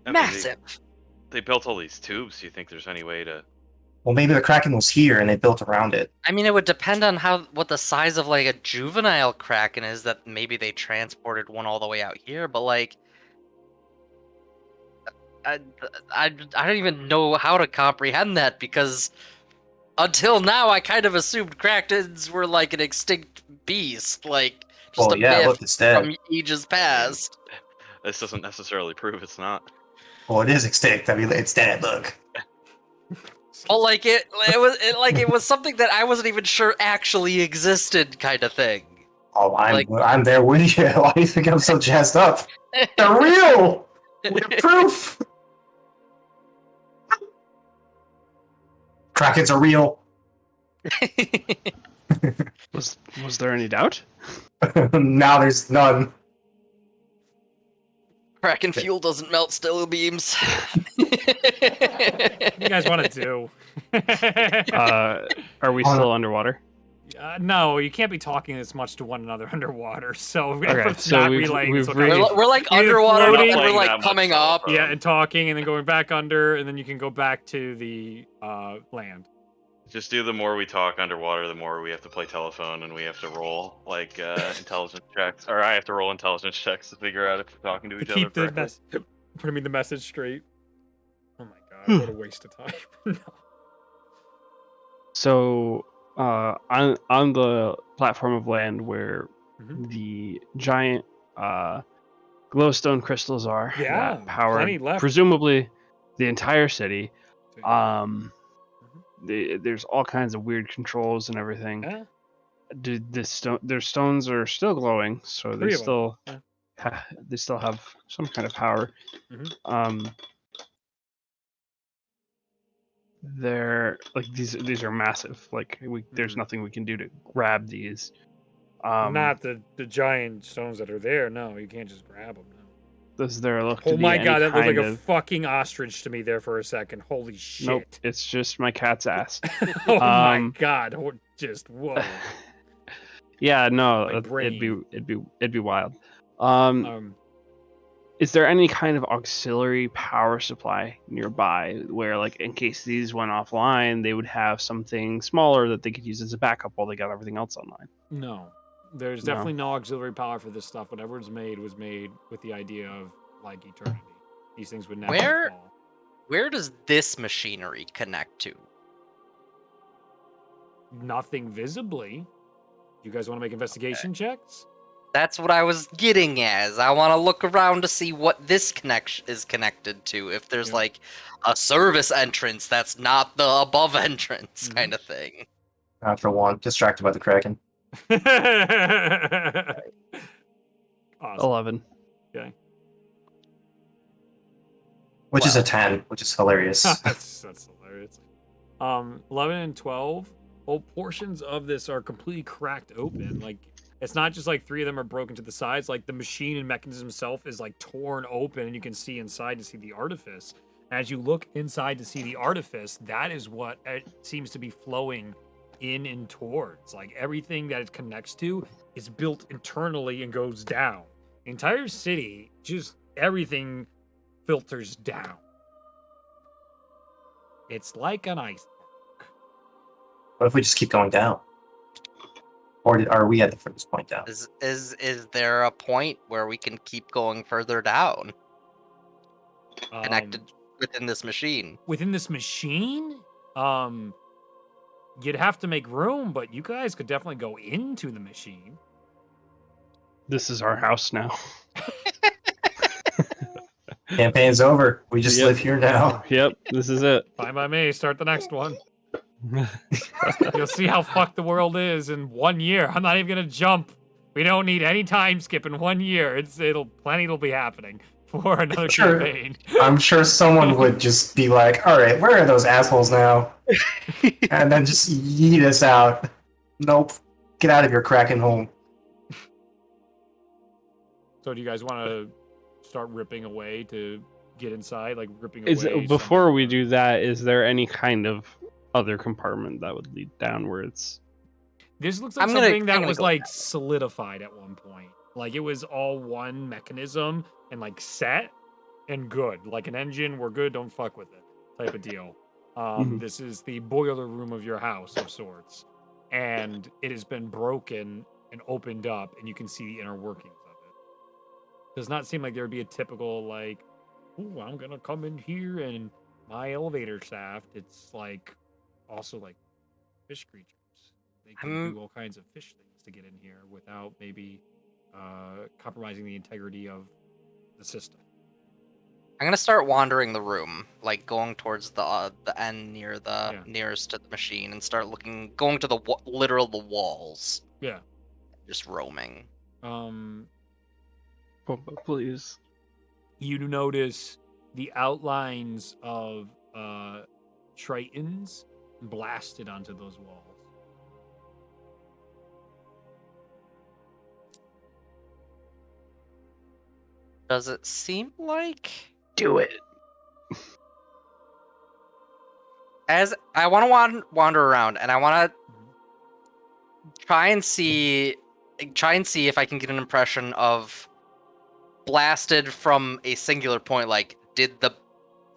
I mean, massive. They built all these tubes. Do you think there's any way to? Well, maybe the Kraken was here and they built around it. I mean, it would depend on what the size of like a juvenile Kraken is. That maybe they transported one all the way out here, but like, I don't even know how to comprehend that, because until now I kind of assumed Krakens were like an extinct beast, like just a myth look, it's dead. from ages past. This doesn't necessarily prove it's not. Well, it is extinct. I mean, it's dead. Look. Well, like it was something that I wasn't even sure actually existed, kind of thing. Oh, Like- I'm there with you. Why do you think I'm so jazzed up? They're real. We have proof. Krakens are real. Was there any doubt? Now there's none. Kraken fuel doesn't melt steel beams. What do you guys want to do? Are we still underwater? No, you can't be talking this much to one another underwater. So Okay, efforts so not we've relaying. really- we're like Either underwater, floating- and we're Playing like that much coming so up. far. Yeah, and talking, and then going back under, and then you can go back to the land. Just do the more we talk underwater, the more we have to play telephone, and we have to roll like intelligence checks, or I have to roll intelligence checks to figure out if we're talking to To each other keep the correctly. putting me the message straight. Oh my god, what a waste of time. No. So on the platform of land where Mhm. the giant glowstone crystals are Yeah, that power plenty left. presumably the entire city. So, There's all kinds of weird controls and everything. yeah. Their stones are still glowing, so Three they of 'em, still yeah. they still have some kind of power. Mhm. They're like these are massive. Like there's Mhm. nothing we can do to grab these. Not the giant stones that are there. No, you can't just grab them. No. Does there look to Oh be my any god, that looked like kind a of... fucking ostrich to me there for a second. Holy shit. Nope, it's just my cat's ass. Oh my Um, god, just whoa. Yeah, no, My it'd be wild. Um, Is there any kind of auxiliary power supply nearby where, like, in case these went offline, they would have something smaller that they could use as a backup while they got everything else online? no. There's No. definitely no auxiliary power for this stuff. Whatever was made with the idea of like eternity. These things would never Where- fall. Where does this machinery connect to? Nothing visibly. You guys want to make investigation checks? That's what I was getting as. I want to look around to see what this connection is connected to. If there's Yeah. like a service entrance that's not the above entrance Mhm. kind of thing. Natural one. Distracted by the Kraken. Awesome. 11. Okay. Which is a 10, which is hilarious. that's hilarious. 11 and 12. Well, portions of this are completely cracked open. Like, it's not just like 3 of them are broken to the sides. Like, the machine and mechanism itself is like torn open, and you can see inside to see the artifice. As you look inside to see the artifice, that is what it seems to be flowing in and towards. Like, everything that it connects to is built internally and goes down. The entire city, just everything filters down. It's like an iceberg. What if we just keep going down? Or are we at the furthest point down? Is there a point where we can keep going further down, connected within this machine? Within this machine, you'd have to make room, but you guys could definitely go into the machine. This is our house now. Campaign's over. We just Yep. live here now. Yep, this is it. Fine by me. Start the next one. You'll see how fucked the world is in 1 year. I'm not even gonna jump. We don't need any time skip in 1 year. Plenty will be happening for another Sure. campaign. I'm sure someone would just be like, all right, where are those assholes now? And then just yeet us out. Nope. Get out of your Kraken home. So do you guys want to start ripping away to get inside? Like ripping Is away? before we do that, is there any kind of other compartment that would lead downwards? This looks like I'm gonna- something I'm that gonna was go like with solidified at one point. Like it was all one mechanism and like set and good. Like an engine, we're good, don't fuck with it type of deal. Mhm. This is the boiler room of your house of sorts. And it has been broken and opened up, and you can see the inner workings of it. Does not seem like there would be a typical like, ooh, I'm gonna come in here and my elevator shaft. It's like also like fish creatures. They can do all kinds of fish things to get in here without maybe compromising the integrity of the system. I'm gonna start wandering the room, like going towards the end near the Yeah. nearest to the machine, and start going to the literal the walls, Yeah. just roaming. Please. You notice the outlines of Tritons blasted onto those walls. Does it seem like? Do it. As I want to wander around, and I want to try and see if I can get an impression of blasted from a singular point. Like, did the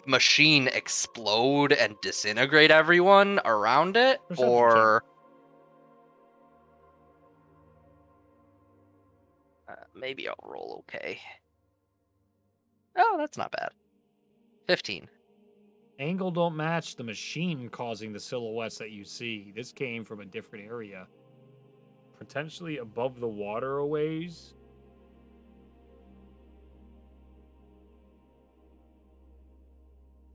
machine explode and disintegrate everyone around it, Perception or maybe I'll roll okay. Oh, that's not bad. 15. Angle don't match the machine causing the silhouettes that you see. This came from a different area. Potentially above the water a ways.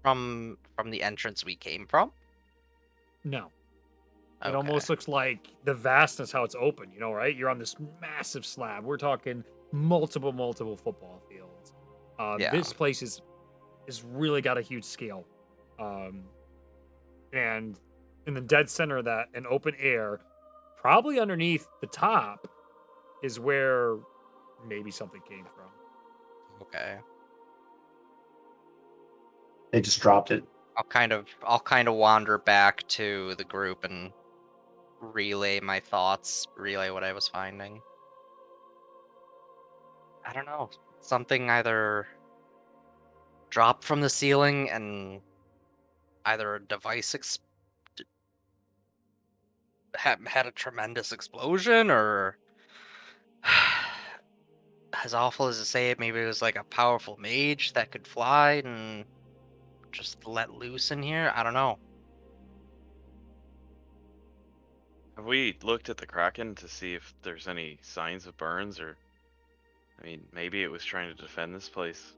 From the entrance we came from? No. It Okay. almost looks like the vastness how it's open, you know, right? You're on this massive slab. We're talking multiple football fields. Yeah. This place is really got a huge scale. And in the dead center of that, in open air, probably underneath the top, is where maybe something came from. Okay. They just dropped it. I'll kind of wander back to the group and relay my thoughts, relay what I was finding. I don't know. Something either dropped from the ceiling and either a device had a tremendous explosion, or as awful as to say it, maybe it was like a powerful mage that could fly and just let loose in here. I don't know. Have we looked at the Kraken to see if there's any signs of burns, or I mean, maybe it was trying to defend this place.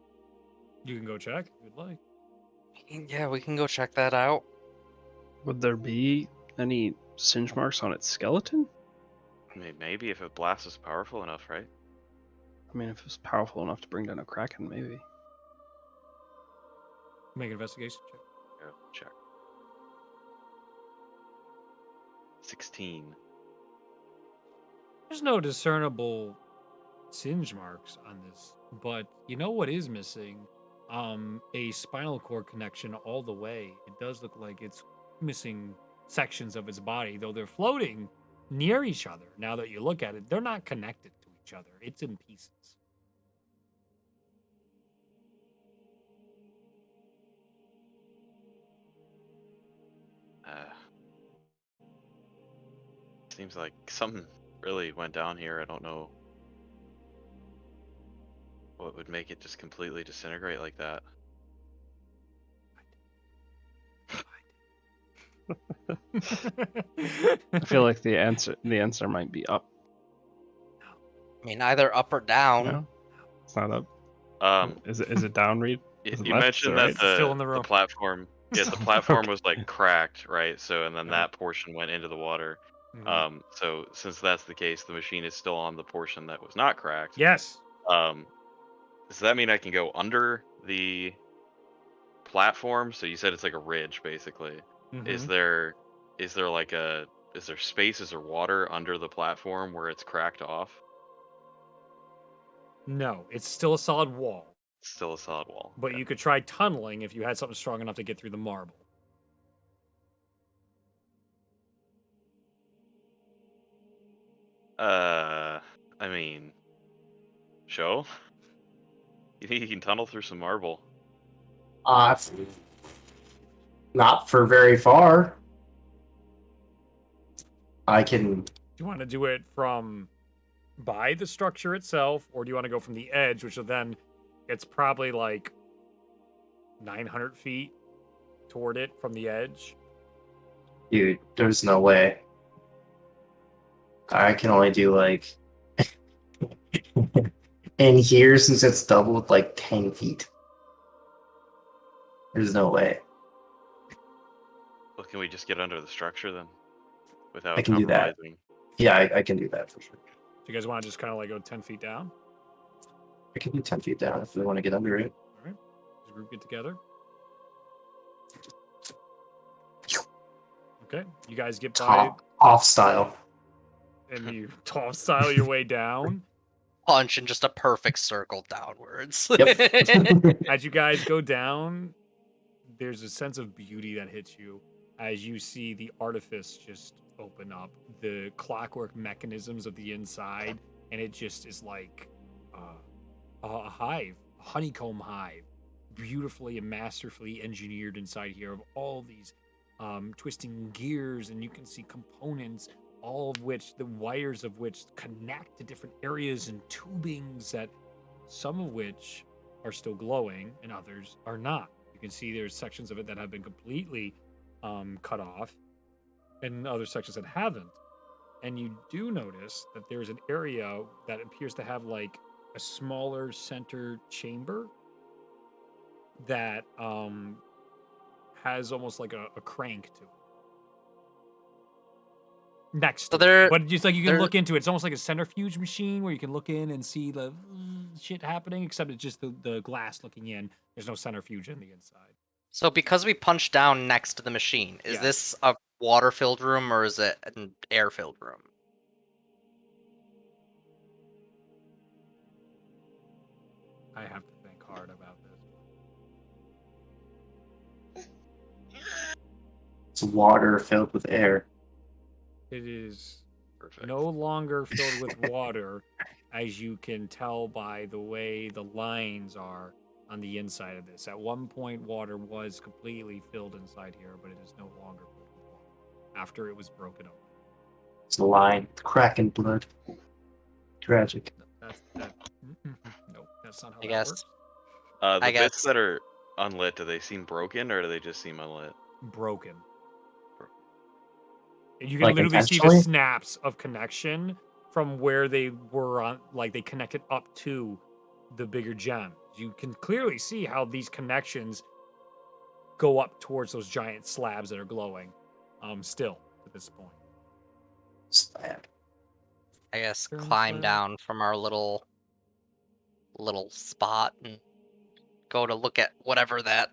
You can go check if you'd like. Yeah, we can go check that out. Would there be any singe marks on its skeleton? I mean, maybe if a blast is powerful enough, right? I mean, if it was powerful enough to bring down a kraken, maybe. Make an investigation check. Go check. 16. There's no discernible singe marks on this, but you know what is missing? A spinal cord connection all the way. It does look like it's missing sections of its body, though they're floating near each other. Now that you look at it, they're not connected to each other. It's in pieces. Seems like something really went down here. I don't know what would make it just completely disintegrate like that. I feel like the answer might be up. I mean, either up or down. No, it's not up. Um, Is it down, Reed? Is it you left? mentioned Is it that right? Still in the the room. platform, yeah, the platform was like cracked, right? So, and then Yeah. that portion went into the water. Mhm. So since that's the case, the machine is still on the portion that was not cracked. Yes. Does that mean I can go under the platform? So you said it's like a ridge, basically. Is Mhm. there like is there spaces or water under the platform where it's cracked off? No, it's still a solid wall, It's still a solid wall. but Okay. you could try tunneling if you had something strong enough to get through the marble. I mean, show. You think you can tunnel through some marble? It's not for very far. I can. Do you want to do it from by the structure itself, or do you want to go from the edge, which will then it's probably like 900 feet toward it from the edge? Dude, there's no way. I can only do like. In here, since it's doubled, like 10 feet. There's no way. Well, can we just get under the structure then, without I can do that. compromising? Yeah, I can do that for sure. Do you guys want to just kind of like go 10 feet down? I can do 10 feet down if we want to get under it. All right. Does the group get together? Okay. You guys get by Off style. and you top style your way down. Punch in just a perfect circle downwards. Yep. As you guys go down, there's a sense of beauty that hits you as you see the artifice just open up, the clockwork mechanisms of the inside, and it just is like a hive, a honeycomb hive, beautifully and masterfully engineered inside here of all these twisting gears, and you can see components, all of which, the wires of which connect to different areas and tubings that some of which are still glowing and others are not. You can see there's sections of it that have been completely cut off and other sections that haven't. And you do notice that there's an area that appears to have like a smaller center chamber that has almost like a crank to it. Next So to it. there- But just like you can there- look into it. It's almost like a centrifuge machine where you can look in and see the shit happening, except it's just the glass looking in. There's no centrifuge in the inside. So because we punched down next to the machine, is Yeah. this a water-filled room or is it an air-filled room? I have to think hard about this. It's water filled with air. It is Perfect. no longer filled with water, as you can tell by the way the lines are on the inside of this. At one point, water was completely filled inside here, but it is no longer filled with water after it was broken open. It's a line. Cracking blood. Tragic. Nope, that's not how I that guess. works. The I bits guess- that are unlit, do they seem broken or do they just seem unlit? Broken. And you can Like literally see the intentionally? snaps of connection from where they were on, like they connected up to the bigger gem. You can clearly see how these connections go up towards those giant slabs that are glowing still at this point. I guess, Turn climb left. down from our little spot and go to look at whatever that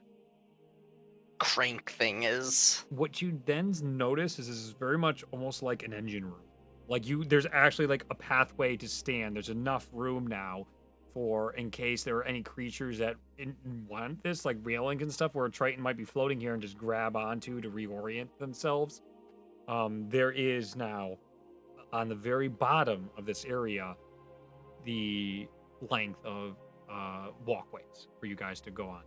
crank thing is. What you then notice is this is very much almost like an engine room. Like there's actually like a pathway to stand. There's enough room now for in case there are any creatures that want this, like railings and stuff, where a Triton might be floating here and just grab onto to reorient themselves. There is now on the very bottom of this area the length of walkways for you guys to go on.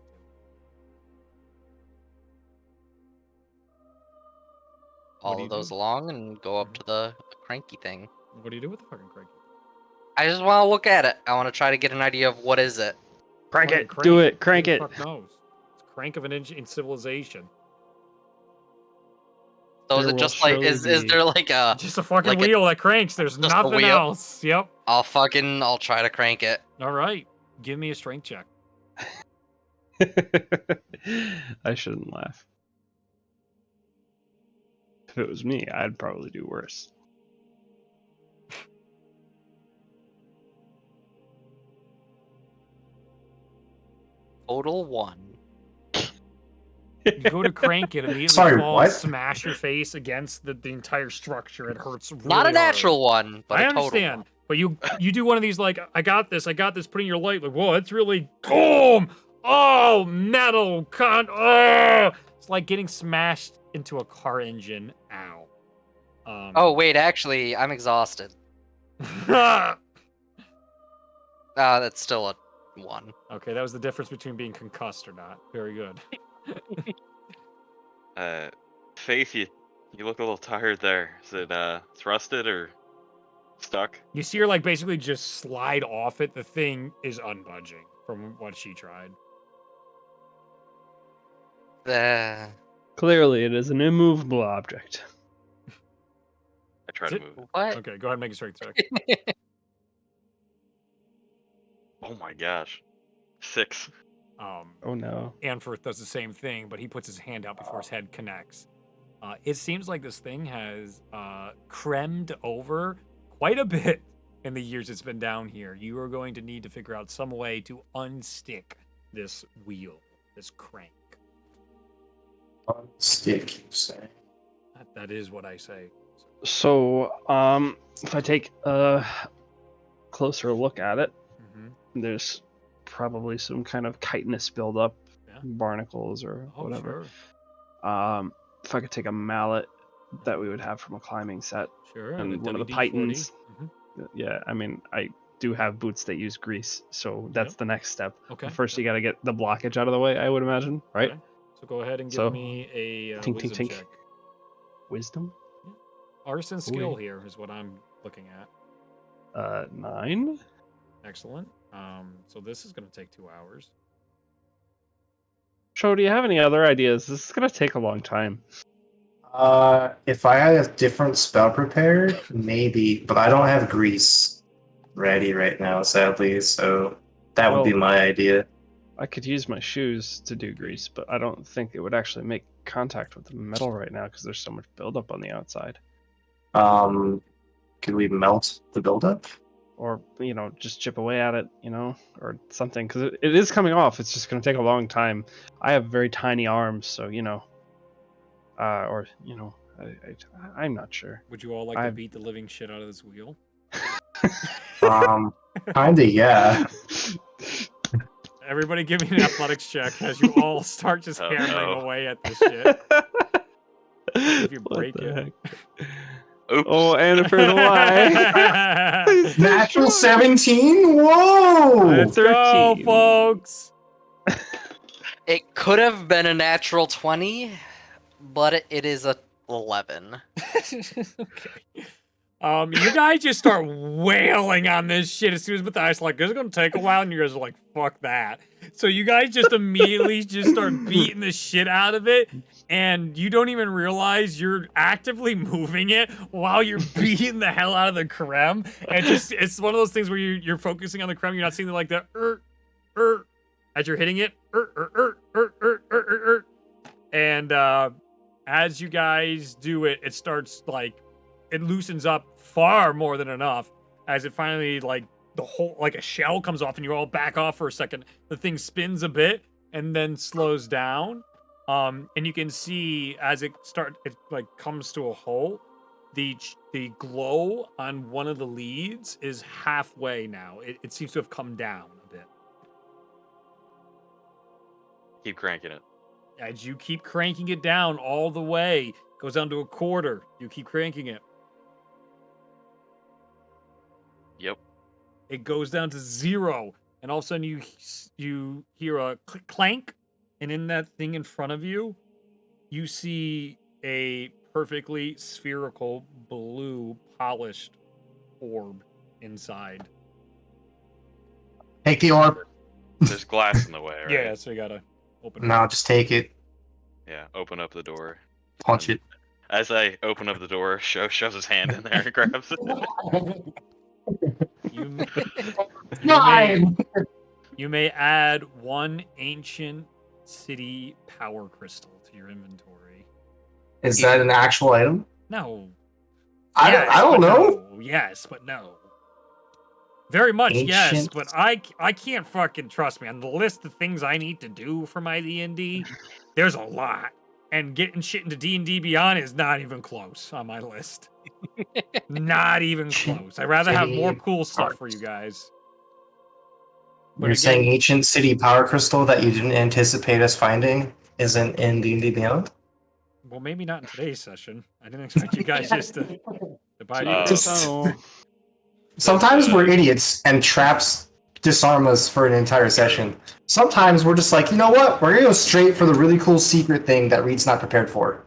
All do of you those do? along and go up to the cranky thing. What do you do with the fucking crank? I just want to look at it. I want to try to get an idea of what is it. Crank Fucking it. Do it. Who Crank the it. fuck knows? It's crank of an inch in civilization. So is There it will just like surely is be- there like a Just a fucking like a- wheel that cranks. There's just a nothing wheel? else. Yep. I'll try to crank it. All right. Give me a strength check. I shouldn't laugh. If it was me, I'd probably do worse. Total 1. You go to crank it, immediately Sorry, fall, what? smash your face against the entire structure. It hurts really Not a hard. natural one, but I a total understand, one. but you do one of these like I got this, putting your light like whoa, it's really boom, oh metal oh, it's like getting smashed into a car engine. Ow. Oh wait, actually, I'm exhausted. That's still a 1. Okay, that was the difference between being concussed or not. Very good. Faith, you look a little tired there. Is it thrusted or stuck? You see her like basically just slide off it. The thing is unbudging from what she tried. Clearly, it is an immovable object. I try Is to it- move it. What? Okay, go ahead and make a strength check. Oh my gosh. 6. Oh no. Anfirth does the same thing, but he puts his hand out before his head connects. It seems like this thing has creamed over quite a bit in the years it's been down here. You are going to need to figure out some way to unstick this wheel, this crank. Stick, you say. That is what I say. So, if I take a closer look at it, Mm-hmm. there's probably some kind of chitinous buildup, Yeah. barnacles or Oh, whatever. sure. If I could take a mallet that we would have from a climbing set, Sure. and one of the WD-40. pythons. Mhm. Yeah, I mean, I do have boots that use grease, so that's Yep. the next step. Okay. First, you got to get the blockage out of the way, I would imagine, right? Okay. So go ahead and give So, me a tink, tink, wisdom tink. check. Wisdom? Artisan skill Ooh. here is what I'm looking at. 9. Excellent. So this is going to take 2 hours. Sho, do you have any other ideas? This is gonna take a long time. If I had a different spell prepared, maybe, but I don't have grease ready right now, sadly. So that would be Well- my idea. I could use my shoes to do grease, but I don't think it would actually make contact with the metal right now because there's so much buildup on the outside. Could we melt the buildup? Or, just chip away at it, or something, because it is coming off. It's just going to take a long time. I have very tiny arms, so, I'm not sure. Would you all like to I've- beat the living shit out of this wheel? Kinda, yeah. Everybody give me an athletics check as you all start just Oh, hammering no. away at this shit. If you What break the it. heck? Oops. Oh, and for the lie. Natural 17? Whoa! Let's go, 13. folks. It could have been a natural 20, but it is a 11. Okay. You guys just start wailing on this shit as soon as Matthias like, this is gonna take a while, and you guys are like, fuck that. So you guys just immediately just start beating the shit out of it, and you don't even realize you're actively moving it while you're beating the hell out of the creme. And it's one of those things where you're focusing on the creme, you're not seeing like the as you're hitting it, and as you guys do it, it starts like it loosens up far more than enough as it finally like the whole like a shell comes off and you all back off for a second. The thing spins a bit and then slows down. And you can see as it like comes to a halt, the glow on one of the leads is halfway now. It seems to have come down a bit. Keep cranking it. As you keep cranking it down all the way, goes down to a quarter. You keep cranking it. Yep. It goes down to 0, and all of a sudden you hear a clank, and in that thing in front of you, you see a perfectly spherical blue polished orb inside. Take the orb. There's glass in the way, right? Yeah, so you gotta open it. No, just take it. Yeah, open up the door. Punch it. As I open up the door, shoves his hand in there and grabs it. You may add 1 ancient city power crystal to your inventory. Is that an actual item? No. I don't but know. No. Yes, but no. Very much yes, Ancient- but I can't fucking trust me on the list of things I need to do for my D&D. There's a lot, and getting shit into D&D Beyond is not even close on my list. Not even close. I'd rather have more cool stuff for you guys. But You're again- saying ancient city power crystal that you didn't anticipate us finding isn't in D&D Beyond? Well, maybe not in today's session. I didn't expect you guys just to buy Uh, it. Just- Sometimes we're idiots and traps disarm us for an entire session. Sometimes we're just like, you know what? We're gonna go straight for the really cool secret thing that Reed's not prepared for.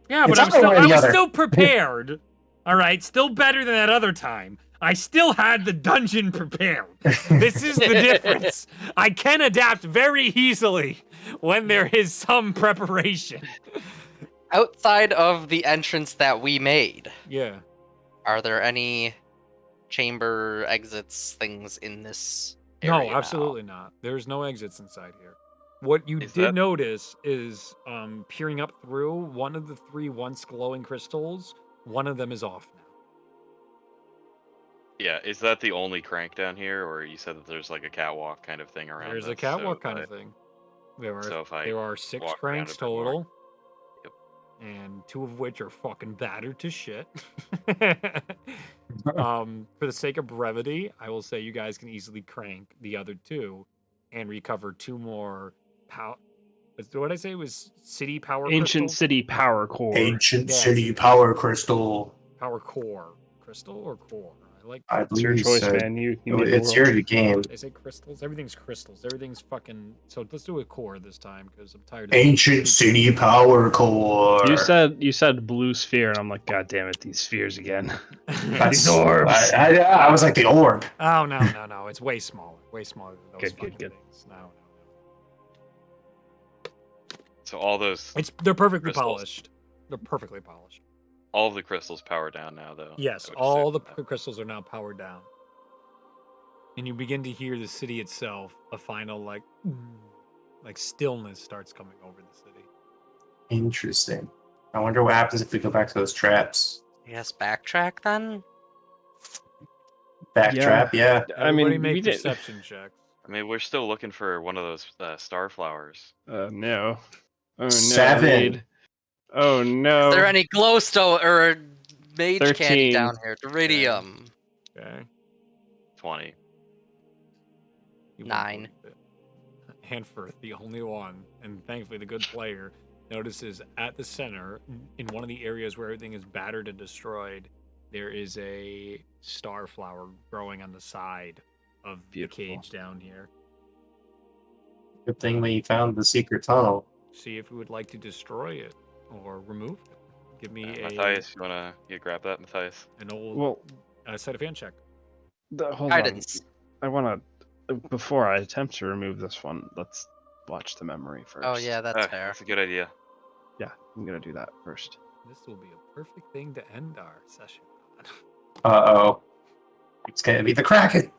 Yeah, but It's one way or I the was other. still prepared. All right, still better than that other time. I still had the dungeon prepared. This is the difference. I can adapt very easily when there is some preparation. Outside of the entrance that we made, Yeah. are there any chamber exits things in this No, area now? absolutely not. There's no exits inside here. What you Is did that- notice is peering up through one of the 3 once glowing crystals, one of them is off now. Yeah, is that the only crank down here, or you said that there's like a catwalk kind of thing around? There's a this, catwalk so kind if of thing. There so if I are 6 walk around cranks a bit more. total. Yep. And 2 of which are fucking battered to shit. For the sake of brevity, I will say you guys can easily crank the other 2 and recover 2 more power. What did I say? It was city power Ancient crystals? city power core. Ancient Yes. city power crystal. Power core. Crystal or core? I like. I It's your believe choice, so. man. You made the It's world. your game. They say crystals. Everything's crystals. Everything's fucking. So let's do a core this time because I'm tired of. Ancient city power core. You said blue sphere, and I'm like, God damn it, these spheres again. That's, these orbs. I was like the orb. Oh no! It's way smaller. Way smaller than those Good, fucking good. things. No. So all those, They're perfectly Crystals. polished. They're perfectly polished. all of the crystals power down now, though. Yes, I would all the assume that. crystals are now powered down. And you begin to hear the city itself, a final like stillness starts coming over the city. Interesting. I wonder what happens if we go back to those traps. Yes, backtrack then? Back Yeah. trap, yeah. I mean, Everybody we make did. perception checks. I mean, we're still looking for one of those star flowers. No. Oh no. 7. Reed. Oh no. Is there any glowstone or mage candy 13. down here? Iridium. Okay. 20. You won't 9. believe it. Hanford, the only one, and thankfully the good player, notices at the center, in one of the areas where everything is battered and destroyed, there is a star flower growing on the side of Beautiful. the cage down here. Good thing we found the secret tunnel. See if you would like to destroy it or remove it. Give me Matthias, you wanna grab that, Matthias? an old Well, sleight of hand check. hold Guidance. on. I want to. Before I attempt to remove this one, let's watch the memory first. Oh yeah, that's fair. That's a good idea. Yeah, I'm gonna do that first. This will be a perfect thing to end our session on. Uh-oh. It's gonna be the Kraken.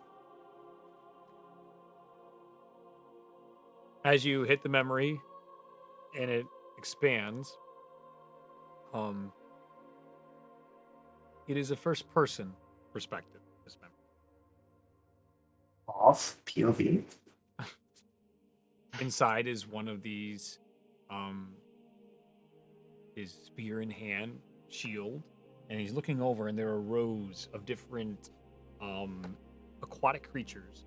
As you hit the memory and it expands, it is a first person perspective off POV. Inside is one of these, his spear in hand, shield, and he's looking over, and there are rows of different aquatic creatures,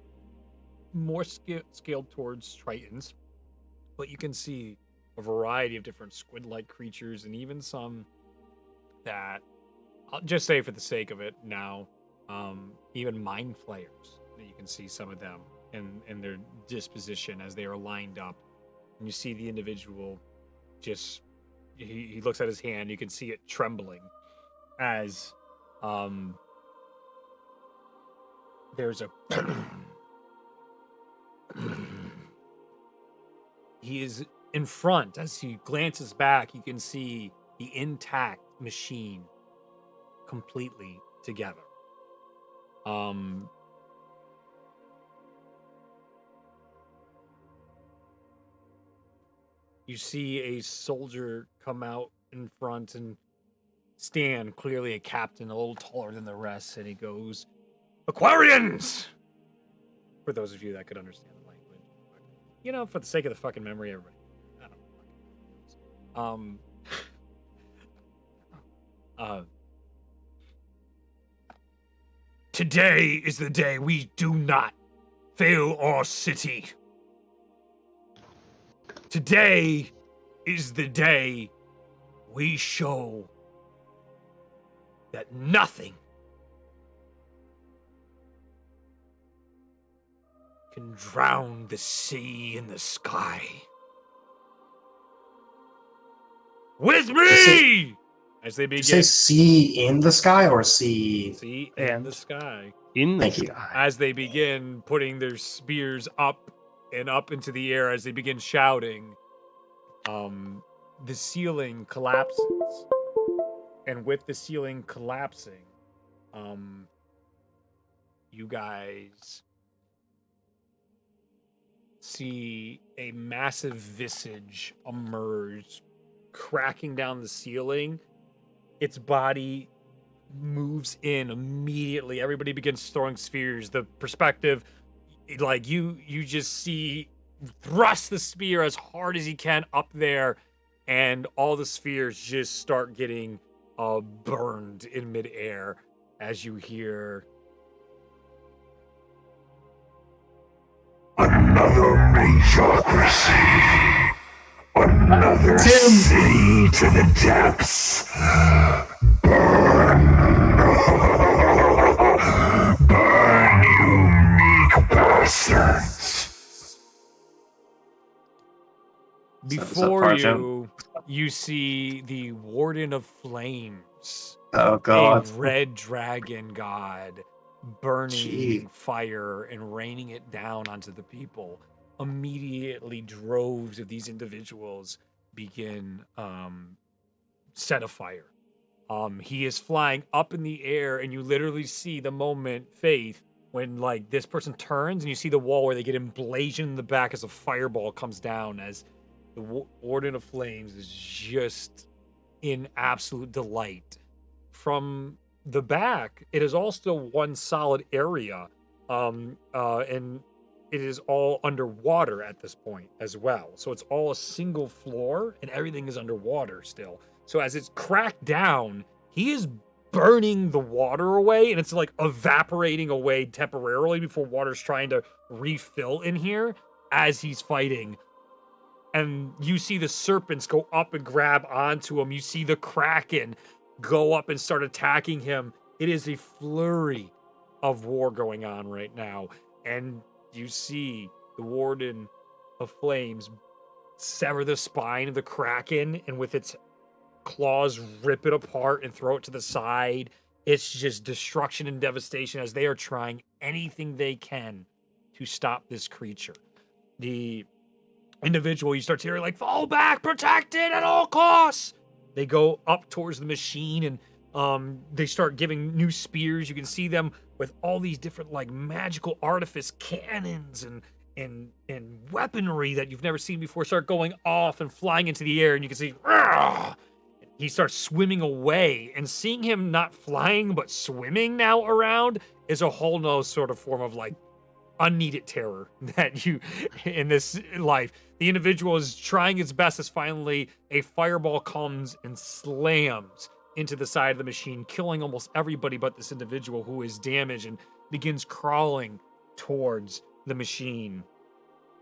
more scaled towards tritons, but you can see a variety of different squid-like creatures, and even some that, I'll just say for the sake of it now, even mind flayers. You can see some of them in their disposition as they are lined up, and you see the individual just he looks at his hand. You can see it trembling as there's a he is in front. As he glances back, you can see the intact machine completely together. You see a soldier come out in front and stand, clearly a captain, a little taller than the rest, and he goes, "Aquarians!" For those of you that could understand the language. You know, for the sake of the fucking memory, everybody. I don't know. Today is the day we do not fail our city. Today is the day we show that nothing can drown the sea and the sky. With me! As they Did you begin. say sea in the sky or sea? Sea and the sky. In the Thank you. sky. As they begin putting their spears up and up into the air, as they begin shouting, the ceiling collapses. And with the ceiling collapsing, you guys see a massive visage emerge, cracking down the ceiling. Its body moves in immediately. Everybody begins throwing spheres. The perspective, like you just see thrust the spear as hard as he can up there, and all the spheres just start getting burned in midair as you hear another majocracy, another Tim. sea to the depths. Burn, burn, you meek bastards. before Parjo? you see the Warden of Flames, Oh god. a red dragon god, burning Gee. fire and raining it down onto the people. Immediately, droves of these individuals begin set afire. He is flying up in the air, and you literally see the moment, Faith, when like this person turns and you see the wall where they get emblazoned in the back as a fireball comes down, as the Warden of Flames is just in absolute delight. From the back, it is all still one solid area, and it is all underwater at this point as well. So it's all a single floor, and everything is underwater still. So as it's cracked down, he is burning the water away, and it's like evaporating away temporarily before water's trying to refill in here as he's fighting. And you see the serpents go up and grab onto him. You see the Kraken go up and start attacking him. It is a flurry of war going on right now. And you see the Warden of Flames sever the spine of the Kraken, and with its claws rip it apart and throw it to the side. It's just destruction and devastation as they are trying anything they can to stop this creature. The individual, you start to hear like, fall back, protect it at all costs. They go up towards the machine, and they start giving new spears. You can see them with all these different like magical artifice cannons and weaponry that you've never seen before start going off and flying into the air, and you can see he starts swimming away, and seeing him not flying but swimming now around is a whole nother sort of form of like unneeded terror that you in this life. The individual is trying its best as finally a fireball comes and slams into the side of the machine, killing almost everybody but this individual, who is damaged and begins crawling towards the machine.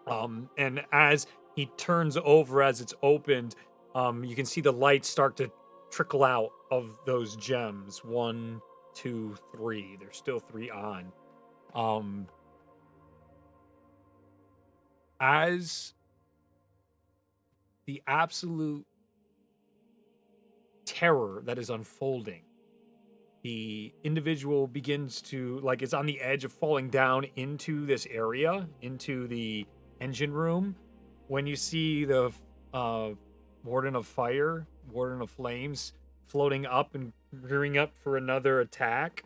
And as he turns over, as it's opened, you can see the lights start to trickle out of those gems. 1, 2, 3. There's still 3 on. As the absolute terror that is unfolding, the individual begins to, like, is on the edge of falling down into this area, into the engine room, when you see the Warden of Fire, Warden of Flames, floating up and rearing up for another attack.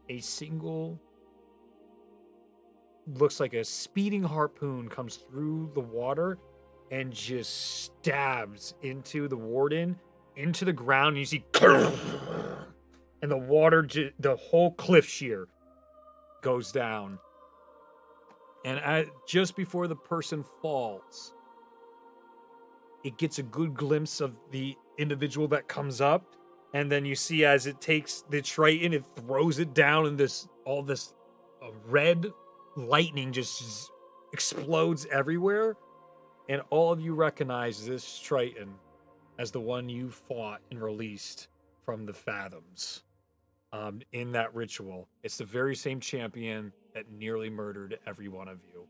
A single, looks like a speeding harpoon, comes through the water and just stabs into the warden, into the ground. And you see, and the water, the whole cliff shear goes down. And just before the person falls, it gets a good glimpse of the individual that comes up. And then you see, as it takes the Triton, it throws it down, and all this red lightning just explodes everywhere. And all of you recognize this Triton as the one you fought and released from the Fathoms in that ritual. It's the very same champion that nearly murdered every one of you.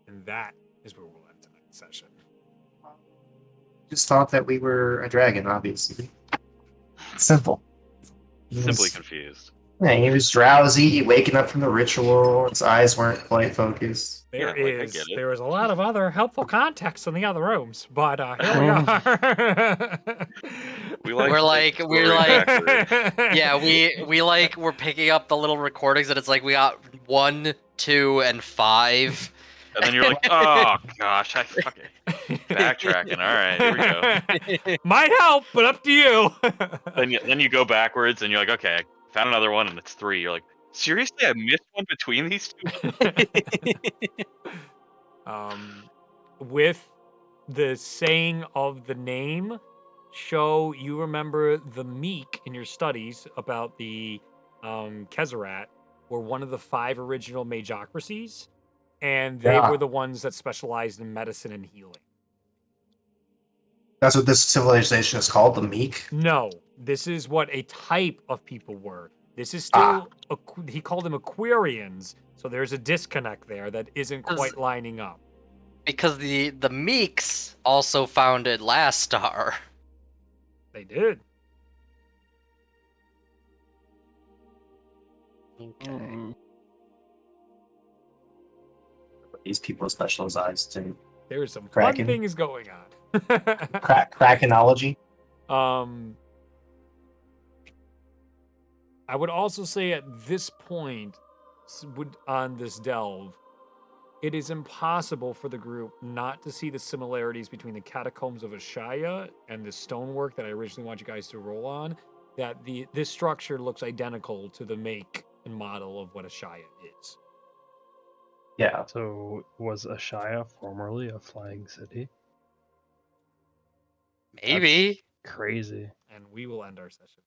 And that is where we'll end tonight's session. Just thought that we were a dragon, obviously. Simple. Simply confused. Yeah, he was drowsy, waking up from the ritual. His eyes weren't quite focused. Yeah, like, I get it. There was a lot of other helpful context in the other rooms, but here we are. We're picking up the little recordings, and it's like we got 1, 2, and 5. And then you're like, oh gosh, I fucking backtracking. All right, here we go. Might help, but up to you. Then you go backwards, and you're like, okay, I found another one, and it's 3. You're like, seriously, I missed one between these 2. With the saying of the name, show you remember the Meek in your studies about the Kezerat were one of the 5 original Magocracies, and they were the ones that specialized in medicine and healing. That's what this civilization is called, the Meek? No, this is what a type of people were. This is still, he called them Aquarians, so there's a disconnect there that isn't quite lining up. Because the Meeks also founded Last Star. They did. Okay. These people specialize too. There's some Kraken. fun things going on. Krakenology. I would also say at this point, on this delve, it is impossible for the group not to see the similarities between the catacombs of Ashaya and the stonework that I originally want you guys to roll on. That this structure looks identical to the make and model of what Ashaya is. Yeah. So was Ashaya formerly a flying city? Maybe. Crazy. And we will end our session.